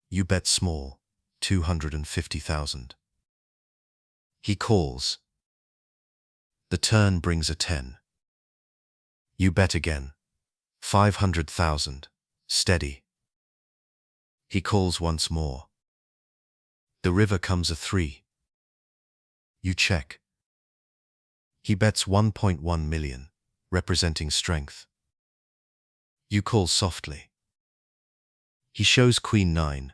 You bet small, 250,000. He calls. The turn brings a 10. You bet again, 500,000, steady. He calls once more. The river comes a 3. You check. He bets 1.1 million, representing strength. You call softly. He shows queen 9.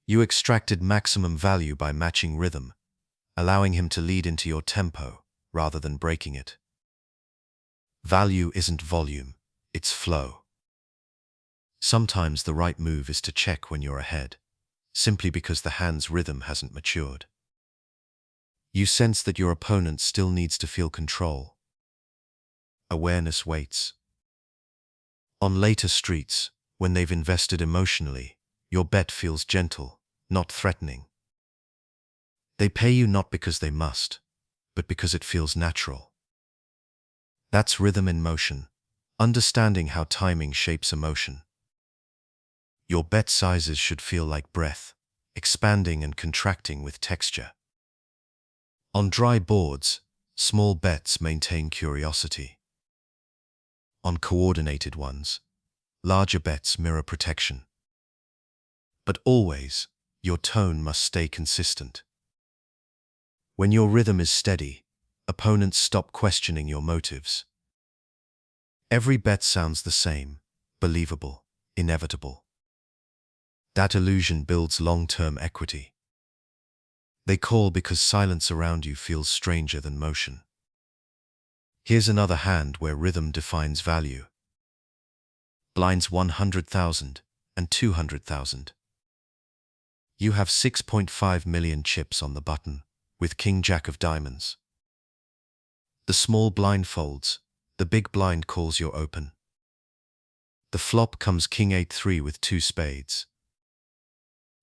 You extracted maximum value by matching rhythm, allowing him to lead into your tempo rather than breaking it. Value isn't volume, it's flow. Sometimes the right move is to check when you're ahead, simply because the hand's rhythm hasn't matured. You sense that your opponent still needs to feel control. Awareness waits. On later streets, when they've invested emotionally, your bet feels gentle, not threatening. They pay you not because they must, but because it feels natural. That's rhythm in motion, understanding how timing shapes emotion. Your bet sizes should feel like breath, expanding and contracting with texture. On dry boards, small bets maintain curiosity. On coordinated ones, larger bets mirror protection. But always, your tone must stay consistent. When your rhythm is steady, opponents stop questioning your motives. Every bet sounds the same, believable, inevitable. That illusion builds long-term equity. They call because silence around you feels stranger than motion. Here's another hand where rhythm defines value. Blinds 100,000 and 200,000. You have 6.5 million chips on the button, with King Jack of diamonds. The small blind folds, the big blind calls you're open. The flop comes King 8-3 with 2 spades.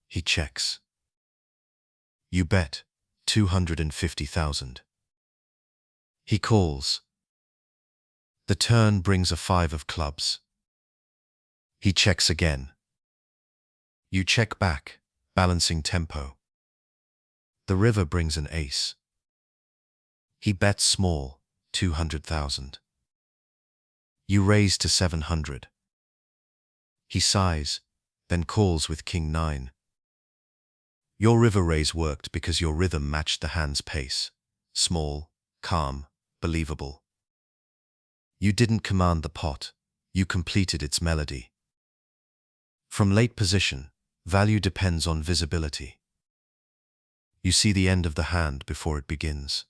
He checks. You bet, 250,000. He calls. The turn brings a 5 of clubs. He checks again. You check back, balancing tempo. The river brings an ace. He bets small, 200,000. You raise to 700. He sighs, then calls with King 9. Your river raise worked because your rhythm matched the hand's pace. Small, calm, believable. You didn't command the pot, you completed its melody. From late position, value depends on visibility. You see the end of the hand before it begins.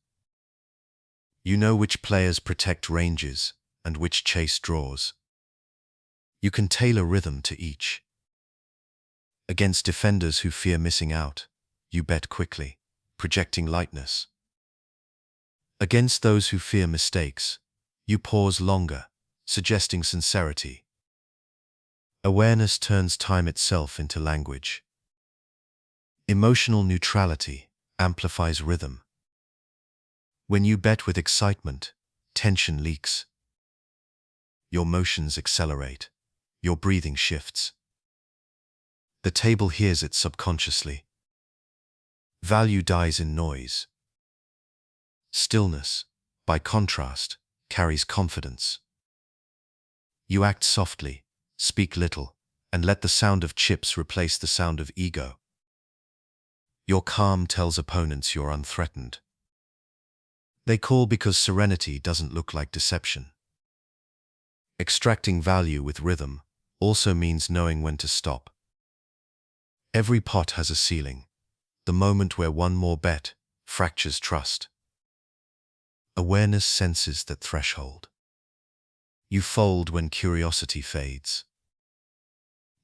You know which players protect ranges and which chase draws. You can tailor rhythm to each. Against defenders who fear missing out, you bet quickly, projecting lightness. Against those who fear mistakes, you pause longer, suggesting sincerity. Awareness turns time itself into language. Emotional neutrality amplifies rhythm. When you bet with excitement, tension leaks. Your motions accelerate, your breathing shifts. The table hears it subconsciously. Value dies in noise. Stillness, by contrast, carries confidence. You act softly, speak little, and let the sound of chips replace the sound of ego. Your calm tells opponents you're unthreatened. They call because serenity doesn't look like deception. Extracting value with rhythm also means knowing when to stop. Every pot has a ceiling, the moment where one more bet fractures trust. Awareness senses that threshold. You fold when curiosity fades.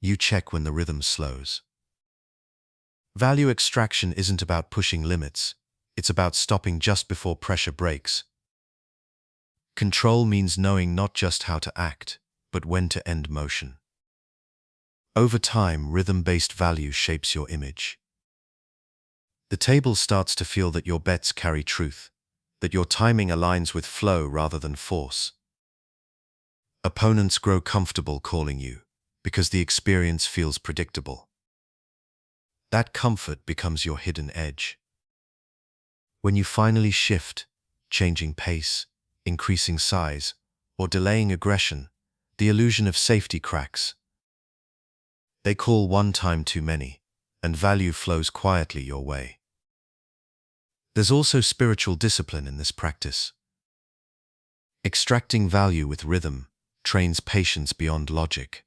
You check when the rhythm slows. Value extraction isn't about pushing limits, it's about stopping just before pressure breaks. Control means knowing not just how to act, but when to end motion. Over time, rhythm-based value shapes your image. The table starts to feel that your bets carry truth, that your timing aligns with flow rather than force. Opponents grow comfortable calling you, because the experience feels predictable. That comfort becomes your hidden edge. When you finally shift, changing pace, increasing size, or delaying aggression, the illusion of safety cracks. They call one time too many, and value flows quietly your way. There's also spiritual discipline in this practice. Extracting value with rhythm trains patience beyond logic.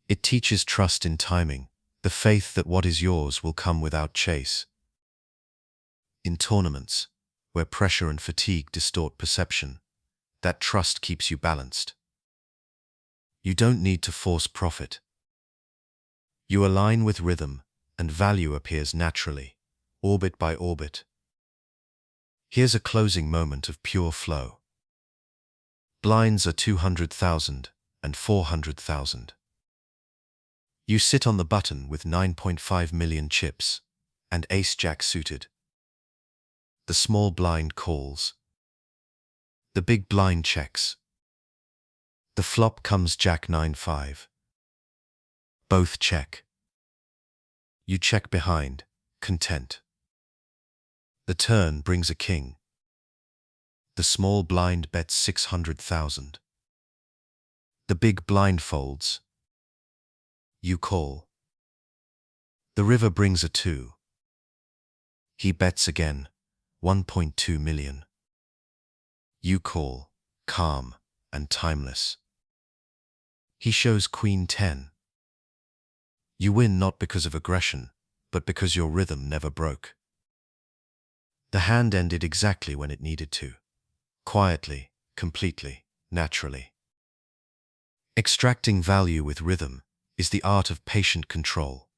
It teaches trust in timing, the faith that what is yours will come without chase. In tournaments, where pressure and fatigue distort perception, that trust keeps you balanced. You don't need to force profit. You align with rhythm, and value appears naturally, orbit by orbit. Here's a closing moment of pure flow. Blinds are 200,000 and 400,000. You sit on the button with 9.5 million chips, and ace-jack suited. The small blind calls. The big blind checks. The flop comes Jack 9-5. Both check. You check behind, content. The turn brings a king. The small blind bets 600,000. The big blind folds. You call. The river brings a 2. He bets again, 1.2 million. You call, calm and timeless. He shows Queen 10. You win not because of aggression, but because your rhythm never broke. The hand ended exactly when it needed to. Quietly, completely, naturally. Extracting value with rhythm is the art of patient control.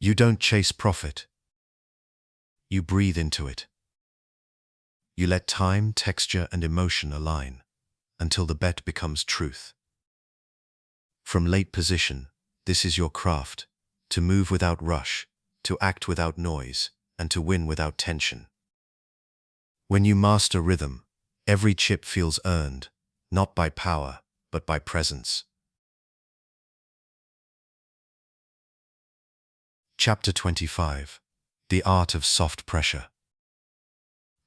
You don't chase profit. You breathe into it. You let time, texture, and emotion align until the bet becomes truth. From late position, this is your craft: to move without rush, to act without noise, and to win without tension. When you master rhythm, every chip feels earned, not by power, but by presence. Chapter 25. The Art of Soft Pressure.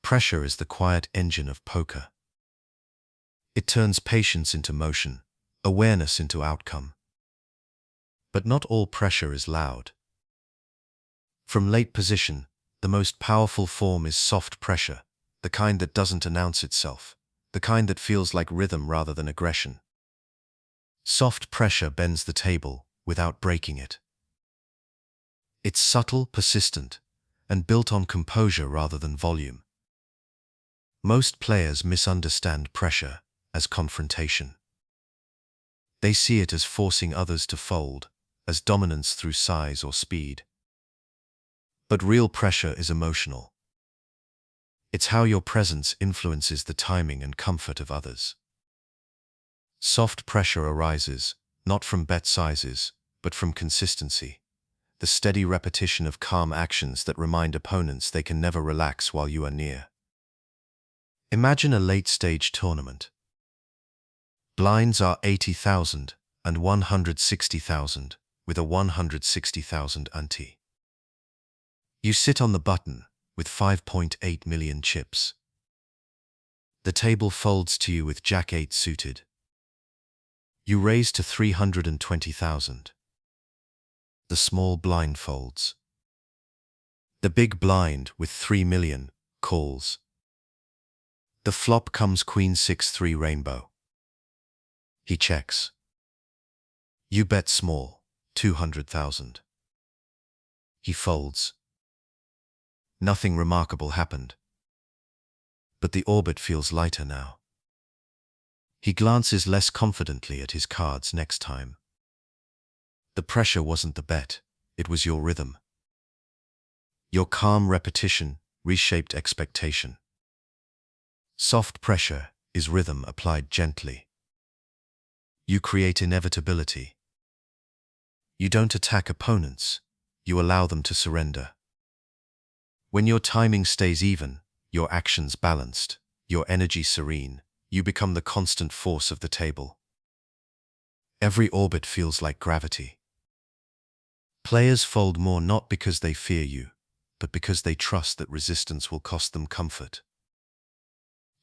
Pressure is the quiet engine of poker. It turns patience into motion, awareness into outcome. But not all pressure is loud. From late position, the most powerful form is soft pressure, the kind that doesn't announce itself, the kind that feels like rhythm rather than aggression. Soft pressure bends the table without breaking it. It's subtle, persistent, and built on composure rather than volume. Most players misunderstand pressure as confrontation. They see it as forcing others to fold, as dominance through size or speed. But real pressure is emotional. It's how your presence influences the timing and comfort of others. Soft pressure arises, not from bet sizes, but from consistency, the steady repetition of calm actions that remind opponents they can never relax while you are near. Imagine a late-stage tournament. Blinds are 80,000 and 160,000, with a 160,000 ante. You sit on the button with 5.8 million chips. The table folds to you with Jack 8 suited. You raise to 320,000. The small blind folds. The big blind with 3 million calls. The flop comes Queen 6-3 rainbow. He checks. You bet small, 200,000. He folds. Nothing remarkable happened. But the orbit feels lighter now. He glances less confidently at his cards next time. The pressure wasn't the bet, it was your rhythm. Your calm repetition reshaped expectation. Soft pressure is rhythm applied gently. You create inevitability. You don't attack opponents, you allow them to surrender. When your timing stays even, your actions balanced, your energy serene, you become the constant force of the table. Every orbit feels like gravity. Players fold more not because they fear you, but because they trust that resistance will cost them comfort.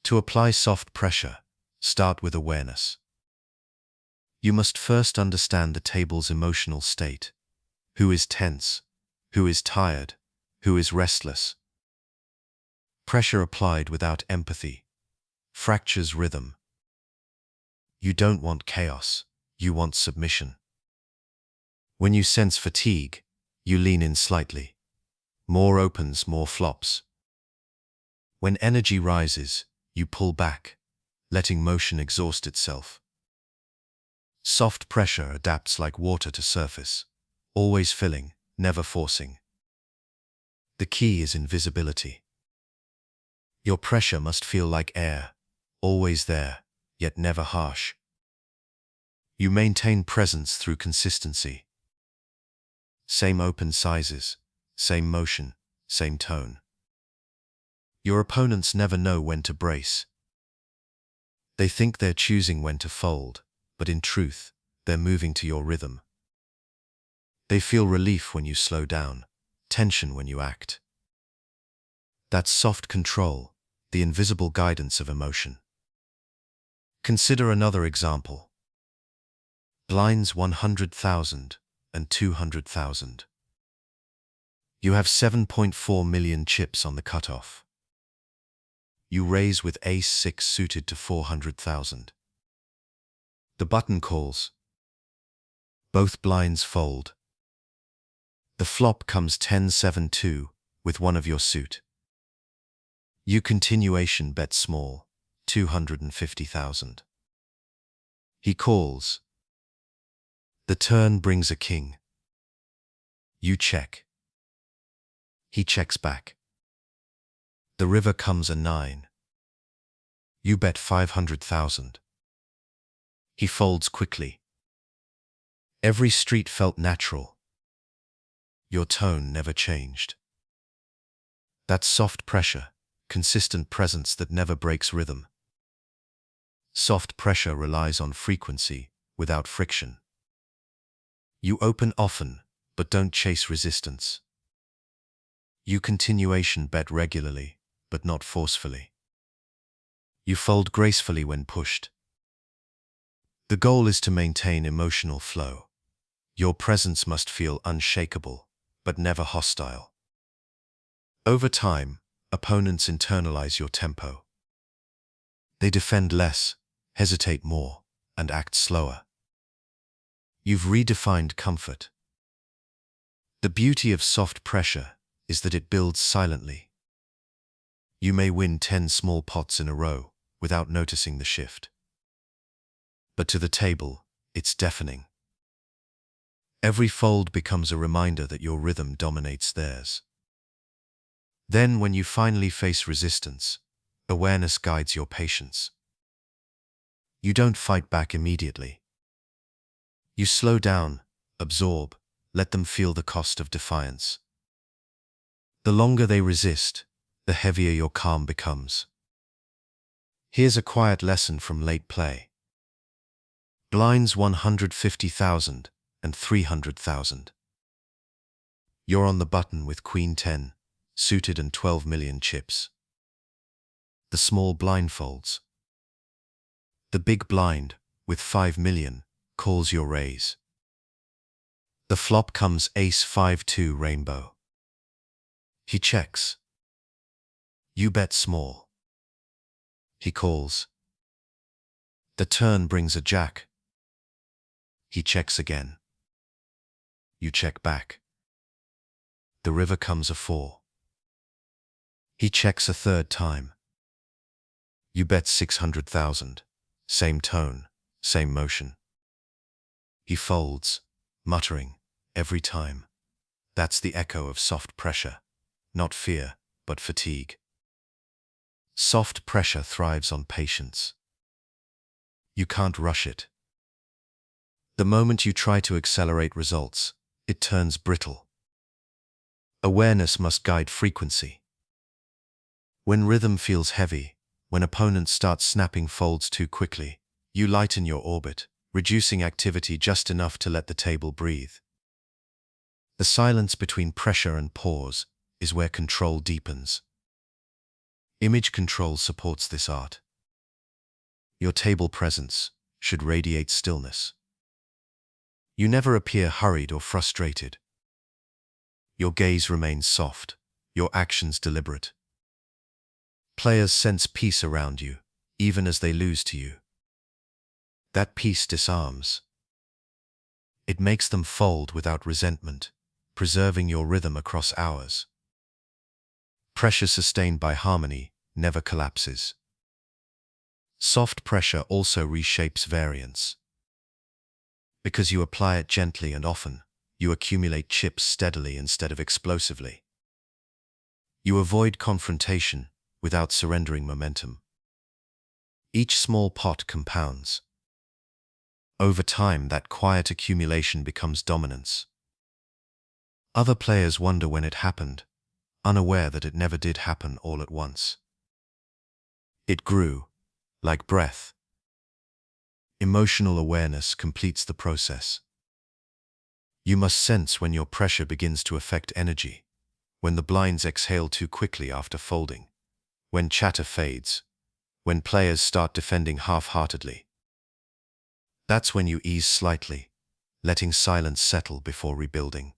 To apply soft pressure, start with awareness. You must first understand the table's emotional state. Who is tense? Who is tired? Who is restless? Pressure applied without empathy fractures rhythm. You don't want chaos, you want submission. When you sense fatigue, you lean in slightly. More opens, more flops. When energy rises, you pull back, letting motion exhaust itself. Soft pressure adapts like water to surface, always filling, never forcing. The key is invisibility. Your pressure must feel like air, always there, yet never harsh. You maintain presence through consistency. Same open sizes, same motion, same tone. Your opponents never know when to brace. They think they're choosing when to fold, but in truth, they're moving to your rhythm. They feel relief when you slow down, tension when you act. That's soft control, the invisible guidance of emotion. Consider another example. Blinds 100,000 and 200,000. You have 7.4 million chips on the cutoff. You raise with ace-6 suited to 400,000. The button calls. Both blinds fold. The flop comes 10-7-2 with one of your suit. You continuation bet small, 250,000. He calls. The turn brings a king. You check. He checks back. The river comes a 9. You bet 500,000. He folds quickly. Every street felt natural. Your tone never changed. That soft pressure, consistent presence that never breaks rhythm. Soft pressure relies on frequency without friction. You open often, but don't chase resistance. You continuation bet regularly, but not forcefully. You fold gracefully when pushed. The goal is to maintain emotional flow. Your presence must feel unshakable, but never hostile. Over time, opponents internalize your tempo. They defend less, hesitate more, and act slower. You've redefined comfort. The beauty of soft pressure is that it builds silently. You may win 10 small pots in a row without noticing the shift. But to the table, it's deafening. Every fold becomes a reminder that your rhythm dominates theirs. Then, when you finally face resistance, awareness guides your patience. You don't fight back immediately. You slow down, absorb, let them feel the cost of defiance. The longer they resist, the heavier your calm becomes. Here's a quiet lesson from late play. Blinds 150,000 and 300,000. You're on the button with Queen 10, suited and 12 million chips. The small blind folds. The big blind, with 5 million, calls your raise. The flop comes ace-5-2 rainbow. He checks. You bet small. He calls. The turn brings a jack. He checks again. You check back. The river comes a 4. He checks a third time. You bet 600,000. Same tone, same motion. He folds, muttering, every time. That's the echo of soft pressure. Not fear, but fatigue. Soft pressure thrives on patience. You can't rush it. The moment you try to accelerate results, it turns brittle. Awareness must guide frequency. When rhythm feels heavy, when opponents start snapping folds too quickly, you lighten your orbit, reducing activity just enough to let the table breathe. The silence between pressure and pause is where control deepens. Image control supports this art. Your table presence should radiate stillness. You never appear hurried or frustrated. Your gaze remains soft, your actions deliberate. Players sense peace around you, even as they lose to you. That peace disarms. It makes them fold without resentment, preserving your rhythm across hours. Pressure sustained by harmony never collapses. Soft pressure also reshapes variance. Because you apply it gently and often, you accumulate chips steadily instead of explosively. You avoid confrontation without surrendering momentum. Each small pot compounds. Over time, that quiet accumulation becomes dominance. Other players wonder when it happened, unaware that it never did happen all at once. It grew, like breath. Emotional awareness completes the process. You must sense when your pressure begins to affect energy, when the blinds exhale too quickly after folding, when chatter fades, when players start defending half-heartedly. That's when you ease slightly, letting silence settle before rebuilding.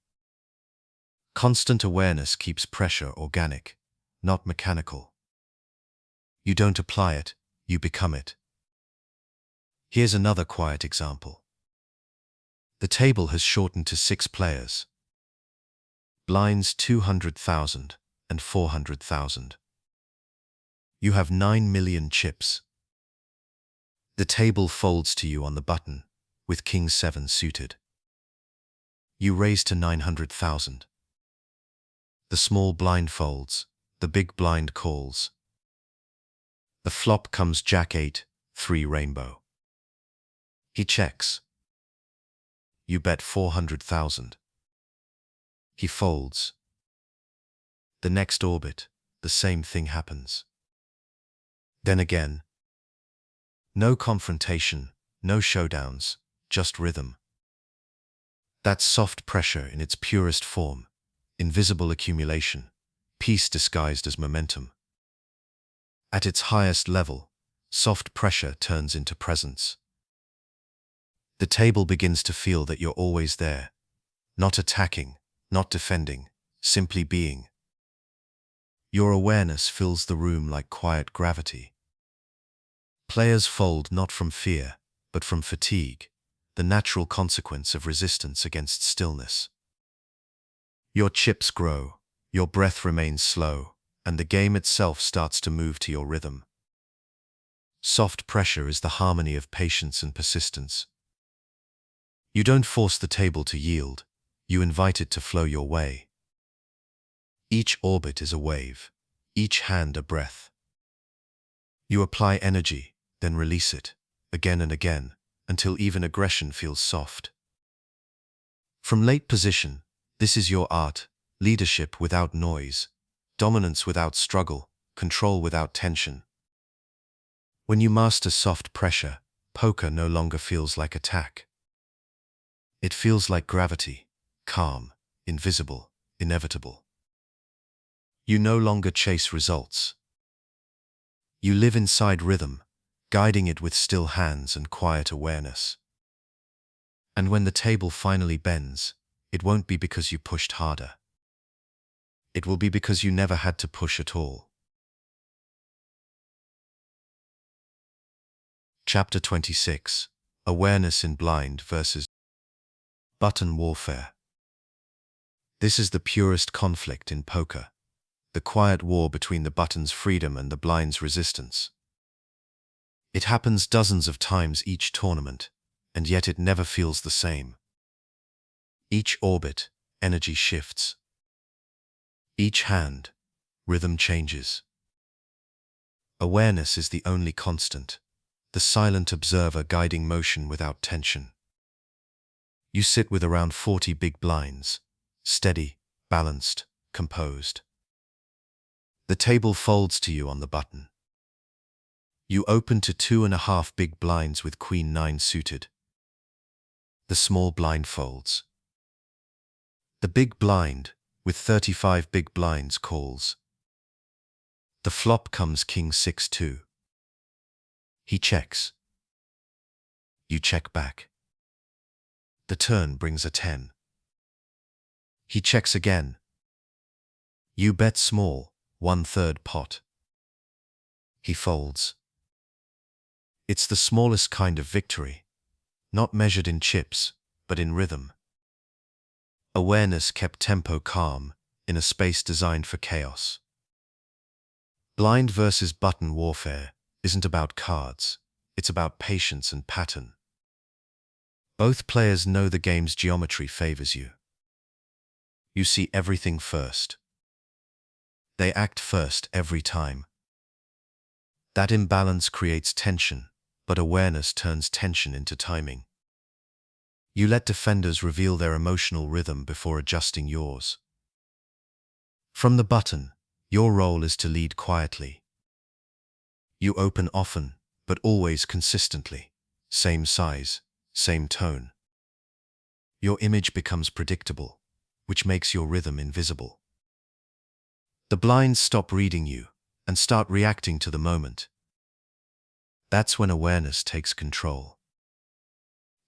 Constant awareness keeps pressure organic, not mechanical. You don't apply it, you become it. Here's another quiet example. The table has shortened to 6 players. Blinds 200,000 and 400,000. You have 9 million chips. The table folds to you on the button, with King 7 suited. You raise to 900,000. The small blind folds, the big blind calls. The flop comes Jack 8, 3 rainbow. He checks. You bet 400,000. He folds. The next orbit, the same thing happens. Then again. No confrontation, no showdowns, just rhythm. That's soft pressure in its purest form, invisible accumulation, peace disguised as momentum. At its highest level, soft pressure turns into presence. The table begins to feel that you're always there, not attacking, not defending, simply being. Your awareness fills the room like quiet gravity. Players fold not from fear, but from fatigue, the natural consequence of resistance against stillness. Your chips grow, your breath remains slow, and the game itself starts to move to your rhythm. Soft pressure is the harmony of patience and persistence. You don't force the table to yield, you invite it to flow your way. Each orbit is a wave, each hand a breath. You apply energy, then release it, again and again, until even aggression feels soft. From late position, this is your art, leadership without noise, dominance without struggle, control without tension. When you master soft pressure, poker no longer feels like attack. It feels like gravity, calm, invisible, inevitable. You no longer chase results. You live inside rhythm, guiding it with still hands and quiet awareness. And when the table finally bends, it won't be because you pushed harder. It will be because you never had to push at all. Chapter 26. Awareness in blind versus button warfare. This is the purest conflict in poker, the quiet war between the button's freedom and the blind's resistance. It happens dozens of times each tournament, and yet it never feels the same. Each orbit, energy shifts. Each hand, rhythm changes. Awareness is the only constant, the silent observer guiding motion without tension. You sit with around 40 big blinds, steady, balanced, composed. The table folds to you on the button. You open to 2.5 big blinds with Queen 9 suited. The small blind folds. The big blind, with 35 big blinds, calls. The flop comes King 6-2. He checks. You check back. The turn brings a 10. He checks again. You bet small, 1/3 pot. He folds. It's the smallest kind of victory, not measured in chips, but in rhythm. Awareness kept tempo calm in a space designed for chaos. Blind versus button warfare isn't about cards, it's about patience and pattern. Both players know the game's geometry favors you. You see everything first. They act first every time. That imbalance creates tension, but awareness turns tension into timing. You let defenders reveal their emotional rhythm before adjusting yours. From the button, your role is to lead quietly. You open often, but always consistently. Same size, same tone. Your image becomes predictable, which makes your rhythm invisible. The blinds stop reading you and start reacting to the moment. That's when awareness takes control.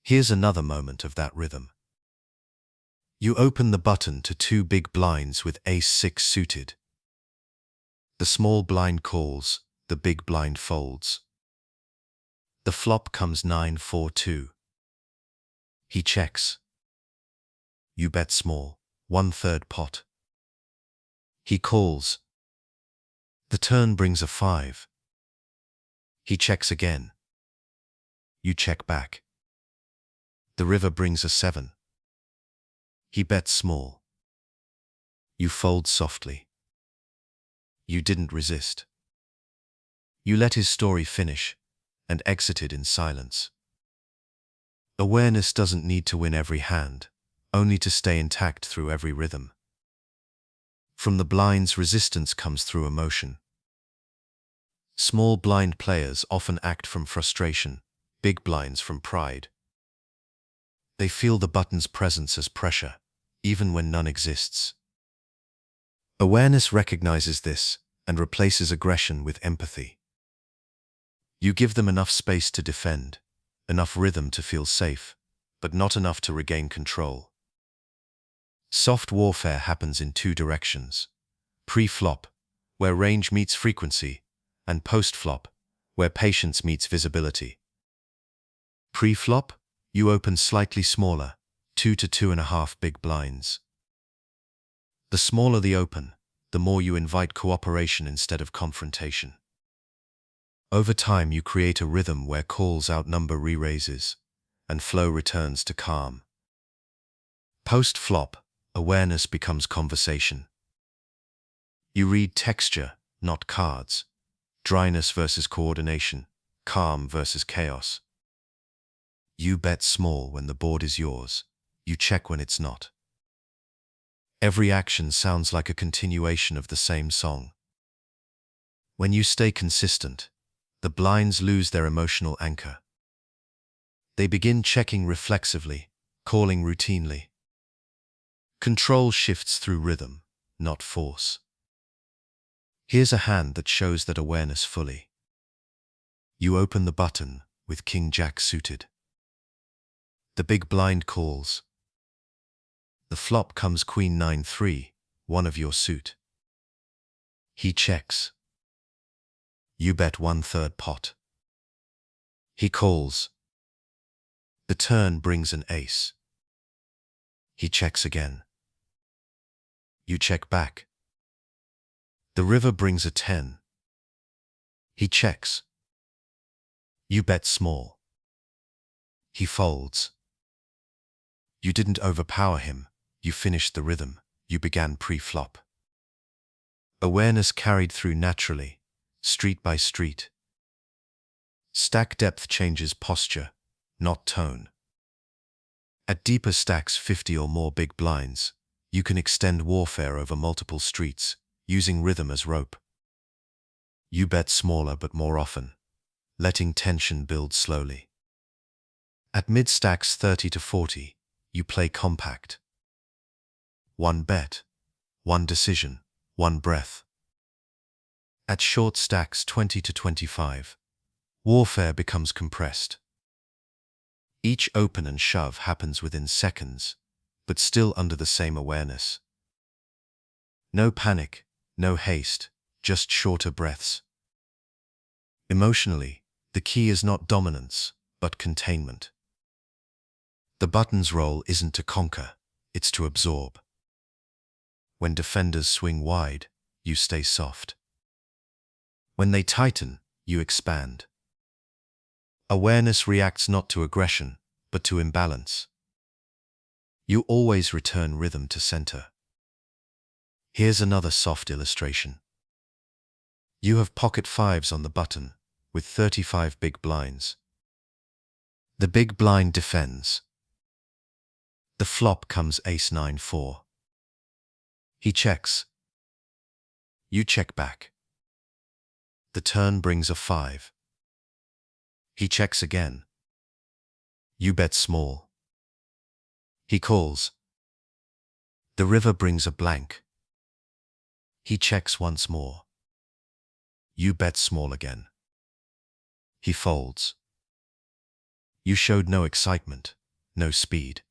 Here's another moment of that rhythm. You open the button to two big blinds with ace-6 suited. The small blind calls, the big blind folds. The flop comes 9-4-2. He checks. You bet small, 1/3 pot. He calls. The turn brings a 5. He checks again. You check back. The river brings a 7. He bets small. You fold softly. You didn't resist. You let his story finish and exited in silence. Awareness doesn't need to win every hand, only to stay intact through every rhythm. From the blinds, resistance comes through emotion. Small blind players often act from frustration, big blinds from pride. They feel the button's presence as pressure, even when none exists. Awareness recognizes this and replaces aggression with empathy. You give them enough space to defend, enough rhythm to feel safe, but not enough to regain control. Soft warfare happens in two directions: pre-flop, where range meets frequency, and post-flop, where patience meets visibility. Pre-flop, you open slightly smaller, 2 to 2.5 big blinds. The smaller the open, the more you invite cooperation instead of confrontation. Over time, you create a rhythm where calls outnumber re-raises, and flow returns to calm. Post-flop, awareness becomes conversation. You read texture, not cards. Dryness versus coordination, calm versus chaos. You bet small when the board is yours. You check when it's not. Every action sounds like a continuation of the same song. When you stay consistent, the blinds lose their emotional anchor. They begin checking reflexively, calling routinely. Control shifts through rhythm, not force. Here's a hand that shows that awareness fully. You open the button with King-Jack suited. The big blind calls. The flop comes Queen 9-3, one of your suit. He checks. You bet 1/3 pot. He calls. The turn brings an ace. He checks again. You check back. The river brings a 10. He checks. You bet small. He folds. You didn't overpower him. You finished the rhythm. You began pre-flop. Awareness carried through naturally, street by street. Stack depth changes posture, not tone. At deeper stacks, 50 or more big blinds, you can extend warfare over multiple streets, using rhythm as rope. You bet smaller but more often, letting tension build slowly. At mid-stacks 30 to 40, you play compact. One bet, one decision, one breath. At short stacks 20 to 25, warfare becomes compressed. Each open and shove happens within seconds, but still under the same awareness. No panic, no haste, just shorter breaths. Emotionally, the key is not dominance, but containment. The button's role isn't to conquer, it's to absorb. When defenders swing wide, you stay soft. When they tighten, you expand. Awareness reacts not to aggression, but to imbalance. You always return rhythm to center. Here's another soft illustration. You have pocket fives on the button, with 35 big blinds. The big blind defends. The flop comes ace-9-4. He checks. You check back. The turn brings a 5. He checks again. You bet small. He calls. The river brings a blank. He checks once more. You bet small again. He folds. You showed no excitement, no speed.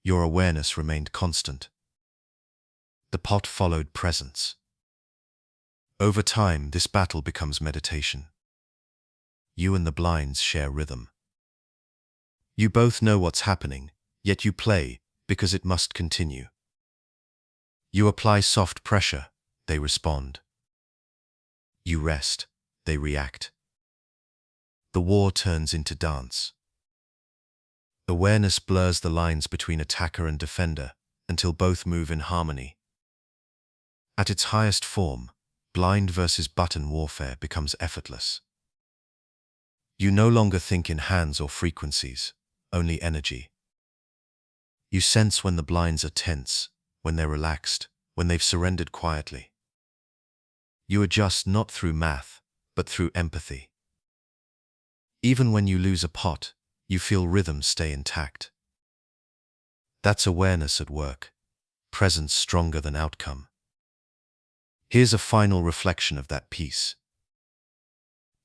Your awareness remained constant. The pot followed presence. Over time, this battle becomes meditation. You and the blinds share rhythm. You both know what's happening, yet you play because it must continue. You apply soft pressure, they respond. You rest, they react. The war turns into dance. Awareness blurs the lines between attacker and defender until both move in harmony. At its highest form, blind versus button warfare becomes effortless. You no longer think in hands or frequencies, only energy. You sense when the blinds are tense, when they're relaxed, when they've surrendered quietly. You adjust not through math, but through empathy. Even when you lose a pot, you feel rhythm stay intact. That's awareness at work, presence stronger than outcome. Here's a final reflection of that piece.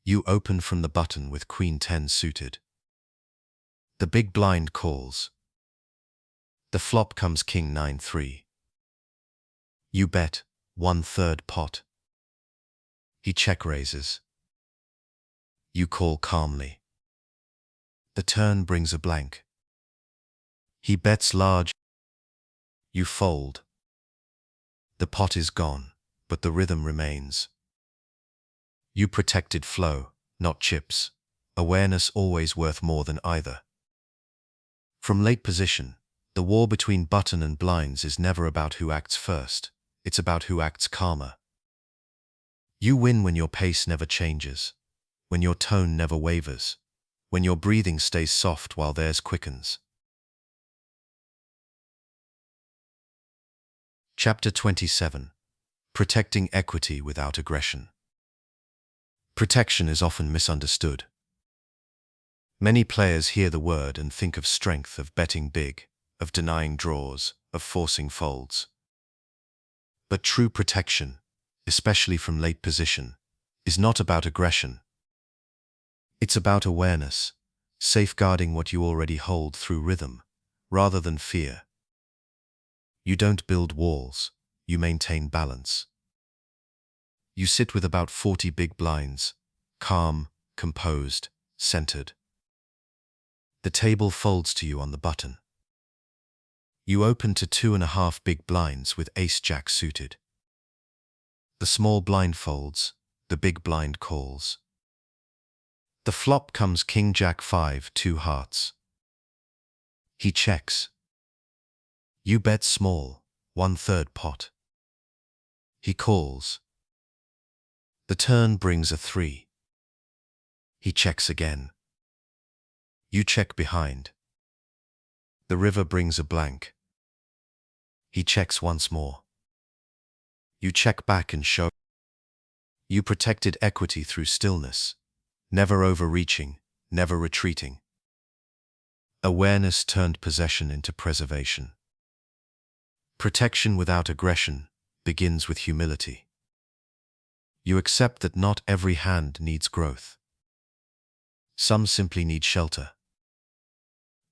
You open from the button with Queen 10 suited. The big blind calls. The flop comes King 9-3. You bet 1/3 pot. He check raises. You call calmly. The turn brings a blank. He bets large. You fold. The pot is gone, but the rhythm remains. You protected flow, not chips. Awareness always worth more than either. From late position, the war between button and blinds is never about who acts first. It's about who acts calmer. You win when your pace never changes, when your tone never wavers, when your breathing stays soft while theirs quickens. Chapter 27. Protecting Equity Without Aggression. Protection is often misunderstood. Many players hear the word and think of strength, of betting big, of denying draws, of forcing folds. But true protection, especially from late position, is not about aggression. It's about awareness, safeguarding what you already hold through rhythm, rather than fear. You don't build walls, you maintain balance. You sit with about 40 big blinds, calm, composed, centered. The table folds to you on the button. You open to 2.5 big blinds with Ace-Jack suited. The small blind folds, the big blind calls. The flop comes King-Jack 5, 2 hearts. He checks. You bet small, 1/3 pot. He calls. The turn brings a 3. He checks again. You check behind. The river brings a blank. He checks once more. You check back and show. You protected equity through stillness, never overreaching, never retreating. Awareness turned possession into preservation. Protection without aggression begins with humility. You accept that not every hand needs growth. Some simply need shelter.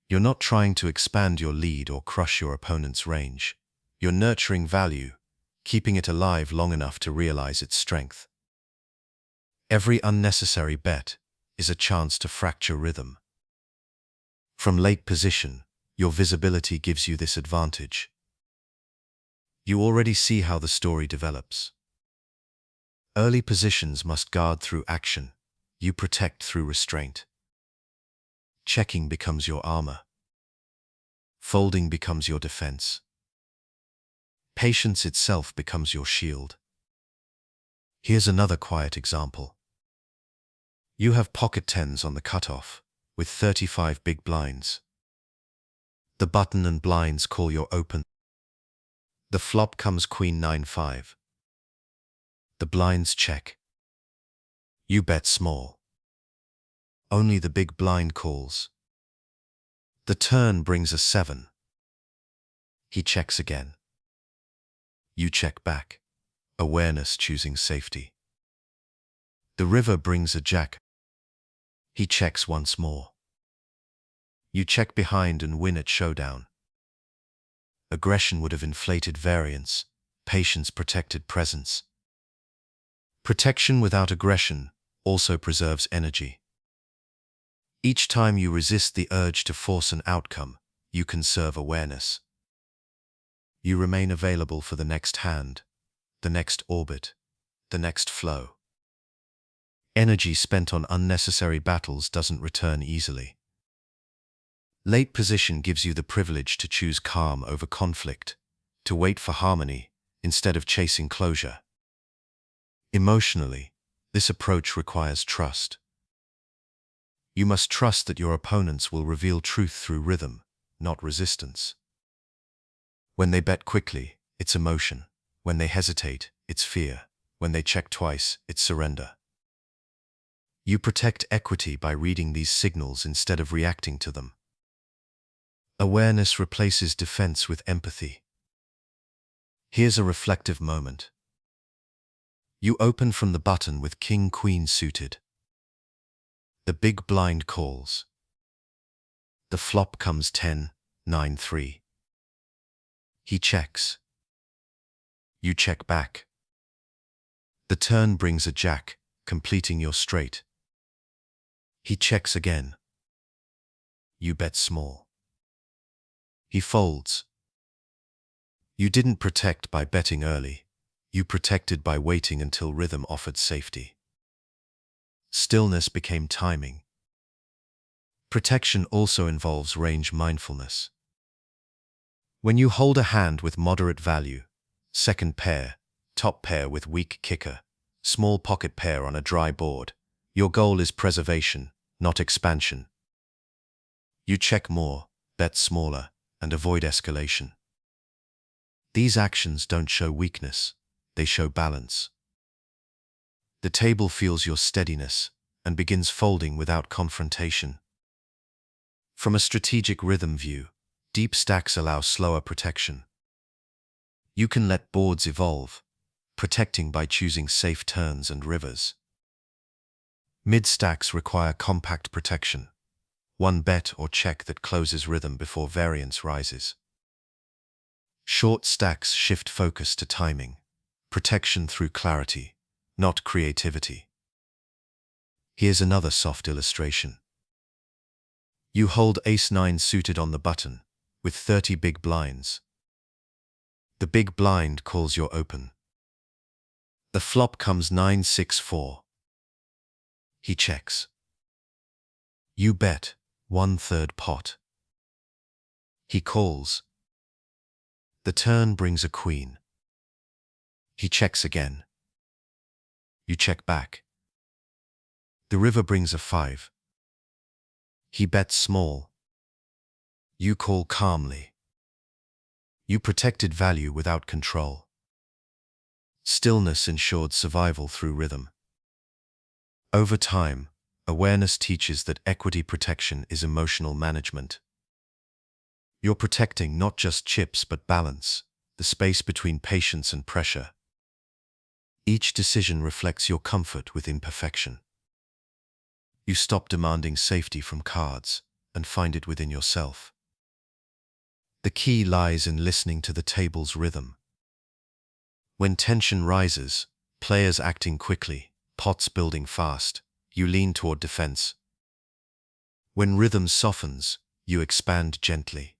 You're not trying to expand your lead or crush your opponent's range. You're nurturing value, keeping it alive long enough to realize its strength. Every unnecessary bet is a chance to fracture rhythm. From late position, your visibility gives you this advantage. You already see how the story develops. Early positions must guard through action. You protect through restraint. Checking becomes your armor. Folding becomes your defense. Patience itself becomes your shield. Here's another quiet example. You have pocket tens on the cutoff, with 35 big blinds. The button and blinds call your open. The flop comes Queen 9-5. The blinds check. You bet small. Only the big blind calls. The turn brings a 7. He checks again. You check back. Awareness choosing safety. The river brings a jack. He checks once more. You check behind and win at showdown. Aggression would have inflated variance. Patience protected presence. Protection without aggression also preserves energy. Each time you resist the urge to force an outcome, you conserve awareness. You remain available for the next hand, the next orbit, the next flow. Energy spent on unnecessary battles doesn't return easily. Late position gives you the privilege to choose calm over conflict, to wait for harmony instead of chasing closure. Emotionally, this approach requires trust. You must trust that your opponents will reveal truth through rhythm, not resistance. When they bet quickly, it's emotion. When they hesitate, it's fear. When they check twice, it's surrender. You protect equity by reading these signals instead of reacting to them. Awareness replaces defense with empathy. Here's a reflective moment. You open from the button with King-Queen suited. The big blind calls. The flop comes 10-9-3. He checks. You check back. The turn brings a jack, completing your straight. He checks again. You bet small. He folds. You didn't protect by betting early. You protected by waiting until rhythm offered safety. Stillness became timing. Protection also involves range mindfulness. When you hold a hand with moderate value, second pair, top pair with weak kicker, small pocket pair on a dry board, your goal is preservation, not expansion. You check more, bet smaller, and avoid escalation. These actions don't show weakness, they show balance. The table feels your steadiness and begins folding without confrontation. From a strategic rhythm view, deep stacks allow slower protection. You can let boards evolve, protecting by choosing safe turns and rivers. Mid-stacks require compact protection, one bet or check that closes rhythm before variance rises. Short stacks shift focus to timing, protection through clarity, not creativity. Here's another soft illustration. You hold ace-9 suited on the button, with 30 big blinds. The big blind calls your open. The flop comes 9-6-4. He checks. You bet, 1/3 pot. He calls. The turn brings a queen. He checks again. You check back. The river brings a 5. He bets small. You call calmly. You protected value without control. Stillness ensured survival through rhythm. Over time, awareness teaches that equity protection is emotional management. You're protecting not just chips but balance, the space between patience and pressure. Each decision reflects your comfort with imperfection. You stop demanding safety from cards and find it within yourself. The key lies in listening to the table's rhythm. When tension rises, players acting quickly, pots building fast, you lean toward defense. When rhythm softens, you expand gently.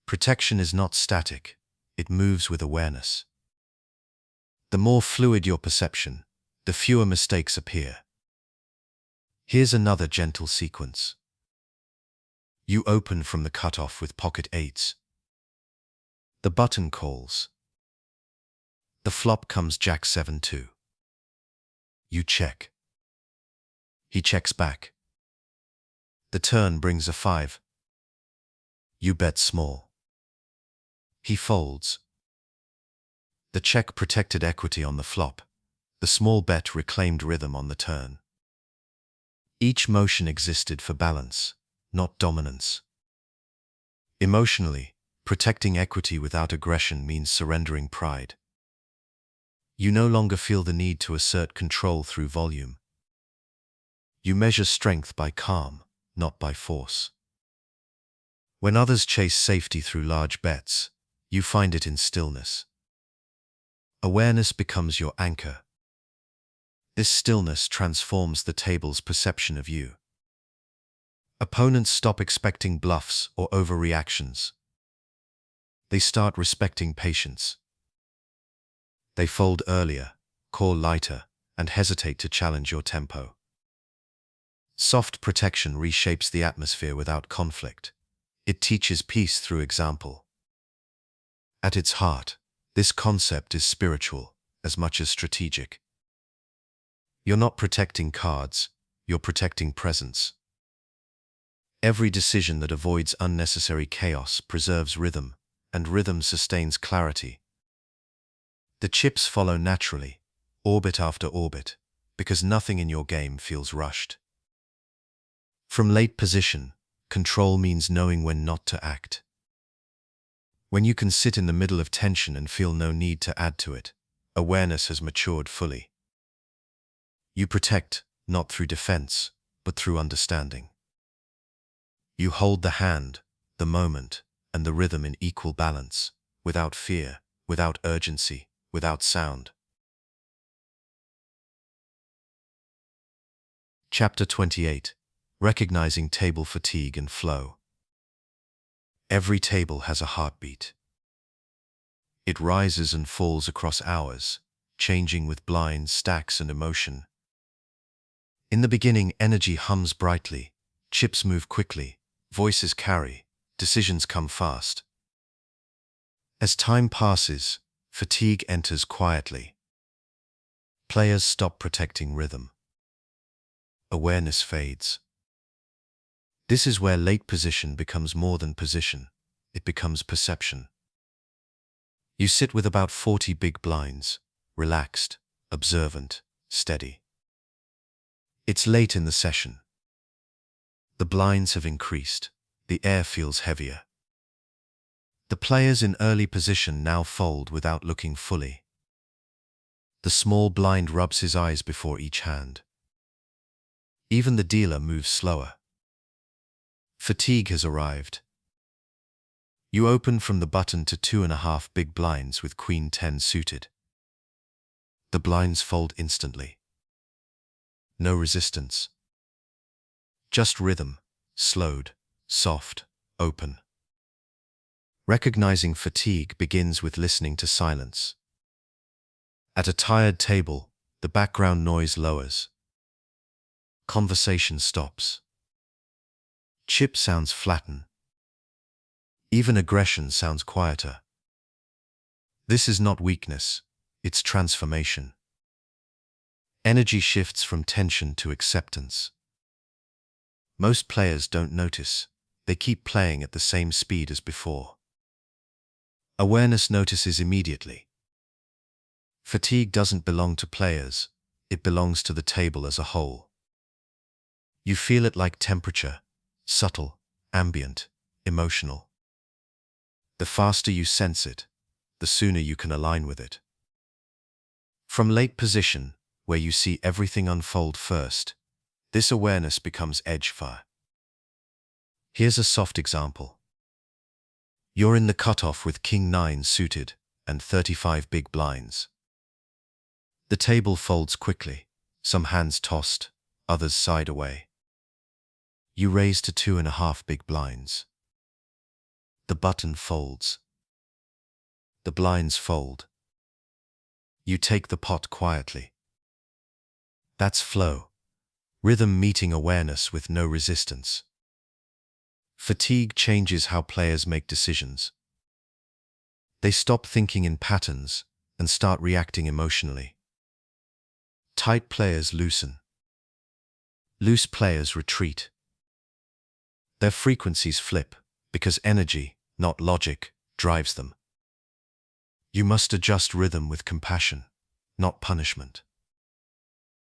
Protection is not static, it moves with awareness. The more fluid your perception, the fewer mistakes appear. Here's another gentle sequence. You open from the cutoff with pocket 8s. The button calls. The flop comes jack 7-2. You check. He checks back. The turn brings a 5. You bet small. He folds. The check protected equity on the flop. The small bet reclaimed rhythm on the turn. Each motion existed for balance, not dominance. Emotionally, protecting equity without aggression means surrendering pride. You no longer feel the need to assert control through volume. You measure strength by calm, not by force. When others chase safety through large bets, you find it in stillness. Awareness becomes your anchor. This stillness transforms the table's perception of you. Opponents stop expecting bluffs or overreactions. They start respecting patience. They fold earlier, call lighter, and hesitate to challenge your tempo. Soft protection reshapes the atmosphere without conflict. It teaches peace through example. At its heart, this concept is spiritual as much as strategic. You're not protecting cards, you're protecting presence. Every decision that avoids unnecessary chaos preserves rhythm, and rhythm sustains clarity. The chips follow naturally, orbit after orbit, because nothing in your game feels rushed. From late position, control means knowing when not to act. When you can sit in the middle of tension and feel no need to add to it, awareness has matured fully. You protect, not through defense, but through understanding. You hold the hand, the moment, and the rhythm in equal balance, without fear, without urgency, without sound. Chapter 28. Recognizing Table Fatigue and Flow. Every table has a heartbeat. It rises and falls across hours, changing with blinds, stacks, and emotion. In the beginning, energy hums brightly, chips move quickly, voices carry, decisions come fast. As time passes, fatigue enters quietly. Players stop protecting rhythm. Awareness fades. This is where late position becomes more than position. It becomes perception. You sit with about 40 big blinds, relaxed, observant, steady. It's late in the session. The blinds have increased. The air feels heavier. The players in early position now fold without looking fully. The small blind rubs his eyes before each hand. Even the dealer moves slower. Fatigue has arrived. You open from the button to 2.5 big blinds with Queen 10 suited. The blinds fold instantly. No resistance. Just rhythm, slowed, soft, open. Recognizing fatigue begins with listening to silence. At a tired table, the background noise lowers. Conversation stops. Chip sounds flatten. Even aggression sounds quieter. This is not weakness, it's transformation. Energy shifts from tension to acceptance. Most players don't notice. They keep playing at the same speed as before. Awareness notices immediately. Fatigue doesn't belong to players, it belongs to the table as a whole. You feel it like temperature, subtle, ambient, emotional. The faster you sense it, the sooner you can align with it. From late position, where you see everything unfold first, this awareness becomes edge-fire. Here's a soft example. You're in the cutoff with King 9 suited and 35 big blinds. The table folds quickly, some hands tossed, others side away. You raise to 2.5 big blinds. The button folds. The blinds fold. You take the pot quietly. That's flow. Rhythm meeting awareness with no resistance. Fatigue changes how players make decisions. They stop thinking in patterns and start reacting emotionally. Tight players loosen. Loose players retreat. Their frequencies flip because energy, not logic, drives them. You must adjust rhythm with compassion, not punishment.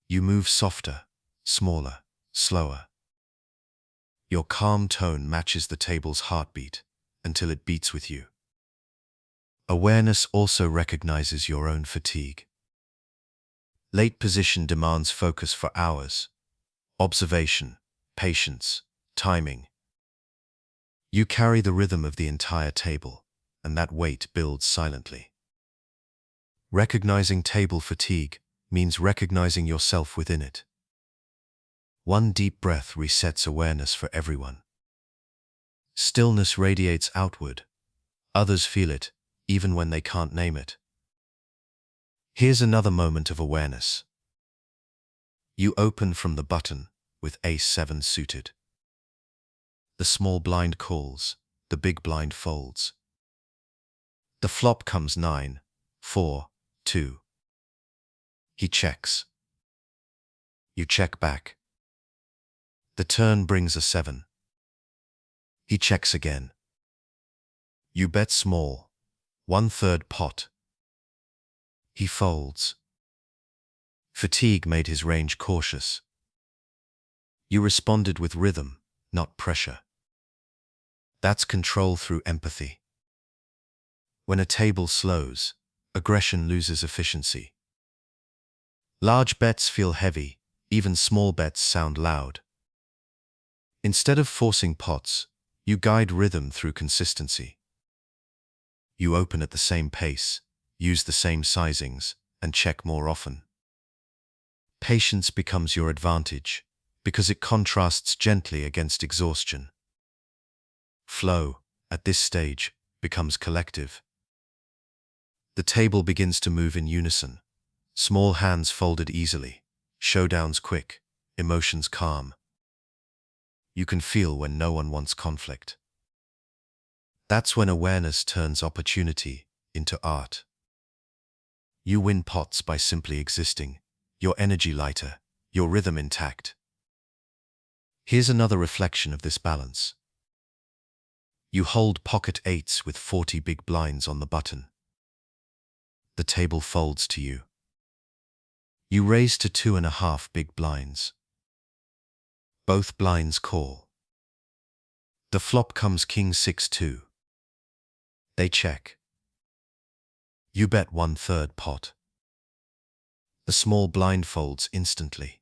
You move softer, smaller, slower. Your calm tone matches the table's heartbeat until it beats with you. Awareness also recognizes your own fatigue. Late position demands focus for hours, observation, patience, timing. You carry the rhythm of the entire table, and that weight builds silently. Recognizing table fatigue means recognizing yourself within it. One deep breath resets awareness for everyone. Stillness radiates outward. Others feel it, even when they can't name it. Here's another moment of awareness. You open from the button with Ace-7 suited. The small blind calls, the big blind folds. The flop comes 9, 4, 2. He checks. You check back. The turn brings a 7. He checks again. You bet small, 1/3 pot. He folds. Fatigue made his range cautious. You responded with rhythm, not pressure. That's control through empathy. When a table slows, aggression loses efficiency. Large bets feel heavy, even small bets sound loud. Instead of forcing pots, you guide rhythm through consistency. You open at the same pace, use the same sizings, and check more often. Patience becomes your advantage, because it contrasts gently against exhaustion. Flow, at this stage, becomes collective. The table begins to move in unison. Small hands folded easily, showdowns quick, emotions calm. You can feel when no one wants conflict. That's when awareness turns opportunity into art. You win pots by simply existing, your energy lighter, your rhythm intact. Here's another reflection of this balance. You hold pocket 8s with 40 big blinds on the button. The table folds to you. You raise to 2.5 big blinds. Both blinds call. The flop comes King 6-2. They check. You bet 1/3 pot. The small blind folds instantly.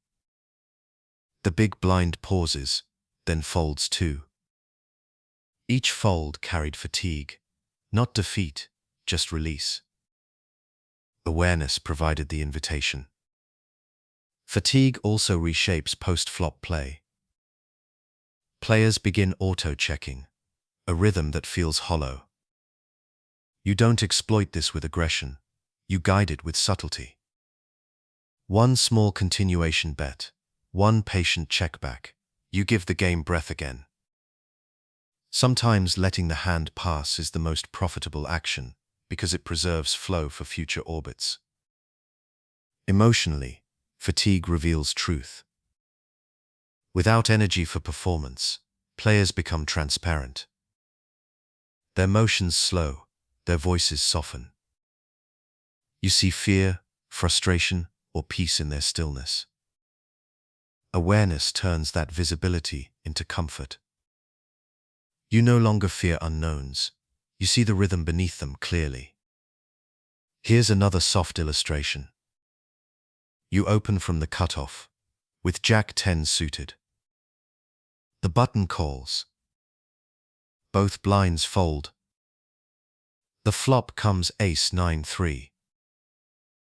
The big blind pauses, then folds too. Each fold carried fatigue, not defeat, just release. Awareness provided the invitation. Fatigue also reshapes post-flop play. Players begin auto-checking, a rhythm that feels hollow. You don't exploit this with aggression, you guide it with subtlety. One small continuation bet, one patient checkback, you give the game breath again. Sometimes letting the hand pass is the most profitable action because it preserves flow for future orbits. Emotionally, fatigue reveals truth. Without energy for performance, players become transparent. Their motions slow, their voices soften. You see fear, frustration, or peace in their stillness. Awareness turns that visibility into comfort. You no longer fear unknowns. You see the rhythm beneath them clearly. Here's another soft illustration. You open from the cutoff, with Jack-10 suited. The button calls. Both blinds fold. The flop comes Ace-9-3.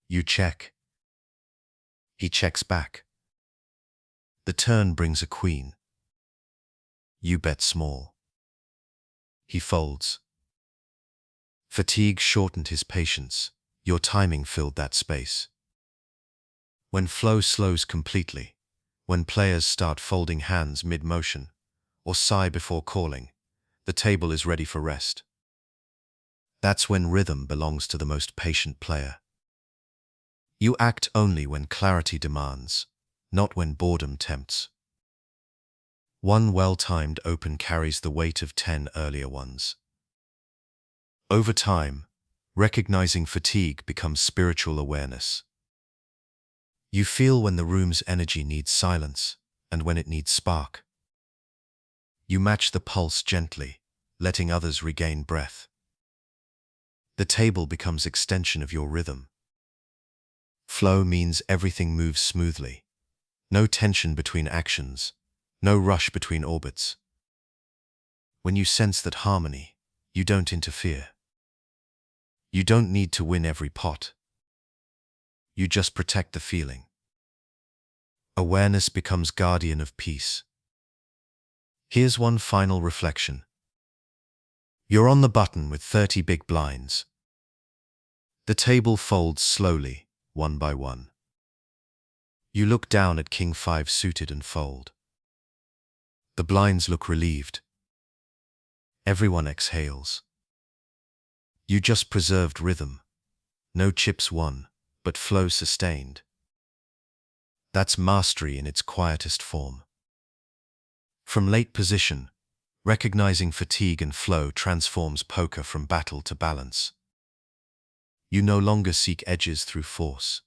You check. He checks back. The turn brings a queen. You bet small. He folds. Fatigue shortened his patience. Your timing filled that space. When flow slows completely, when players start folding hands mid-motion, or sigh before calling, the table is ready for rest. That's when rhythm belongs to the most patient player. You act only when clarity demands, not when boredom tempts. One well-timed open carries the weight of 10 earlier ones. Over time, recognizing fatigue becomes spiritual awareness. You feel when the room's energy needs silence and when it needs spark. You match the pulse gently, letting others regain breath. The table becomes extension of your rhythm. Flow means everything moves smoothly. No tension between actions, no rush between orbits. When you sense that harmony, you don't interfere. You don't need to win every pot. You just protect the feeling. Awareness becomes guardian of peace. Here's one final reflection. You're on the button with 30 big blinds. The table folds slowly, one by one. You look down at King 5 suited and fold. The blinds look relieved. Everyone exhales. You just preserved rhythm. No chips won, but flow sustained. That's mastery in its quietest form. From late position, recognizing fatigue and flow transforms poker from battle to balance. You no longer seek edges through force.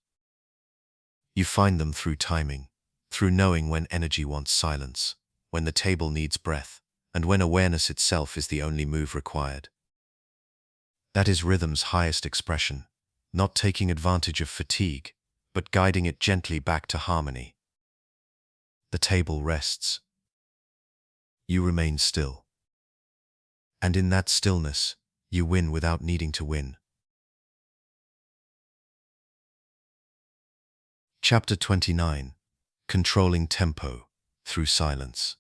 You find them through timing, through knowing when energy wants silence, when the table needs breath, and when awareness itself is the only move required. That is rhythm's highest expression, not taking advantage of fatigue, but guiding it gently back to harmony. The table rests. You remain still. And in that stillness, you win without needing to win. Chapter 29. Controlling Tempo Through Silence.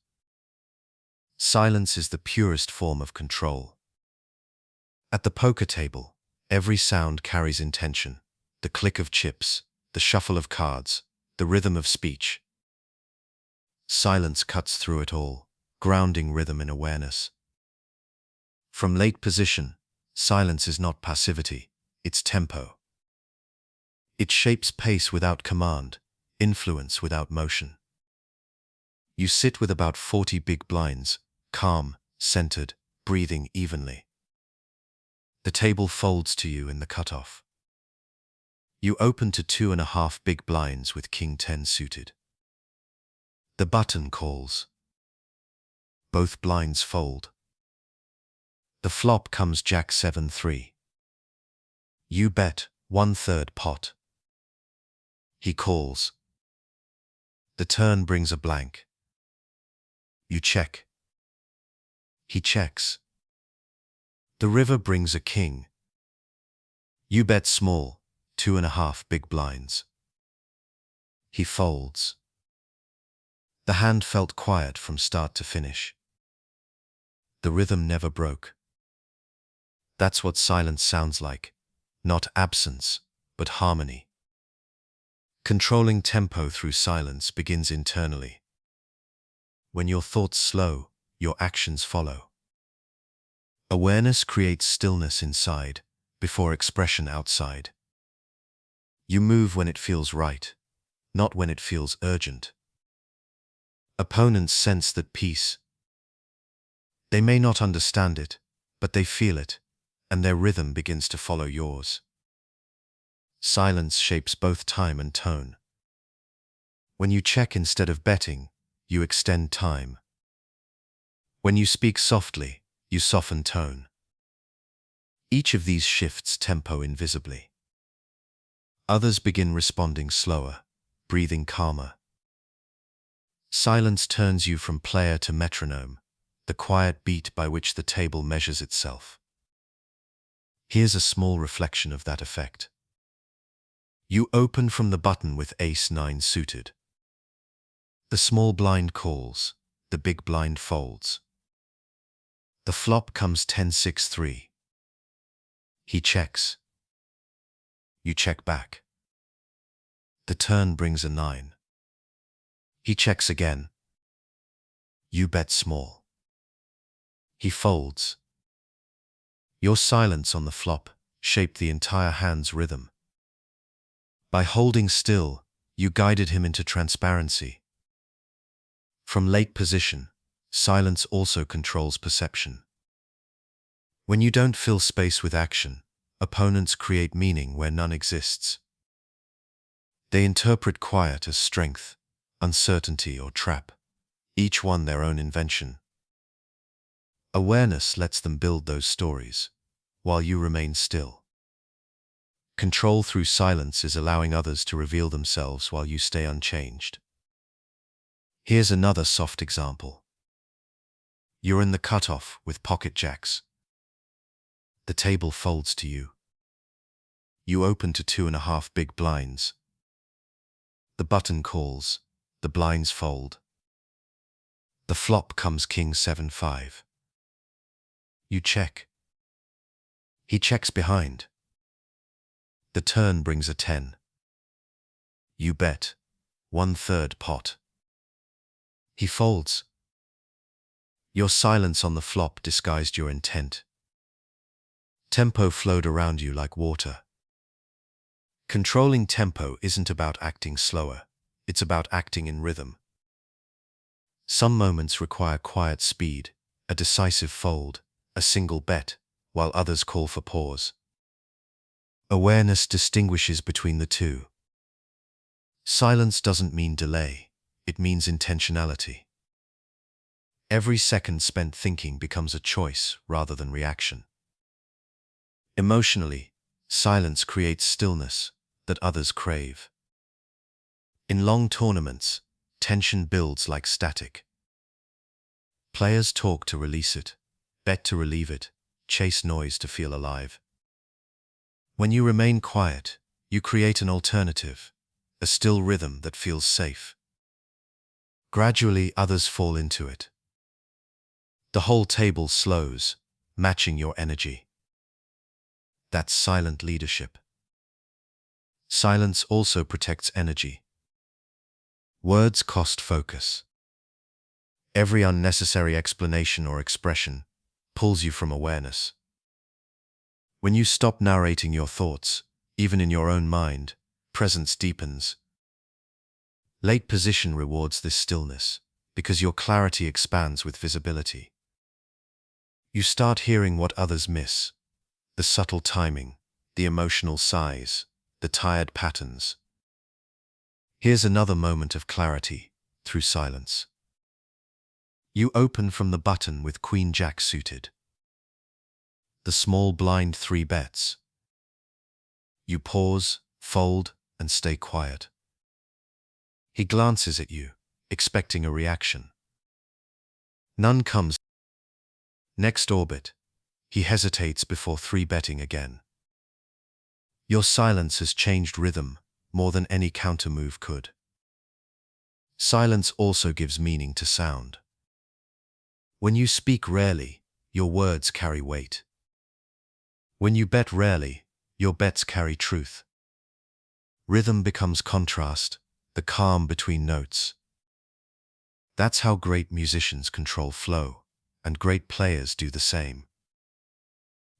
Silence is the purest form of control. At the poker table, every sound carries intention. The click of chips, the shuffle of cards, the rhythm of speech. Silence cuts through it all, grounding rhythm in awareness. From late position, silence is not passivity, it's tempo. It shapes pace without command, influence without motion. You sit with about 40 big blinds, calm, centered, breathing evenly. The table folds to you in the cutoff. You open to 2.5 big blinds with King 10 suited. The button calls. Both blinds fold. The flop comes Jack 7-3. You bet 1/3 pot. He calls. The turn brings a blank. You check. He checks. The river brings a king. You bet small, 2.5 big blinds. He folds. The hand felt quiet from start to finish. The rhythm never broke. That's what silence sounds like. Not absence, but harmony. Controlling tempo through silence begins internally. When your thoughts slow, your actions follow. Awareness creates stillness inside, before expression outside. You move when it feels right, not when it feels urgent. Opponents sense that peace. They may not understand it, but they feel it, and their rhythm begins to follow yours. Silence shapes both time and tone. When you check instead of betting, you extend time. When you speak softly, you soften tone. Each of these shifts tempo invisibly. Others begin responding slower, breathing calmer. Silence turns you from player to metronome, the quiet beat by which the table measures itself. Here's a small reflection of that effect. You open from the button with Ace 9 suited. The small blind calls, the big blind folds. The flop comes 10-6-3. He checks. You check back. The turn brings a 9. He checks again. You bet small. He folds. Your silence on the flop shaped the entire hand's rhythm. By holding still, you guided him into transparency. From late position, silence also controls perception. When you don't fill space with action, opponents create meaning where none exists. They interpret quiet as strength, uncertainty, or trap, each one their own invention. Awareness lets them build those stories, while you remain still. Control through silence is allowing others to reveal themselves while you stay unchanged. Here's another soft example. You're in the cutoff with pocket jacks. The table folds to you. You open to 2.5 big blinds. The button calls. The blinds fold. The flop comes king 7-5. You check. He checks behind. The turn brings a 10. You bet. 1/3 pot. He folds. Your silence on the flop disguised your intent. Tempo flowed around you like water. Controlling tempo isn't about acting slower. It's about acting in rhythm. Some moments require quiet speed, a decisive fold, a single bet, while others call for pause. Awareness distinguishes between the two. Silence doesn't mean delay, it means intentionality. Every second spent thinking becomes a choice rather than reaction. Emotionally, silence creates stillness that others crave. In long tournaments, tension builds like static. Players talk to release it, bet to relieve it, chase noise to feel alive. When you remain quiet, you create an alternative, a still rhythm that feels safe. Gradually, others fall into it. The whole table slows, matching your energy. That's silent leadership. Silence also protects energy. Words cost focus. Every unnecessary explanation or expression pulls you from awareness. When you stop narrating your thoughts, even in your own mind, presence deepens. Late position rewards this stillness because your clarity expands with visibility. You start hearing what others miss, the subtle timing, the emotional sighs, the tired patterns. Here's another moment of clarity through silence. You open from the button with Queen Jack suited. The small blind 3 bets. You pause, fold, and stay quiet. He glances at you, expecting a reaction. None comes. Next orbit, he hesitates before 3-betting again. Your silence has changed rhythm more than any counter move could. Silence also gives meaning to sound. When you speak rarely, your words carry weight. When you bet rarely, your bets carry truth. Rhythm becomes contrast, the calm between notes. That's how great musicians control flow, and great players do the same.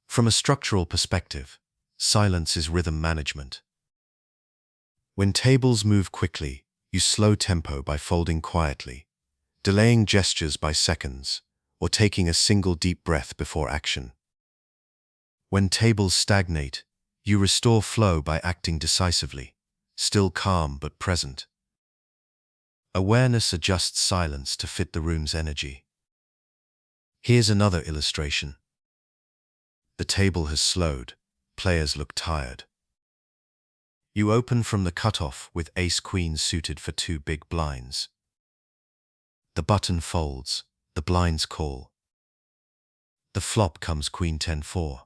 From a structural perspective, silence is rhythm management. When tables move quickly, you slow tempo by folding quietly, delaying gestures by seconds, or taking a single deep breath before action. When tables stagnate, you restore flow by acting decisively, still calm but present. Awareness adjusts silence to fit the room's energy. Here's another illustration. The table has slowed, players look tired. You open from the cutoff with ace-queen suited for 2 big blinds. The button folds, the blinds call. The flop comes queen 10-4.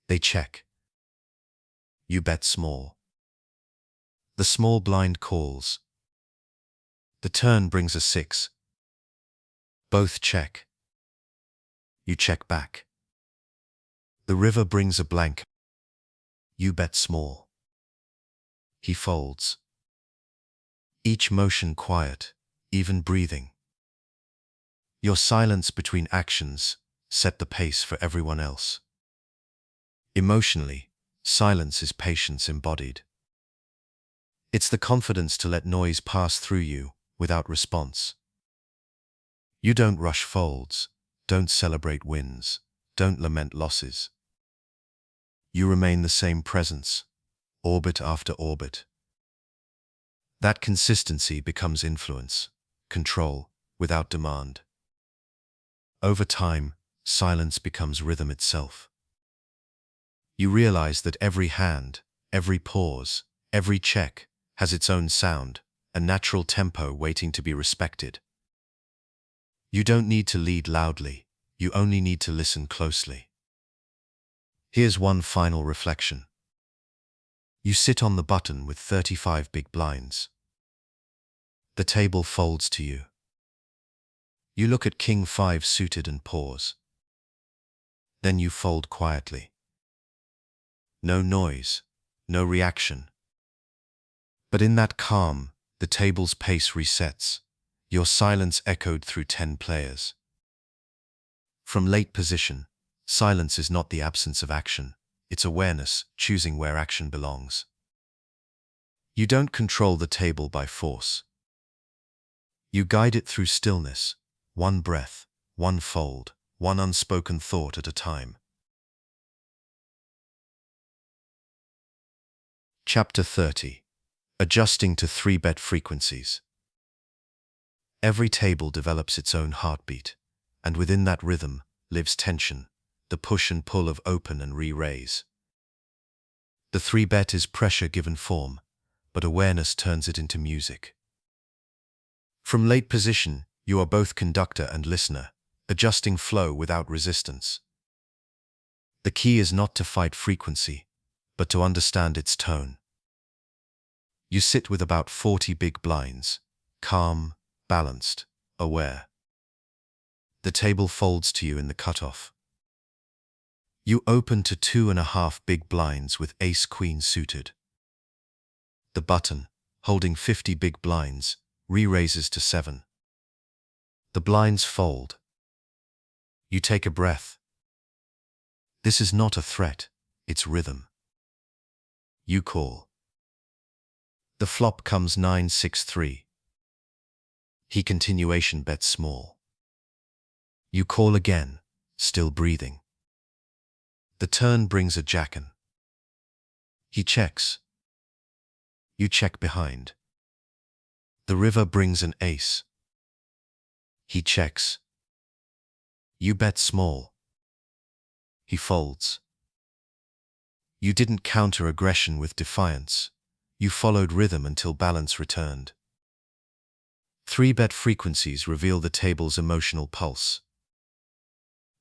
They check. You bet small. The small blind calls. The turn brings a 6. Both check. You check back. The river brings a blank. You bet small. He folds. Each motion quiet, even breathing. Your silence between actions set the pace for everyone else. Emotionally, silence is patience embodied. It's the confidence to let noise pass through you without response. You don't rush folds, don't celebrate wins, don't lament losses. You remain the same presence, orbit after orbit. That consistency becomes influence, control, without demand. Over time, silence becomes rhythm itself. You realize that every hand, every pause, every check has its own sound, a natural tempo waiting to be respected. You don't need to lead loudly, you only need to listen closely. Here's one final reflection. You sit on the button with 35 big blinds. The table folds to you. You look at King 5 suited and pause. Then you fold quietly. No noise, no reaction. But in that calm, the table's pace resets. Your silence echoed through 10 players. From late position, silence is not the absence of action, it's awareness, choosing where action belongs. You don't control the table by force. You guide it through stillness, one breath, one fold, one unspoken thought at a time. Chapter 30. Adjusting to 3-bet frequencies. Every table develops its own heartbeat, and within that rhythm lives tension, the push and pull of open and re-raise. The 3-bet is pressure given form, but awareness turns it into music. From late position, you are both conductor and listener, adjusting flow without resistance. The key is not to fight frequency, but to understand its tone. You sit with about 40 big blinds, calm, balanced, aware. The table folds to you in the cutoff. You open to 2.5 big blinds with ace-queen suited. The button, holding 50 big blinds, re-raises to 7. The blinds fold. You take a breath. This is not a threat, it's rhythm. You call. The flop comes 9-6-3. He continuation bets small. You call again, still breathing. The turn brings a jackin. He checks. You check behind. The river brings an ace. He checks. You bet small. He folds. You didn't counter aggression with defiance. You followed rhythm until balance returned. 3-bet frequencies reveal the table's emotional pulse.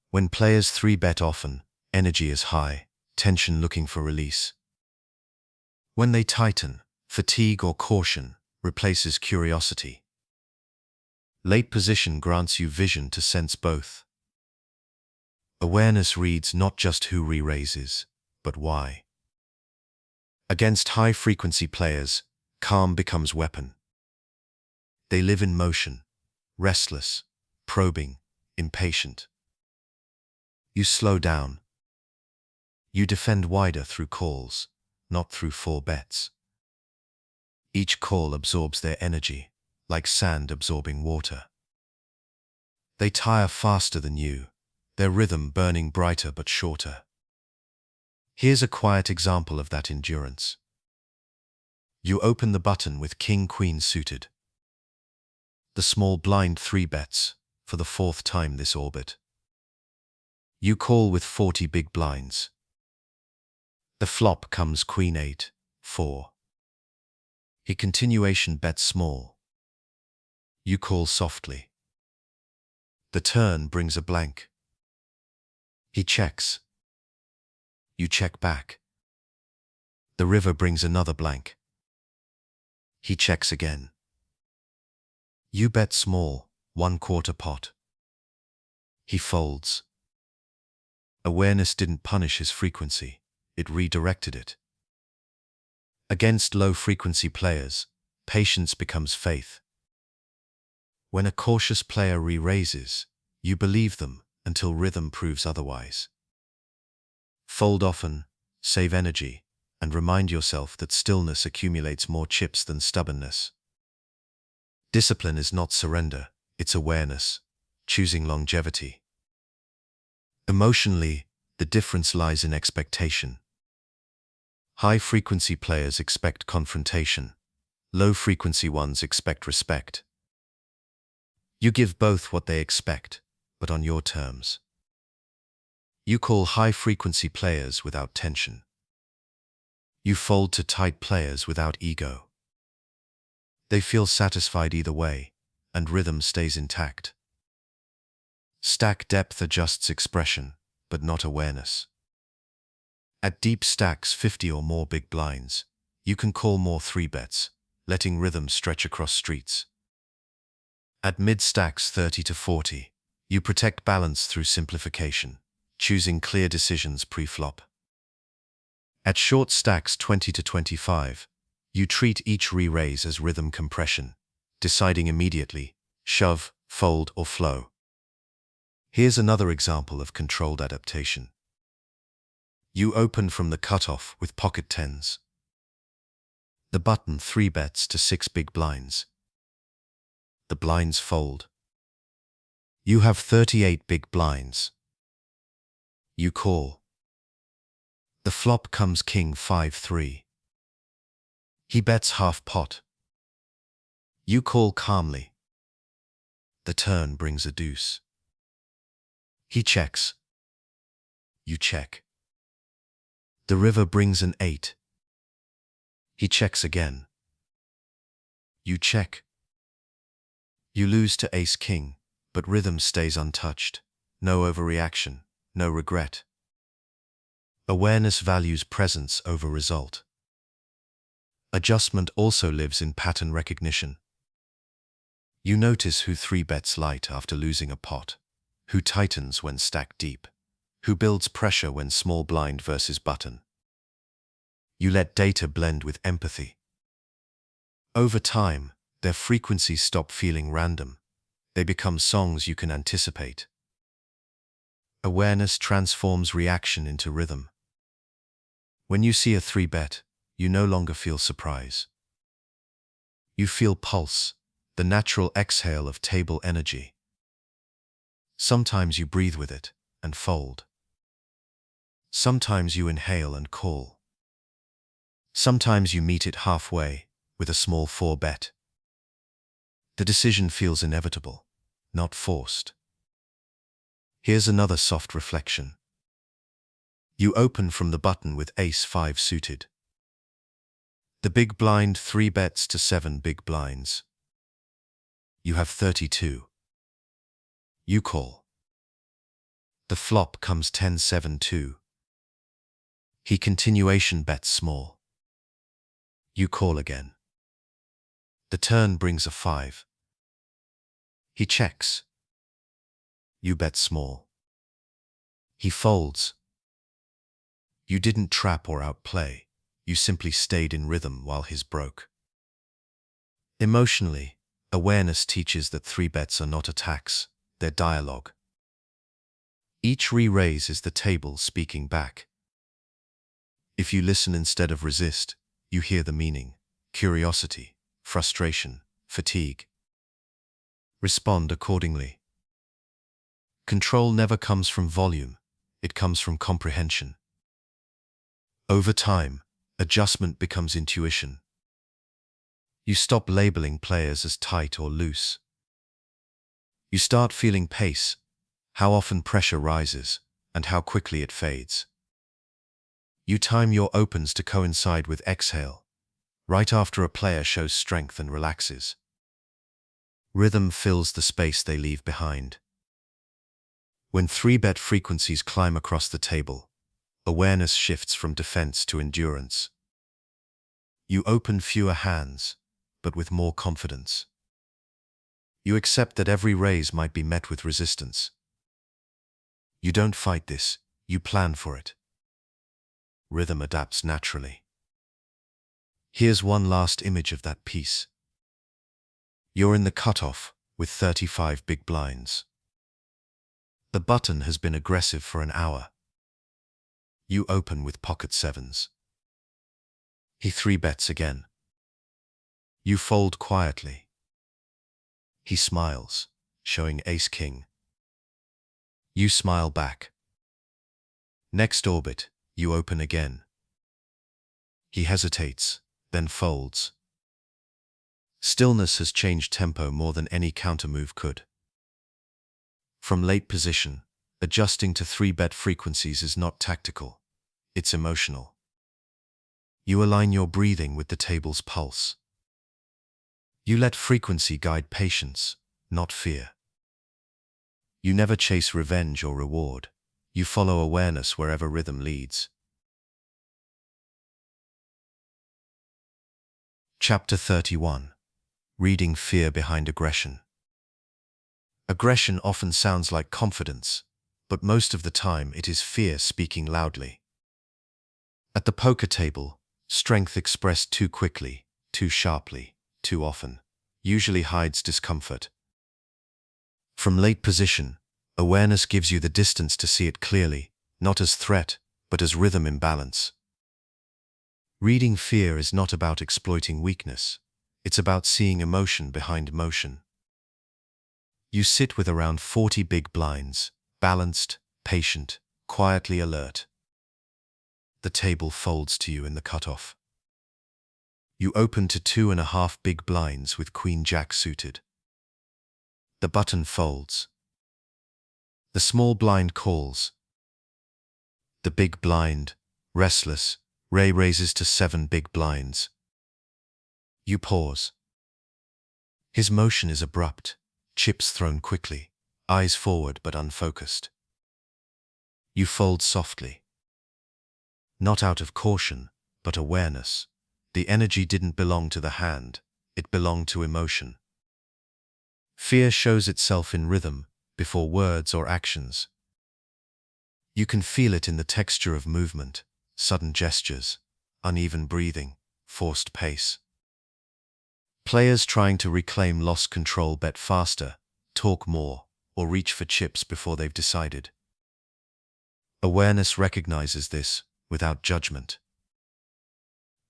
When players 3-bet often, energy is high, tension looking for release. When they tighten, fatigue or caution replaces curiosity. Late position grants you vision to sense both. Awareness reads not just who re-raises, but why. Against high-frequency players, calm becomes weapon. They live in motion, restless, probing, impatient. You slow down. You defend wider through calls, not through 4 bets. Each call absorbs their energy, like sand absorbing water. They tire faster than you, their rhythm burning brighter but shorter. Here's a quiet example of that endurance. You open the button with King-Queen suited. The small blind 3-bets, for the 4th time this orbit. You call with 40 big blinds. The flop comes Queen-8, 4. He continuation bets small. You call softly. The turn brings a blank. He checks. You check back. The river brings another blank. He checks again. You bet small, 1/4 pot. He folds. Awareness didn't punish his frequency, it redirected it. Against low-frequency players, patience becomes faith. When a cautious player re-raises, you believe them until rhythm proves otherwise. Fold often, save energy, and remind yourself that stillness accumulates more chips than stubbornness. Discipline is not surrender, it's awareness, choosing longevity. Emotionally, the difference lies in expectation. High-frequency players expect confrontation. Low-frequency ones expect respect. You give both what they expect, but on your terms. You call high-frequency players without tension. You fold to tight players without ego. They feel satisfied either way, and rhythm stays intact. Stack depth adjusts expression, but not awareness. At deep stacks 50 or more big blinds, you can call more 3-bets, letting rhythm stretch across streets. At mid stacks 30 to 40, you protect balance through simplification, choosing clear decisions pre-flop. At short stacks 20 to 25, you treat each re-raise as rhythm compression, deciding immediately, shove, fold, or flow. Here's another example of controlled adaptation. You open from the cutoff with pocket tens. The button 3-bets to 6 big blinds. The blinds fold. You have 38 big blinds. You call. The flop comes king 5-3. He bets half pot. You call calmly. The turn brings a deuce. He checks. You check. The river brings an 8. He checks again. You check. You lose to ace-king, but rhythm stays untouched. No overreaction, no regret. Awareness values presence over result. Adjustment also lives in pattern recognition. You notice who 3-bets light after losing a pot, who tightens when stacked deep, who builds pressure when small blind versus button. You let data blend with empathy. Over time, their frequencies stop feeling random. They become songs you can anticipate. Awareness transforms reaction into rhythm. When you see a 3-bet, you no longer feel surprise. You feel pulse, the natural exhale of table energy. Sometimes you breathe with it and fold. Sometimes you inhale and call. Sometimes you meet it halfway with a small 4-bet. The decision feels inevitable, not forced. Here's another soft reflection. You open from the button with ace-5 suited. The big blind 3-bets to 7 big blinds. You have 32. You call. The flop comes 10-7-2. He continuation bets small. You call again. The turn brings a 5. He checks. You bet small. He folds. You didn't trap or outplay. You simply stayed in rhythm while his broke. Emotionally, awareness teaches that 3-bets are not attacks, they're dialogue. Each re-raise is the table speaking back. If you listen instead of resist, you hear the meaning, curiosity, frustration, fatigue. Respond accordingly. Control never comes from volume, it comes from comprehension. Over time, adjustment becomes intuition. You stop labeling players as tight or loose. You start feeling pace, how often pressure rises, and how quickly it fades. You time your opens to coincide with exhale, right after a player shows strength and relaxes. Rhythm fills the space they leave behind. When 3-bet frequencies climb across the table, awareness shifts from defense to endurance. You open fewer hands, but with more confidence. You accept that every raise might be met with resistance. You don't fight this, you plan for it. Rhythm adapts naturally. Here's one last image of that piece. You're in the cutoff with 35 big blinds. The button has been aggressive for an hour. You open with pocket 7s. He 3-bets again. You fold quietly. He smiles, showing ace-king. You smile back. Next orbit, you open again. He hesitates, then folds. Stillness has changed tempo more than any counter-move could. From late position, adjusting to 3-bet frequencies is not tactical, it's emotional. You align your breathing with the table's pulse. You let frequency guide patience, not fear. You never chase revenge or reward. You follow awareness wherever rhythm leads. Chapter 31. Reading Fear Behind Aggression. Aggression often sounds like confidence, but most of the time it is fear speaking loudly. At the poker table, strength expressed too quickly, too sharply, too often, usually hides discomfort. From late position, awareness gives you the distance to see it clearly, not as threat, but as rhythm imbalance. Reading fear is not about exploiting weakness. It's about seeing emotion behind motion. You sit with around 40 big blinds, balanced, patient, quietly alert. The table folds to you in the cutoff. You open to 2.5 big blinds with Queen Jack suited. The button folds. The small blind calls. The big blind, restless, raises to 7 big blinds. You pause. His motion is abrupt, chips thrown quickly, eyes forward but unfocused. You fold softly. Not out of caution, but awareness. The energy didn't belong to the hand, it belonged to emotion. Fear shows itself in rhythm, before words or actions. You can feel it in the texture of movement, sudden gestures, uneven breathing, forced pace. Players trying to reclaim lost control bet faster, talk more, or reach for chips before they've decided. Awareness recognizes this, without judgment.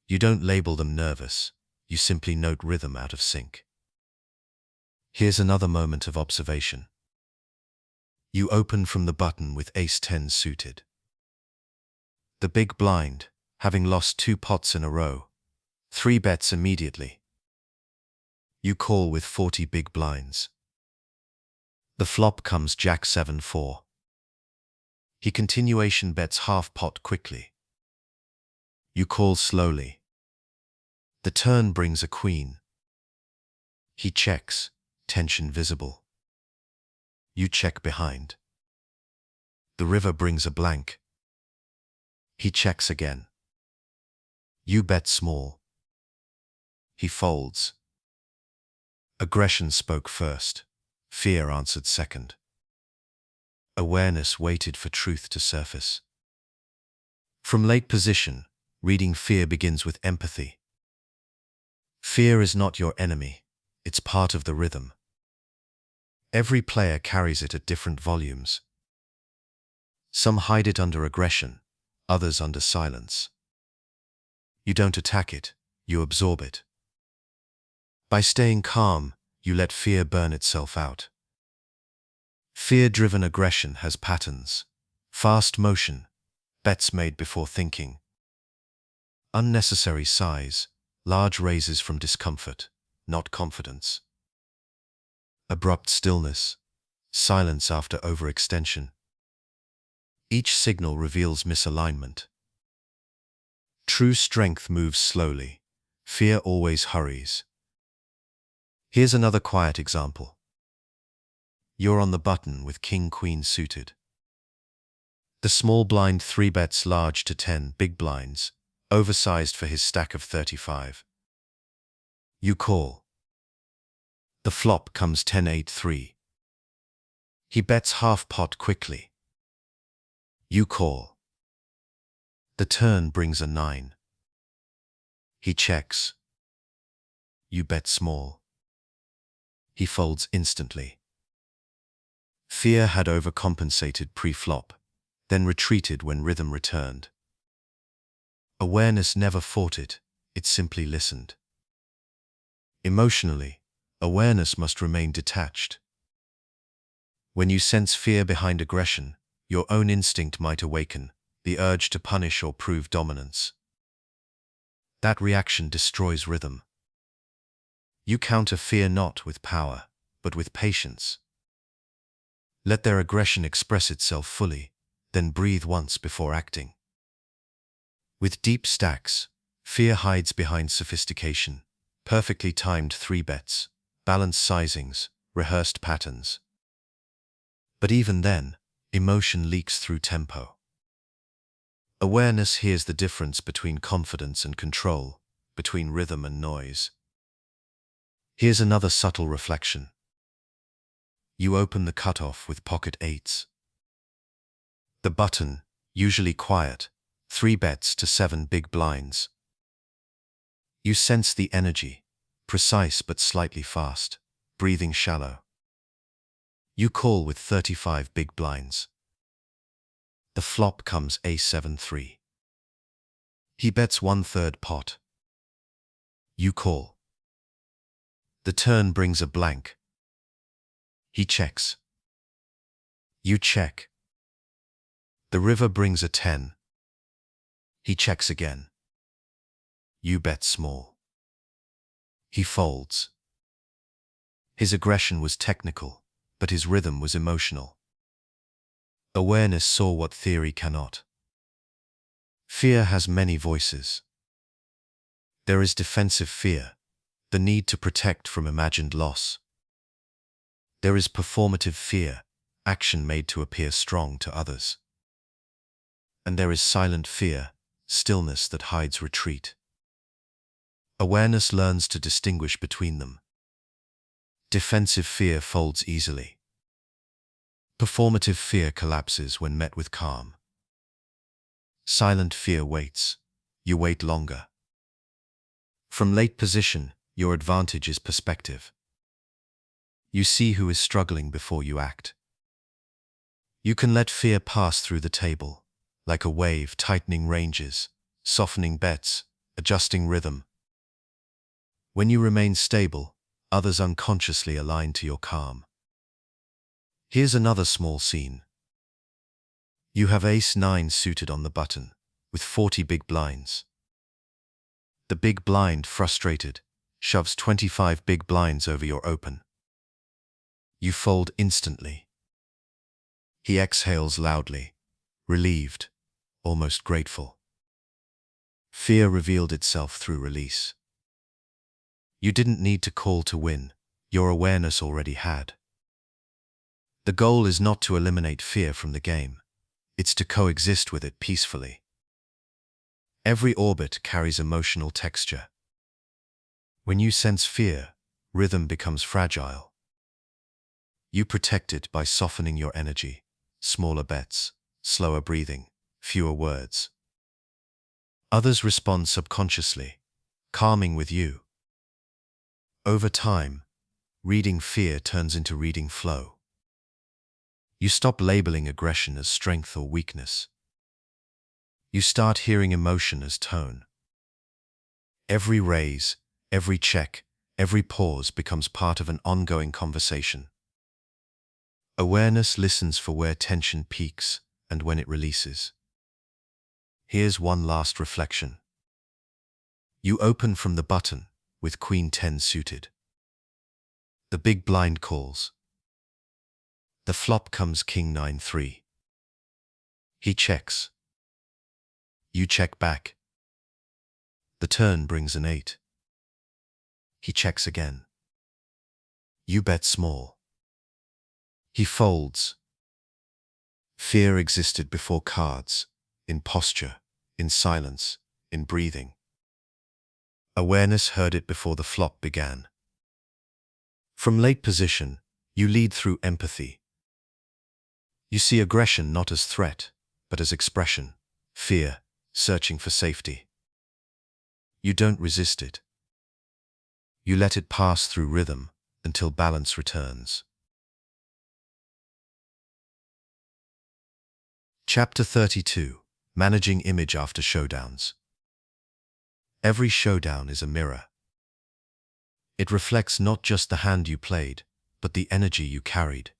You don't label them nervous, you simply note rhythm out of sync. Here's another moment of observation. You open from the button with Ace-10 suited. The big blind, having lost 2 pots in a row, 3 bets immediately. You call with 40 big blinds. The flop comes Jack-7-4. He continuation bets half pot quickly. You call slowly. The turn brings a queen. He checks, tension visible. You check behind. The river brings a blank. He checks again. You bet small. He folds. Aggression spoke first. Fear answered second. Awareness waited for truth to surface. From late position, reading fear begins with empathy. Fear is not your enemy. It's part of the rhythm. Every player carries it at different volumes. Some hide it under aggression, others under silence. You don't attack it, you absorb it. By staying calm, you let fear burn itself out. Fear-driven aggression has patterns. Fast motion, bets made before thinking. Unnecessary size, large raises from discomfort, not confidence. Abrupt stillness, silence after overextension. Each signal reveals misalignment. True strength moves slowly. Fear always hurries. Here's another quiet example. You're on the button with King-Queen suited. The small blind 3 bets large to 10 big blinds, oversized for his stack of 35. You call. The flop comes 10-8-3. He bets half pot quickly. You call. The turn brings a 9. He checks. You bet small. He folds instantly. Fear had overcompensated pre-flop, then retreated when rhythm returned. Awareness never fought it, it simply listened. Emotionally, awareness must remain detached. When you sense fear behind aggression, your own instinct might awaken, the urge to punish or prove dominance. That reaction destroys rhythm. You counter fear not with power, but with patience. Let their aggression express itself fully, then breathe once before acting. With deep stacks, fear hides behind sophistication, perfectly timed 3 bets, balanced sizings, rehearsed patterns. But even then, emotion leaks through tempo. Awareness hears the difference between confidence and control, between rhythm and noise. Here's another subtle reflection. You open the cutoff with pocket eights. The button, usually quiet, 3 bets to 7 big blinds. You sense the energy, precise but slightly fast, breathing shallow. You call with 35 big blinds. The flop comes A7-3. He bets 1/3 pot. You call. The turn brings a blank. He checks. You check. The river brings a 10. He checks again. You bet small. He folds. His aggression was technical, but his rhythm was emotional. Awareness saw what theory cannot. Fear has many voices. There is defensive fear, the need to protect from imagined loss. There is performative fear, action made to appear strong to others. And there is silent fear, stillness that hides retreat. Awareness learns to distinguish between them. Defensive fear folds easily. Performative fear collapses when met with calm. Silent fear waits. You wait longer. From late position, your advantage is perspective. You see who is struggling before you act. You can let fear pass through the table, like a wave tightening ranges, softening bets, adjusting rhythm. When you remain stable, others unconsciously align to your calm. Here's another small scene. You have Ace-9 suited on the button, with 40 big blinds. The big blind, frustrated, shoves 25 big blinds over your open. You fold instantly. He exhales loudly, relieved, almost grateful. Fear revealed itself through release. You didn't need to call to win, your awareness already had. The goal is not to eliminate fear from the game, it's to coexist with it peacefully. Every orbit carries emotional texture. When you sense fear, rhythm becomes fragile. You protect it by softening your energy, smaller bets, slower breathing, fewer words. Others respond subconsciously, calming with you. Over time, reading fear turns into reading flow. You stop labeling aggression as strength or weakness. You start hearing emotion as tone. Every raise, every check, every pause becomes part of an ongoing conversation. Awareness listens for where tension peaks and when it releases. Here's one last reflection. You open from the button with Queen-10 suited. The big blind calls. The flop comes King-9-3. He checks. You check back. The turn brings an 8. He checks again. You bet small. He folds. Fear existed before cards, in posture, in silence, in breathing. Awareness heard it before the flop began. From late position, you lead through empathy. You see aggression not as threat, but as expression, fear, searching for safety. You don't resist it. You let it pass through rhythm until balance returns. Chapter 32. Managing Image After Showdowns. Every showdown is a mirror. It reflects not just the hand you played, but the energy you carried.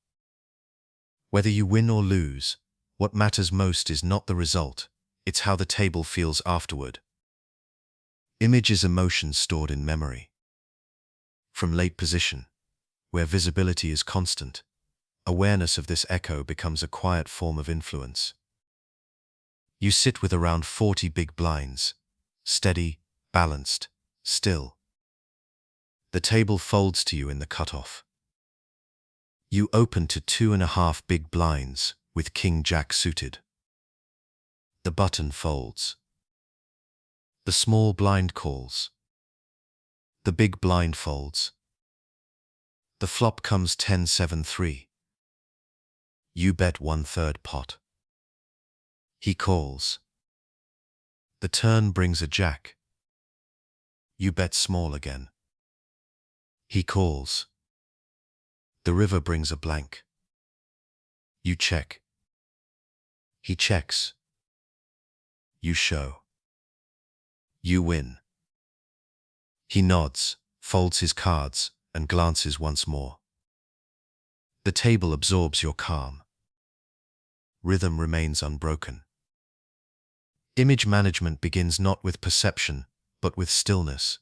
Whether you win or lose, what matters most is not the result, it's how the table feels afterward. Image is emotion stored in memory. From late position, where visibility is constant, awareness of this echo becomes a quiet form of influence. You sit with around 40 big blinds, steady, balanced, still. The table folds to you in the cutoff. You open to 2.5 big blinds with King Jack suited. The button folds. The small blind calls. The big blind folds. The flop comes 10-7-3. You bet 1/3 pot. He calls. The turn brings a jack. You bet small again. He calls. The river brings a blank. You check. He checks. You show. You win. He nods, folds his cards, and glances once more. The table absorbs your calm. Rhythm remains unbroken. Image management begins not with perception, but with stillness.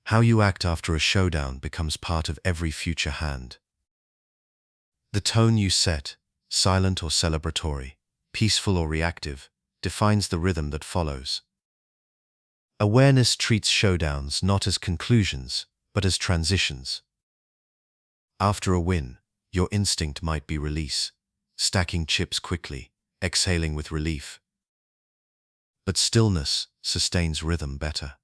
How you act after a showdown becomes part of every future hand. The tone you set, silent or celebratory, peaceful or reactive, defines the rhythm that follows. Awareness treats showdowns not as conclusions, but as transitions. After a win, your instinct might be release, stacking chips quickly, exhaling with relief. But stillness sustains rhythm better.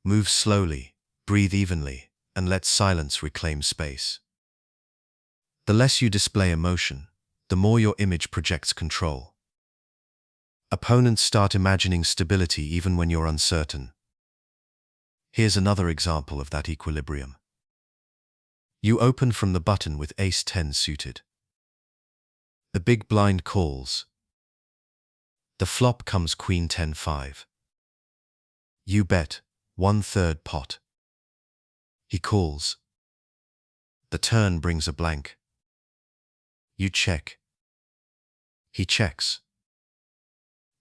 Move slowly, breathe evenly, and let silence reclaim space. The less you display emotion, the more your image projects control. Opponents start imagining stability even when you're uncertain. Here's another example of that equilibrium. You open from the button with Ace-10 suited. The big blind calls. The flop comes Queen-10-5. You bet 1/3 pot. He calls. The turn brings a blank. You check. He checks.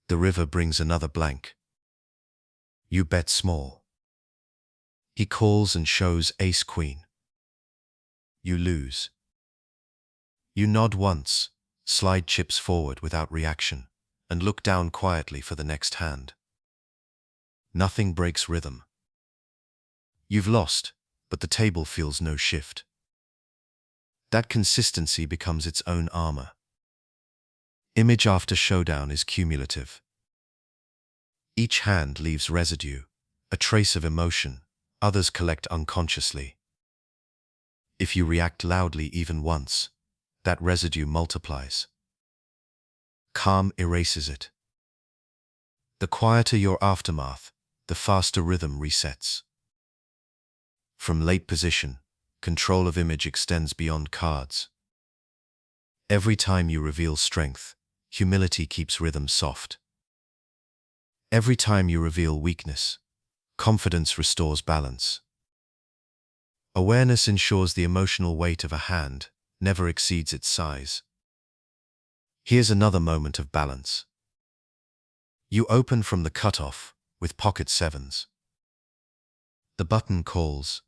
The river brings another blank. You bet small. He calls and shows Ace-Queen. You lose. You nod once, slide chips forward without reaction, and look down quietly for the next hand. Nothing breaks rhythm. You've lost, but the table feels no shift. That consistency becomes its own armor. Image after showdown is cumulative. Each hand leaves residue, a trace of emotion, others collect unconsciously. If you react loudly even once, that residue multiplies. Calm erases it. The quieter your aftermath, the faster rhythm resets. From late position, control of image extends beyond cards. Every time you reveal strength, humility keeps rhythm soft. Every time you reveal weakness, confidence restores balance. Awareness ensures the emotional weight of a hand never exceeds its size. Here's another moment of balance. You open from the cutoff with pocket sevens. The button calls.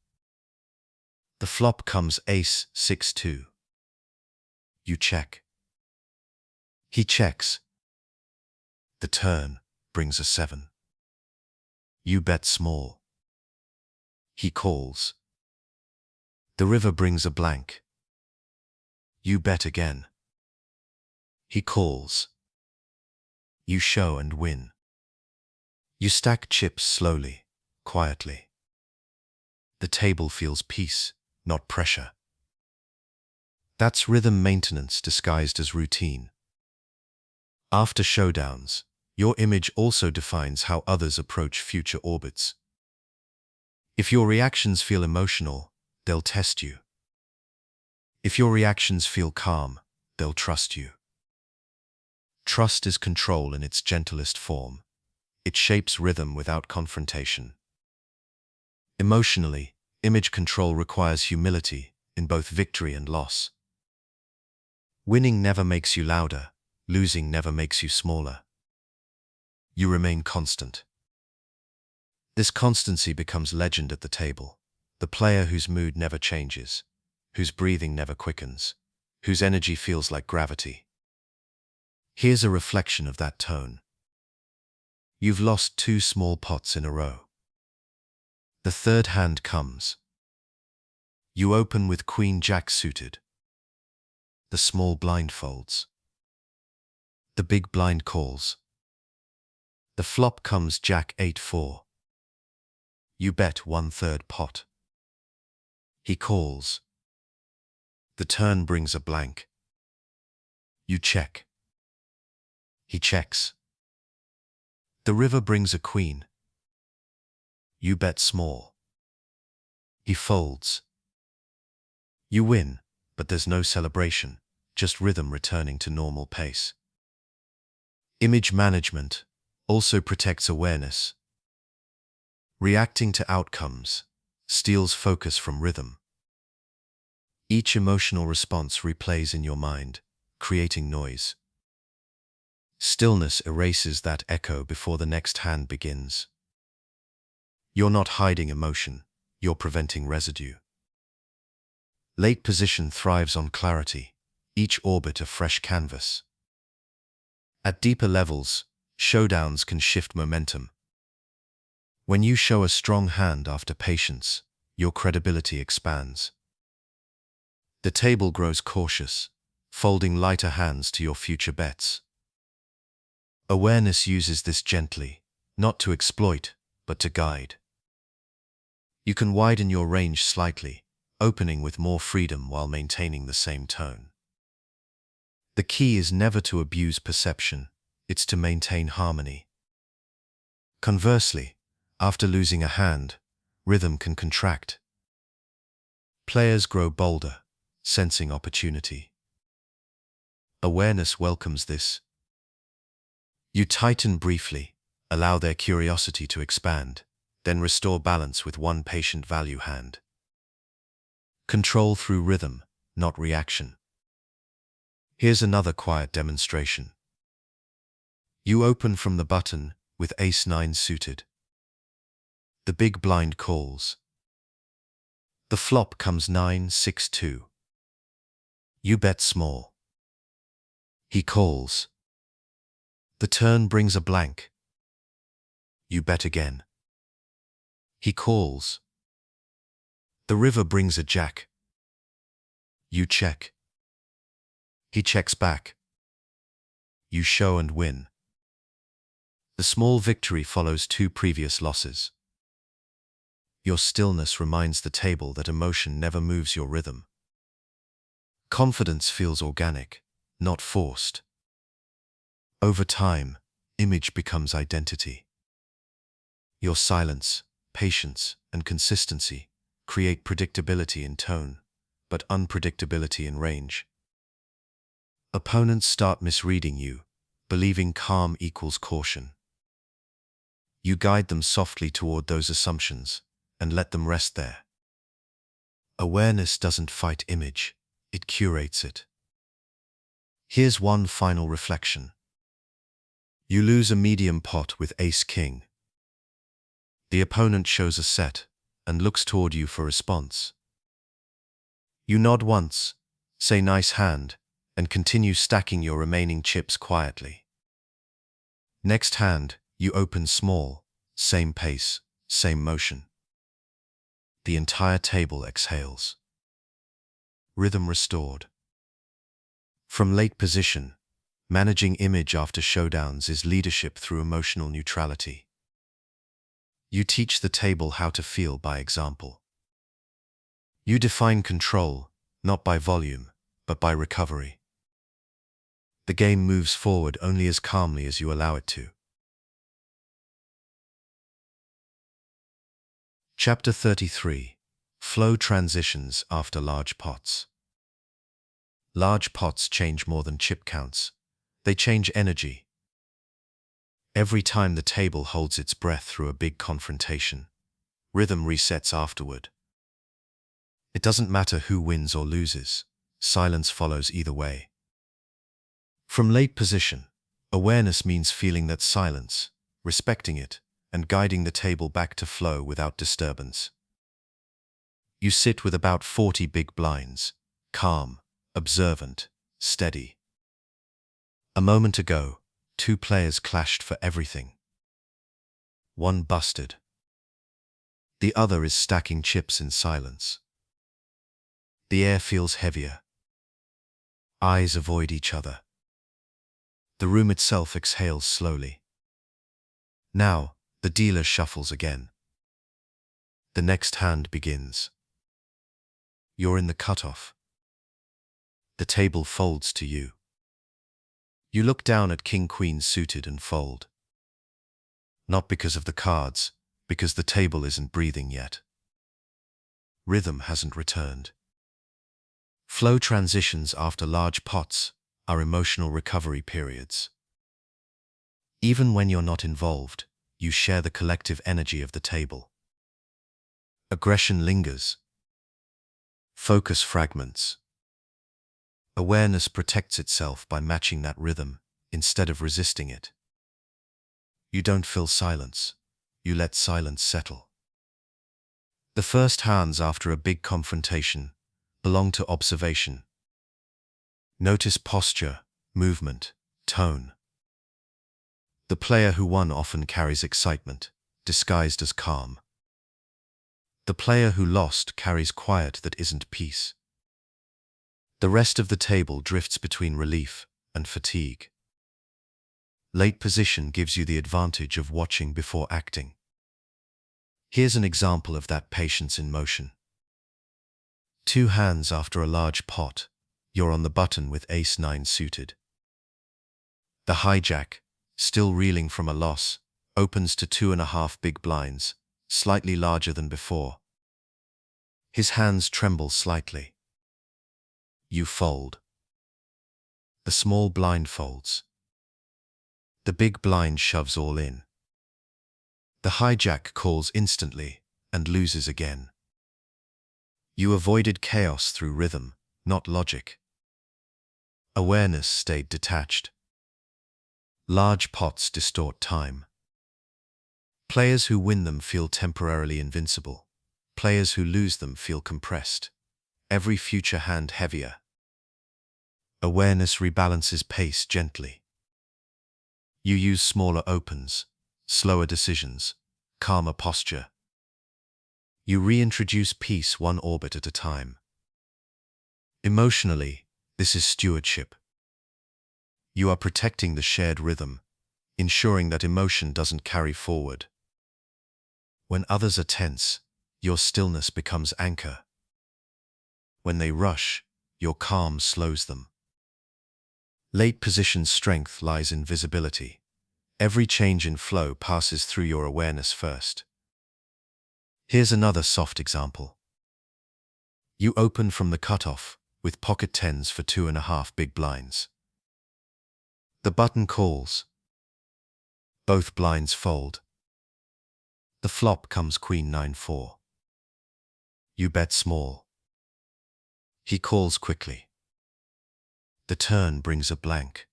The flop comes Ace-6-2. You check. He checks. The turn brings a 7. You bet small. He calls. The river brings a blank. You bet again. He calls. You show and win. You stack chips slowly, quietly. The table feels peace, not pressure. That's rhythm maintenance disguised as routine. After showdowns, your image also defines how others approach future orbits. If your reactions feel emotional, they'll test you. If your reactions feel calm, they'll trust you. Trust is control in its gentlest form. It shapes rhythm without confrontation. Emotionally, image control requires humility in both victory and loss. Winning never makes you louder, losing never makes you smaller. You remain constant. This constancy becomes legend at the table, the player whose mood never changes, whose breathing never quickens, whose energy feels like gravity. Here's a reflection of that tone. You've lost 2 small pots in a row. The third hand comes. You open with Queen Jack suited. The small blind folds. The big blind calls. The flop comes Jack 8-4. You bet 1/3 pot. He calls. The turn brings a blank. You check. He checks. The river brings a queen. You bet small. He folds. You win, but there's no celebration, just rhythm returning to normal pace. Image management also protects awareness. Reacting to outcomes steals focus from rhythm. Each emotional response replays in your mind, creating noise. Stillness erases that echo before the next hand begins. You're not hiding emotion, you're preventing residue. Late position thrives on clarity, each orbit a fresh canvas. At deeper levels, showdowns can shift momentum. When you show a strong hand after patience, your credibility expands. The table grows cautious, folding lighter hands to your future bets. Awareness uses this gently, not to exploit, but to guide. You can widen your range slightly, opening with more freedom while maintaining the same tone. The key is never to abuse perception, it's to maintain harmony. Conversely, after losing a hand, rhythm can contract. Players grow bolder, sensing opportunity. Awareness welcomes this. You tighten briefly, allow their curiosity to expand, then restore balance with one patient value hand. Control through rhythm, not reaction. Here's another quiet demonstration. You open from the button with Ace-9 suited. The big blind calls. The flop comes 9-6-2. You bet small. He calls. The turn brings a blank. You bet again. He calls. The river brings a jack. You check. He checks back. You show and win. The small victory follows 2 previous losses. Your stillness reminds the table that emotion never moves your rhythm. Confidence feels organic, not forced. Over time, image becomes identity. Your silence, patience, and consistency create predictability in tone, but unpredictability in range. Opponents start misreading you, believing calm equals caution. You guide them softly toward those assumptions, and let them rest there. Awareness doesn't fight image, it curates it. Here's one final reflection. You lose a medium pot with Ace-King. The opponent shows a set and looks toward you for response. You nod once, say nice hand, and continue stacking your remaining chips quietly. Next hand, you open small, same pace, same motion. The entire table exhales. Rhythm restored. From late position, managing image after showdowns is leadership through emotional neutrality. You teach the table how to feel by example. You define control, not by volume, but by recovery. The game moves forward only as calmly as you allow it to. Chapter 33. Flow transitions after large pots. Large pots change more than chip counts. They change energy. Every time the table holds its breath through a big confrontation, rhythm resets afterward. It doesn't matter who wins or loses, silence follows either way. From late position, awareness means feeling that silence, respecting it, and guiding the table back to flow without disturbance. You sit with about 40 big blinds, calm, observant, steady. A moment ago, 2 players clashed for everything. One busted. The other is stacking chips in silence. The air feels heavier. Eyes avoid each other. The room itself exhales slowly. Now, the dealer shuffles again. The next hand begins. You're in the cutoff. The table folds to you. You look down at King-Queen suited and fold. Not because of the cards, because the table isn't breathing yet. Rhythm hasn't returned. Flow transitions after large pots are emotional recovery periods. Even when you're not involved, you share the collective energy of the table. Aggression lingers. Focus fragments. Awareness protects itself by matching that rhythm instead of resisting it. You don't fill silence. You let silence settle. The first hands after a big confrontation belong to observation. Notice posture, movement, tone. The player who won often carries excitement, disguised as calm. The player who lost carries quiet that isn't peace. The rest of the table drifts between relief and fatigue. Late position gives you the advantage of watching before acting. Here's an example of that patience in motion. 2 hands after a large pot, you're on the button with ace-9 suited. The hijack, still reeling from a loss, opens to 2.5 big blinds, slightly larger than before. His hands tremble slightly. You fold. The small blind folds. The big blind shoves all in. The hijack calls instantly and loses again. You avoided chaos through rhythm, not logic. Awareness stayed detached. Large pots distort time. Players who win them feel temporarily invincible. Players who lose them feel compressed. Every future hand heavier. Awareness rebalances pace gently. You use smaller opens, slower decisions, calmer posture. You reintroduce peace 1 orbit at a time. Emotionally, this is stewardship. You are protecting the shared rhythm, ensuring that emotion doesn't carry forward. When others are tense, your stillness becomes anchor. When they rush, your calm slows them. Late position strength lies in visibility. Every change in flow passes through your awareness first. Here's another soft example. You open from the cutoff with pocket 10s for 2.5 big blinds. The button calls. Both blinds fold. The flop comes Queen-9-4. You bet small. He calls quickly. The turn brings a blank.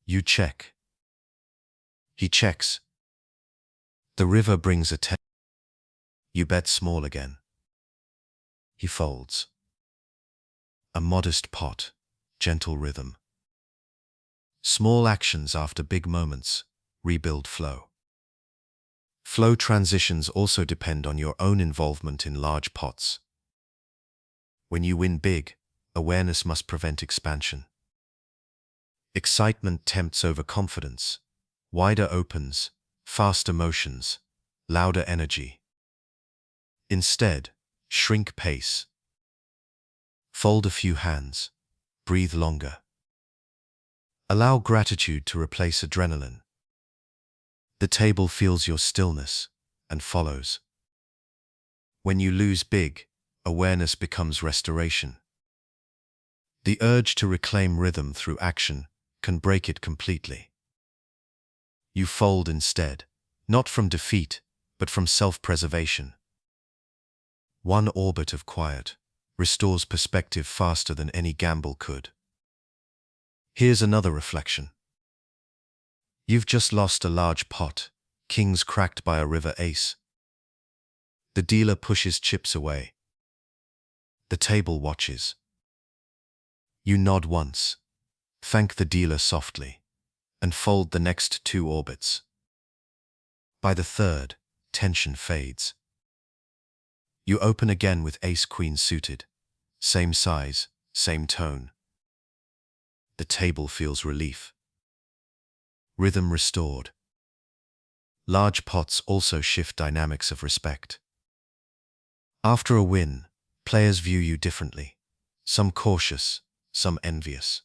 You check. He checks. The river brings a 10. You bet small again. He folds. A modest pot, gentle rhythm. Small actions after big moments rebuild flow. Flow transitions also depend on your own involvement in large pots. When you win big, awareness must prevent expansion. Excitement tempts overconfidence, wider opens, faster motions, louder energy. Instead, shrink pace. Fold a few hands, breathe longer. Allow gratitude to replace adrenaline. The table feels your stillness and follows. When you lose big, awareness becomes restoration. The urge to reclaim rhythm through action can break it completely. You fold instead, not from defeat, but from self-preservation. 1 orbit of quiet restores perspective faster than any gamble could. Here's another reflection. You've just lost a large pot, kings cracked by a river ace. The dealer pushes chips away. The table watches. You nod once, thank the dealer softly, and fold the next 2 orbits. By the third, tension fades. You open again with ace-queen suited, same size, same tone. The table feels relief. Rhythm restored. Large pots also shift dynamics of respect. After a win, players view you differently. Some cautious, some envious.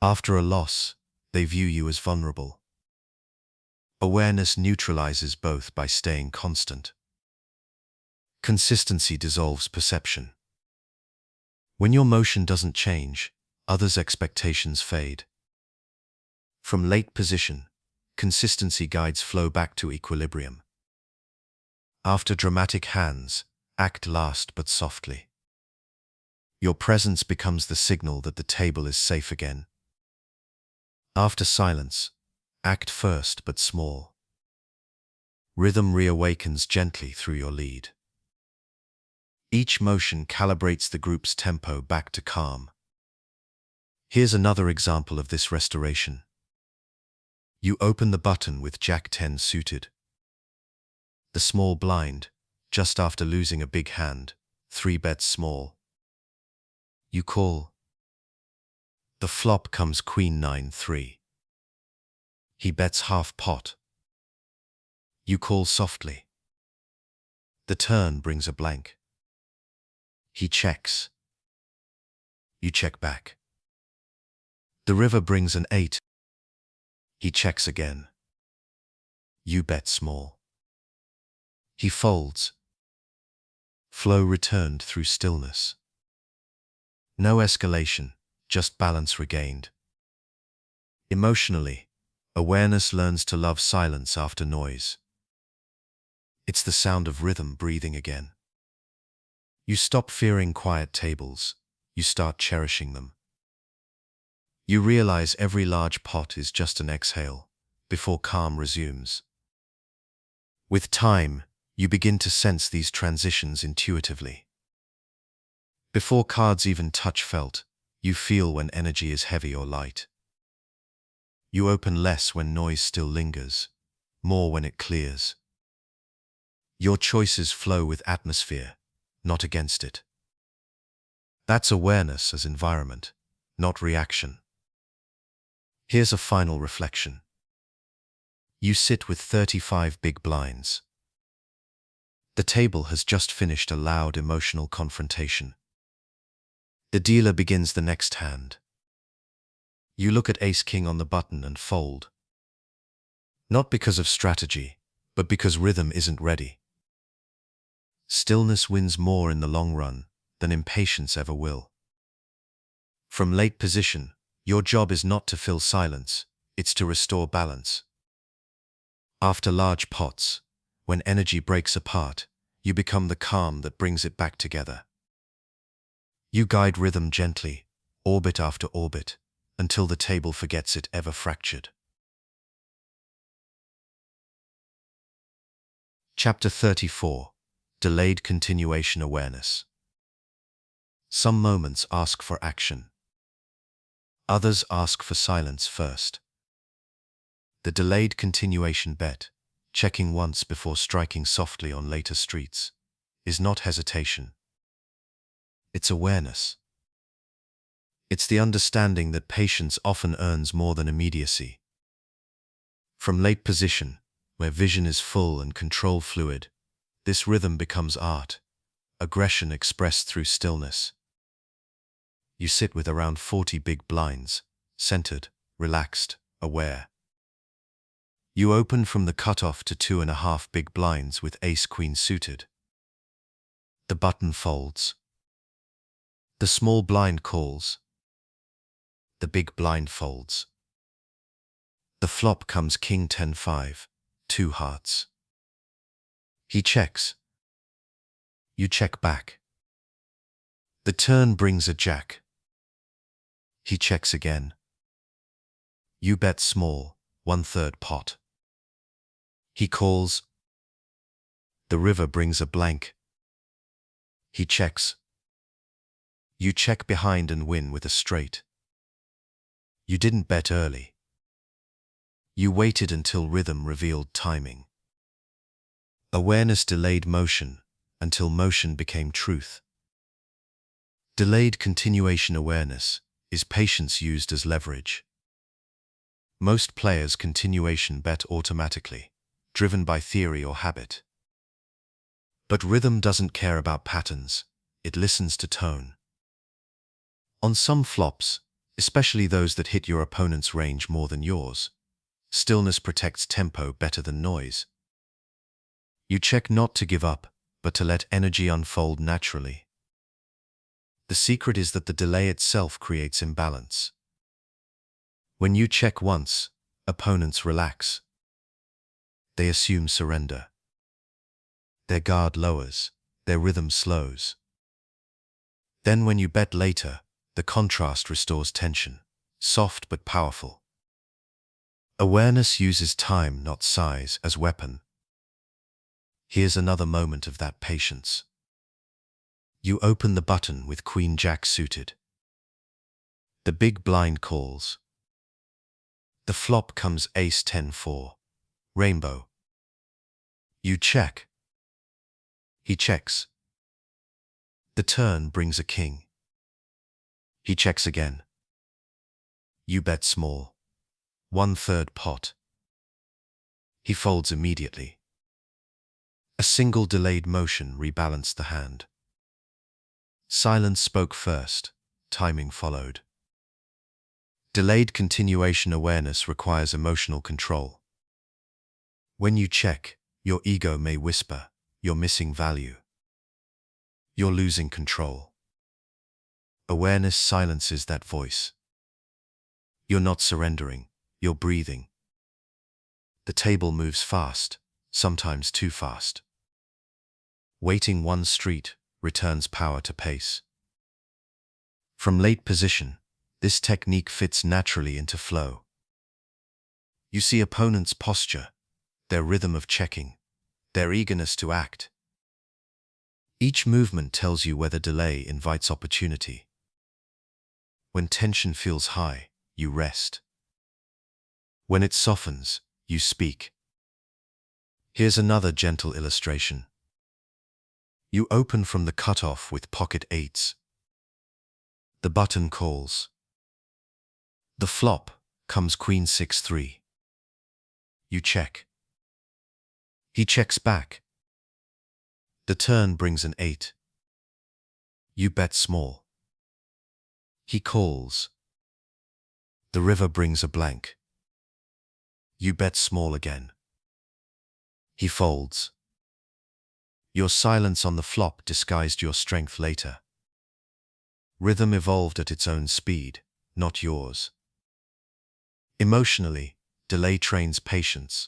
After a loss, they view you as vulnerable. Awareness neutralizes both by staying constant. Consistency dissolves perception. When your motion doesn't change, others' expectations fade. From late position, consistency guides flow back to equilibrium. After dramatic hands, act last but softly. Your presence becomes the signal that the table is safe again. After silence, act first but small. Rhythm reawakens gently through your lead. Each motion calibrates the group's tempo back to calm. Here's another example of this restoration. You open the button with Jack 10 suited. The small blind, just after losing a big hand, 3 bets small. You call. The flop comes Queen 9-3. He bets half pot. You call softly. The turn brings a blank. He checks. You check back. The river brings an 8. He checks again. You bet small. He folds. Flow returned through stillness. No escalation, just balance regained. Emotionally, awareness learns to love silence after noise. It's the sound of rhythm breathing again. You stop fearing quiet tables. You start cherishing them. You realize every large pot is just an exhale before calm resumes. With time, you begin to sense these transitions intuitively. Before cards even touch felt, you feel when energy is heavy or light. You open less when noise still lingers, more when it clears. Your choices flow with atmosphere, not against it. That's awareness as environment, not reaction. Here's a final reflection. You sit with 35 big blinds. The table has just finished a loud emotional confrontation. The dealer begins the next hand. You look at Ace-King on the button and fold. Not because of strategy, but because rhythm isn't ready. Stillness wins more in the long run than impatience ever will. From late position, your job is not to fill silence, it's to restore balance. After large pots, when energy breaks apart, you become the calm that brings it back together. You guide rhythm gently, orbit after orbit, until the table forgets it ever fractured. Chapter 34. Delayed Continuation Awareness. Some moments ask for action. Others ask for silence first. The delayed continuation bet, checking once before striking softly on later streets, is not hesitation. It's awareness. It's the understanding that patience often earns more than immediacy. From late position, where vision is full and control fluid, this rhythm becomes art, aggression expressed through stillness. You sit with around 40 big blinds, centered, relaxed, aware. You open from the cutoff to 2.5 big blinds with Ace-Queen suited. The button folds. The small blind calls. The big blind folds. The flop comes King 10-5, 2 hearts. He checks. You check back. The turn brings a jack. He checks again. You bet small, 1/3 pot. He calls. The river brings a blank. He checks. You check behind and win with a straight. You didn't bet early. You waited until rhythm revealed timing. Awareness delayed motion until motion became truth. Delayed continuation awareness is patience used as leverage. Most players continuation bet automatically, driven by theory or habit. But rhythm doesn't care about patterns, it listens to tone. On some flops, especially those that hit your opponent's range more than yours, stillness protects tempo better than noise. You check not to give up, but to let energy unfold naturally. The secret is that the delay itself creates imbalance. When you check once, opponents relax. They assume surrender. Their guard lowers, their rhythm slows. Then when you bet later, the contrast restores tension, soft but powerful. Awareness uses time, not size, as weapon. Here's another moment of that patience. You open the button with Queen Jack suited. The big blind calls. The flop comes Ace 10-4, Rainbow. You check. He checks. The turn brings a king. He checks again. You bet small. 1/3 pot. He folds immediately. A single delayed motion rebalanced the hand. Silence spoke first, timing followed. Delayed continuation awareness requires emotional control. When you check, your ego may whisper, "You're missing value. You're losing control." Awareness silences that voice. You're not surrendering, you're breathing. The table moves fast, sometimes too fast. Waiting one street returns power to pace. From late position, this technique fits naturally into flow. You see opponents' posture, their rhythm of checking, their eagerness to act. Each movement tells you whether delay invites opportunity. When tension feels high, you rest. When it softens, you speak. Here's another gentle illustration. You open from the cutoff with pocket eights. The button calls. The flop comes Queen 6-3. You check. He checks back. The turn brings an 8. You bet small. He calls. The river brings a blank. You bet small again. He folds. Your silence on the flop disguised your strength later. Rhythm evolved at its own speed, not yours. Emotionally, delay trains patience.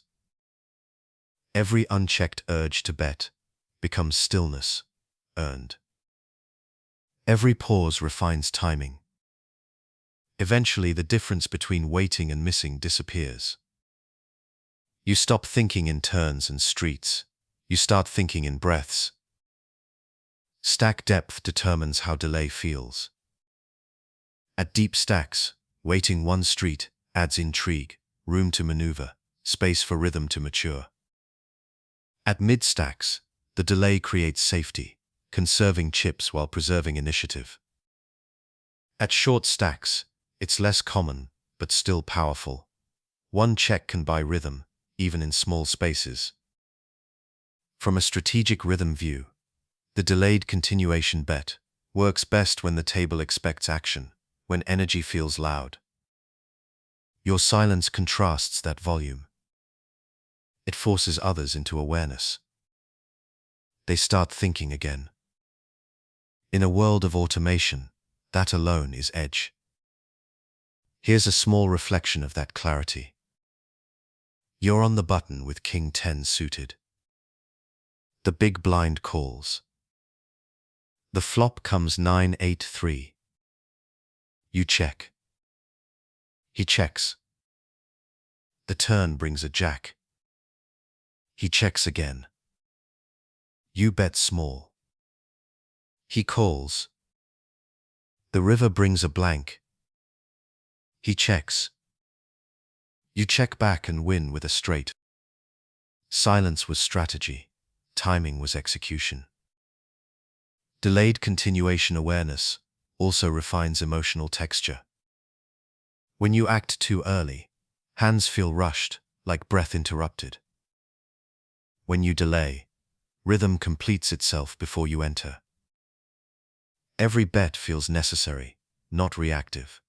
Every unchecked urge to bet becomes stillness, earned. Every pause refines timing. Eventually, the difference between waiting and missing disappears. You stop thinking in turns and streets. You start thinking in breaths. Stack depth determines how delay feels. At deep stacks, waiting one street adds intrigue, room to maneuver, space for rhythm to mature. At mid stacks, the delay creates safety, conserving chips while preserving initiative. At short stacks, it's less common, but still powerful. One check can buy rhythm, even in small spaces. From a strategic rhythm view, the delayed continuation bet works best when the table expects action, when energy feels loud. Your silence contrasts that volume. It forces others into awareness. They start thinking again. In a world of automation, that alone is edge. Here's a small reflection of that clarity. You're on the button with King 10 suited. The big blind calls. The flop comes 9-8-3. You check. He checks. The turn brings a jack. He checks again. You bet small. He calls. The river brings a blank. He checks. You check back and win with a straight. Silence was strategy. Timing was execution. Delayed continuation awareness also refines emotional texture. When you act too early, hands feel rushed, like breath interrupted. When you delay, rhythm completes itself before you enter. Every bet feels necessary, not reactive.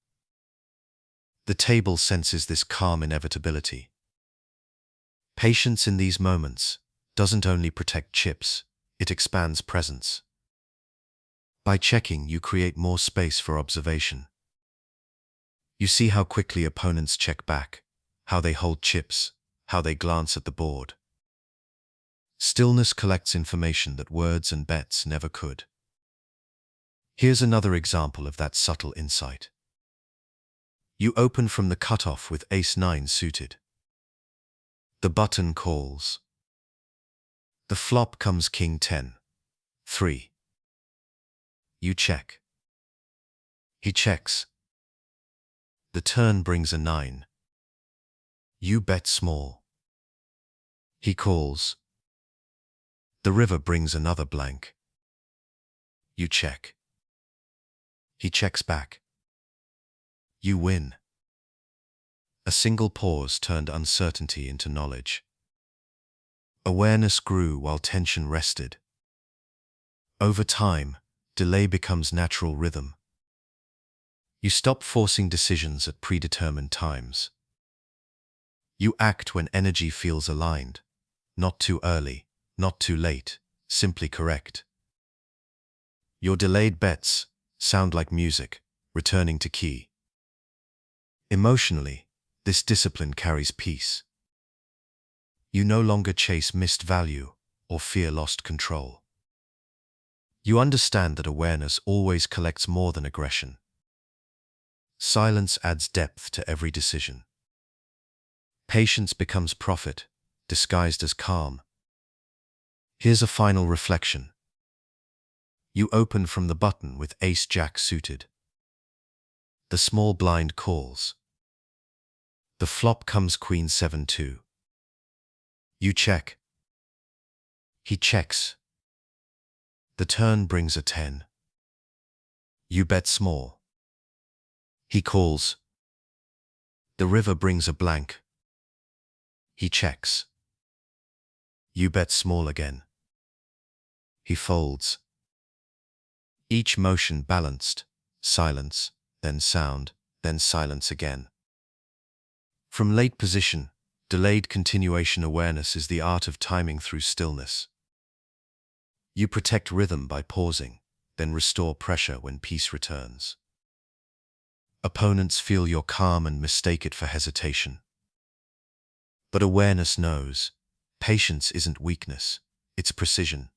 The table senses this calm inevitability. Patience in these moments doesn't only protect chips, it expands presence. By checking, you create more space for observation. You see how quickly opponents check back, how they hold chips, how they glance at the board. Stillness collects information that words and bets never could. Here's another example of that subtle insight. You open from the cutoff with ace-9 suited. The button calls. The flop comes king-10, 3. You check. He checks. The turn brings a 9. You bet small. He calls. The river brings another blank. You check. He checks back. You win. A single pause turned uncertainty into knowledge. Awareness grew while tension rested. Over time, delay becomes natural rhythm. You stop forcing decisions at predetermined times. You act when energy feels aligned. Not too early, not too late, simply correct. Your delayed bets sound like music, returning to key. Emotionally, this discipline carries peace. You no longer chase missed value or fear lost control. You understand that awareness always collects more than aggression. Silence adds depth to every decision. Patience becomes profit, disguised as calm. Here's a final reflection. You open from the button with ace-jack suited. The small blind calls. The flop comes queen-7-2. You check. He checks. The turn brings a 10. You bet small. He calls. The river brings a blank. He checks. You bet small again. He folds. Each motion balanced, silence, then sound, then silence again. From late position, delayed continuation awareness is the art of timing through stillness. You protect rhythm by pausing, then restore pressure when peace returns. Opponents feel your calm and mistake it for hesitation. But awareness knows, patience isn't weakness, it's precision.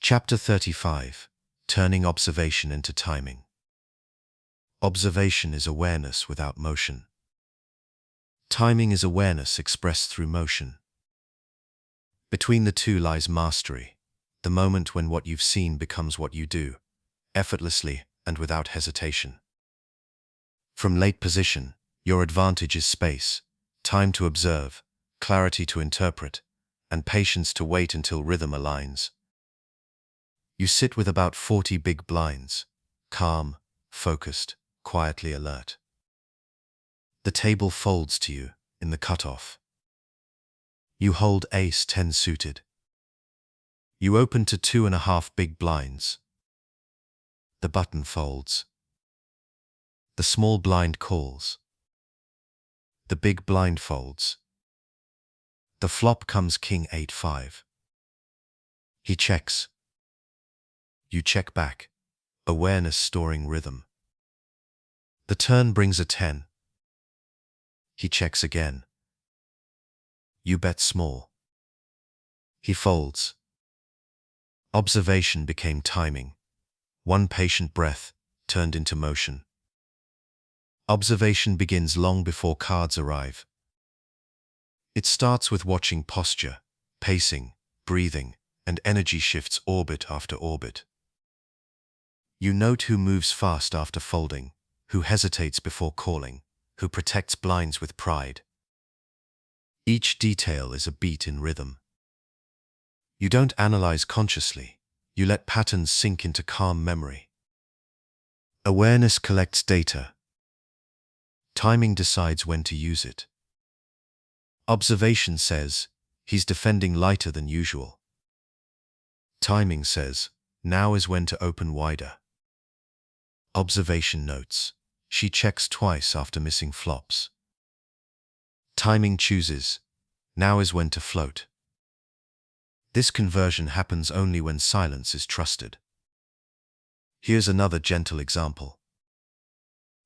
Chapter 35. Turning observation into timing. Observation is awareness without motion. Timing is awareness expressed through motion. Between the two lies mastery, the moment when what you've seen becomes what you do, effortlessly and without hesitation. From late position, your advantage is space, time to observe, clarity to interpret, and patience to wait until rhythm aligns. You sit with about 40 big blinds, calm, focused, quietly alert. The table folds to you in the cutoff. You hold ace-10 suited. You open to 2.5 big blinds. The button folds. The small blind calls. The big blind folds. The flop comes king-8-5. He checks. You check back, awareness storing rhythm. The turn brings a 10. He checks again. You bet small. He folds. Observation became timing. One patient breath turned into motion. Observation begins long before cards arrive. It starts with watching posture, pacing, breathing, and energy shifts orbit after orbit. You note who moves fast after folding, who hesitates before calling, who protects blinds with pride. Each detail is a beat in rhythm. You don't analyze consciously, You let patterns sink into calm memory. Awareness collects data. Timing decides when to use it. Observation says, he's defending lighter than usual. Timing says, now is when to open wider. Observation notes, she checks twice after missing flops. Timing chooses, now is when to float. This conversion happens only when silence is trusted. Here's another gentle example.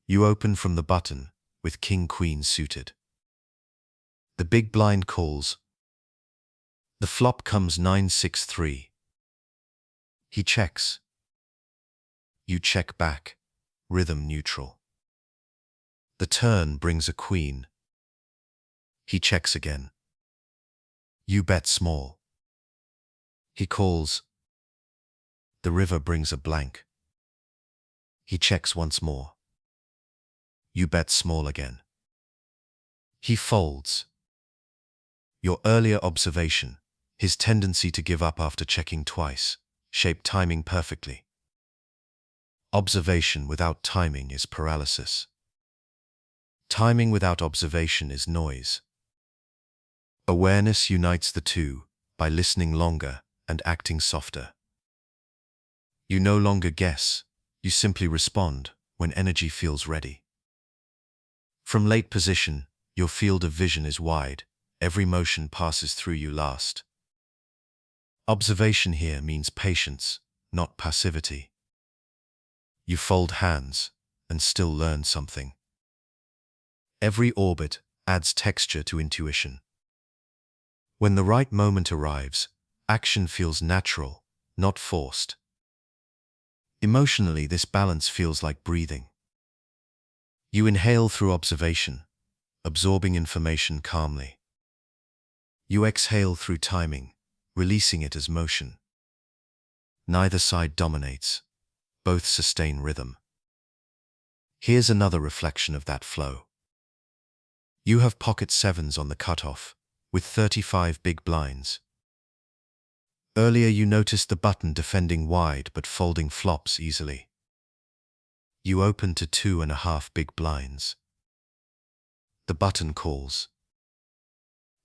You open from the button, with King-Queen suited. The big blind calls. The flop comes 9-6-3. He checks. You check back, rhythm neutral. The turn brings a queen. He checks again. You bet small. He calls. The river brings a blank. He checks once more. You bet small again. He folds. Your earlier observation, his tendency to give up after checking twice, shaped timing perfectly. Observation without timing is paralysis. Timing without observation is noise. Awareness unites the two by listening longer and acting softer. You no longer guess, you simply respond when energy feels ready. From late position, your field of vision is wide, every motion passes through you last. Observation here means patience, not passivity. You fold hands and still learn something. Every orbit adds texture to intuition. When the right moment arrives, action feels natural, not forced. Emotionally, this balance feels like breathing. You inhale through observation, absorbing information calmly. You exhale through timing, releasing it as motion. Neither side dominates, both sustain rhythm. Here's another reflection of that flow. You have pocket sevens on the cutoff, with 35 big blinds. Earlier you noticed the button defending wide but folding flops easily. You open to 2.5 big blinds. The button calls.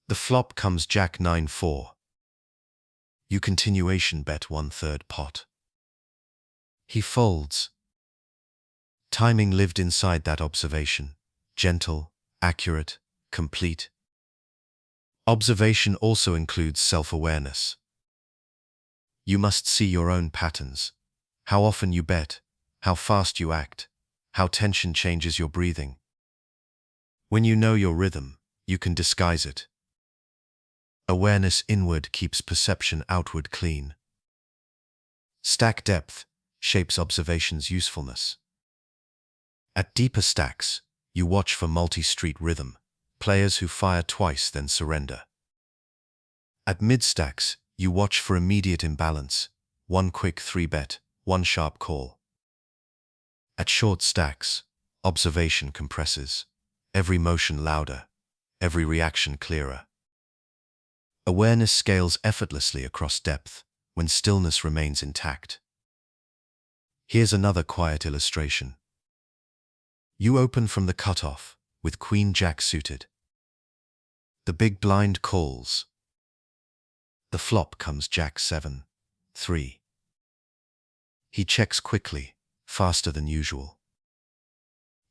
The flop comes Jack 9-4. You continuation bet 1/3 pot. He folds. Timing lived inside that observation, gentle, accurate, complete. Observation also includes self-awareness. You must see your own patterns, how often you bet, how fast you act, how tension changes your breathing. When you know your rhythm, you can disguise it. Awareness inward keeps perception outward clean. Stack depth shapes observation's usefulness. At deeper stacks, you watch for multi-street rhythm, players who fire twice then surrender. At mid-stacks, you watch for immediate imbalance, one quick 3-bet, one sharp call. At short stacks, observation compresses, every motion louder, every reaction clearer. Awareness scales effortlessly across depth when stillness remains intact. Here's another quiet illustration. You open from the cutoff with Queen-Jack suited. The big blind calls. The flop comes Jack 7-3. He checks quickly, faster than usual.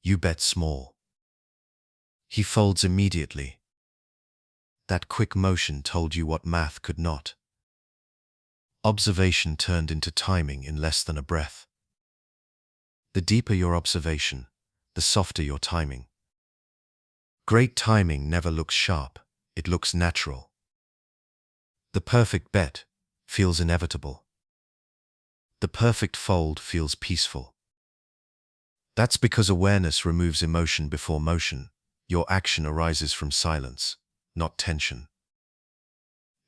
You bet small. He folds immediately. That quick motion told you what math could not. Observation turned into timing in less than a breath. The deeper your observation, the softer your timing. Great timing never looks sharp, it looks natural. The perfect bet feels inevitable. The perfect fold feels peaceful. That's because awareness removes emotion before motion. Your action arises from silence, not tension.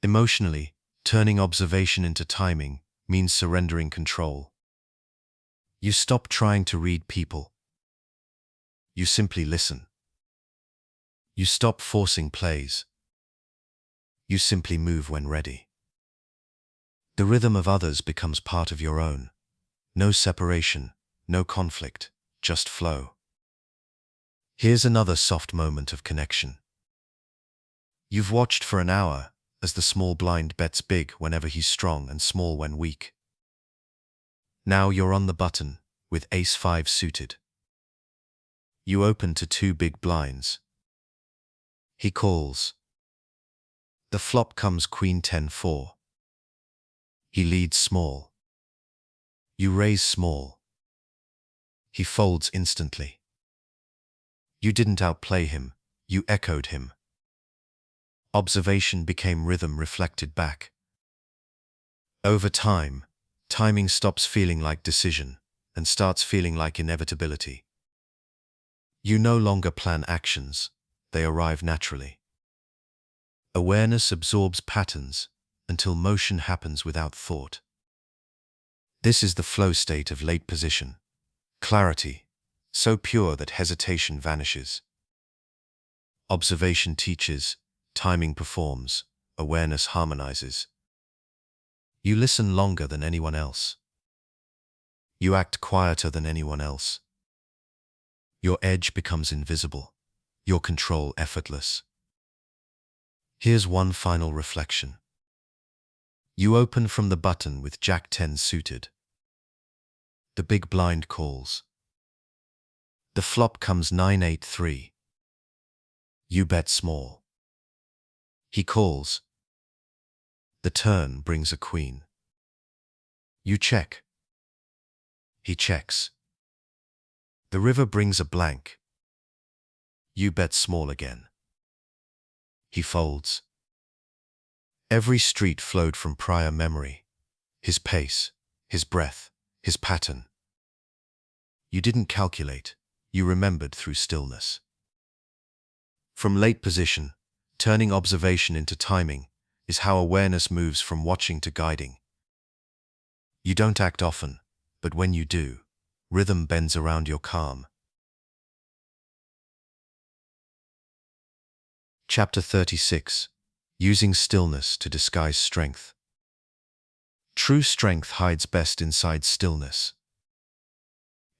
Emotionally, turning observation into timing means surrendering control. You stop trying to read people. You simply listen. You stop forcing plays. You simply move when ready. The rhythm of others becomes part of your own. No separation, no conflict, just flow. Here's another soft moment of connection. You've watched for an hour as the small blind bets big whenever he's strong and small when weak. Now you're on the button with ace-5 suited. You open to 2 big blinds. He calls. The flop comes queen-10-4. He leads small. You raise small. He folds instantly. You didn't outplay him, you echoed him. Observation became rhythm reflected back. Over time, timing stops feeling like decision and starts feeling like inevitability. You no longer plan actions, they arrive naturally. Awareness absorbs patterns until motion happens without thought. This is the flow state of late position. Clarity, so pure that hesitation vanishes. Observation teaches, timing performs, awareness harmonizes. You listen longer than anyone else. You act quieter than anyone else. Your edge becomes invisible, your control effortless. Here's one final reflection. You open from the button with Jack-10 suited. The big blind calls. The flop comes 9-8-3. You bet small. He calls. The turn brings a queen. You check. He checks. The river brings a blank. You bet small again. He folds. Every street flowed from prior memory. His pace, his breath, his pattern. You didn't calculate, you remembered through stillness. From late position, turning observation into timing is how awareness moves from watching to guiding. You don't act often, but when you do, rhythm bends around your calm. Chapter 36. Using stillness to disguise strength. True strength hides best inside stillness.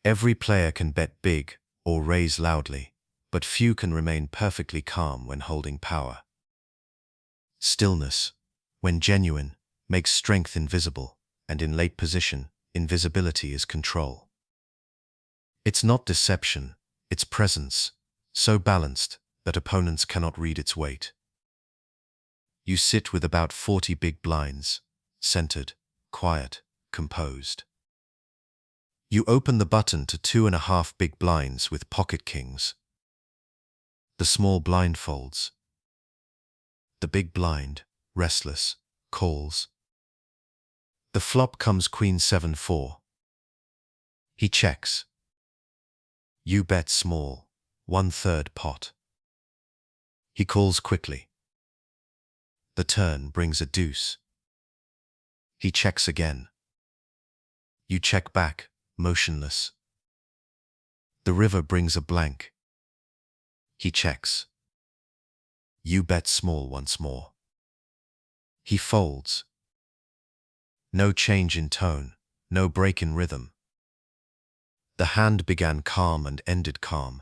Every player can bet big or raise loudly, but few can remain perfectly calm when holding power. Stillness, when genuine, makes strength invisible, and in late position, invisibility is control. It's not deception, it's presence, so balanced that opponents cannot read its weight. You sit with about 40 big blinds, centered, quiet, composed. You open the button to 2.5 big blinds with pocket kings. The small blind folds. The big blind, restless, calls. The flop comes queen-7-4. He checks. You bet small, 1/3 pot. He calls quickly. The turn brings a deuce. He checks again. You check back, motionless. The river brings a blank. He checks. You bet small once more. He folds. No change in tone, no break in rhythm. The hand began calm and ended calm.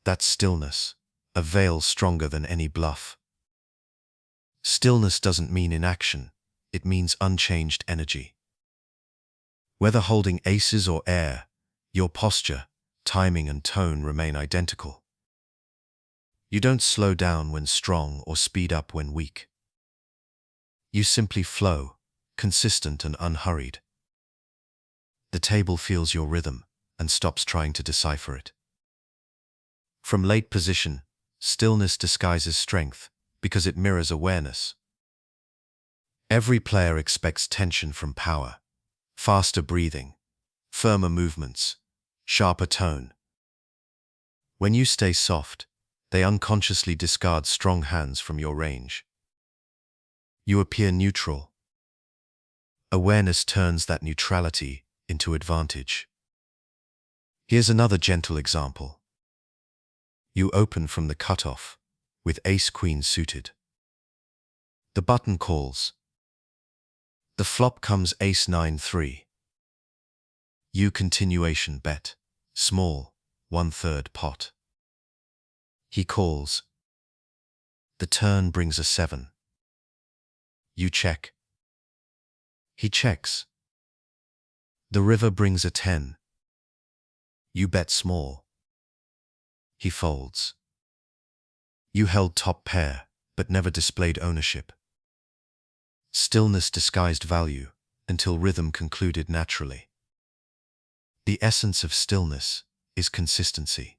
That's stillness, a veil stronger than any bluff. Stillness doesn't mean inaction, it means unchanged energy. Whether holding aces or air, your posture, timing and tone remain identical. You don't slow down when strong or speed up when weak. You simply flow, consistent and unhurried. The table feels your rhythm and stops trying to decipher it. From late position, stillness disguises strength because it mirrors awareness. Every player expects tension from power, faster breathing, firmer movements, sharper tone. When you stay soft, they unconsciously discard strong hands from your range. You appear neutral. Awareness turns that neutrality into advantage. Here's another gentle example. You open from the cutoff with ace-queen suited. The button calls. The flop comes ace 9-3. You continuation bet. Small, 1/3 pot. He calls. The turn brings a 7. You check. He checks. The river brings a 10. You bet small. He folds. You held top pair, but never displayed ownership. Stillness disguised value, until rhythm concluded naturally. The essence of stillness is consistency.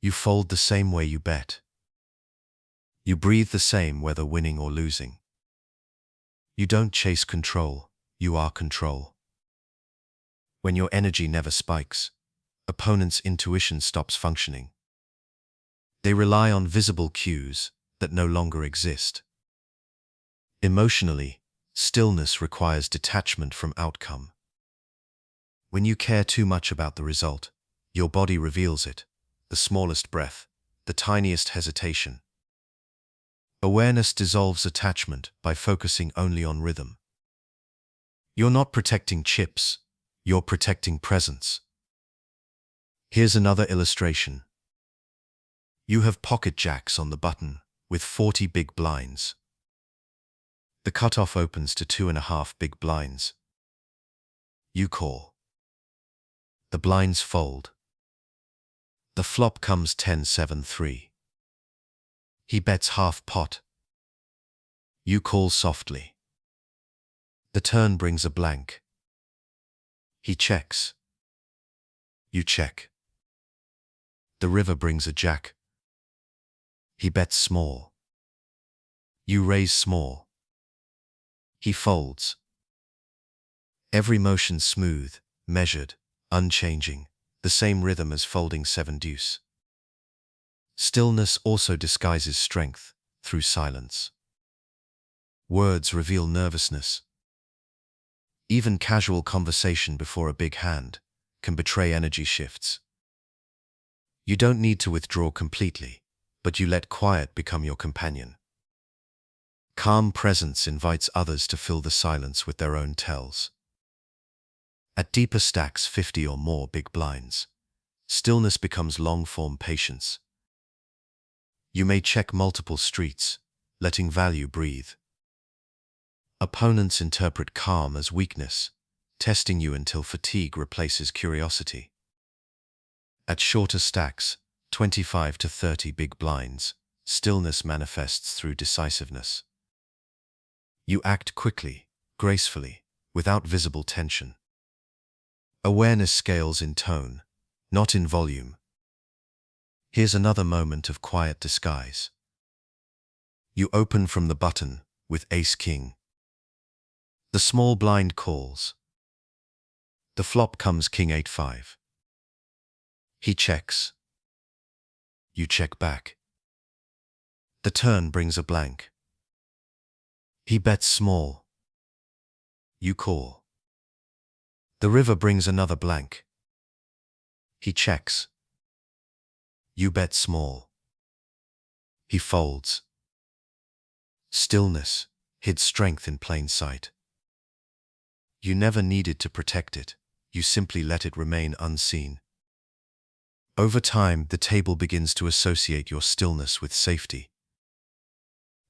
You fold the same way you bet. You breathe the same whether winning or losing. You don't chase control, you are control. When your energy never spikes, opponents' intuition stops functioning. They rely on visible cues that no longer exist. Emotionally, stillness requires detachment from outcome. When you care too much about the result, your body reveals it, the smallest breath, the tiniest hesitation. Awareness dissolves attachment by focusing only on rhythm. You're not protecting chips, you're protecting presence. Here's another illustration. You have pocket jacks on the button with 40 big blinds. The cutoff opens to 2.5 big blinds. You call. The blinds fold. The flop comes 10-7-3. He bets half pot. You call softly. The turn brings a blank. He checks. You check. The river brings a jack. He bets small. You raise small. He folds. Every motion smooth, measured, unchanging, the same rhythm as folding 7 deuce. Stillness also disguises strength through silence. Words reveal nervousness. Even casual conversation before a big hand can betray energy shifts. You don't need to withdraw completely, but you let quiet become your companion. Calm presence invites others to fill the silence with their own tells. At deeper stacks, 50 or more big blinds, stillness becomes long-form patience. You may check multiple streets, letting value breathe. Opponents interpret calm as weakness, testing you until fatigue replaces curiosity. At shorter stacks, 25 to 30 big blinds, stillness manifests through decisiveness. You act quickly, gracefully, without visible tension. Awareness scales in tone, not in volume. Here's another moment of quiet disguise. You open from the button with ace-king. The small blind calls. The flop comes king 8-5. He checks. You check back. The turn brings a blank. He bets small. You call. The river brings another blank. He checks. You bet small. He folds. Stillness hid strength in plain sight. You never needed to protect it, you simply let it remain unseen. Over time, the table begins to associate your stillness with safety.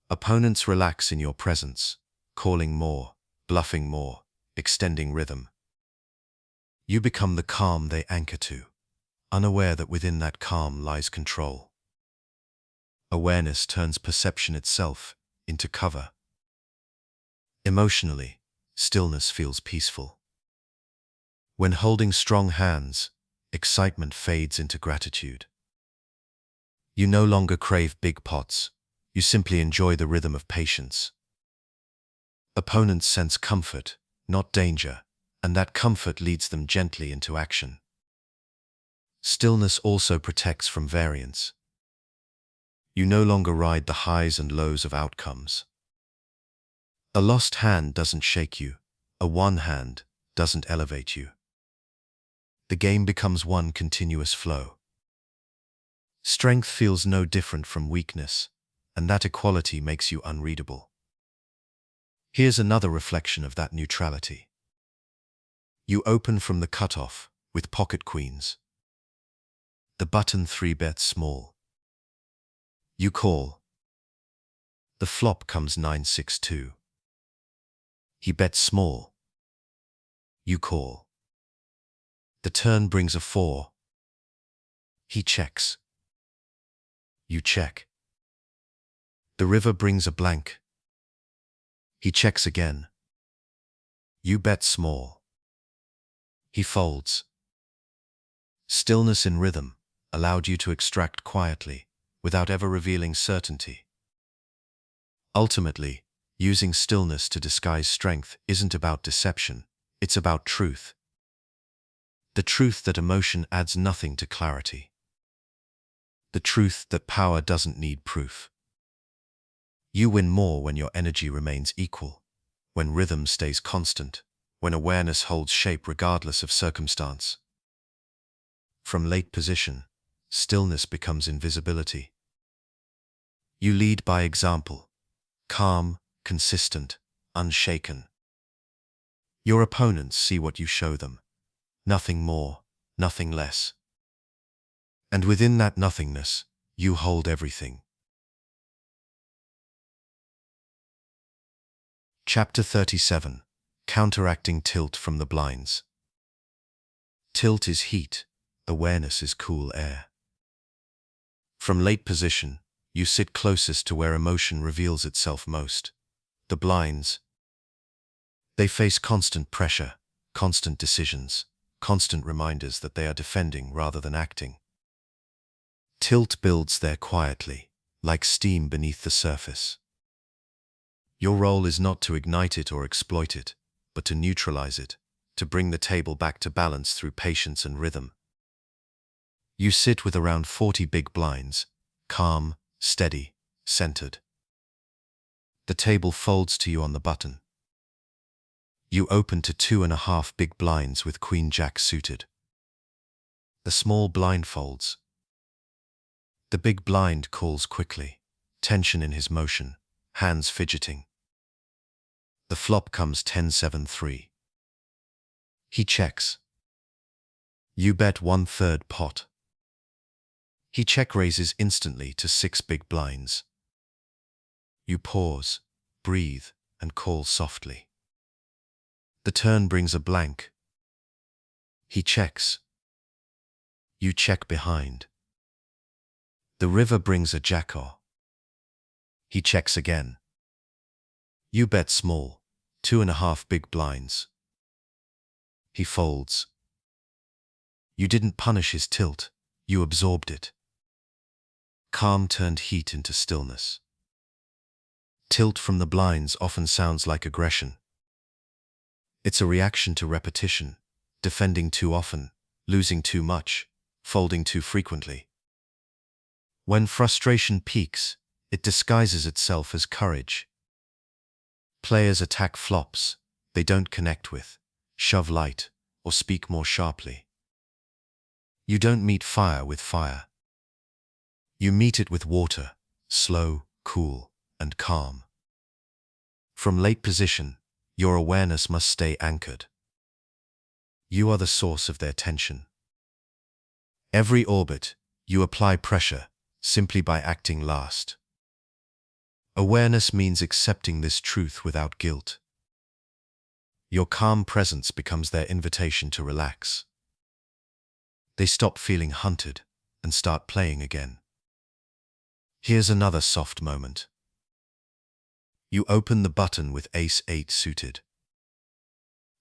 Opponents relax in your presence, calling more, bluffing more, extending rhythm. You become the calm they anchor to, unaware that within that calm lies control. Awareness turns perception itself into cover. Emotionally, stillness feels peaceful. When holding strong hands, excitement fades into gratitude. You no longer crave big pots, you simply enjoy the rhythm of patience. Opponents sense comfort, not danger, and that comfort leads them gently into action. Stillness also protects from variance. You no longer ride the highs and lows of outcomes. A lost hand doesn't shake you, a won hand doesn't elevate you. The game becomes one continuous flow. Strength feels no different from weakness, and that equality makes you unreadable. Here's another reflection of that neutrality. You open from the cutoff with pocket queens. The button 3 bets small. You call. The flop comes 9-6-2. He bets small. You call. The turn brings a 4. He checks. You check. The river brings a blank. He checks again. You bet small. He folds. Stillness in rhythm allowed you to extract quietly, without ever revealing certainty. Ultimately, using stillness to disguise strength isn't about deception, it's about truth. The truth that emotion adds nothing to clarity. The truth that power doesn't need proof. You win more when your energy remains equal, when rhythm stays constant, when awareness holds shape regardless of circumstance. From late position, stillness becomes invisibility. You lead by example, calm, consistent, unshaken. Your opponents see what you show them, nothing more, nothing less. And within that nothingness, you hold everything. Chapter 37. Counteracting tilt from the blinds. Tilt is heat, awareness is cool air. From late position, you sit closest to where emotion reveals itself most. The blinds. They face constant pressure, constant decisions, constant reminders that they are defending rather than acting. Tilt builds there quietly, like steam beneath the surface. Your role is not to ignite it or exploit it, but to neutralize it, to bring the table back to balance through patience and rhythm. You sit with around 40 big blinds, calm, steady, centered. The table folds to you on the button. You open to 2.5 big blinds with Queen-Jack suited. The small blind folds. The big blind calls quickly, tension in his motion, hands fidgeting. The flop comes 10-7-3. He checks. You bet 1/3 pot. He check raises instantly to 6 big blinds. You pause, breathe, and call softly. The turn brings a blank. He checks. You check behind. The river brings a jack-o. He checks again. You bet small, 2.5 big blinds. He folds. You didn't punish his tilt, you absorbed it. Calm turned heat into stillness. Tilt from the blinds often sounds like aggression. It's a reaction to repetition, defending too often, losing too much, folding too frequently. When frustration peaks, it disguises itself as courage. Players attack flops they don't connect with, shove light, or speak more sharply. You don't meet fire with fire. You meet it with water, slow, cool, and calm. From late position, your awareness must stay anchored. You are the source of their tension. Every orbit, you apply pressure, simply by acting last. Awareness means accepting this truth without guilt. Your calm presence becomes their invitation to relax. They stop feeling hunted and start playing again. Here's another soft moment. You open the button with Ace-8 suited.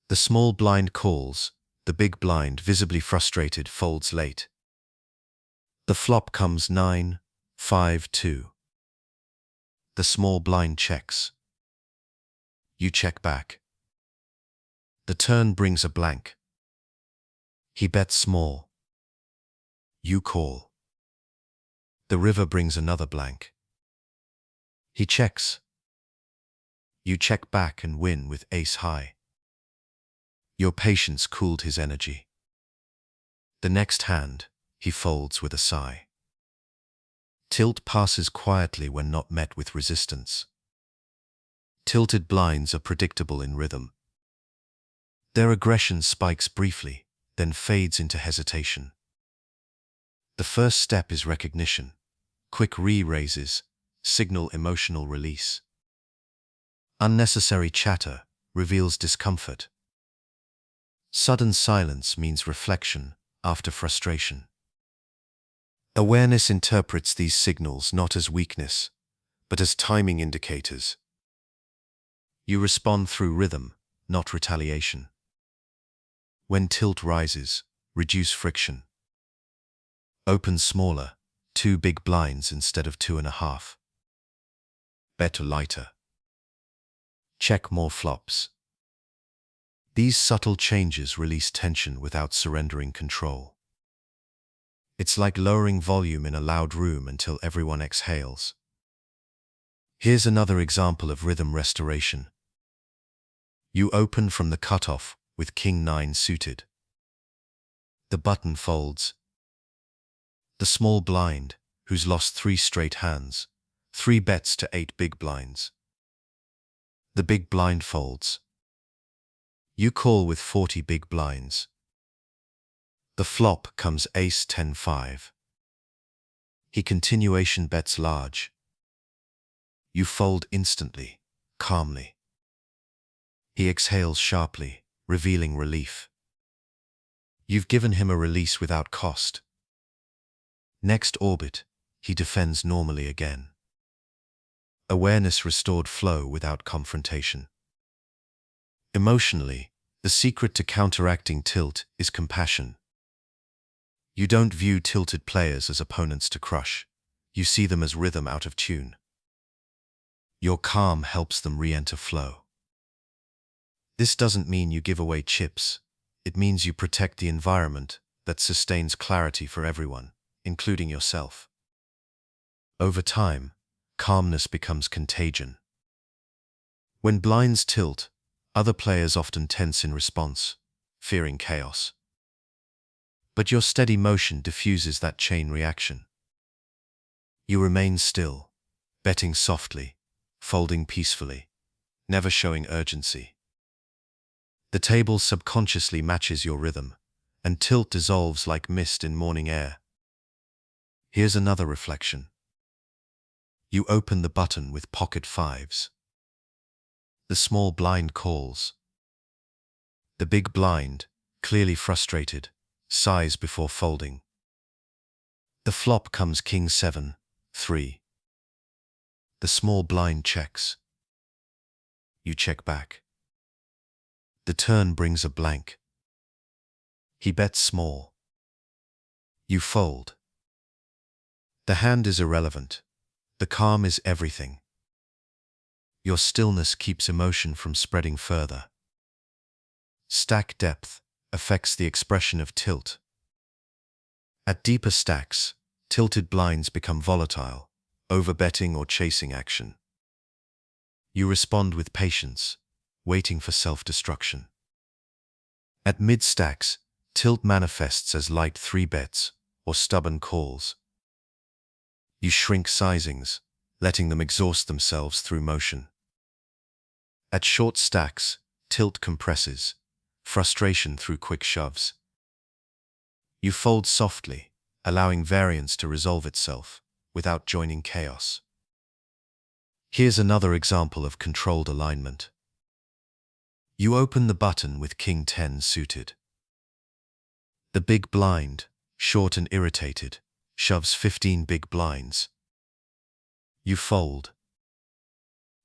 The small blind calls, the big blind, visibly frustrated, folds late. The flop comes 9-5-2. The small blind checks. You check back. The turn brings a blank. He bets small. You call. The river brings another blank. He checks. You check back and win with ace high. Your patience cooled his energy. The next hand, he folds with a sigh. Tilt passes quietly when not met with resistance. Tilted blinds are predictable in rhythm. Their aggression spikes briefly, then fades into hesitation. The first step is recognition. Quick re-raises signal emotional release. Unnecessary chatter reveals discomfort. Sudden silence means reflection after frustration. Awareness interprets these signals not as weakness, but as timing indicators. You respond through rhythm, not retaliation. When tilt rises, reduce friction. Open smaller, 2 big blinds instead of 2.5. Bet lighter. Check more flops. These subtle changes release tension without surrendering control. It's like lowering volume in a loud room until everyone exhales. Here's another example of rhythm restoration. You open from the cutoff with King 9 suited. The button folds. The small blind, who's lost 3 straight hands, 3 bets to 8 big blinds. The big blind folds. You call with 40 big blinds. The flop comes ace 10-5. He continuation bets large. You fold instantly, calmly. He exhales sharply, revealing relief. You've given him a release without cost. Next orbit, he defends normally again. Awareness restored flow without confrontation. Emotionally, the secret to counteracting tilt is compassion. You don't view tilted players as opponents to crush. You see them as rhythm out of tune. Your calm helps them re-enter flow. This doesn't mean you give away chips. It means you protect the environment that sustains clarity for everyone, including yourself. Over time, calmness becomes contagion. When blinds tilt, other players often tense in response, fearing chaos. But your steady motion diffuses that chain reaction. You remain still, betting softly, folding peacefully, never showing urgency. The table subconsciously matches your rhythm, and tilt dissolves like mist in morning air. Here's another reflection. You open the button with pocket 5s. The small blind calls. The big blind, clearly frustrated, sighs before folding. The flop comes King 7-3. The small blind checks. You check back. The turn brings a blank. He bets small. You fold. The hand is irrelevant. The calm is everything. Your stillness keeps emotion from spreading further. Stack depth affects the expression of tilt. At deeper stacks, tilted blinds become volatile, overbetting or chasing action. You respond with patience, waiting for self-destruction. At mid-stacks, tilt manifests as light 3 bets or stubborn calls. You shrink sizings, letting them exhaust themselves through motion. At short stacks, tilt compresses, frustration through quick shoves. You fold softly, allowing variance to resolve itself without joining chaos. Here's another example of controlled alignment. You open the button with King 10 suited. The big blind, short and irritated, shoves 15 big blinds. You fold.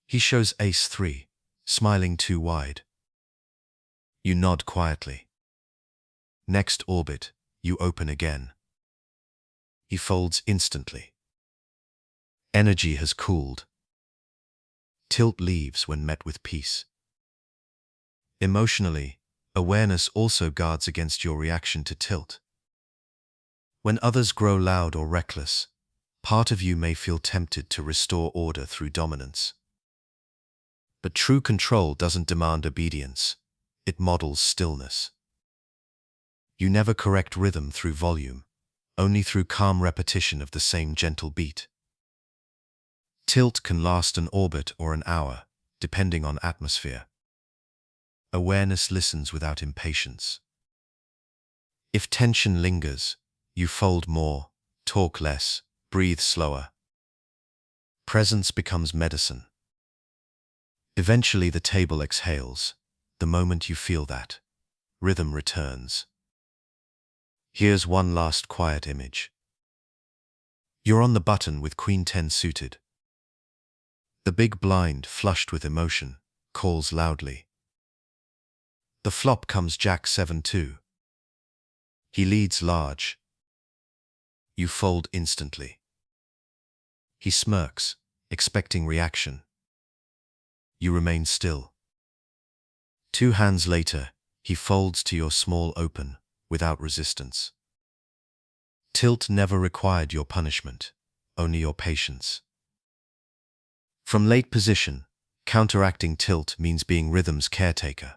He shows ace 3, smiling too wide. You nod quietly. Next orbit, you open again. He folds instantly. Energy has cooled. Tilt leaves when met with peace. Emotionally, awareness also guards against your reaction to tilt. When others grow loud or reckless, part of you may feel tempted to restore order through dominance. But true control doesn't demand obedience. It models stillness. You never correct rhythm through volume, only through calm repetition of the same gentle beat. Tilt can last an orbit or an hour, depending on atmosphere. Awareness listens without impatience. If tension lingers, you fold more, talk less, breathe slower. Presence becomes medicine. Eventually the table exhales. The moment you feel that, rhythm returns. Here's one last quiet image. You're on the button with Queen 10 suited. The big blind, flushed with emotion, calls loudly. The flop comes Jack 7-2. He leads large. You fold instantly. He smirks, expecting reaction. You remain still. 2 hands later, he folds to your small open, without resistance. Tilt never required your punishment, only your patience. From late position, counteracting tilt means being rhythm's caretaker.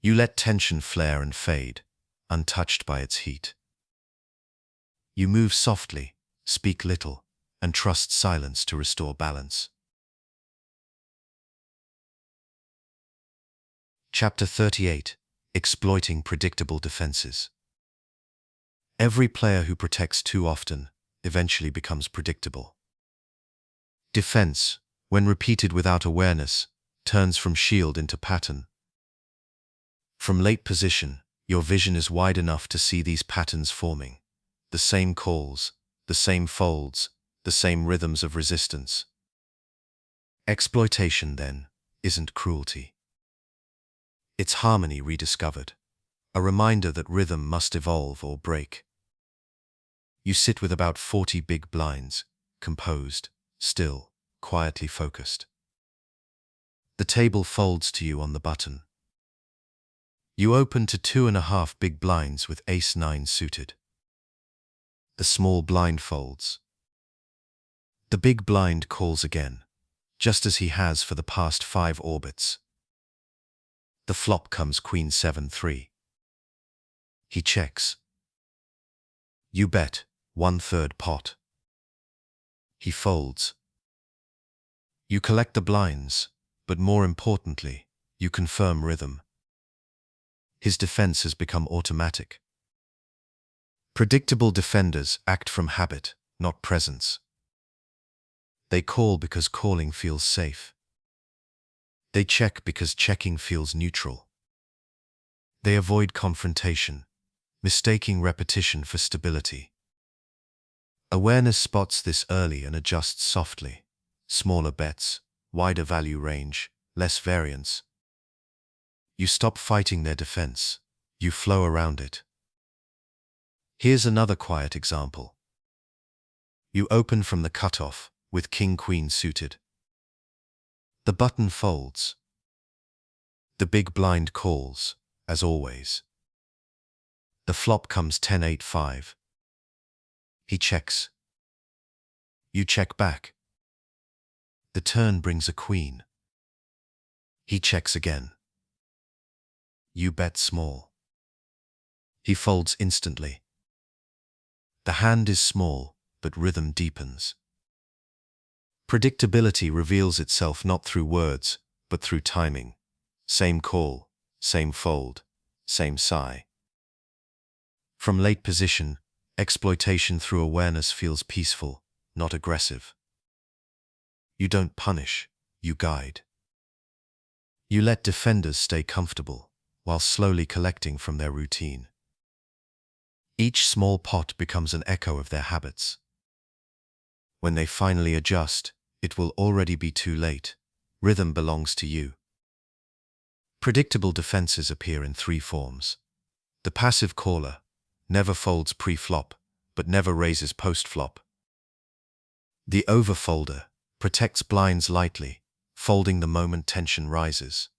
You let tension flare and fade, untouched by its heat. You move softly, speak little, and trust silence to restore balance. Chapter 38: Exploiting Predictable Defenses. Every player who protects too often eventually becomes predictable. Defense, when repeated without awareness, turns from shield into pattern. From late position, your vision is wide enough to see these patterns forming. The same calls, the same folds, the same rhythms of resistance. Exploitation, then, isn't cruelty. It's harmony rediscovered, a reminder that rhythm must evolve or break. You sit with about 40 big blinds, composed, still, quietly focused. The table folds to you on the button. You open to 2.5 big blinds with Ace 9 suited. The small blind folds. The big blind calls again, just as he has for the past 5 orbits. The flop comes Queen 7-3. He checks. You bet, 1/3 pot. He folds. You collect the blinds, but more importantly, you confirm rhythm. His defense has become automatic. Predictable defenders act from habit, not presence. They call because calling feels safe. They check because checking feels neutral. They avoid confrontation, mistaking repetition for stability. Awareness spots this early and adjusts softly. Smaller bets, wider value range, less variance. You stop fighting their defense. You flow around it. Here's another quiet example. You open from the cutoff with King-Queen suited. The button folds. The big blind calls, as always. The flop comes 10-8-5. He checks. You check back. The turn brings a queen. He checks again. You bet small. He folds instantly. The hand is small, but rhythm deepens. Predictability reveals itself not through words, but through timing. Same call, same fold, same sigh. From late position, exploitation through awareness feels peaceful, not aggressive. You don't punish, you guide. You let defenders stay comfortable, while slowly collecting from their routine. Each small pot becomes an echo of their habits. When they finally adjust, it will already be too late. Rhythm belongs to you. Predictable defenses appear in 3 forms. The passive caller never folds pre-flop, but never raises post-flop. The overfolder protects blinds lightly, folding the moment tension rises.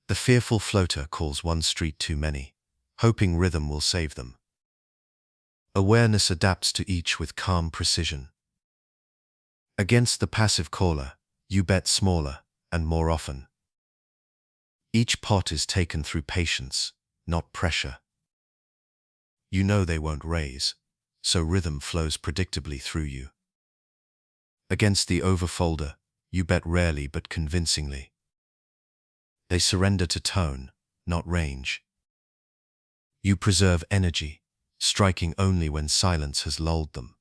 The fearful floater calls one street too many, hoping rhythm will save them. Awareness adapts to each with calm precision. Against the passive caller, you bet smaller and more often. Each pot is taken through patience, not pressure. You know they won't raise, so rhythm flows predictably through you. Against the overfolder, you bet rarely but convincingly. They surrender to tone, not range. You preserve energy, striking only when silence has lulled them.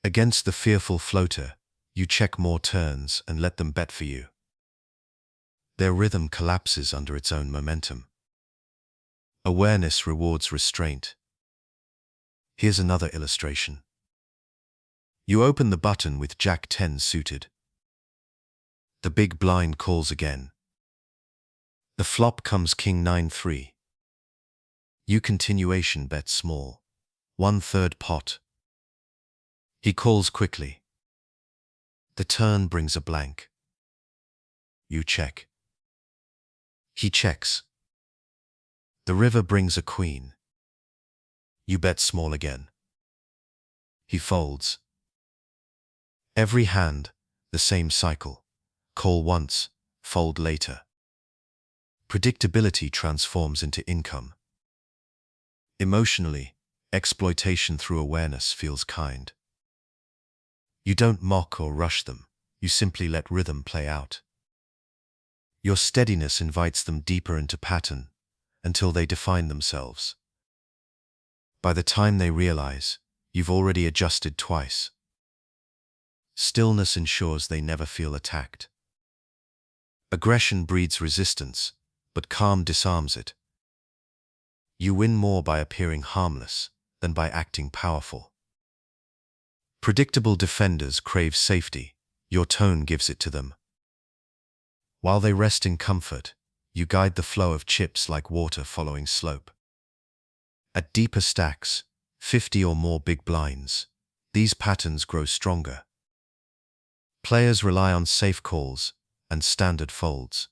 Against the fearful floater, you check more turns and let them bet for you. Their rhythm collapses under its own momentum. Awareness rewards restraint. Here's another illustration. You open the button with Jack 10 suited. The big blind calls again. The flop comes King 9-3. You continuation bet small. 1/3 pot. He calls quickly. The turn brings a blank. You check. He checks. The river brings a queen. You bet small again. He folds. Every hand, the same cycle. Call once, fold later. Predictability transforms into income. Emotionally, exploitation through awareness feels kind. You don't mock or rush them, you simply let rhythm play out. Your steadiness invites them deeper into pattern, until they define themselves. By the time they realize, you've already adjusted twice. Stillness ensures they never feel attacked. Aggression breeds resistance, but calm disarms it. You win more by appearing harmless than by acting powerful. Predictable defenders crave safety, your tone gives it to them. While they rest in comfort, you guide the flow of chips like water following slope. At deeper stacks, 50 or more big blinds, these patterns grow stronger. Players rely on safe calls and standard folds.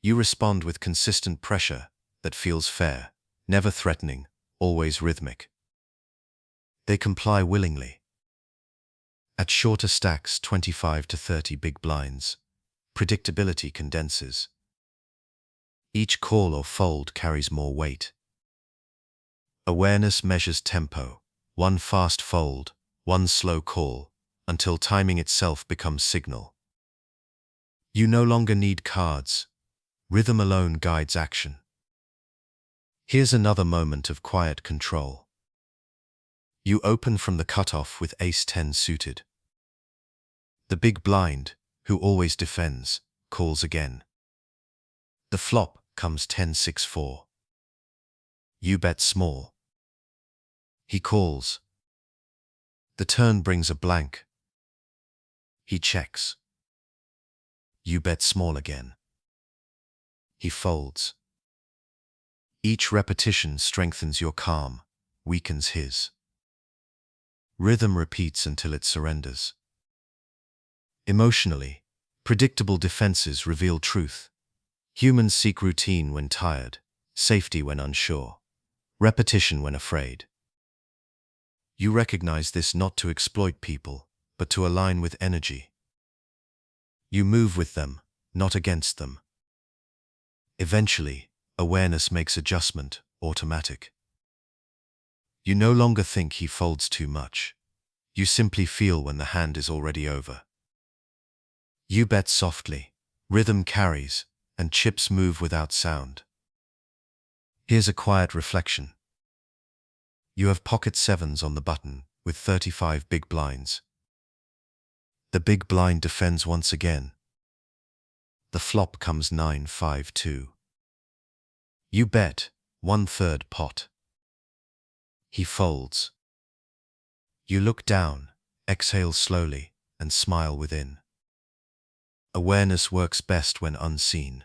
You respond with consistent pressure that feels fair, never threatening, always rhythmic. They comply willingly. At shorter stacks, 25 to 30 big blinds, predictability condenses. Each call or fold carries more weight. Awareness measures tempo, one fast fold, one slow call, until timing itself becomes signal. You no longer need cards. Rhythm alone guides action. Here's another moment of quiet control. You open from the cutoff with Ace 10 suited. The big blind, who always defends, calls again. The flop comes 10-6-4. You bet small. He calls. The turn brings a blank. He checks. You bet small again. He folds. Each repetition strengthens your calm, weakens his. Rhythm repeats until it surrenders. Emotionally, predictable defenses reveal truth. Humans seek routine when tired, safety when unsure, repetition when afraid. You recognize this not to exploit people, but to align with energy. You move with them, not against them. Eventually, awareness makes adjustment automatic. You no longer think he folds too much. You simply feel when the hand is already over. You bet softly, rhythm carries, and chips move without sound. Here's a quiet reflection. You have pocket sevens on the button with 35 big blinds. The big blind defends once again. The flop comes 9-5-2. You bet 1/3 pot. He folds. You look down, exhale slowly, and smile within. Awareness works best when unseen.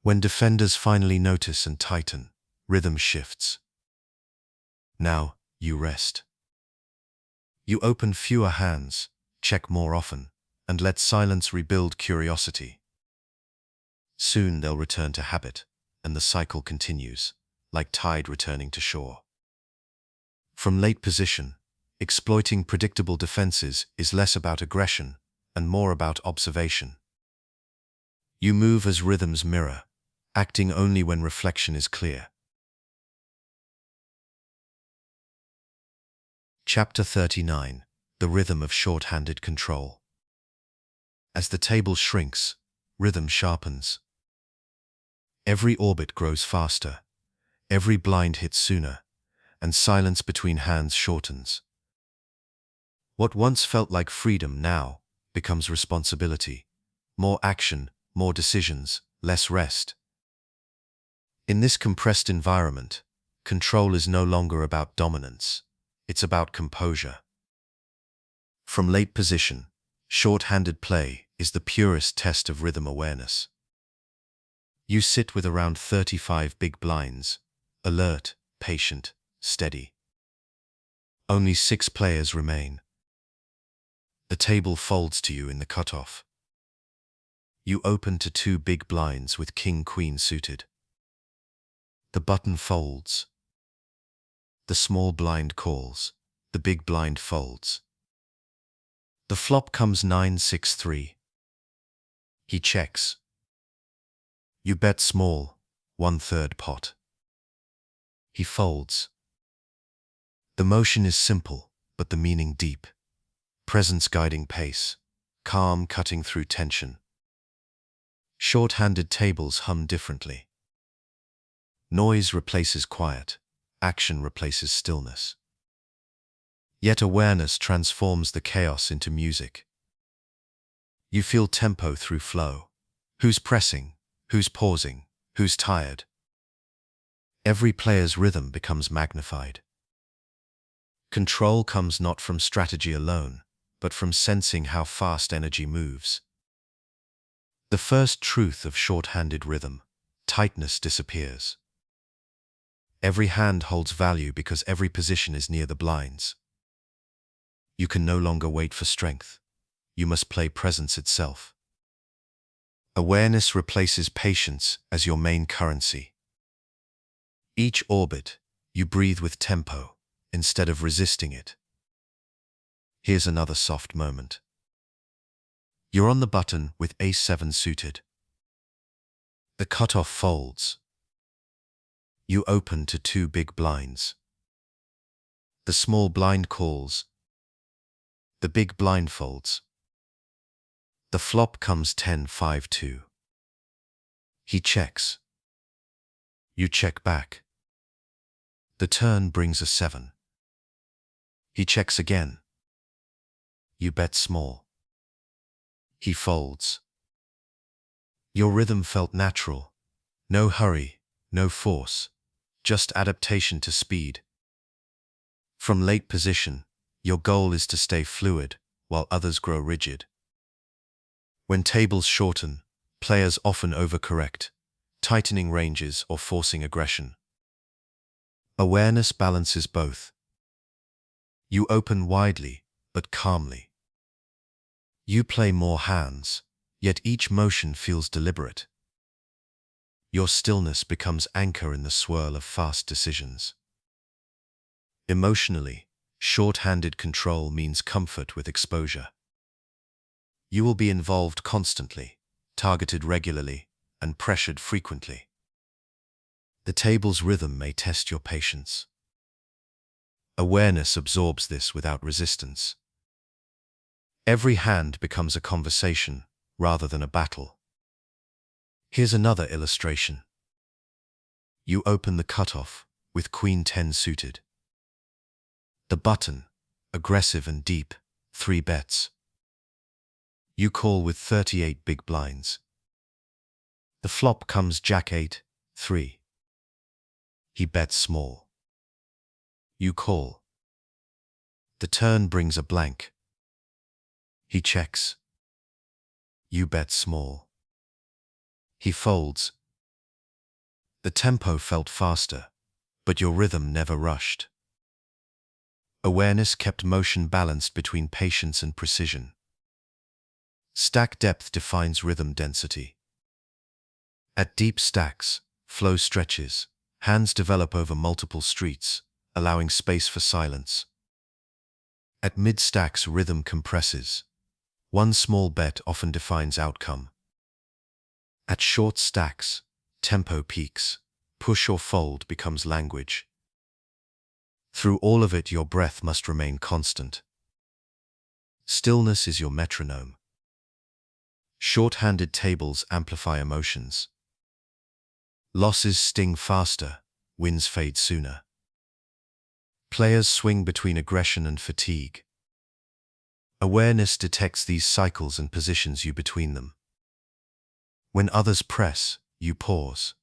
When defenders finally notice and tighten, rhythm shifts. Now, you rest. You open fewer hands, check more often, and let silence rebuild curiosity. Soon they'll return to habit, and the cycle continues, like tide returning to shore. From late position, exploiting predictable defenses is less about aggression and more about observation. You move as rhythms mirror, acting only when reflection is clear. Chapter 39: The Rhythm of Short-Handed Control. As the table shrinks, rhythm sharpens. Every orbit grows faster, every blind hits sooner, and silence between hands shortens. What once felt like freedom now becomes responsibility. More action, more decisions, less rest. In this compressed environment, control is no longer about dominance. It's about composure. From late position, short-handed play is the purest test of rhythm awareness. You sit with around 35 big blinds, alert, patient, steady. Only 6 players remain. The table folds to you in the cutoff. You open to 2 big blinds with king-queen suited. The button folds. The small blind calls. The big blind folds. The flop comes 9-6-3. He checks. You bet small, 1/3 pot. He folds. The motion is simple, but the meaning deep. Presence guiding pace, calm cutting through tension. Short-handed tables hum differently. Noise replaces quiet, action replaces stillness. Yet awareness transforms the chaos into music. You feel tempo through flow. Who's pressing? Who's pausing? Who's tired? Every player's rhythm becomes magnified. Control comes not from strategy alone, but from sensing how fast energy moves. The first truth of short-handed rhythm: tightness disappears. Every hand holds value because every position is near the blinds. You can no longer wait for strength. You must play presence itself. Awareness replaces patience as your main currency. Each orbit, you breathe with tempo instead of resisting it. Here's another soft moment. You're on the button with Ace-7 suited. The cutoff folds. You open to 2 big blinds. The small blind calls. The big blind folds. The flop comes 10-5-2. He checks. You check back. The turn brings a 7. He checks again. You bet small. He folds. Your rhythm felt natural. No hurry, no force, just adaptation to speed. From late position, your goal is to stay fluid while others grow rigid. When tables shorten, players often overcorrect, tightening ranges or forcing aggression. Awareness balances both. You open widely, but calmly. You play more hands, yet each motion feels deliberate. Your stillness becomes anchor in the swirl of fast decisions. Emotionally, short-handed control means comfort with exposure. You will be involved constantly, targeted regularly, and pressured frequently. The table's rhythm may test your patience. Awareness absorbs this without resistance. Every hand becomes a conversation rather than a battle. Here's another illustration. You open the cutoff with Queen-10 suited. The button, aggressive and deep, 3 bets. You call with 38 big blinds. The flop comes Jack-8, 3. He bets small. You call. The turn brings a blank. He checks. You bet small. He folds. The tempo felt faster, but your rhythm never rushed. Awareness kept motion balanced between patience and precision. Stack depth defines rhythm density. At deep stacks, flow stretches, hands develop over multiple streets, allowing space for silence. At mid stacks, rhythm compresses. One small bet often defines outcome. At short stacks, tempo peaks. Push or fold becomes language. Through all of it, your breath must remain constant. Stillness is your metronome. Short-handed tables amplify emotions. Losses sting faster, wins fade sooner. Players swing between aggression and fatigue. Awareness detects these cycles and positions you between them. When others press, you pause.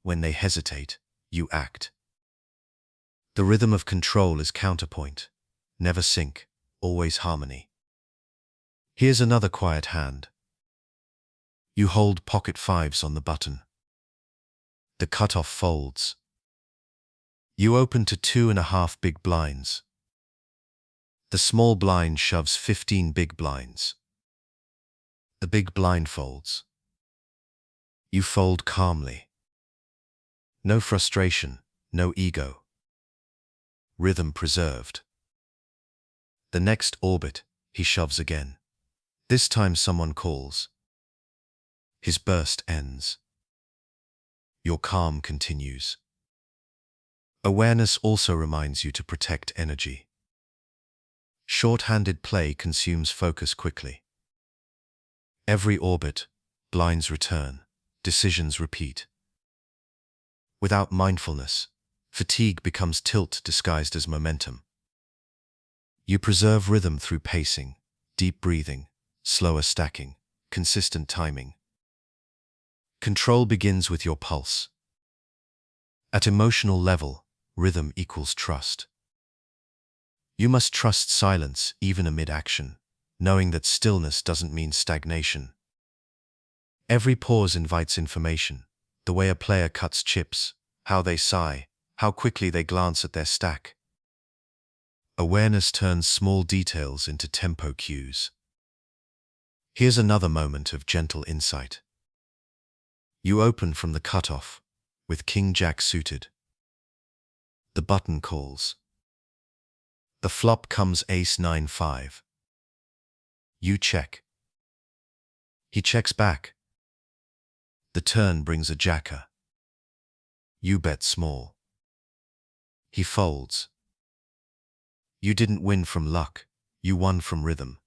When they hesitate, you act. The rhythm of control is counterpoint. Never sync, always harmony. Here's another quiet hand. You hold pocket fives on the button. The cutoff folds. You open to 2.5 big blinds. The small blind shoves 15 big blinds. The big blind folds. You fold calmly. No frustration, no ego. Rhythm preserved. The next orbit, he shoves again. This time someone calls. His burst ends. Your calm continues. Awareness also reminds you to protect energy. Short-handed play consumes focus quickly. Every orbit, blinds return, decisions repeat. Without mindfulness, fatigue becomes tilt disguised as momentum. You preserve rhythm through pacing, deep breathing, slower stacking, consistent timing. Control begins with your pulse. At emotional level, rhythm equals trust. You must trust silence even amid action, knowing that stillness doesn't mean stagnation. Every pause invites information, the way a player cuts chips, how they sigh, how quickly they glance at their stack. Awareness turns small details into tempo cues. Here's another moment of gentle insight. You open from the cutoff, with King-Jack suited. The button calls. The flop comes Ace-9-5. You check. He checks back. The turn brings a jacker. You bet small. He folds. You didn't win from luck, you won from rhythm.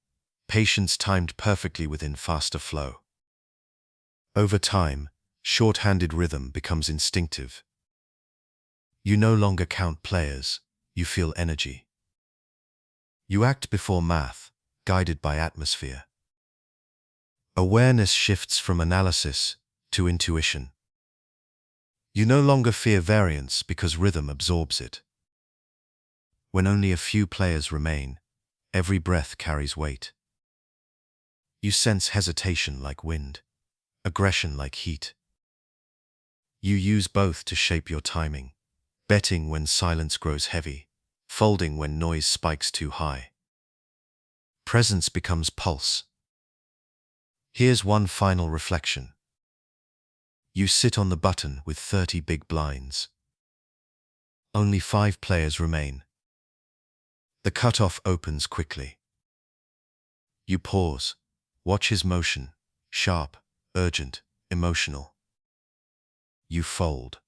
Patience timed perfectly within faster flow. Over time, short-handed rhythm becomes instinctive. You no longer count players, you feel energy. You act before math, guided by atmosphere. Awareness shifts from analysis to intuition. You no longer fear variance because rhythm absorbs it. When only a few players remain, every breath carries weight. You sense hesitation like wind, aggression like heat. You use both to shape your timing, betting when silence grows heavy, folding when noise spikes too high. Presence becomes pulse. Here's one final reflection. You sit on the button with 30 big blinds. Only 5 players remain. The cutoff opens quickly. You pause, watch his motion, sharp, urgent, emotional. You fold.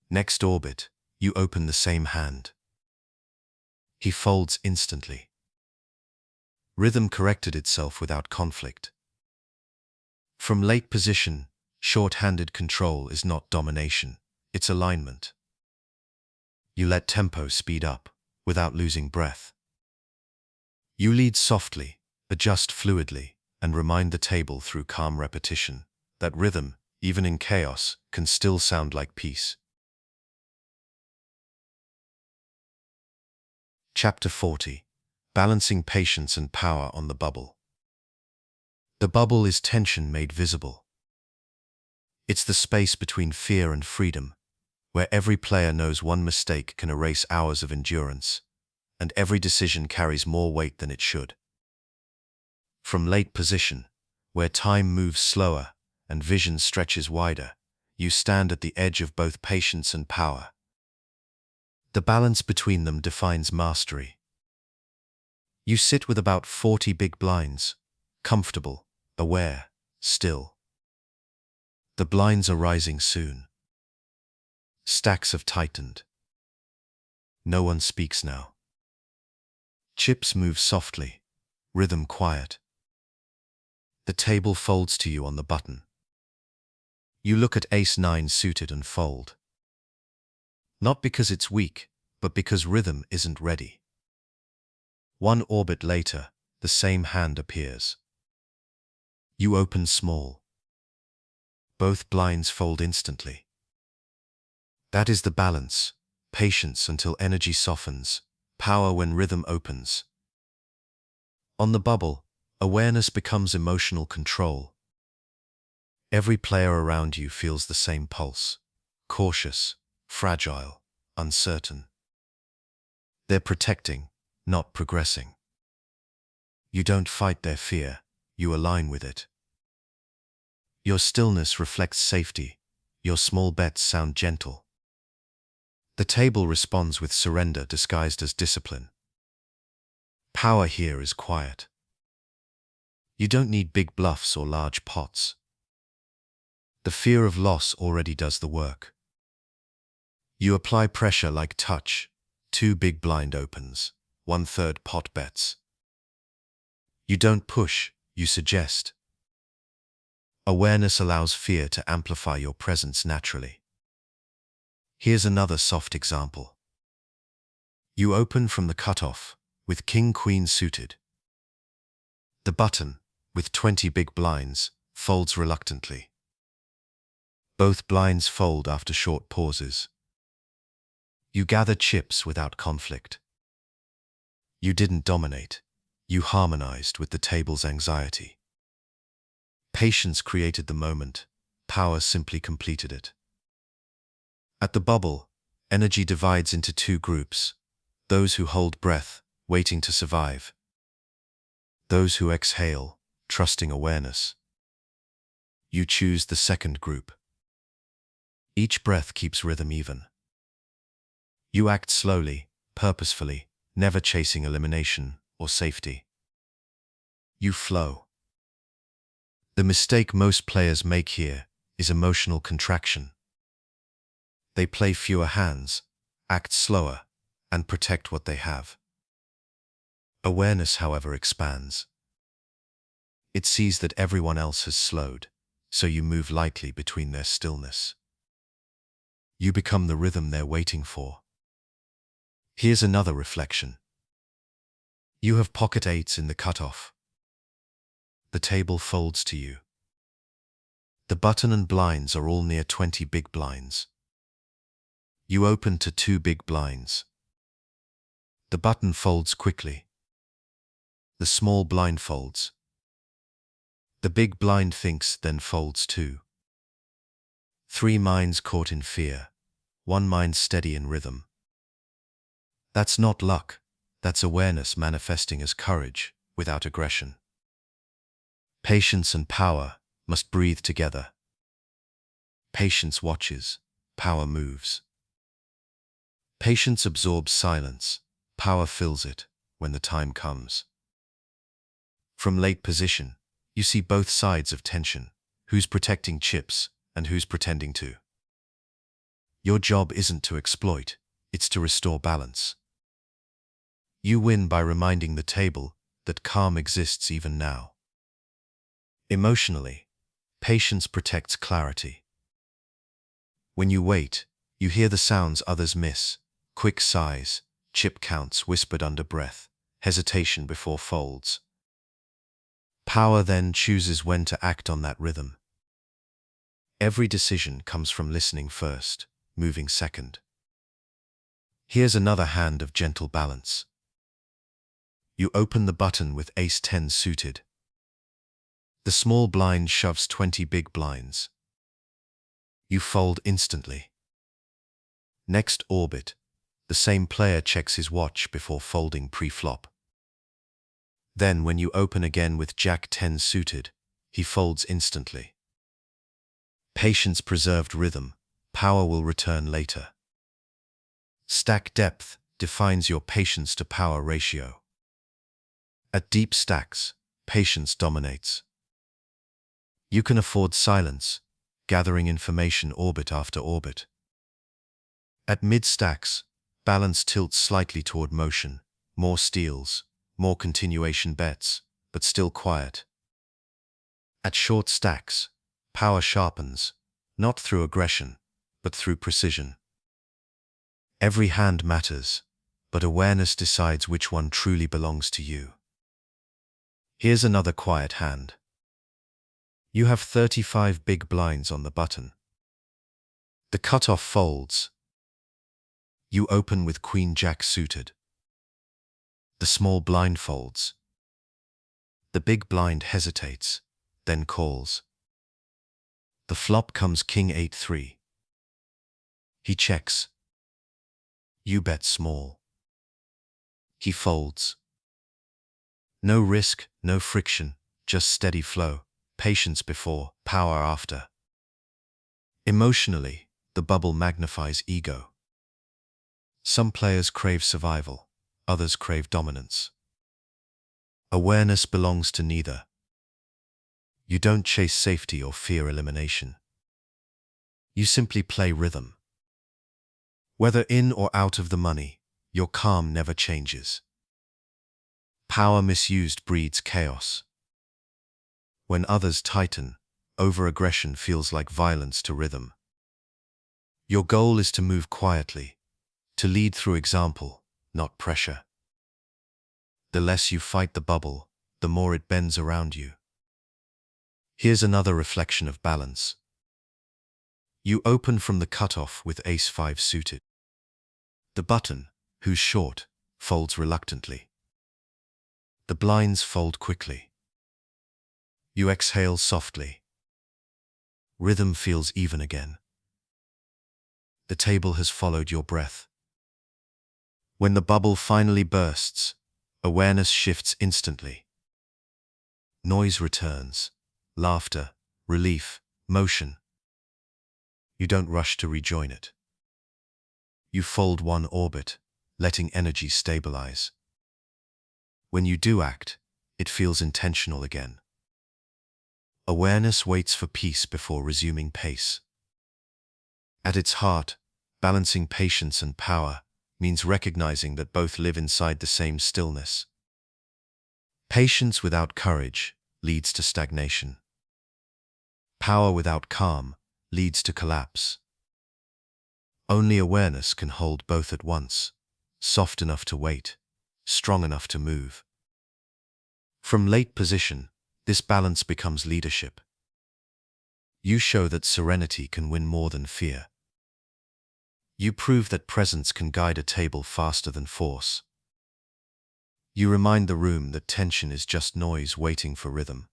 Next orbit, you open the same hand. He folds instantly. Rhythm corrected itself without conflict. From late position, short-handed control is not domination, it's alignment. You let tempo speed up, without losing breath. You lead softly, adjust fluidly, and remind the table through calm repetition that rhythm, even in chaos, can still sound like peace. Chapter 40. Balancing patience and power on the bubble. The bubble is tension made visible. It's the space between fear and freedom, where every player knows one mistake can erase hours of endurance, and every decision carries more weight than it should. From late position, where time moves slower and vision stretches wider, you stand at the edge of both patience and power. The balance between them defines mastery. You sit with about 40 big blinds, comfortable, aware, still. The blinds are rising soon. Stacks have tightened. No one speaks now. Chips move softly, rhythm quiet. The table folds to you on the button. You look at ace-9 suited and fold. Not because it's weak, but because rhythm isn't ready. One orbit later, the same hand appears. You open small. Both blinds fold instantly. That is the balance, patience until energy softens, power when rhythm opens. On the bubble, awareness becomes emotional control. Every player around you feels the same pulse, cautious, fragile, uncertain. They're protecting, not progressing. You don't fight their fear, you align with it. Your stillness reflects safety, your small bets sound gentle. The table responds with surrender disguised as discipline. Power here is quiet. You don't need big bluffs or large pots. The fear of loss already does the work. You apply pressure like touch, 2 big blind opens, 1/3 pot bets. You don't push, you suggest. Awareness allows fear to amplify your presence naturally. Here's another soft example. You open from the cutoff, with king-queen suited. The button, with 20 big blinds, folds reluctantly. Both blinds fold after short pauses. You gather chips without conflict. You didn't dominate. You harmonized with the table's anxiety. Patience created the moment. Power simply completed it. At the bubble, energy divides into 2 groups. Those who hold breath, waiting to survive. Those who exhale, trusting awareness. You choose the second group. Each breath keeps rhythm even. You act slowly, purposefully, never chasing elimination or safety. You flow. The mistake most players make here is emotional contraction. They play fewer hands, act slower, and protect what they have. Awareness, however, expands. It sees that everyone else has slowed, so you move lightly between their stillness. You become the rhythm they're waiting for. Here's another reflection. You have pocket 8s in the cutoff. The table folds to you. The button and blinds are all near 20 big blinds. You open to 2 big blinds. The button folds quickly. The small blind folds. The big blind thinks, then folds too. 3 minds caught in fear, 1 mind steady in rhythm. That's not luck, that's awareness manifesting as courage without aggression. Patience and power must breathe together. Patience watches, power moves. Patience absorbs silence, power fills it when the time comes. From late position, you see both sides of tension, who's protecting chips and who's pretending to. Your job isn't to exploit, it's to restore balance. You win by reminding the table that calm exists even now. Emotionally, patience protects clarity. When you wait, you hear the sounds others miss, quick sighs, chip counts whispered under breath, hesitation before folds. Power then chooses when to act on that rhythm. Every decision comes from listening first, moving second. Here's another hand of gentle balance. You open the button with ace-10 suited. The small blind shoves 20 big blinds. You fold instantly. Next orbit, the same player checks his watch before folding pre-flop. Then when you open again with Jack-10 suited, he folds instantly. Patience preserved rhythm, power will return later. Stack depth defines your patience to power ratio. At deep stacks, patience dominates. You can afford silence, gathering information orbit after orbit. At mid stacks, balance tilts slightly toward motion, more steals, more continuation bets, but still quiet. At short stacks, power sharpens, not through aggression, but through precision. Every hand matters, but awareness decides which one truly belongs to you. Here's another quiet hand. You have 35 big blinds on the button. The cutoff folds. You open with Queen Jack suited. The small blind folds. The big blind hesitates, then calls. The flop comes King 8-3. He checks. You bet small. He folds. No risk, no friction, just steady flow, patience before, power after. Emotionally, the bubble magnifies ego. Some players crave survival, others crave dominance. Awareness belongs to neither. You don't chase safety or fear elimination. You simply play rhythm. Whether in or out of the money, your calm never changes. Power misused breeds chaos. When others tighten, over-aggression feels like violence to rhythm. Your goal is to move quietly, to lead through example, not pressure. The less you fight the bubble, the more it bends around you. Here's another reflection of balance. You open from the cutoff with Ace-5 suited. The button, who's short, folds reluctantly. The blinds fold quickly. You exhale softly. Rhythm feels even again. The table has followed your breath. When the bubble finally bursts, awareness shifts instantly. Noise returns, laughter, relief, motion. You don't rush to rejoin it. You fold one orbit, letting energy stabilize. When you do act, it feels intentional again. Awareness waits for peace before resuming pace. At its heart, balancing patience and power means recognizing that both live inside the same stillness. Patience without courage leads to stagnation. Power without calm leads to collapse. Only awareness can hold both at once, soft enough to wait, strong enough to move. From late position, this balance becomes leadership. You show that serenity can win more than fear. You prove that presence can guide a table faster than force. You remind the room that tension is just noise waiting for rhythm.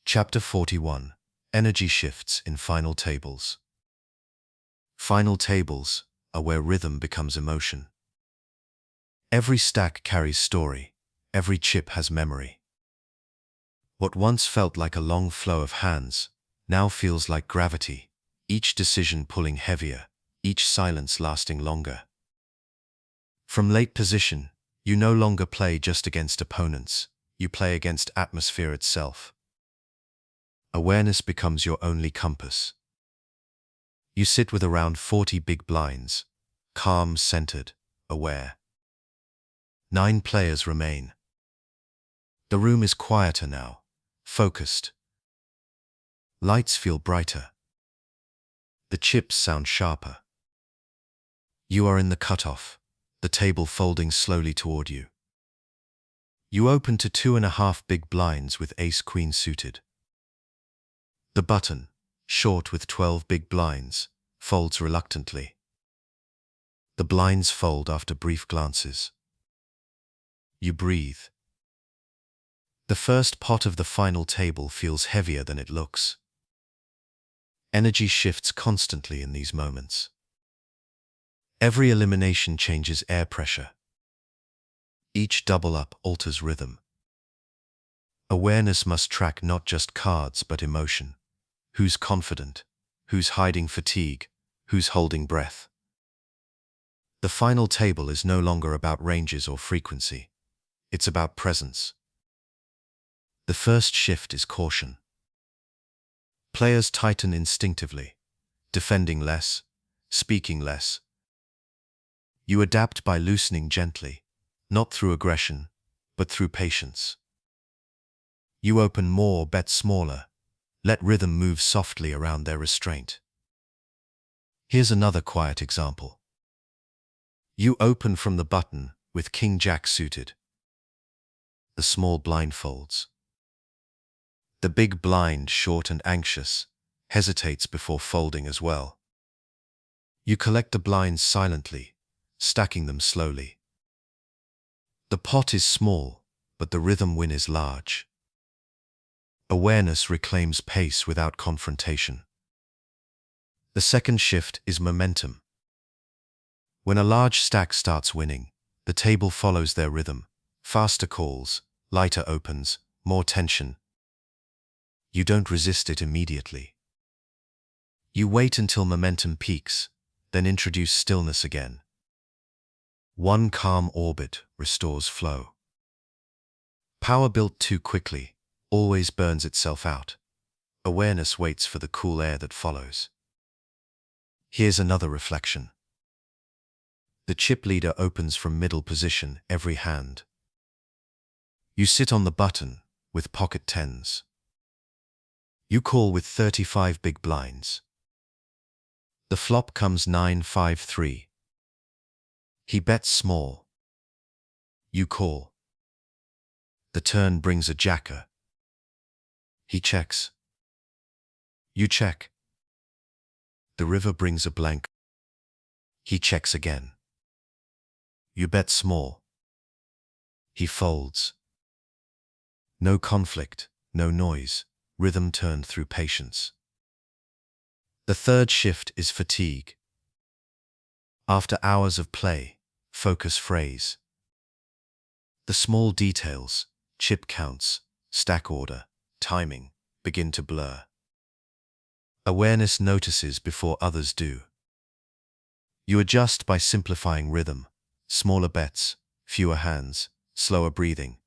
Chapter 41. Energy shifts in final tables. Final tables are where rhythm becomes emotion. Every stack carries story. Every chip has memory. What once felt like a long flow of hands now feels like gravity, each decision pulling heavier, each silence lasting longer. From late position, you no longer play just against opponents, you play against atmosphere itself. Awareness becomes your only compass. You sit with around 40 big blinds, calm, centered, aware. 9 players remain. The room is quieter now, focused. Lights feel brighter. The chips sound sharper. You are in the cutoff, the table folding slowly toward you. You open to 2.5 big blinds with Ace-Queen suited. The button, short with 12 big blinds, folds reluctantly. The blinds fold after brief glances. You breathe. The first pot of the final table feels heavier than it looks. Energy shifts constantly in these moments. Every elimination changes air pressure. Each double up alters rhythm. Awareness must track not just cards but emotion. Who's confident? Who's hiding fatigue? Who's holding breath? The final table is no longer about ranges or frequency. It's about presence. The first shift is caution. Players tighten instinctively, defending less, speaking less. You adapt by loosening gently, not through aggression, but through patience. You open more, bet smaller. Let rhythm move softly around their restraint. Here's another quiet example. You open from the button with King Jack suited. The small blind folds. The big blind, short and anxious, hesitates before folding as well. You collect the blinds silently, stacking them slowly. The pot is small, but the rhythm win is large. Awareness reclaims pace without confrontation. The second shift is momentum. When a large stack starts winning, the table follows their rhythm. Faster calls, lighter opens, more tension. You don't resist it immediately. You wait until momentum peaks, then introduce stillness again. One calm orbit restores flow. Power built too quickly always burns itself out. Awareness waits for the cool air that follows. Here's another reflection. The chip leader opens from middle position every hand. You sit on the button with pocket tens. You call with 35 big blinds. The flop comes 9-5-3. He bets small. You call. The turn brings a jacker. He checks. You check. The river brings a blank. He checks again. You bet small. He folds. No conflict, no noise, rhythm turned through patience. The third shift is fatigue. After hours of play, focus phrase. The small details, chip counts, stack order, timing, begin to blur. Awareness notices before others do. You adjust by simplifying rhythm, smaller bets, fewer hands, slower breathing.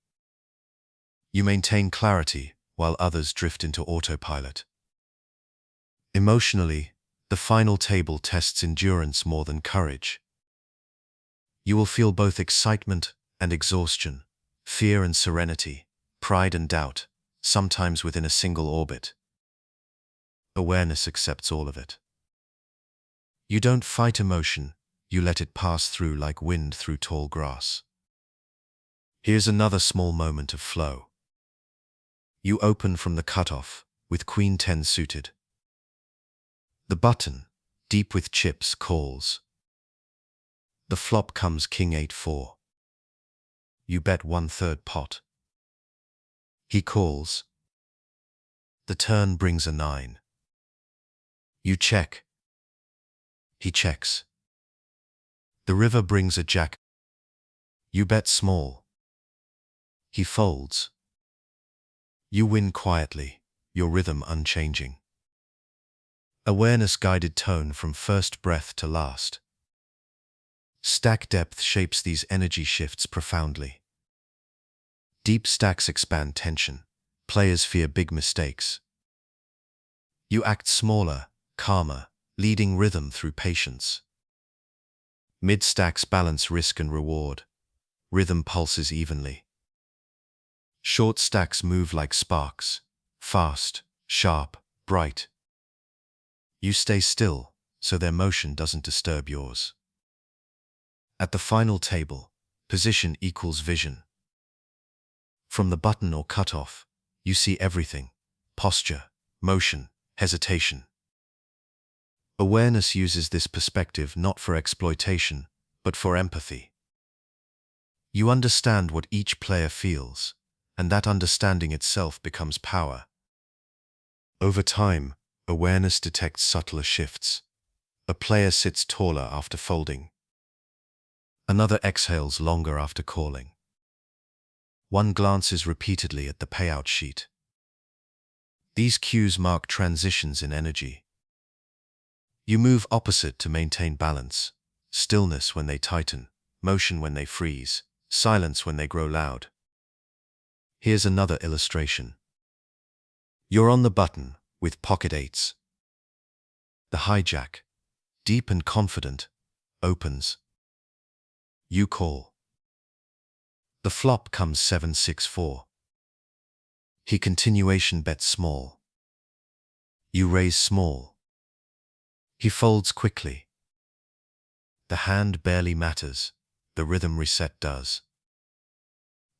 You maintain clarity while others drift into autopilot. Emotionally, the final table tests endurance more than courage. You will feel both excitement and exhaustion, fear and serenity, pride and doubt, sometimes within a single orbit. Awareness accepts all of it. You don't fight emotion, you let it pass through like wind through tall grass. Here's another small moment of flow. You open from the cutoff with Queen 10 suited. The button, deep with chips, calls. The flop comes King 8-4. You bet 1/3 pot. He calls. The turn brings a 9. You check. He checks. The river brings a jack. You bet small. He folds. You win quietly, your rhythm unchanging. Awareness-guided tone from first breath to last. Stack depth shapes these energy shifts profoundly. Deep stacks expand tension. Players fear big mistakes. You act smaller, calmer, leading rhythm through patience. Mid-stacks balance risk and reward. Rhythm pulses evenly. Short stacks move like sparks, fast, sharp, bright. You stay still, so their motion doesn't disturb yours. At the final table, position equals vision. From the button or cutoff, you see everything: posture, motion, hesitation. Awareness uses this perspective not for exploitation, but for empathy. You understand what each player feels, and that understanding itself becomes power. Over time, awareness detects subtler shifts. A player sits taller after folding. Another exhales longer after calling. One glances repeatedly at the payout sheet. These cues mark transitions in energy. You move opposite to maintain balance: stillness when they tighten, motion when they freeze, silence when they grow loud. Here's another illustration. You're on the button with pocket eights. The hijack, deep and confident, opens. You call. The flop comes 7-6-4. He continuation bets small. You raise small. He folds quickly. The hand barely matters, the rhythm reset does.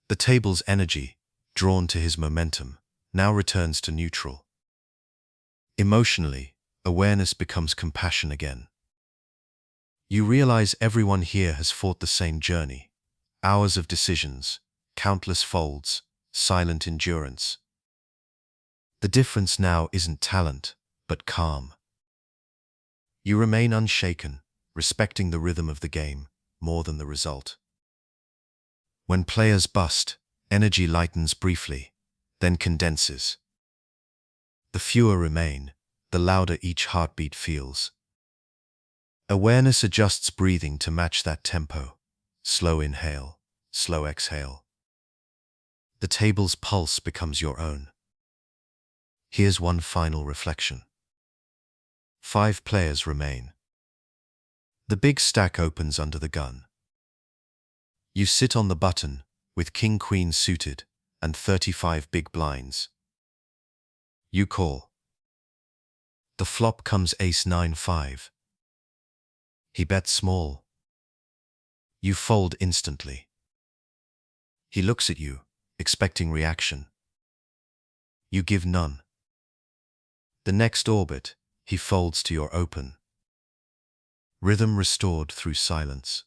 The table's energy, drawn to his momentum, now returns to neutral. Emotionally, awareness becomes compassion again. You realize everyone here has fought the same journey. Hours of decisions, countless folds, silent endurance. The difference now isn't talent, but calm. You remain unshaken, respecting the rhythm of the game more than the result. When players bust, energy lightens briefly, then condenses. The fewer remain, the louder each heartbeat feels. Awareness adjusts breathing to match that tempo. Slow inhale, slow exhale. The table's pulse becomes your own. Here's one final reflection. 5 players remain. The big stack opens under the gun. You sit on the button, with king-queen suited, and 35 big blinds. You call. The flop comes ace-9-5. He bets small. You fold instantly. He looks at you, expecting reaction. You give none. The next orbit, he folds to your open. Rhythm restored through silence.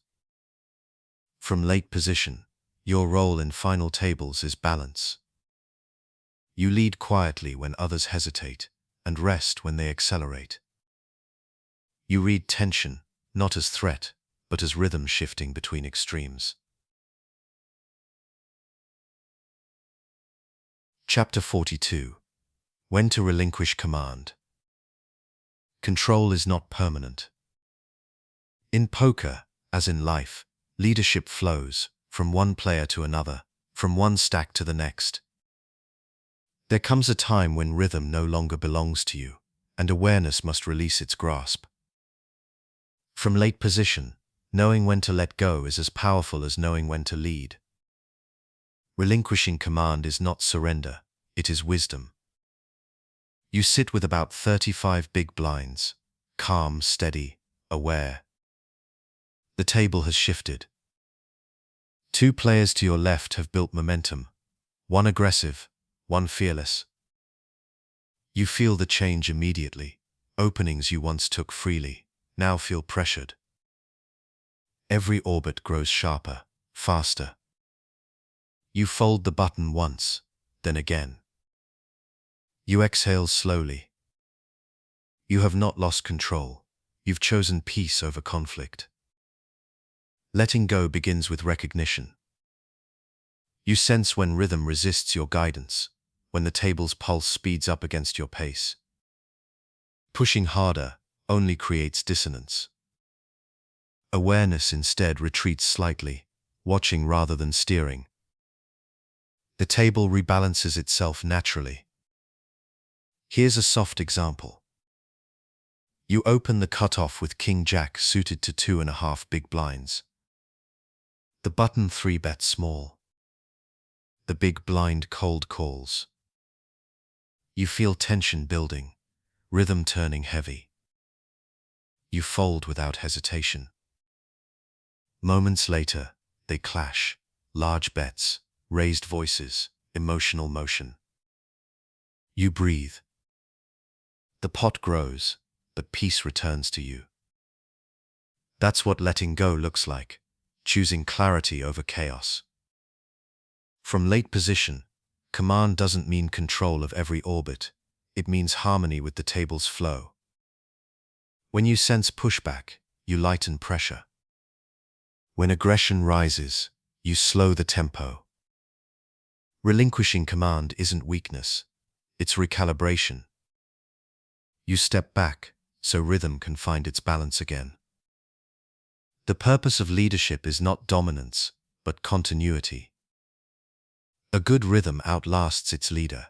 From late position, your role in final tables is balance. You lead quietly when others hesitate, and rest when they accelerate. You read tension, not as threat, but as rhythm shifting between extremes. Chapter 42. When to relinquish command. Control is not permanent. In poker, as in life, leadership flows from one player to another, from one stack to the next. There comes a time when rhythm no longer belongs to you, and awareness must release its grasp. From late position, knowing when to let go is as powerful as knowing when to lead. Relinquishing command is not surrender, it is wisdom. You sit with about 35 big blinds, calm, steady, aware. The table has shifted. 2 players to your left have built momentum, one aggressive, one fearless. You feel the change immediately. Openings you once took freely now feel pressured. Every orbit grows sharper, faster. You fold the button once, then again. You exhale slowly. You have not lost control. You've chosen peace over conflict. Letting go begins with recognition. You sense when rhythm resists your guidance, when the table's pulse speeds up against your pace. Pushing harder only creates dissonance. Awareness instead retreats slightly, watching rather than steering. The table rebalances itself naturally. Here's a soft example. You open the cutoff with King-Jack suited to 2.5 big blinds. The button 3 bets small. The big blind cold calls. You feel tension building, rhythm turning heavy. You fold without hesitation. Moments later, they clash. Large bets, raised voices, emotional motion. You breathe. The pot grows, but peace returns to you. That's what letting go looks like, choosing clarity over chaos. From late position, command doesn't mean control of every orbit, it means harmony with the table's flow. When you sense pushback, you lighten pressure. When aggression rises, you slow the tempo. Relinquishing command isn't weakness, it's recalibration. You step back, so rhythm can find its balance again. The purpose of leadership is not dominance, but continuity. A good rhythm outlasts its leader.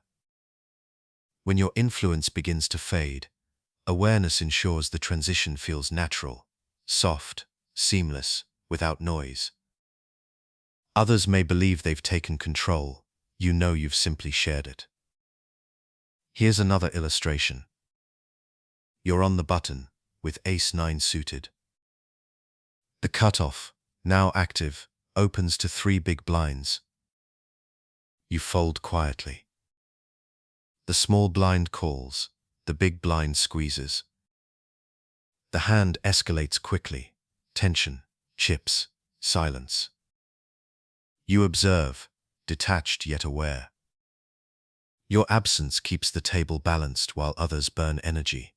When your influence begins to fade, awareness ensures the transition feels natural, soft, seamless, without noise. Others may believe they've taken control. You know you've simply shared it. Here's another illustration. You're on the button, with Ace-9 suited. The cutoff, now active, opens to 3 big blinds. You fold quietly. The small blind calls, the big blind squeezes. The hand escalates quickly. Tension, chips, silence. You observe, detached yet aware. Your absence keeps the table balanced while others burn energy.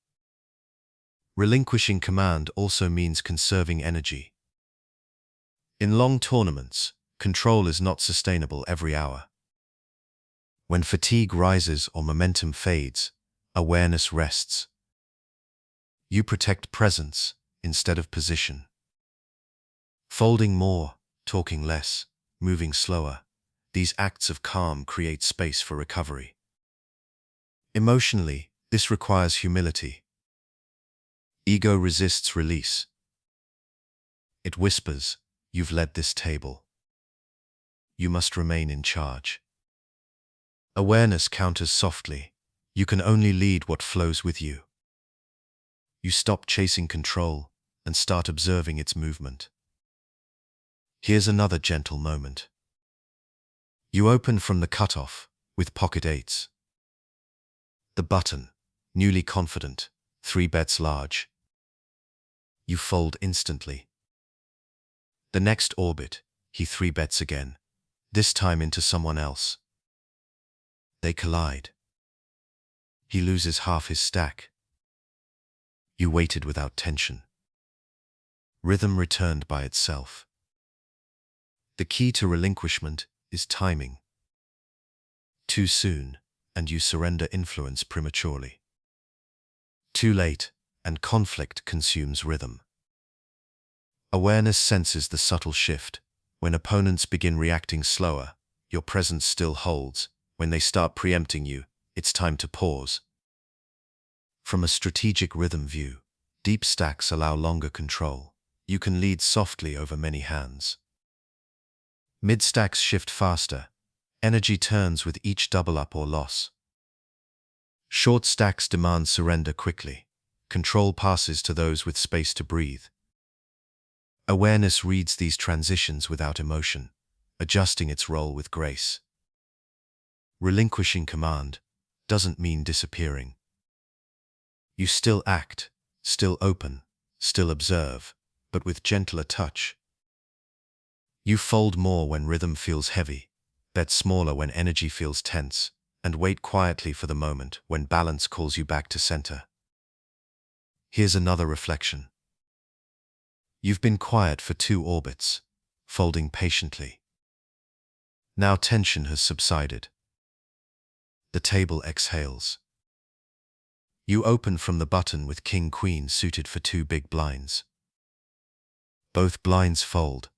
Relinquishing command also means conserving energy. In long tournaments, control is not sustainable every hour. When fatigue rises or momentum fades, awareness rests. You protect presence instead of position. Folding more, talking less, moving slower, these acts of calm create space for recovery. Emotionally, this requires humility. Ego resists release. It whispers, "You've led this table. You must remain in charge." Awareness counters softly. You can only lead what flows with you. You stop chasing control and start observing its movement. Here's another gentle moment. You open from the cutoff with pocket 8s. The button, newly confident, 3 bets large. You fold instantly. The next orbit, he 3 bets again, this time into someone else. They collide. He loses half his stack. You waited without tension. Rhythm returned by itself. The key to relinquishment is timing. Too soon, and you surrender influence prematurely. Too late, and conflict consumes rhythm. Awareness senses the subtle shift. When opponents begin reacting slower, your presence still holds. When they start preempting you, it's time to pause. From a strategic rhythm view, deep stacks allow longer control. You can lead softly over many hands. Mid-stacks shift faster. Energy turns with each double up or loss. Short stacks demand surrender quickly. Control passes to those with space to breathe. Awareness reads these transitions without emotion, adjusting its role with grace. Relinquishing command doesn't mean disappearing. You still act, still open, still observe, but with gentler touch. You fold more when rhythm feels heavy, bet smaller when energy feels tense, and wait quietly for the moment when balance calls you back to center. Here's another reflection. You've been quiet for 2 orbits, folding patiently. Now tension has subsided. The table exhales. You open from the button with King-Queen suited for 2 big blinds. Both blinds fold.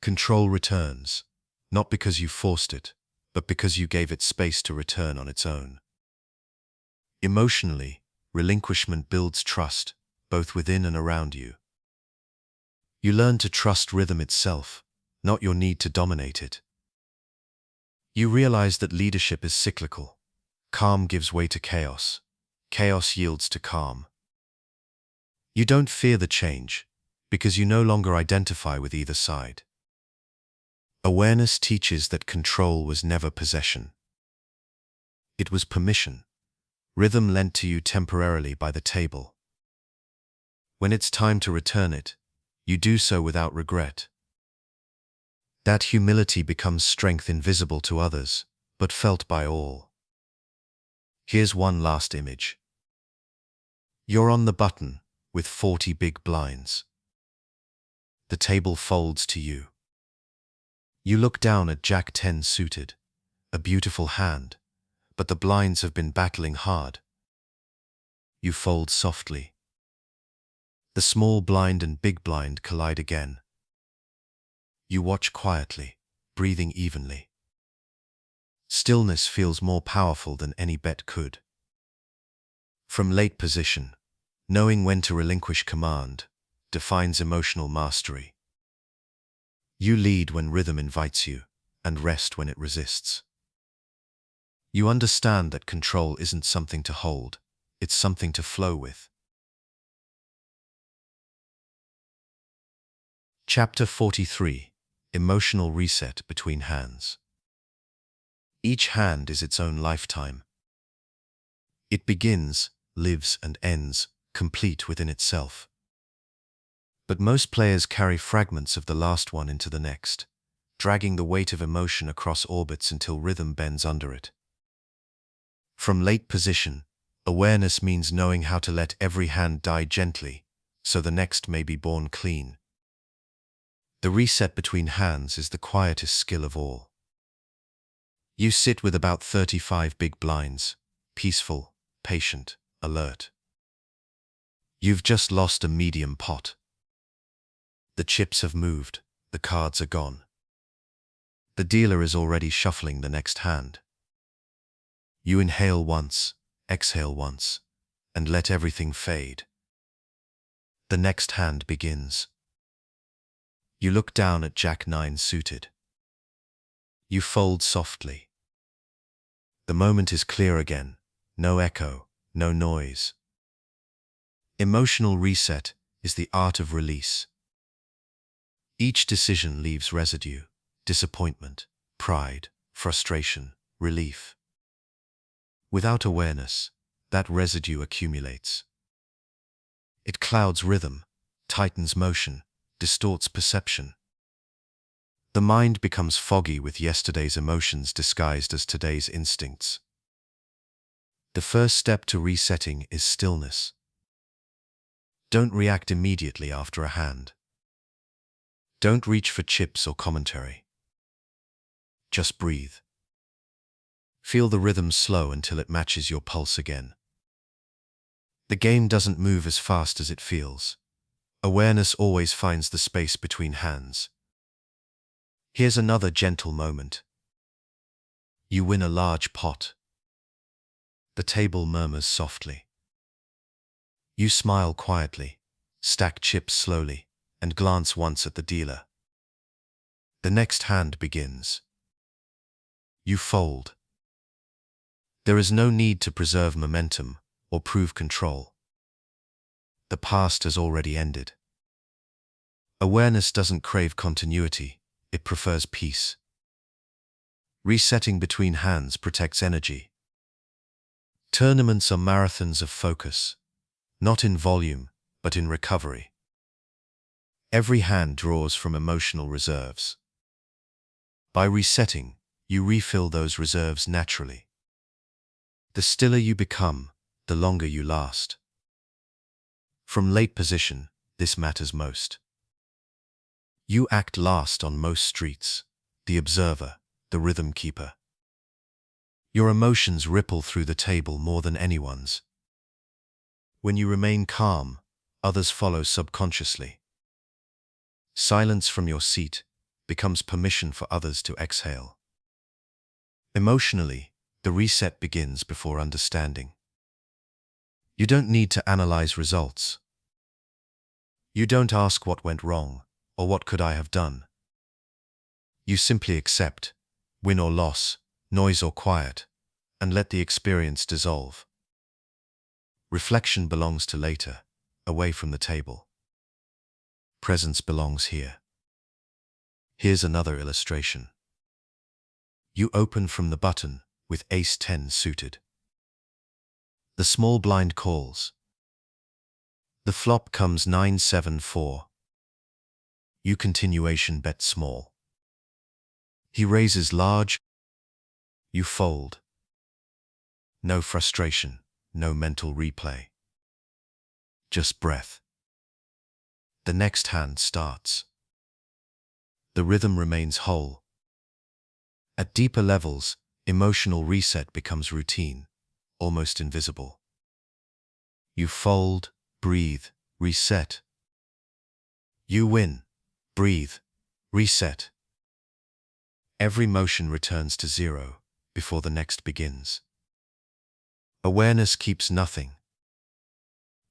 Control returns, not because you forced it, but because you gave it space to return on its own. Emotionally, relinquishment builds trust, both within and around you. You learn to trust rhythm itself, not your need to dominate it. You realize that leadership is cyclical. Calm gives way to chaos. Chaos yields to calm. You don't fear the change, because you no longer identify with either side. Awareness teaches that control was never possession. It was permission, rhythm lent to you temporarily by the table. When it's time to return it, you do so without regret. That humility becomes strength invisible to others, but felt by all. Here's one last image. You're on the button, with 40 big blinds. The table folds to you. You look down at Jack-10 suited, a beautiful hand, but the blinds have been battling hard. You fold softly. The small blind and big blind collide again. You watch quietly, breathing evenly. Stillness feels more powerful than any bet could. From late position, knowing when to relinquish command defines emotional mastery. You lead when rhythm invites you, and rest when it resists. You understand that control isn't something to hold, it's something to flow with. Chapter 43. Emotional Reset Between Hands. Each hand is its own lifetime. It begins, lives, and ends, complete within itself. But most players carry fragments of the last one into the next, dragging the weight of emotion across orbits until rhythm bends under it. From late position, awareness means knowing how to let every hand die gently, so the next may be born clean. The reset between hands is the quietest skill of all. You sit with about 35 big blinds, peaceful, patient, alert. You've just lost a medium pot. The chips have moved, the cards are gone. The dealer is already shuffling the next hand. You inhale once, exhale once, and let everything fade. The next hand begins. You look down at Jack-9 suited. You fold softly. The moment is clear again, no echo, no noise. Emotional reset is the art of release. Each decision leaves residue, disappointment, pride, frustration, relief. Without awareness, that residue accumulates. It clouds rhythm, tightens motion, distorts perception. The mind becomes foggy with yesterday's emotions disguised as today's instincts. The first step to resetting is stillness. Don't react immediately after a hand. Don't reach for chips or commentary. Just breathe. Feel the rhythm slow until it matches your pulse again. The game doesn't move as fast as it feels. Awareness always finds the space between hands. Here's another gentle moment. You win a large pot. The table murmurs softly. You smile quietly, stack chips slowly, and glance once at the dealer. The next hand begins. You fold. There is no need to preserve momentum or prove control. The past has already ended. Awareness doesn't crave continuity, it prefers peace. Resetting between hands protects energy. Tournaments are marathons of focus, not in volume, but in recovery. Every hand draws from emotional reserves. By resetting, you refill those reserves naturally. The stiller you become, the longer you last. From late position, this matters most. You act last on most streets, the observer, the rhythm keeper. Your emotions ripple through the table more than anyone's. When you remain calm, others follow subconsciously. Silence from your seat becomes permission for others to exhale. Emotionally, the reset begins before understanding. You don't need to analyze results. You don't ask what went wrong, or what could I have done. You simply accept, win or loss, noise or quiet, and let the experience dissolve. Reflection belongs to later, away from the table. Presence belongs here. Here's another illustration. You open from the button with Ace-10 suited. The small blind calls. The flop comes 9-7-4. You continuation bet small. He raises large. You fold. No frustration, no mental replay. Just breath. The next hand starts. The rhythm remains whole. At deeper levels, emotional reset becomes routine, almost invisible. You fold, breathe, reset. You win, breathe, reset. Every motion returns to zero before the next begins. Awareness keeps nothing.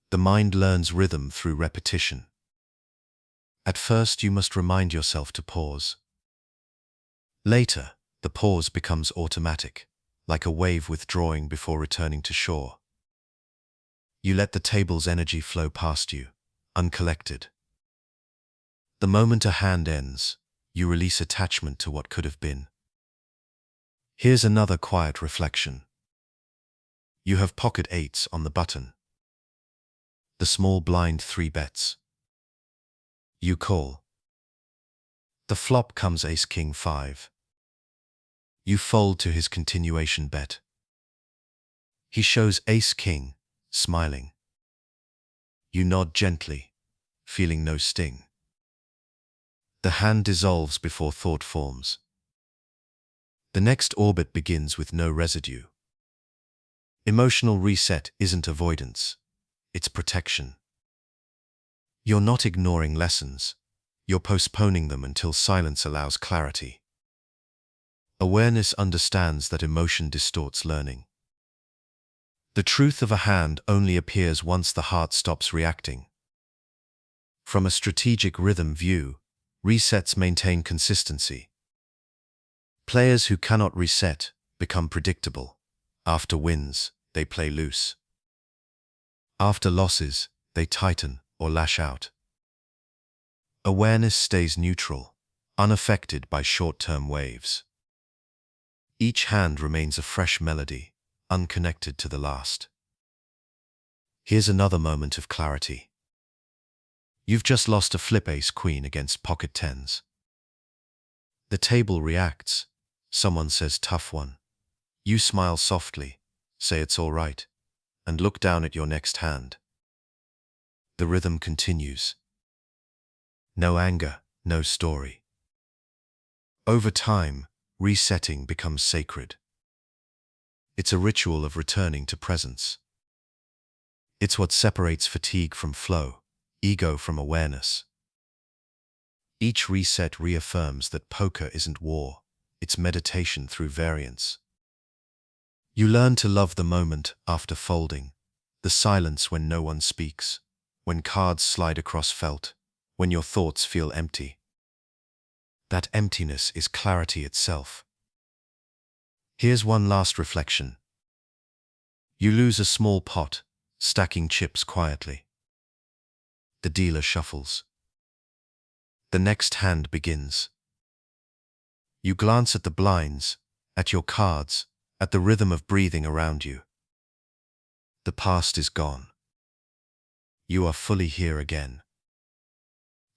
The mind learns rhythm through repetition. At first, you must remind yourself to pause. Later, the pause becomes automatic, like a wave withdrawing before returning to shore. You let the table's energy flow past you, uncollected. The moment a hand ends, you release attachment to what could have been. Here's another quiet reflection. You have pocket eights on the button. The small blind 3 bets. You call. The flop comes ace-king 5. You fold to his continuation bet. He shows ace-king, smiling. You nod gently, feeling no sting. The hand dissolves before thought forms. The next orbit begins with no residue. Emotional reset isn't avoidance, it's protection. You're not ignoring lessons, you're postponing them until silence allows clarity. Awareness understands that emotion distorts learning. The truth of a hand only appears once the heart stops reacting. From a strategic rhythm view, resets maintain consistency. Players who cannot reset become predictable. After wins, they play loose. After losses, they tighten or lash out. Awareness stays neutral, unaffected by short-term waves. Each hand remains a fresh melody, unconnected to the last. Here's another moment of clarity. You've just lost a flip ace-queen against pocket tens. The table reacts. Someone says tough one. You smile softly, say it's all right, and look down at your next hand. The rhythm continues. No anger, no story. Over time, resetting becomes sacred. It's a ritual of returning to presence. It's what separates fatigue from flow, ego from awareness. Each reset reaffirms that poker isn't war, it's meditation through variance. You learn to love the moment after folding, the silence when no one speaks, when cards slide across felt, when your thoughts feel empty. That emptiness is clarity itself. Here's one last reflection. You lose a small pot, stacking chips quietly. The dealer shuffles. The next hand begins. You glance at the blinds, at your cards, at the rhythm of breathing around you. The past is gone. You are fully here again.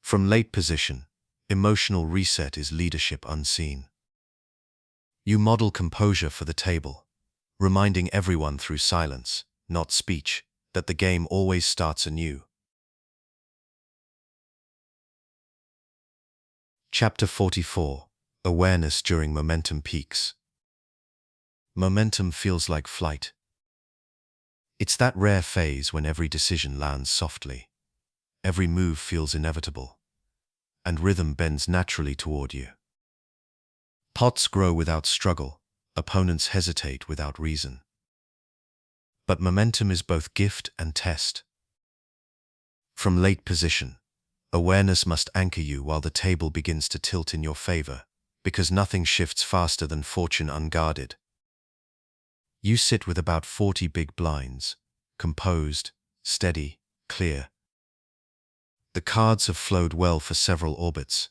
From late position, emotional reset is leadership unseen. You model composure for the table, reminding everyone through silence, not speech, that the game always starts anew. Chapter 44. Awareness during momentum peaks. Momentum feels like flight. It's that rare phase when every decision lands softly, every move feels inevitable, and rhythm bends naturally toward you. Pots grow without struggle, opponents hesitate without reason. But momentum is both gift and test. From late position, awareness must anchor you while the table begins to tilt in your favor, because nothing shifts faster than fortune unguarded. You sit with about 40 big blinds, composed, steady, clear. The cards have flowed well for several orbits.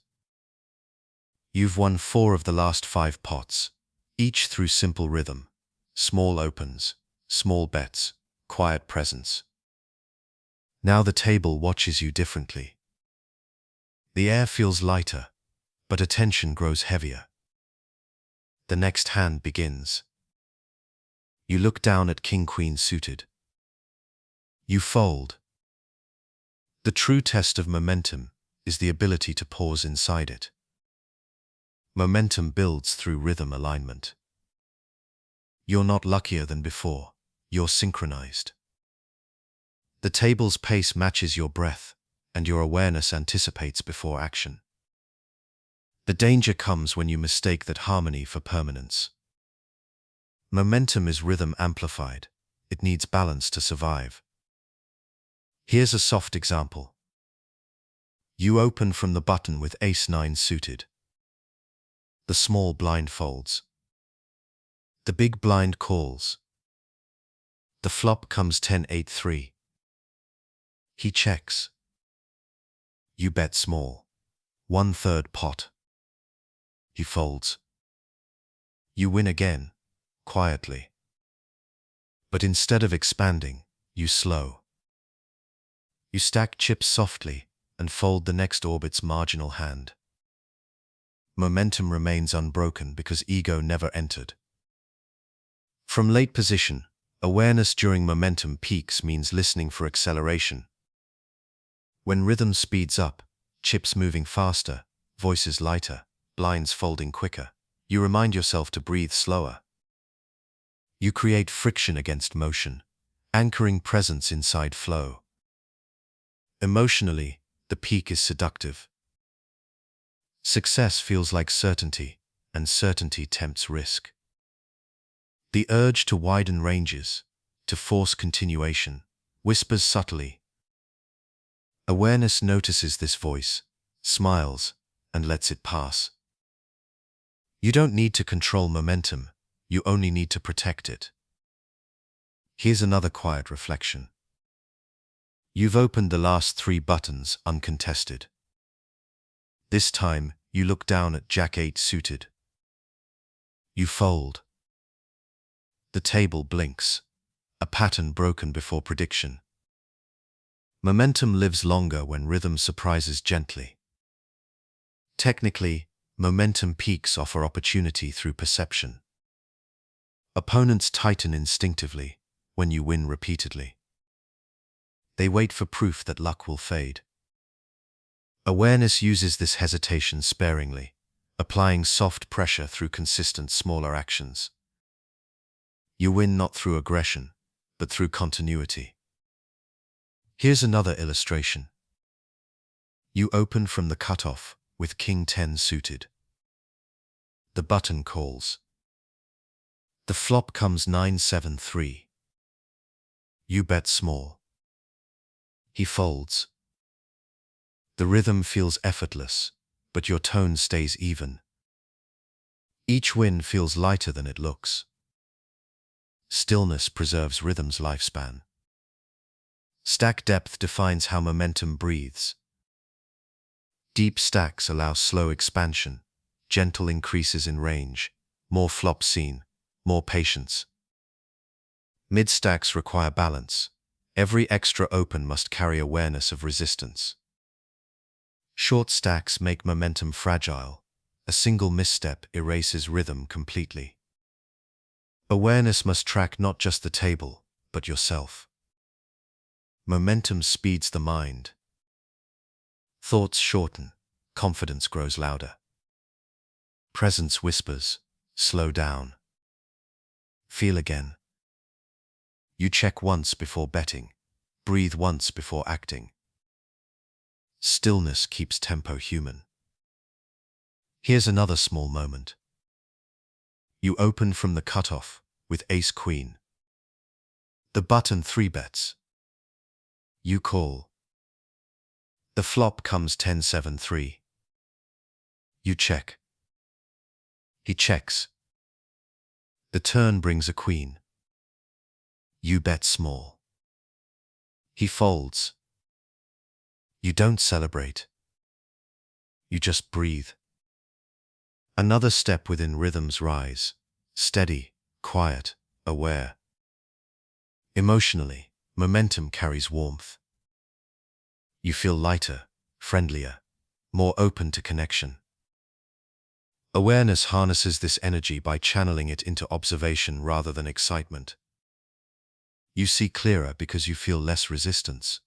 You've won 4 of the last 5 pots, each through simple rhythm, small opens, small bets, quiet presence. Now the table watches you differently. The air feels lighter, but attention grows heavier. The next hand begins. You look down at king-queen suited. You fold. The true test of momentum is the ability to pause inside it. Momentum builds through rhythm alignment. You're not luckier than before, you're synchronized. The table's pace matches your breath, and your awareness anticipates before action. The danger comes when you mistake that harmony for permanence. Momentum is rhythm amplified. It needs balance to survive. Here's a soft example. You open from the button with ace-9 suited. The small blind folds. The big blind calls. The flop comes 10-8-3. He checks. You bet small. 1/3 pot. He folds. You win again, quietly. But instead of expanding, you slow. You stack chips softly and fold the next orbit's marginal hand. Momentum remains unbroken because ego never entered. From late position, awareness during momentum peaks means listening for acceleration. When rhythm speeds up, chips moving faster, voices lighter, blinds folding quicker, you remind yourself to breathe slower. You create friction against motion, anchoring presence inside flow. Emotionally, the peak is seductive. Success feels like certainty, and certainty tempts risk. The urge to widen ranges, to force continuation, whispers subtly. Awareness notices this voice, smiles, and lets it pass. You don't need to control momentum, you only need to protect it. Here's another quiet reflection. You've opened the last 3 buttons uncontested. This time, you look down at Jack-8 suited. You fold. The table blinks, a pattern broken before prediction. Momentum lives longer when rhythm surprises gently. Technically, momentum peaks offer opportunity through perception. Opponents tighten instinctively when you win repeatedly. They wait for proof that luck will fade. Awareness uses this hesitation sparingly, applying soft pressure through consistent smaller actions. You win not through aggression, but through continuity. Here's another illustration. You open from the cutoff with King-10 suited. The button calls. The flop comes 9-7-3. You bet small. He folds. The rhythm feels effortless, but your tone stays even. Each win feels lighter than it looks. Stillness preserves rhythm's lifespan. Stack depth defines how momentum breathes. Deep stacks allow slow expansion, gentle increases in range, more flops seen, more patience. Mid-stacks require balance. Every extra open must carry awareness of resistance. Short stacks make momentum fragile. A single misstep erases rhythm completely. Awareness must track not just the table, but yourself. Momentum speeds the mind. Thoughts shorten, confidence grows louder. Presence whispers, slow down. Feel again. You check once before betting, breathe once before acting. Stillness keeps tempo human. Here's another small moment. You open from the cutoff with ace-queen. The button 3 bets. You call. The flop comes 10-7-3. You check. He checks. The turn brings a queen. You bet small. He folds. You don't celebrate. You just breathe. Another step within rhythm's rise, steady, quiet, aware. Emotionally, momentum carries warmth. You feel lighter, friendlier, more open to connection. Awareness harnesses this energy by channeling it into observation rather than excitement. You see clearer because you feel less resistance.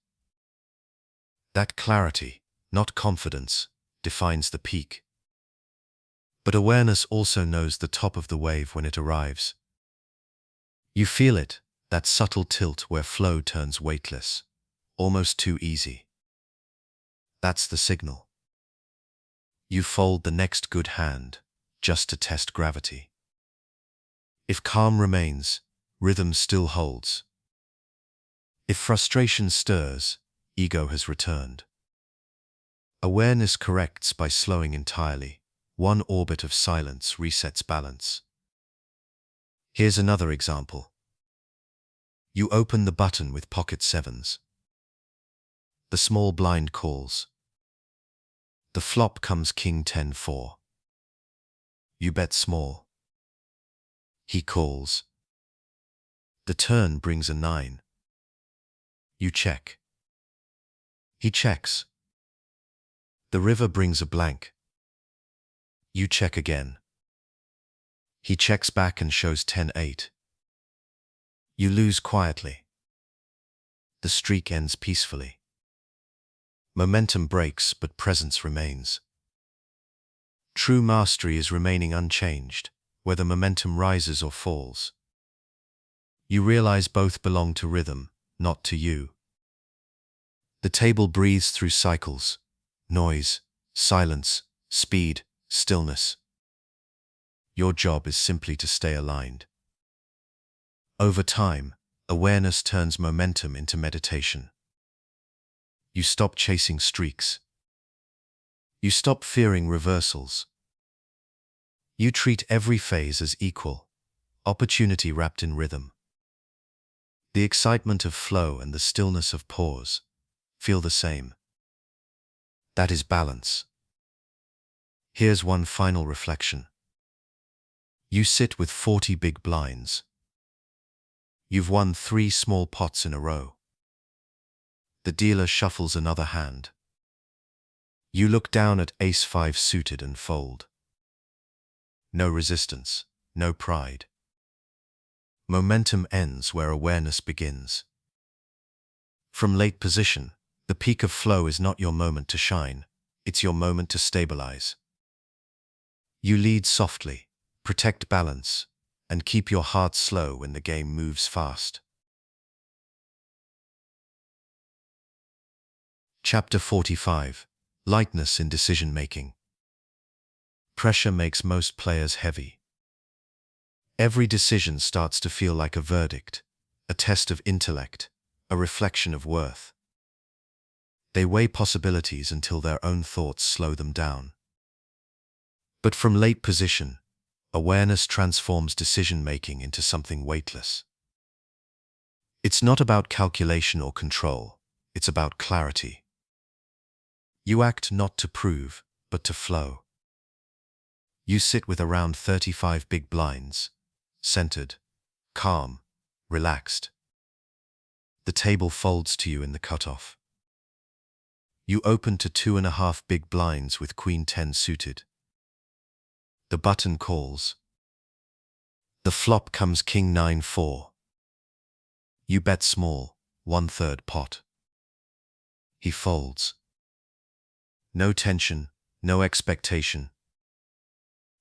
That clarity, not confidence, defines the peak. But awareness also knows the top of the wave when it arrives. You feel it, that subtle tilt where flow turns weightless, almost too easy. That's the signal. You fold the next good hand, just to test gravity. If calm remains, rhythm still holds. If frustration stirs, ego has returned. Awareness corrects by slowing entirely. One orbit of silence resets balance. Here's another example. You open the button with pocket sevens. The small blind calls. The flop comes king 10-4. You bet small. He calls. The turn brings a 9. You check. He checks. The river brings a blank. You check again. He checks back and shows 10-8. You lose quietly. The streak ends peacefully. Momentum breaks, but presence remains. True mastery is remaining unchanged, whether momentum rises or falls. You realize both belong to rhythm, not to you. The table breathes through cycles: noise, silence, speed, stillness. Your job is simply to stay aligned. Over time, awareness turns momentum into meditation. You stop chasing streaks. You stop fearing reversals. You treat every phase as equal, opportunity wrapped in rhythm. The excitement of flow and the stillness of pause feel the same. That is balance. Here's one final reflection. You sit with 40 big blinds. You've won 3 small pots in a row. The dealer shuffles another hand. You look down at ace-5 suited and fold. No resistance, no pride. Momentum ends where awareness begins. From late position, the peak of flow is not your moment to shine, it's your moment to stabilize. You lead softly, protect balance, and keep your heart slow when the game moves fast. Chapter 45. Lightness in Decision-Making. Pressure makes most players heavy. Every decision starts to feel like a verdict, a test of intellect, a reflection of worth. They weigh possibilities until their own thoughts slow them down. But from late position, awareness transforms decision-making into something weightless. It's not about calculation or control, it's about clarity. You act not to prove, but to flow. You sit with around 35 big blinds, centered, calm, relaxed. The table folds to you in the cutoff. You open to 2.5 big blinds with queen 10 suited. The button calls. The flop comes king 9-4. You bet small, 1/3 pot. He folds. No tension, no expectation.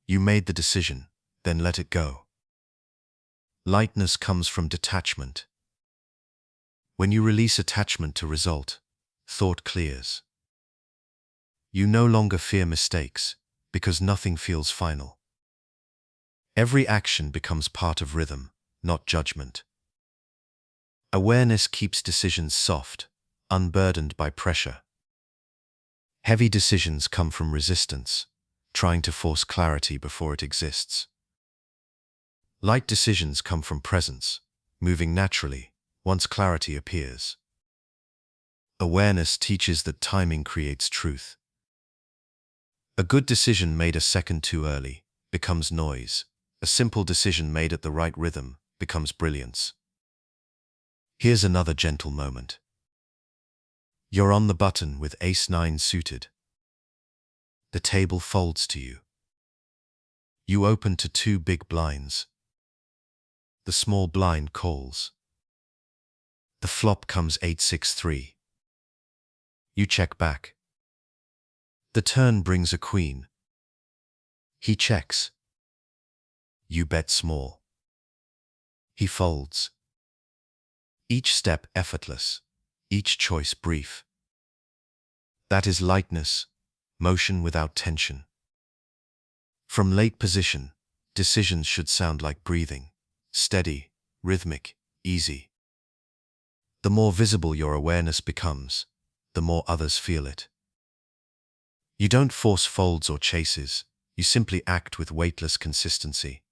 You made the decision, then let it go. Lightness comes from detachment. When you release attachment to result, thought clears. You no longer fear mistakes, because nothing feels final. Every action becomes part of rhythm, not judgment. Awareness keeps decisions soft, unburdened by pressure. Heavy decisions come from resistance, trying to force clarity before it exists. Light decisions come from presence, moving naturally once clarity appears. Awareness teaches that timing creates truth. A good decision made a second too early becomes noise. A simple decision made at the right rhythm becomes brilliance. Here's another gentle moment. You're on the button with ace-9 suited. The table folds to you. You open to 2 big blinds. The small blind calls. The flop comes 8-6-3. You check back. The turn brings a queen. He checks. You bet small. He folds. Each step effortless, each choice brief. That is lightness, motion without tension. From late position, decisions should sound like breathing, steady, rhythmic, easy. The more visible your awareness becomes, the more others feel it. You don't force folds or chases, you simply act with weightless consistency.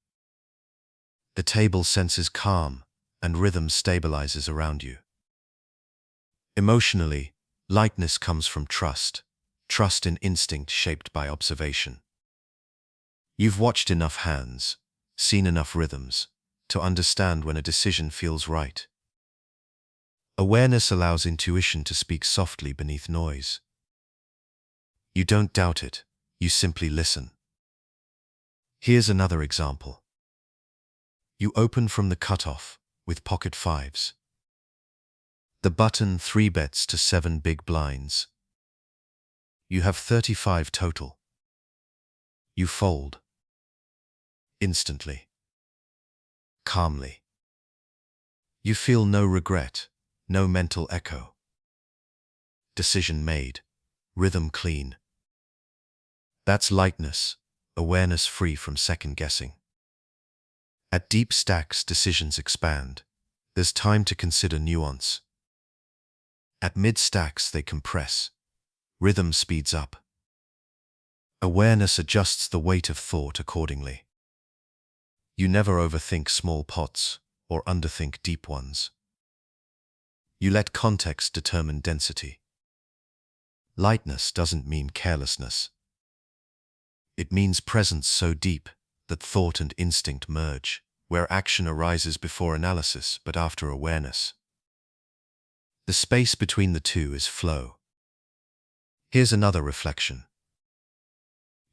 The table senses calm, and rhythm stabilizes around you. Emotionally, lightness comes from trust in instinct shaped by observation. You've watched enough hands, seen enough rhythms, to understand when a decision feels right. Awareness allows intuition to speak softly beneath noise. You don't doubt it, you simply listen. Here's another example. You open from the cutoff with pocket fives. The button 3 bets to 7 big blinds. You have 35 total. You fold. Instantly. Calmly. You feel no regret, no mental echo. Decision made. Rhythm clean. That's lightness, awareness free from second guessing. At deep stacks, decisions expand. There's time to consider nuance. At mid stacks, they compress. Rhythm speeds up. Awareness adjusts the weight of thought accordingly. You never overthink small pots or underthink deep ones. You let context determine density. Lightness doesn't mean carelessness. It means presence so deep that thought and instinct merge, where action arises before analysis but after awareness. The space between the two is flow. Here's another reflection.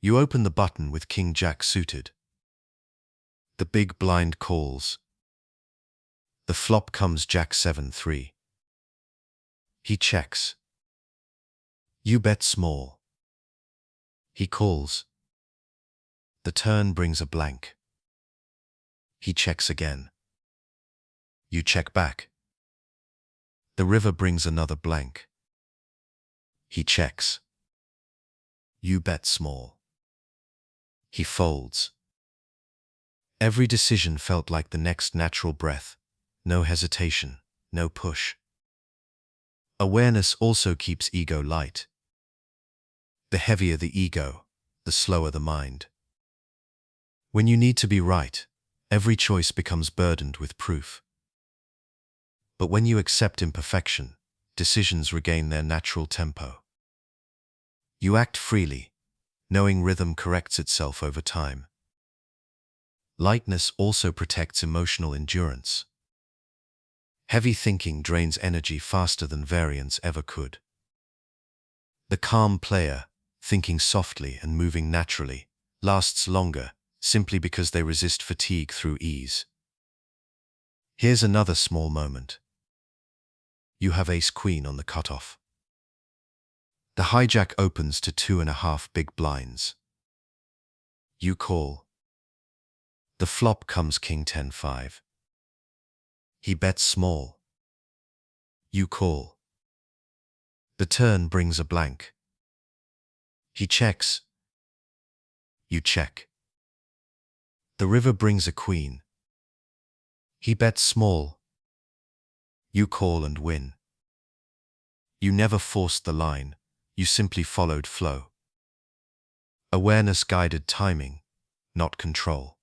You open the button with King Jack suited. The big blind calls. The flop comes Jack 7-3. He checks. You bet small. He calls. The turn brings a blank. He checks again. You check back. The river brings another blank. He checks. You bet small. He folds. Every decision felt like the next natural breath. No hesitation, no push. Awareness also keeps ego light. The heavier the ego, the slower the mind. When you need to be right, every choice becomes burdened with proof. But when you accept imperfection, decisions regain their natural tempo. You act freely, knowing rhythm corrects itself over time. Lightness also protects emotional endurance. Heavy thinking drains energy faster than variance ever could. The calm player, thinking softly and moving naturally, lasts longer, simply because they resist fatigue through ease. Here's another small moment. You have ace-queen on the cutoff. The hijack opens to 2.5 big blinds. You call. The flop comes king 10-5. He bets small. You call. The turn brings a blank. He checks. You check. The river brings a queen. He bets small. You call and win. You never forced the line, you simply followed flow. Awareness guided timing, not control.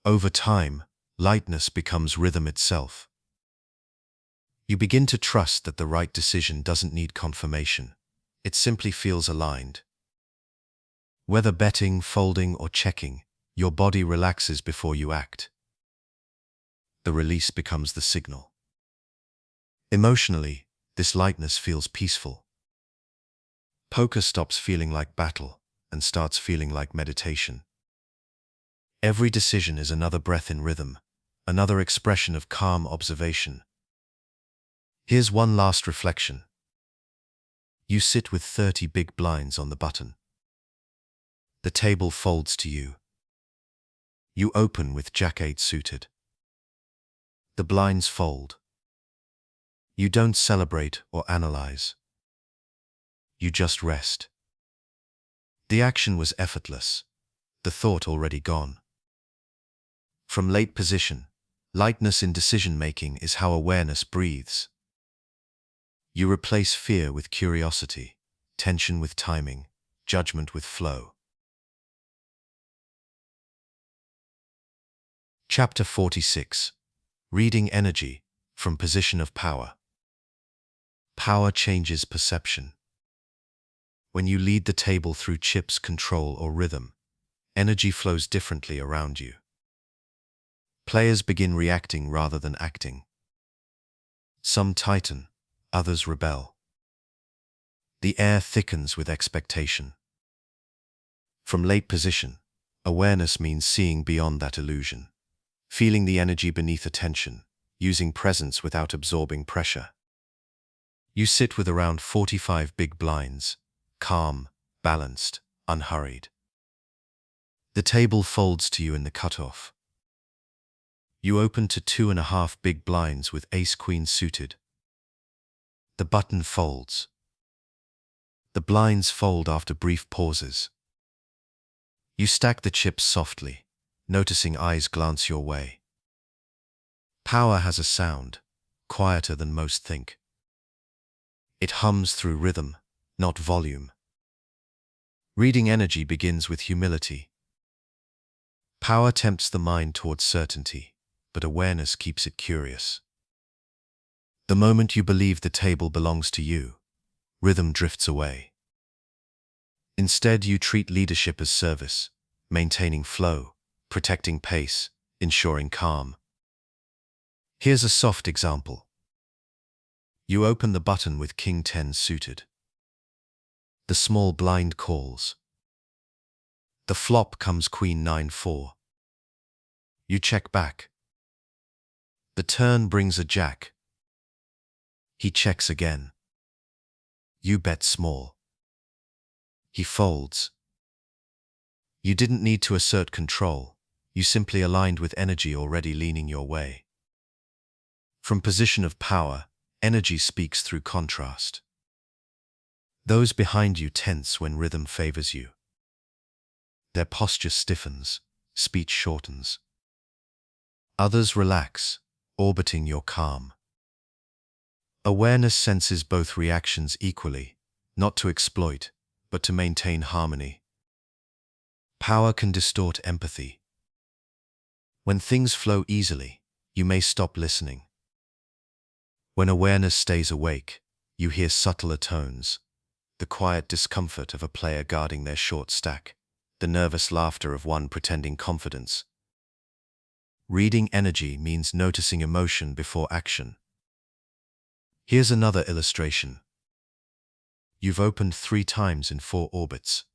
Over time, lightness becomes rhythm itself. You begin to trust that the right decision doesn't need confirmation. It simply feels aligned. Whether betting, folding, or checking, your body relaxes before you act. The release becomes the signal. Emotionally, this lightness feels peaceful. Poker stops feeling like battle and starts feeling like meditation. Every decision is another breath in rhythm, another expression of calm observation. Here's one last reflection. You sit with 30 big blinds on the button. The table folds to you. You open with Jack 8 suited. The blinds fold. You don't celebrate or analyze. You just rest. The action was effortless, the thought already gone. From late position, lightness in decision-making is how awareness breathes. You replace fear with curiosity, tension with timing, judgment with flow. Chapter 46. Reading Energy from Position of Power. Power changes perception. When you lead the table through chips, control, or rhythm, energy flows differently around you. Players begin reacting rather than acting. Some tighten, others rebel. The air thickens with expectation. From late position, awareness means seeing beyond that illusion, feeling the energy beneath attention, using presence without absorbing pressure. You sit with around 45 big blinds, calm, balanced, unhurried. The table folds to you in the cutoff. You open to 2.5 big blinds with ace-queen suited. The button folds. The blinds fold after brief pauses. You stack the chips softly, noticing eyes glance your way. Power has a sound, quieter than most think. It hums through rhythm, not volume. Reading Energy begins with humility. Power tempts the mind towards certainty, but awareness keeps it curious. The moment you believe the table belongs to you, rhythm drifts away. Instead, you treat leadership as service, maintaining flow, protecting pace, ensuring calm. Here's a soft example. You open the button with King 10 suited. The small blind calls. The flop comes Queen 9-4. You check back. The turn brings a jack. He checks again. You bet small. He folds. You didn't need to assert control. You simply aligned with energy already leaning your way. From position of power, energy speaks through contrast. Those behind you tense when rhythm favors you. Their posture stiffens, speech shortens. Others relax, orbiting your calm. Awareness senses both reactions equally, not to exploit, but to maintain harmony. Power can distort empathy. When things flow easily, you may stop listening. When awareness stays awake, you hear subtler tones, the quiet discomfort of a player guarding their short stack, the nervous laughter of one pretending confidence. Reading Energy means noticing emotion before action. Here's another illustration. You've opened 3 times in 4 orbits.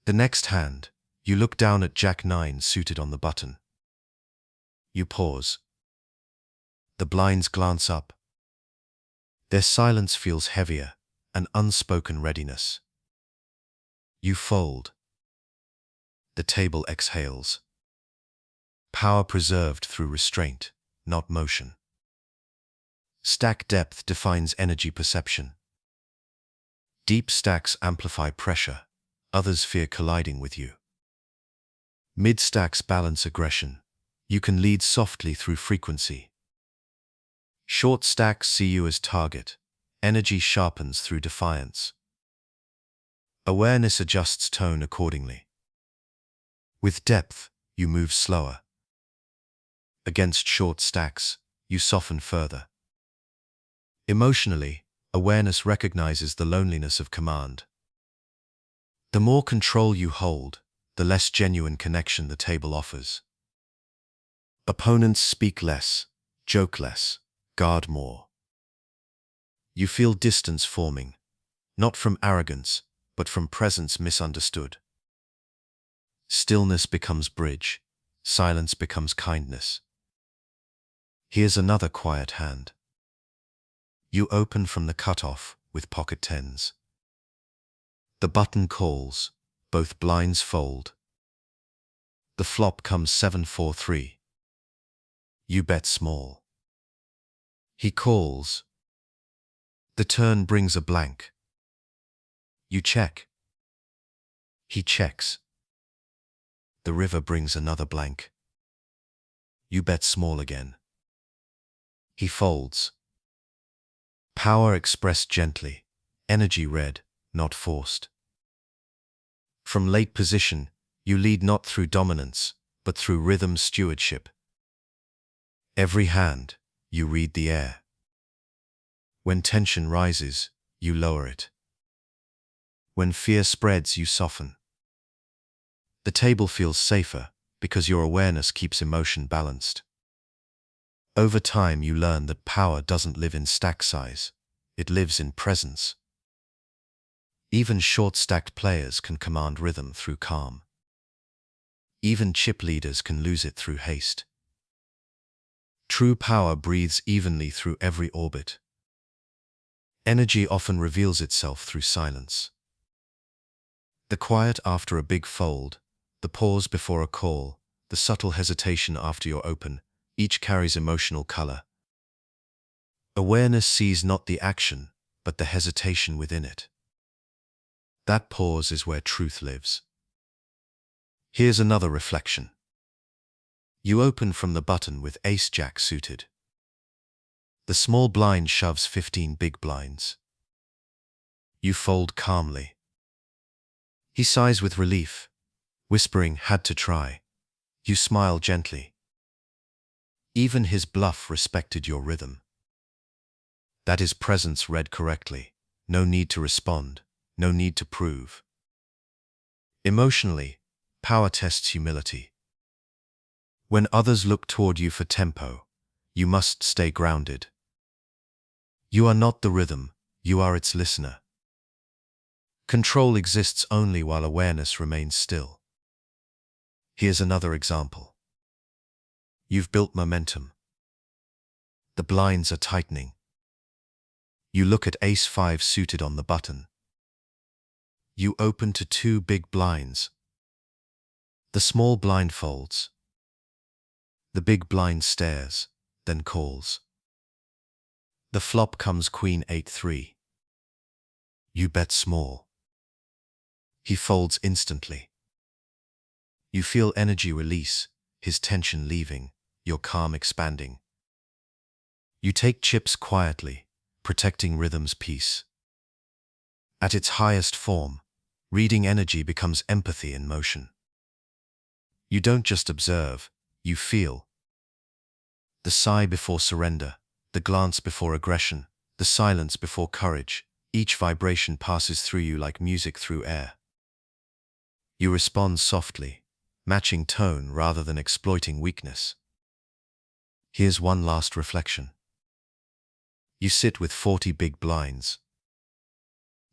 The next hand, you look down at Jack 9 suited on the button. You pause. The blinds glance up. Their silence feels heavier, an unspoken readiness. You fold. The table exhales. Power preserved through restraint, not motion. Stack depth defines energy perception. Deep stacks amplify pressure, others fear colliding with you. Mid stacks balance aggression. You can lead softly through frequency. Short stacks see you as target. Energy sharpens through defiance. Awareness adjusts tone accordingly. With depth, you move slower. Against short stacks, you soften further. Emotionally, awareness recognizes the loneliness of command. The more control you hold, the less genuine connection the table offers. Opponents speak less, joke less, guard more. You feel distance forming, not from arrogance, but from presence misunderstood. Stillness becomes bridge, silence becomes kindness. Here's another quiet hand. You open from the cutoff with pocket 10s. The button calls, both blinds fold. The flop comes 7-4-3. You bet small. He calls. The turn brings a blank. You check. He checks. The river brings another blank. You bet small again. He folds. Power expressed gently, energy read, not forced. From late position, you lead not through dominance, but through rhythm stewardship. Every hand, you read the air. When tension rises, you lower it. When fear spreads, you soften. The table feels safer because your awareness keeps emotion balanced. Over time, you learn that power doesn't live in stack size, it lives in presence. Even short-stacked players can command rhythm through calm. Even chip leaders can lose it through haste. True power breathes evenly through every orbit. Energy often reveals itself through silence. The quiet after a big fold, the pause before a call, the subtle hesitation after your open, each carries emotional color. Awareness sees not the action, but the hesitation within it. That pause is where truth lives. Here's another reflection. You open from the button with ace-jack suited. The small blind shoves 15 big blinds. You fold calmly. He sighs with relief, whispering, "Had to try." You smile gently. Even his bluff respected your rhythm. That is presence read correctly. No need to respond, no need to prove. Emotionally, power tests humility. When others look toward you for tempo, you must stay grounded. You are not the rhythm, you are its listener. Control exists only while awareness remains still. Here's another example. You've built momentum. The blinds are tightening. You look at ace-5 suited on the button. You open to 2 big blinds. The small blind folds. The big blind stares, then calls. The flop comes queen 8-3. You bet small. He folds instantly. You feel energy release, his tension leaving, your calm expanding. You take chips quietly, protecting rhythm's peace. At its highest form, reading energy becomes empathy in motion. You don't just observe, you feel. The sigh before surrender, the glance before aggression, the silence before courage, each vibration passes through you like music through air. You respond softly, matching tone rather than exploiting weakness. Here's one last reflection. You sit with 40 big blinds.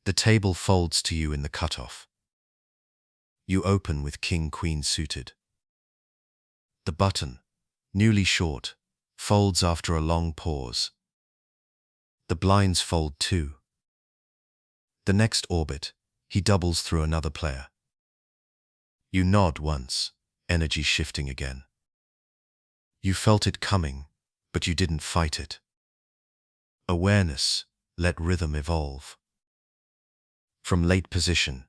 The table folds to you in the cutoff. You open with king-queen suited. The button, newly short, folds after a long pause. The blinds fold too. The next orbit, he doubles through another player. You nod once, energy shifting again. You felt it coming, but you didn't fight it. Awareness, let rhythm evolve. From late position,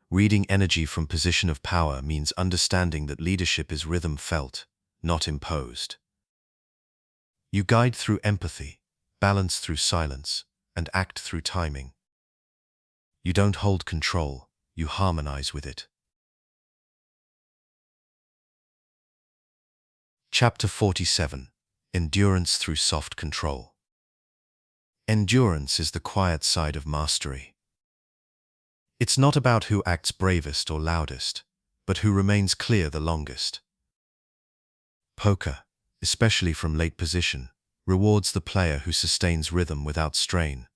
reading energy from position of power means understanding that leadership is rhythm felt, not imposed. You guide through empathy, balance through silence, and act through timing. You don't hold control, you harmonize with it. Chapter 47. Endurance through soft control. Endurance is the quiet side of mastery. It's not about who acts bravest or loudest, but who remains clear the longest. Poker, especially from late position, rewards the player who sustains rhythm without strain,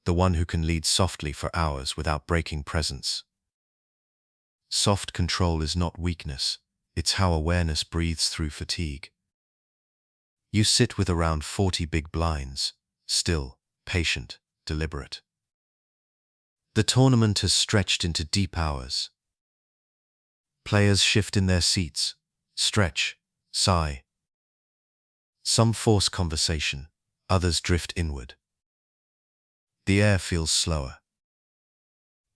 the one who can lead softly for hours without breaking presence. Soft control is not weakness, it's how awareness breathes through fatigue. You sit with around 40 big blinds, still, patient, deliberate. The tournament has stretched into deep hours. Players shift in their seats, stretch, sigh. Some force conversation, others drift inward. The air feels slower.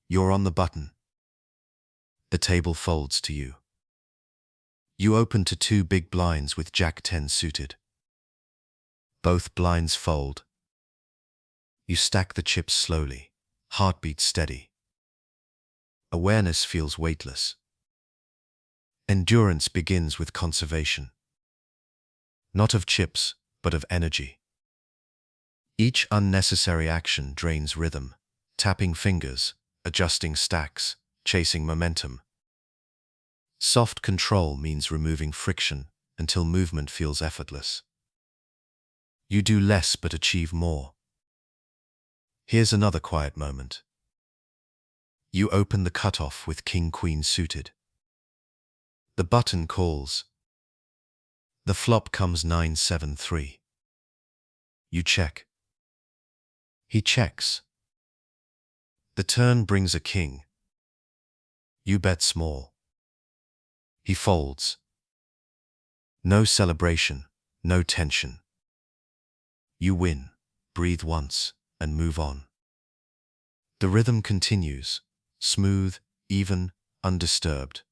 You're on the button. The table folds to you. You open to 2 big blinds with Jack-10 suited. Both blinds fold. You stack the chips slowly, heartbeat steady. awareness feels weightless. Endurance begins with conservation. Not of chips, but of energy. Each unnecessary action drains rhythm, tapping fingers, adjusting stacks, chasing momentum. Soft control means removing friction until movement feels effortless. You do less but achieve more. Here's another quiet moment. You open the cutoff with king-queen suited. The button calls. The flop comes 9-7-3. You check. He checks. The turn brings a king. You bet small. He folds. No celebration, no tension. You win, breathe once, and move on. The rhythm continues, smooth, even, undisturbed.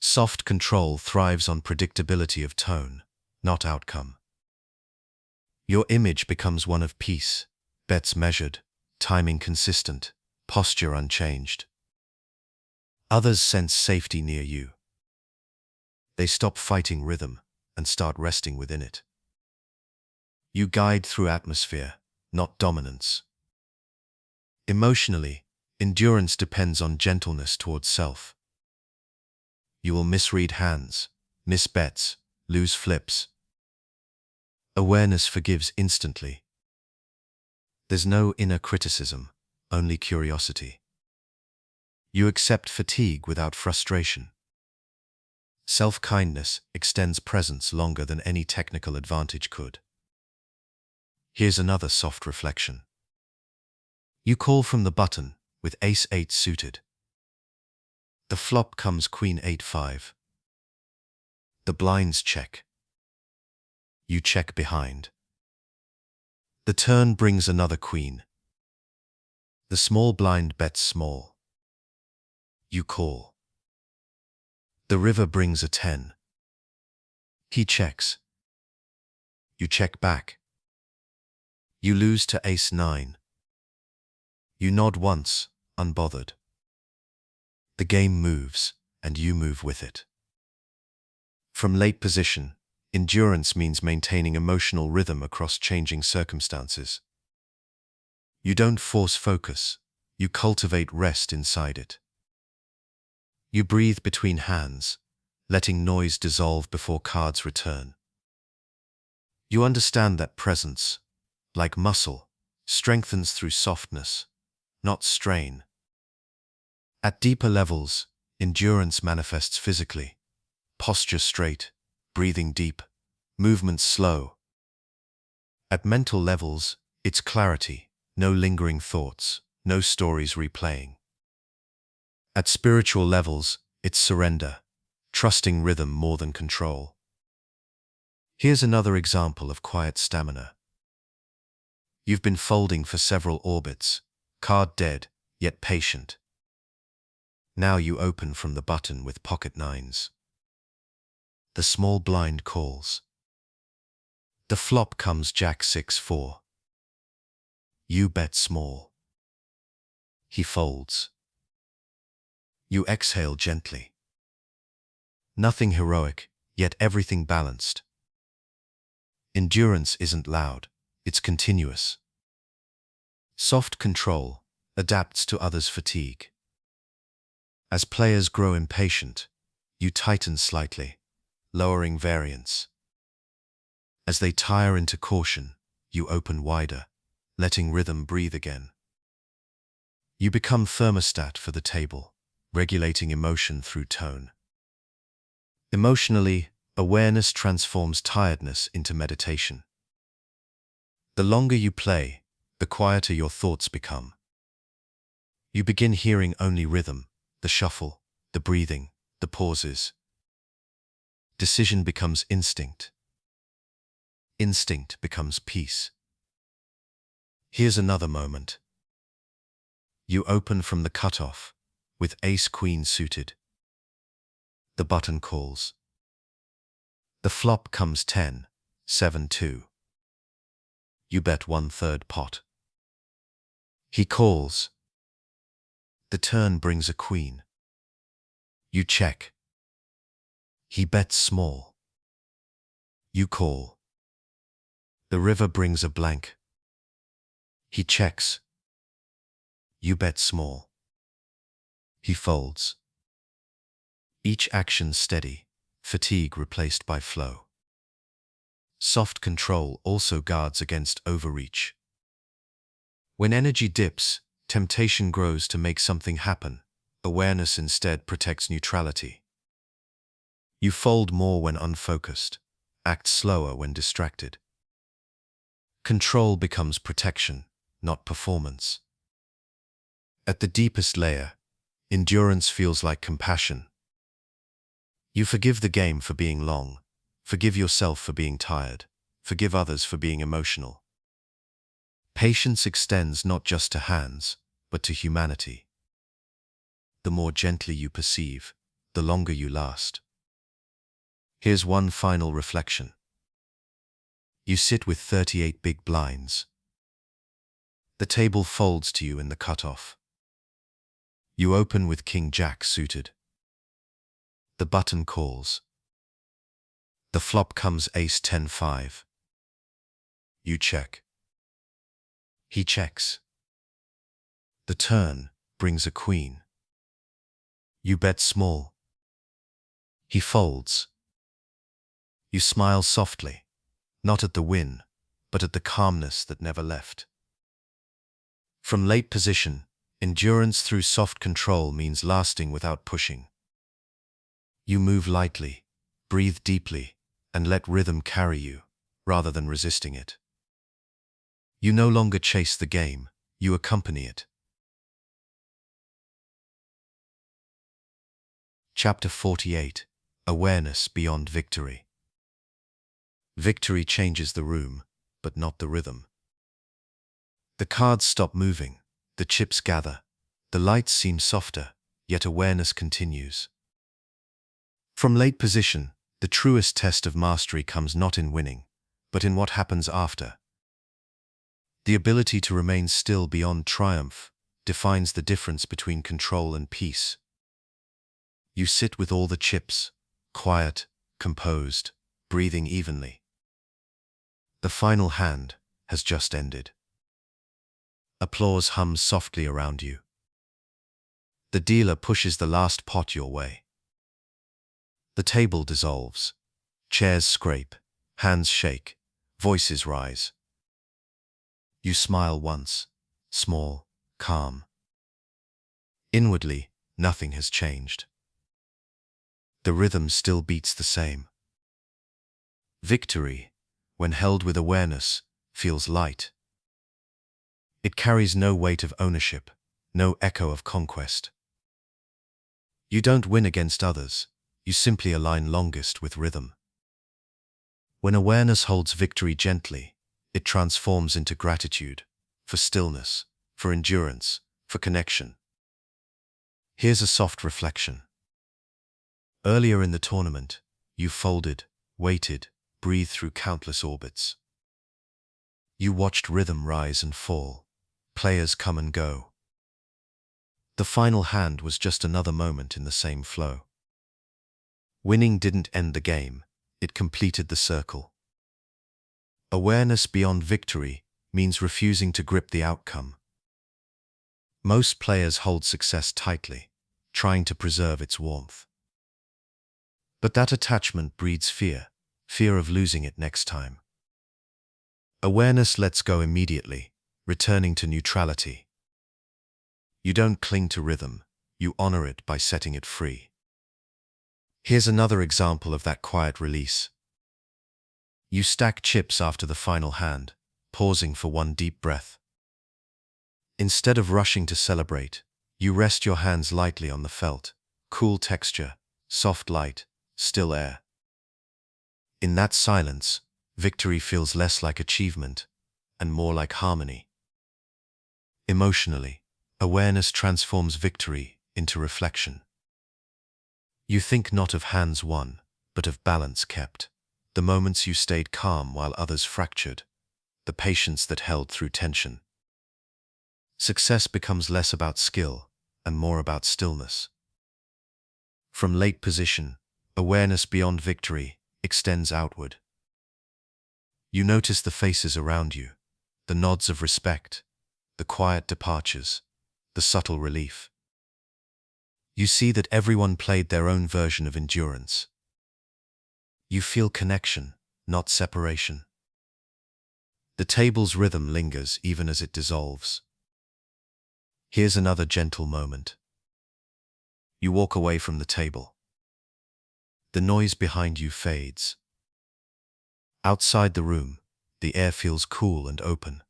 Soft control thrives on predictability of tone, not outcome. Your image becomes one of peace, bets measured, timing consistent, posture unchanged. Others sense safety near you. They stop fighting rhythm and start resting within it. You guide through atmosphere, not dominance. Emotionally, endurance depends on gentleness towards self. You will misread hands, miss bets, lose flips. Awareness forgives instantly. There's no inner criticism, only curiosity. You accept fatigue without frustration. Self-kindness extends presence longer than any technical advantage could. Here's another soft reflection. You call from the button with ace-8 suited. The flop comes queen 8-5. The blinds check. You check behind. The turn brings another queen. The small blind bets small. You call. The river brings a 10. He checks. You check back. You lose to ace-9. You nod once, unbothered. The game moves, and you move with it. From late position, endurance means maintaining emotional rhythm across changing circumstances. You don't force focus, you cultivate rest inside it. You breathe between hands, letting noise dissolve before cards return. You understand that presence, like muscle, strengthens through softness, not strain. At deeper levels, endurance manifests physically. Posture straight, breathing deep, movements slow. At mental levels, it's clarity, no lingering thoughts, no stories replaying. At spiritual levels, it's surrender, trusting rhythm more than control. Here's another example of quiet stamina. You've been folding for several orbits, card dead, yet patient. Now you open from the button with pocket nines. The small blind calls. The flop comes jack 6-4. You bet small. He folds. You exhale gently. Nothing heroic, yet everything balanced. Endurance isn't loud, it's continuous. Soft control adapts to others' fatigue. As players grow impatient, you tighten slightly, lowering variance. As they tire into caution, you open wider, letting rhythm breathe again. You become thermostat for the table, regulating emotion through tone. Emotionally, awareness transforms tiredness into meditation. The longer you play, the quieter your thoughts become. You begin hearing only rhythm, the shuffle, the breathing, the pauses. Decision becomes instinct. Instinct becomes peace. Here's another moment. You open from the cutoff, with ace-queen suited. The button calls. The flop comes 10-7-2. You bet 1/3 pot. He calls. The turn brings a queen. You check. He bets small. You call. The river brings a blank. He checks. You bet small. He folds. Each action steady, fatigue replaced by flow. Soft control also guards against overreach. When energy dips, temptation grows to make something happen. Awareness instead protects neutrality. You fold more when unfocused, act slower when distracted. Control becomes protection, not performance. At the deepest layer, endurance feels like compassion. You forgive the game for being long, forgive yourself for being tired, forgive others for being emotional. Patience extends not just to hands, but to humanity. The more gently you perceive, the longer you last. Here's one final reflection. You sit with 38 big blinds. The table folds to you in the cutoff. You open with King Jack suited. The button calls. The flop comes Ace 10-5. You check. He checks. The turn brings a queen. You bet small. He folds. You smile softly, not at the win, but at the calmness that never left. From late position, endurance through soft control means lasting without pushing. You move lightly, breathe deeply, and let rhythm carry you, rather than resisting it. You no longer chase the game, you accompany it. Chapter 48. Awareness Beyond Victory. Victory changes the room, but not the rhythm. The cards stop moving, the chips gather, the lights seem softer, yet awareness continues. From late position, the truest test of mastery comes not in winning, but in what happens after. The ability to remain still beyond triumph defines the difference between control and peace. You sit with all the chips, quiet, composed, breathing evenly. The final hand has just ended. Applause hums softly around you. The dealer pushes the last pot your way. The table dissolves. Chairs scrape, hands shake, voices rise. You smile once, small, calm. Inwardly, nothing has changed. The rhythm still beats the same. Victory, when held with awareness, feels light. It carries no weight of ownership, no echo of conquest. You don't win against others, you simply align longest with rhythm. When awareness holds victory gently, it transforms into gratitude, for stillness, for endurance, for connection. Here's a soft reflection. Earlier in the tournament, you folded, waited, breathed through countless orbits. You watched rhythm rise and fall, players come and go. The final hand was just another moment in the same flow. Winning didn't end the game, it completed the circle. Awareness beyond victory means refusing to grip the outcome. Most players hold success tightly, trying to preserve its warmth. But that attachment breeds fear, fear of losing it next time. Awareness lets go immediately, returning to neutrality. You don't cling to rhythm, you honor it by setting it free. Here's another example of that quiet release. You stack chips after the final hand, pausing for one deep breath. Instead of rushing to celebrate, you rest your hands lightly on the felt, cool texture, soft light, still air. In that silence, victory feels less like achievement and more like harmony. Emotionally, awareness transforms victory into reflection. You think not of hands won, but of balance kept, the moments you stayed calm while others fractured, the patience that held through tension. Success becomes less about skill and more about stillness. From late position, awareness beyond victory extends outward. You notice the faces around you, the nods of respect, the quiet departures, the subtle relief. You see that everyone played their own version of endurance. You feel connection, not separation. The table's rhythm lingers even as it dissolves. Here's another gentle moment. You walk away from the table. The noise behind you fades. Outside the room, the air feels cool and open.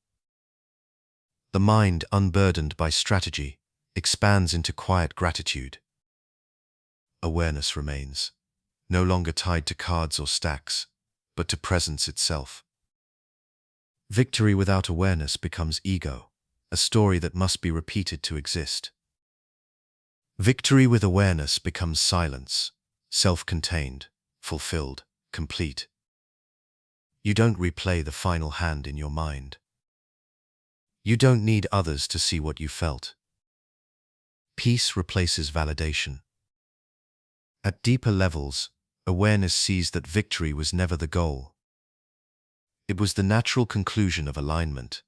The mind, unburdened by strategy, expands into quiet gratitude. Awareness remains, no longer tied to cards or stacks, but to presence itself. Victory without awareness becomes ego, a story that must be repeated to exist. Victory with awareness becomes silence, self-contained, fulfilled, complete. You don't replay the final hand in your mind. You don't need others to see what you felt. Peace replaces validation. At deeper levels, awareness sees that victory was never the goal. It was the natural conclusion of alignment,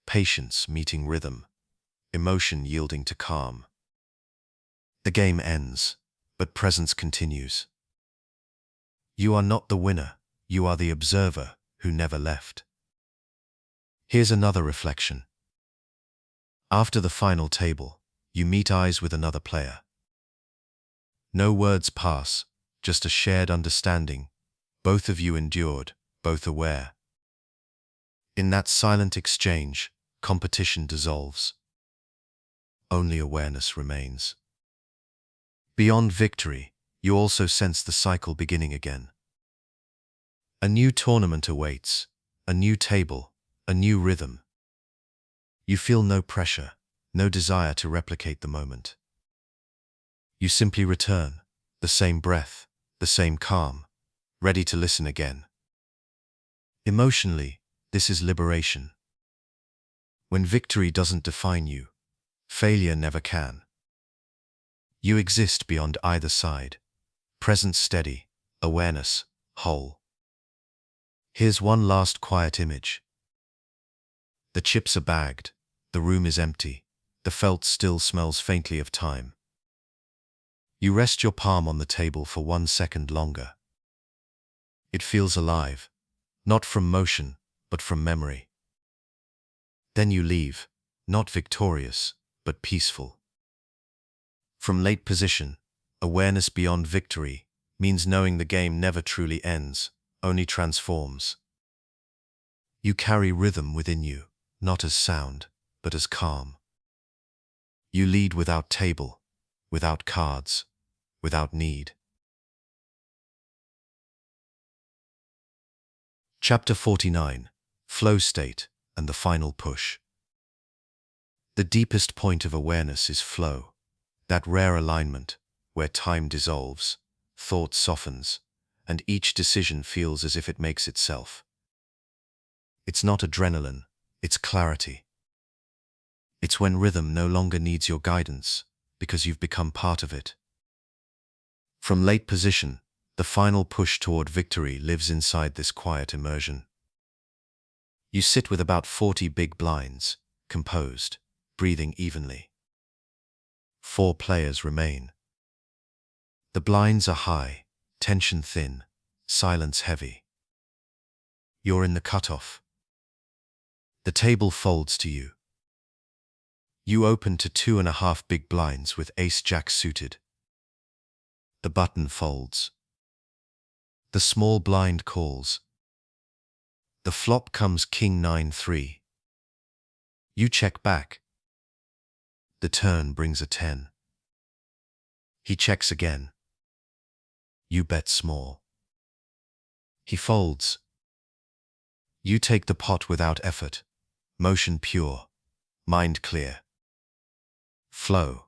patience meeting rhythm, emotion yielding to calm. The game ends, but presence continues. You are not the winner, you are the observer who never left. Here's another reflection. After the final table, you meet eyes with another player. No words pass, just a shared understanding. Both of you endured, both aware. In that silent exchange, competition dissolves. Only awareness remains. Beyond victory, you also sense the cycle beginning again. A new tournament awaits, a new table, a new rhythm. You feel no pressure, no desire to replicate the moment. You simply return, the same breath, the same calm, ready to listen again. Emotionally, this is liberation. When victory doesn't define you, failure never can. You exist beyond either side, presence steady, awareness whole. Here's one last quiet image. The chips are bagged, the room is empty, the felt still smells faintly of time. You rest your palm on the table for 1 second longer. It feels alive, not from motion, but from memory. Then you leave, not victorious, but peaceful. From late position, awareness beyond victory means knowing the game never truly ends, only transforms. You carry rhythm within you, not as sound, but as calm. You lead without table, without cards, without need. Chapter 49, Flow State and the Final Push. The deepest point of awareness is flow, that rare alignment where time dissolves, thought softens, and each decision feels as if it makes itself. It's not adrenaline, it's clarity. It's when rhythm no longer needs your guidance, because you've become part of it. From late position, the final push toward victory lives inside this quiet immersion. You sit with about 40 big blinds, composed, breathing evenly. 4 players remain. The blinds are high, tension thin, silence heavy. You're in the cutoff. The table folds to you. You open to 2.5 big blinds with ace-jack suited. The button folds. The small blind calls. The flop comes king 9-3. You check back. The turn brings a 10. He checks again. You bet small. He folds. You take the pot without effort, motion pure, mind clear. Flow.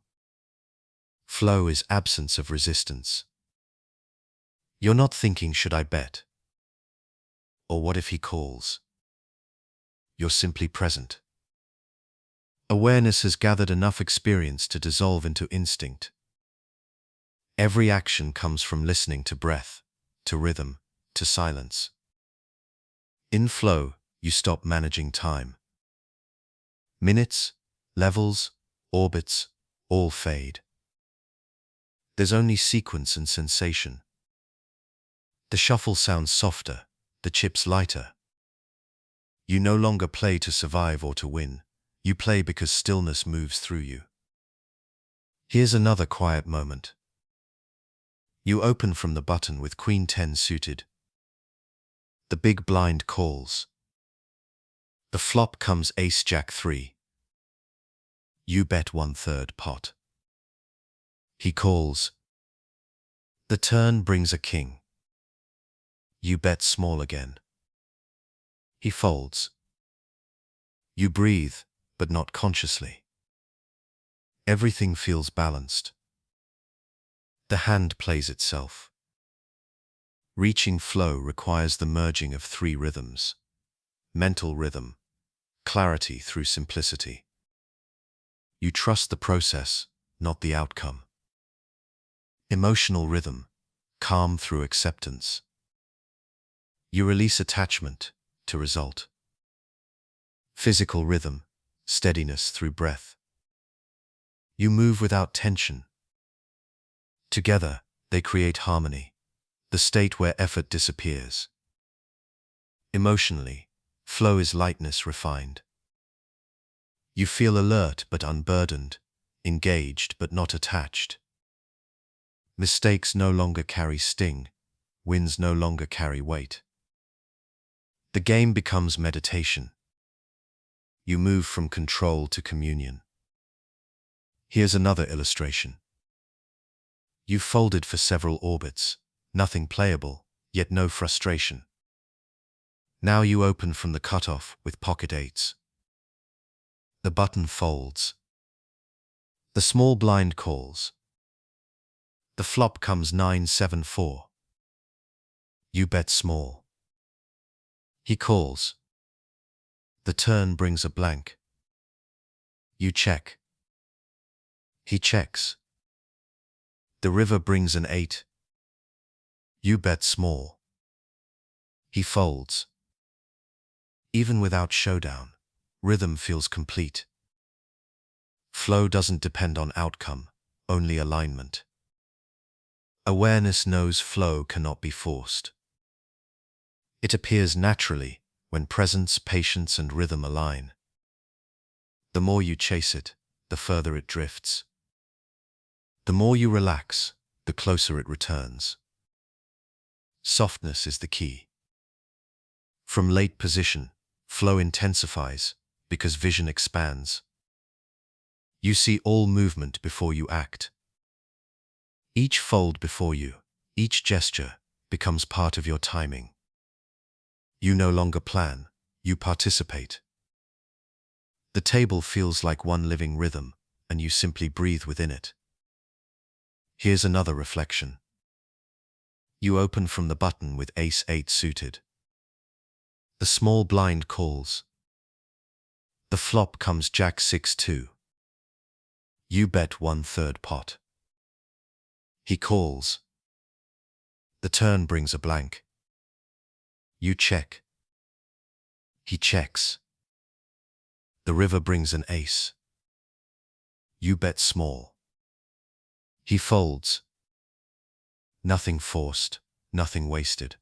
Flow is absence of resistance. You're not thinking, should I bet? Or what if he calls? You're simply present. Awareness has gathered enough experience to dissolve into instinct. Every action comes from listening to breath, to rhythm, to silence. In flow, you stop managing time. Minutes, levels, orbits, all fade. There's only sequence and sensation. The shuffle sounds softer, the chips lighter. You no longer play to survive or to win. You play because stillness moves through you. Here's another quiet moment. You open from the button with Queen 10 suited. The big blind calls. The flop comes Ace Jack 3. You bet 1/3 pot. He calls. The turn brings a king. You bet small again. He folds. You breathe, but not consciously. Everything feels balanced. The hand plays itself. Reaching flow requires the merging of three rhythms: mental rhythm, clarity through simplicity. You trust the process, not the outcome. Emotional rhythm, calm through acceptance. You release attachment to result. Physical rhythm, steadiness through breath. You move without tension. Together, they create harmony, the state where effort disappears. Emotionally, flow is lightness refined. You feel alert but unburdened, engaged but not attached. Mistakes no longer carry sting, wins no longer carry weight. The game becomes meditation. You move from control to communion. Here's another illustration. You folded for several orbits, nothing playable, yet no frustration. Now you open from the cutoff with pocket eights. The button folds. The small blind calls. The flop comes 9/7/4. You bet small. He calls. The turn brings a blank. You check. He checks. The river brings an 8. You bet small. He folds. Even without showdown, rhythm feels complete. Flow doesn't depend on outcome, only alignment. Awareness knows flow cannot be forced. It appears naturally when presence, patience, and rhythm align. The more you chase it, the further it drifts. The more you relax, the closer it returns. Softness is the key. From late position, flow intensifies because vision expands. You see all movement before you act. Each fold before you, each gesture, becomes part of your timing. You no longer plan, you participate. The table feels like one living rhythm, and you simply breathe within it. Here's another reflection. You open from the button with Ace 8 suited. The small blind calls. The flop comes Jack 6/2. You bet 1/3 pot. He calls. The turn brings a blank. You check. He checks. The river brings an ace. You bet small. He folds. Nothing forced, nothing wasted.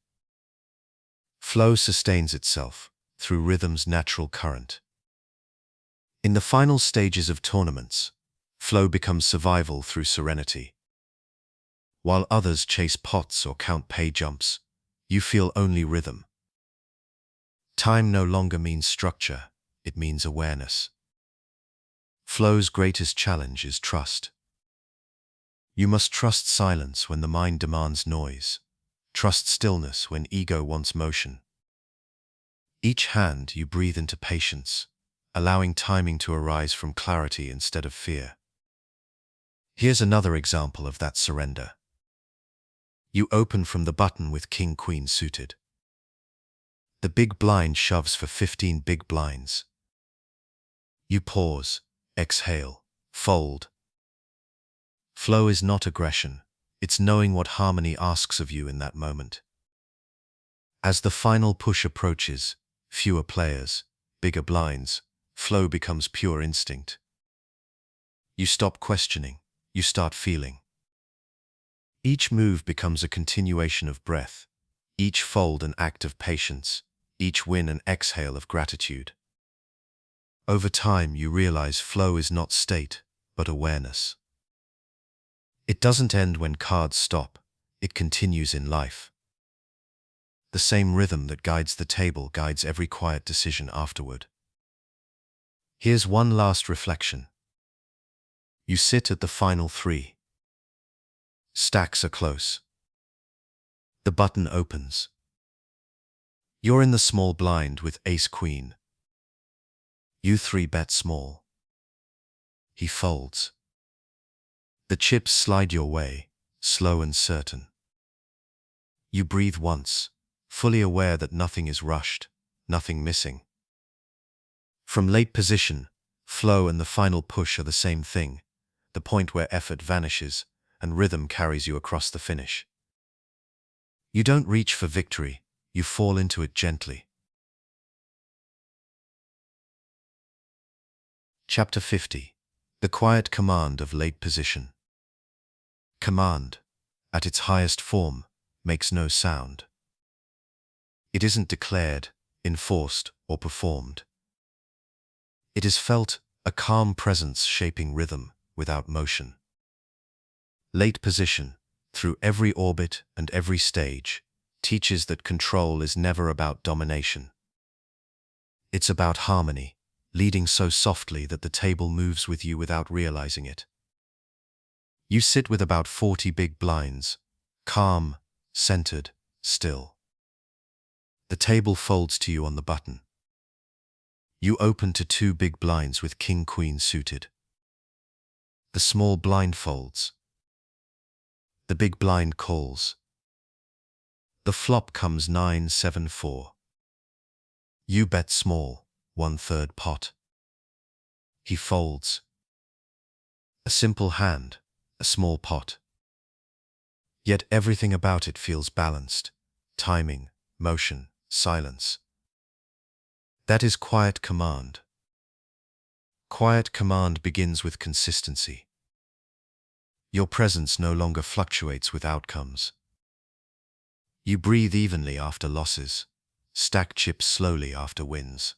Flow sustains itself through rhythm's natural current. In the final stages of tournaments, flow becomes survival through serenity. While others chase pots or count pay jumps, you feel only rhythm. Time no longer means structure, it means awareness. Flow's greatest challenge is trust. You must trust silence when the mind demands noise. Trust stillness when ego wants motion. Each hand you breathe into patience, allowing timing to arise from clarity instead of fear. Here's another example of that surrender. You open from the button with King Queen suited. The big blind shoves for 15 big blinds. You pause, exhale, fold. Flow is not aggression. It's knowing what harmony asks of you in that moment. As the final push approaches, fewer players, bigger blinds, flow becomes pure instinct. You stop questioning, you start feeling. Each move becomes a continuation of breath, each fold an act of patience, each win an exhale of gratitude. Over time, you realize flow is not state, but awareness. It doesn't end when cards stop, it continues in life. The same rhythm that guides the table guides every quiet decision afterward. Here's one last reflection. You sit at the final three. Stacks are close. The button opens. You're in the small blind with ace-queen. You three bet small. He folds. The chips slide your way, slow and certain. You breathe once, fully aware that nothing is rushed, nothing missing. From late position, flow and the final push are the same thing, the point where effort vanishes and rhythm carries you across the finish. You don't reach for victory, you fall into it gently. Chapter 50. The quiet command of late position. Command, at its highest form, makes no sound. It isn't declared, enforced, or performed. It is felt, a calm presence shaping rhythm without motion. Late position, through every orbit and every stage, teaches that control is never about domination. It's about harmony, leading so softly that the table moves with you without realizing it. You sit with about 40 big blinds, calm, centered, still. The table folds to you on the button. You open to 2 big blinds with king-queen suited. The small blind folds. The big blind calls. The flop comes 9-7-4. You bet small, 1/3 pot. He folds. A simple hand, a small pot. Yet everything about it feels balanced. Timing, motion, silence. That is quiet command. Quiet command begins with consistency. Your presence no longer fluctuates with outcomes. You breathe evenly after losses, stack chips slowly after wins.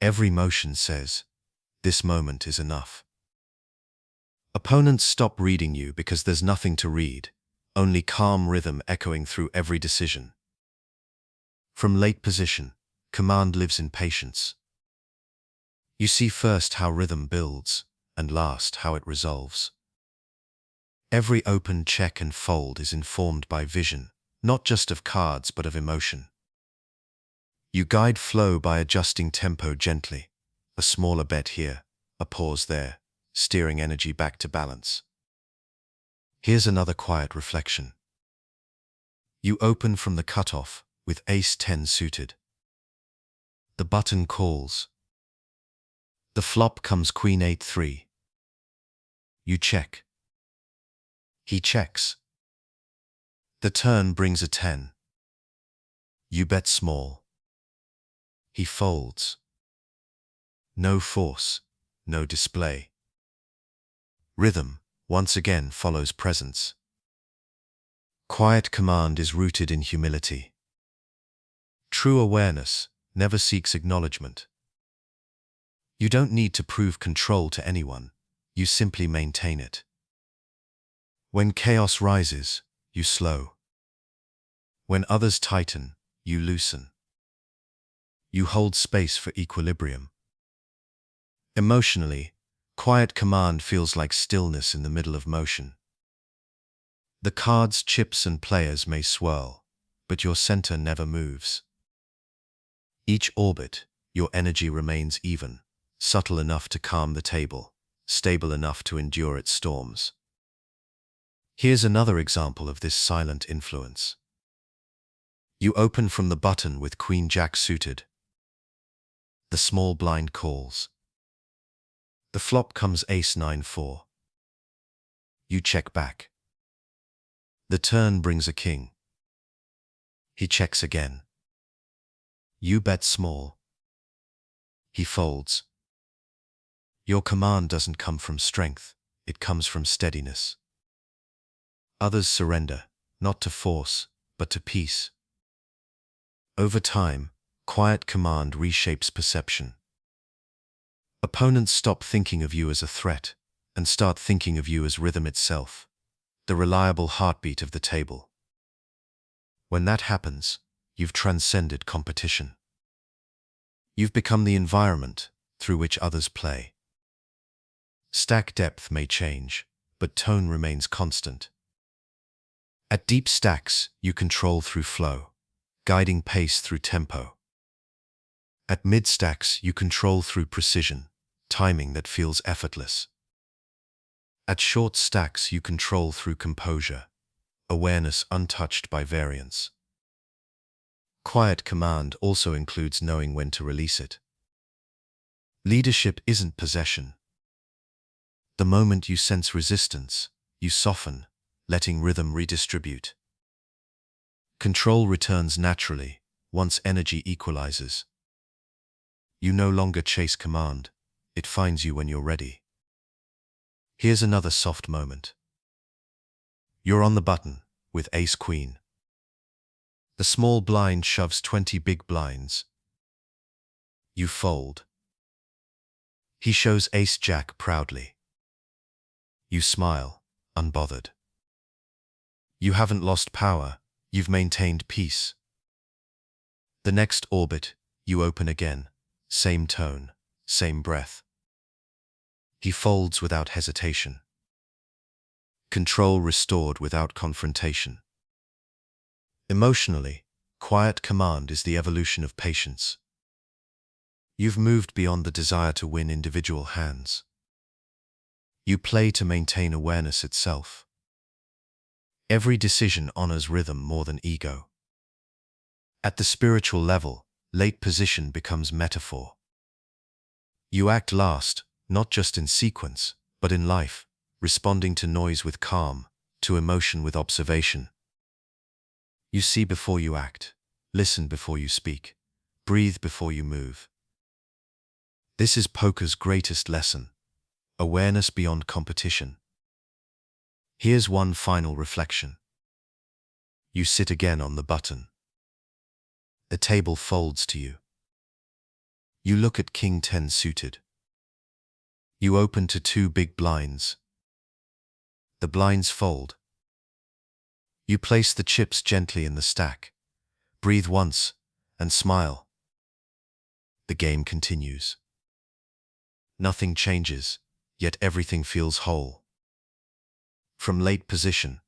Every motion says, this moment is enough. Opponents stop reading you because there's nothing to read, only calm rhythm echoing through every decision. From late position, command lives in patience. You see first how rhythm builds, and last how it resolves. Every open, check and fold is informed by vision, not just of cards but of emotion. You guide flow by adjusting tempo gently, a smaller bet here, a pause there, steering energy back to balance. Here's another quiet reflection. You open from the cutoff with ace-10 suited. The button calls. The flop comes queen 8-3. You check. He checks. The turn brings a 10. You bet small. He folds. No force, no display. Rhythm, once again, follows presence. Quiet command is rooted in humility. True awareness never seeks acknowledgement. You don't need to prove control to anyone, you simply maintain it. When chaos rises, you slow. When others tighten, you loosen. You hold space for equilibrium. Emotionally, quiet command feels like stillness in the middle of motion. The cards, chips and players may swirl, but your center never moves. Each orbit, your energy remains even, subtle enough to calm the table, stable enough to endure its storms. Here's another example of this silent influence. You open from the button with Queen Jack suited. The small blind calls. The flop comes ace 9-4. You check back. The turn brings a king. He checks again. You bet small. He folds. Your command doesn't come from strength, it comes from steadiness. Others surrender, not to force, but to peace. Over time, quiet command reshapes perception. Opponents stop thinking of you as a threat and start thinking of you as rhythm itself, the reliable heartbeat of the table. When that happens, you've transcended competition. You've become the environment through which others play. Stack depth may change, but tone remains constant. At deep stacks, you control through flow, guiding pace through tempo. At mid stacks, you control through precision, timing that feels effortless. At short stacks, you control through composure, awareness untouched by variance. Quiet command also includes knowing when to release it. Leadership isn't possession. The moment you sense resistance, you soften, letting rhythm redistribute. Control returns naturally once energy equalizes. You no longer chase command, it finds you when you're ready. Here's another soft moment. You're on the button with ace-queen. The small blind shoves 20 big blinds. You fold. He shows ace-jack proudly. You smile, unbothered. You haven't lost power, you've maintained peace. The next orbit, you open again, same tone, same breath. He folds without hesitation. Control restored without confrontation. Emotionally, quiet command is the evolution of patience. You've moved beyond the desire to win individual hands. You play to maintain awareness itself. Every decision honors rhythm more than ego. At the spiritual level, late position becomes metaphor. You act last, not just in sequence, but in life, responding to noise with calm, to emotion with observation. You see before you act, listen before you speak, breathe before you move. This is poker's greatest lesson, awareness beyond competition. Here's one final reflection. You sit again on the button. The table folds to you. You look at King 10 suited. You open to 2 big blinds. The blinds fold. You place the chips gently in the stack, breathe once, and smile. The game continues. Nothing changes, yet everything feels whole. From late position,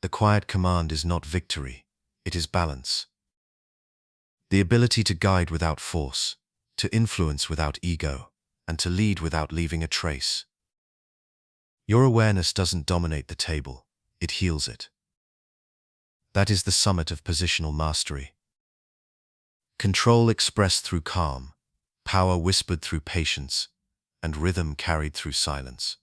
the quiet command is not victory, it is balance. The ability to guide without force, to influence without ego, and to lead without leaving a trace. Your awareness doesn't dominate the table, it heals it. That is the summit of positional mastery. Control expressed through calm, power whispered through patience, and rhythm carried through silence.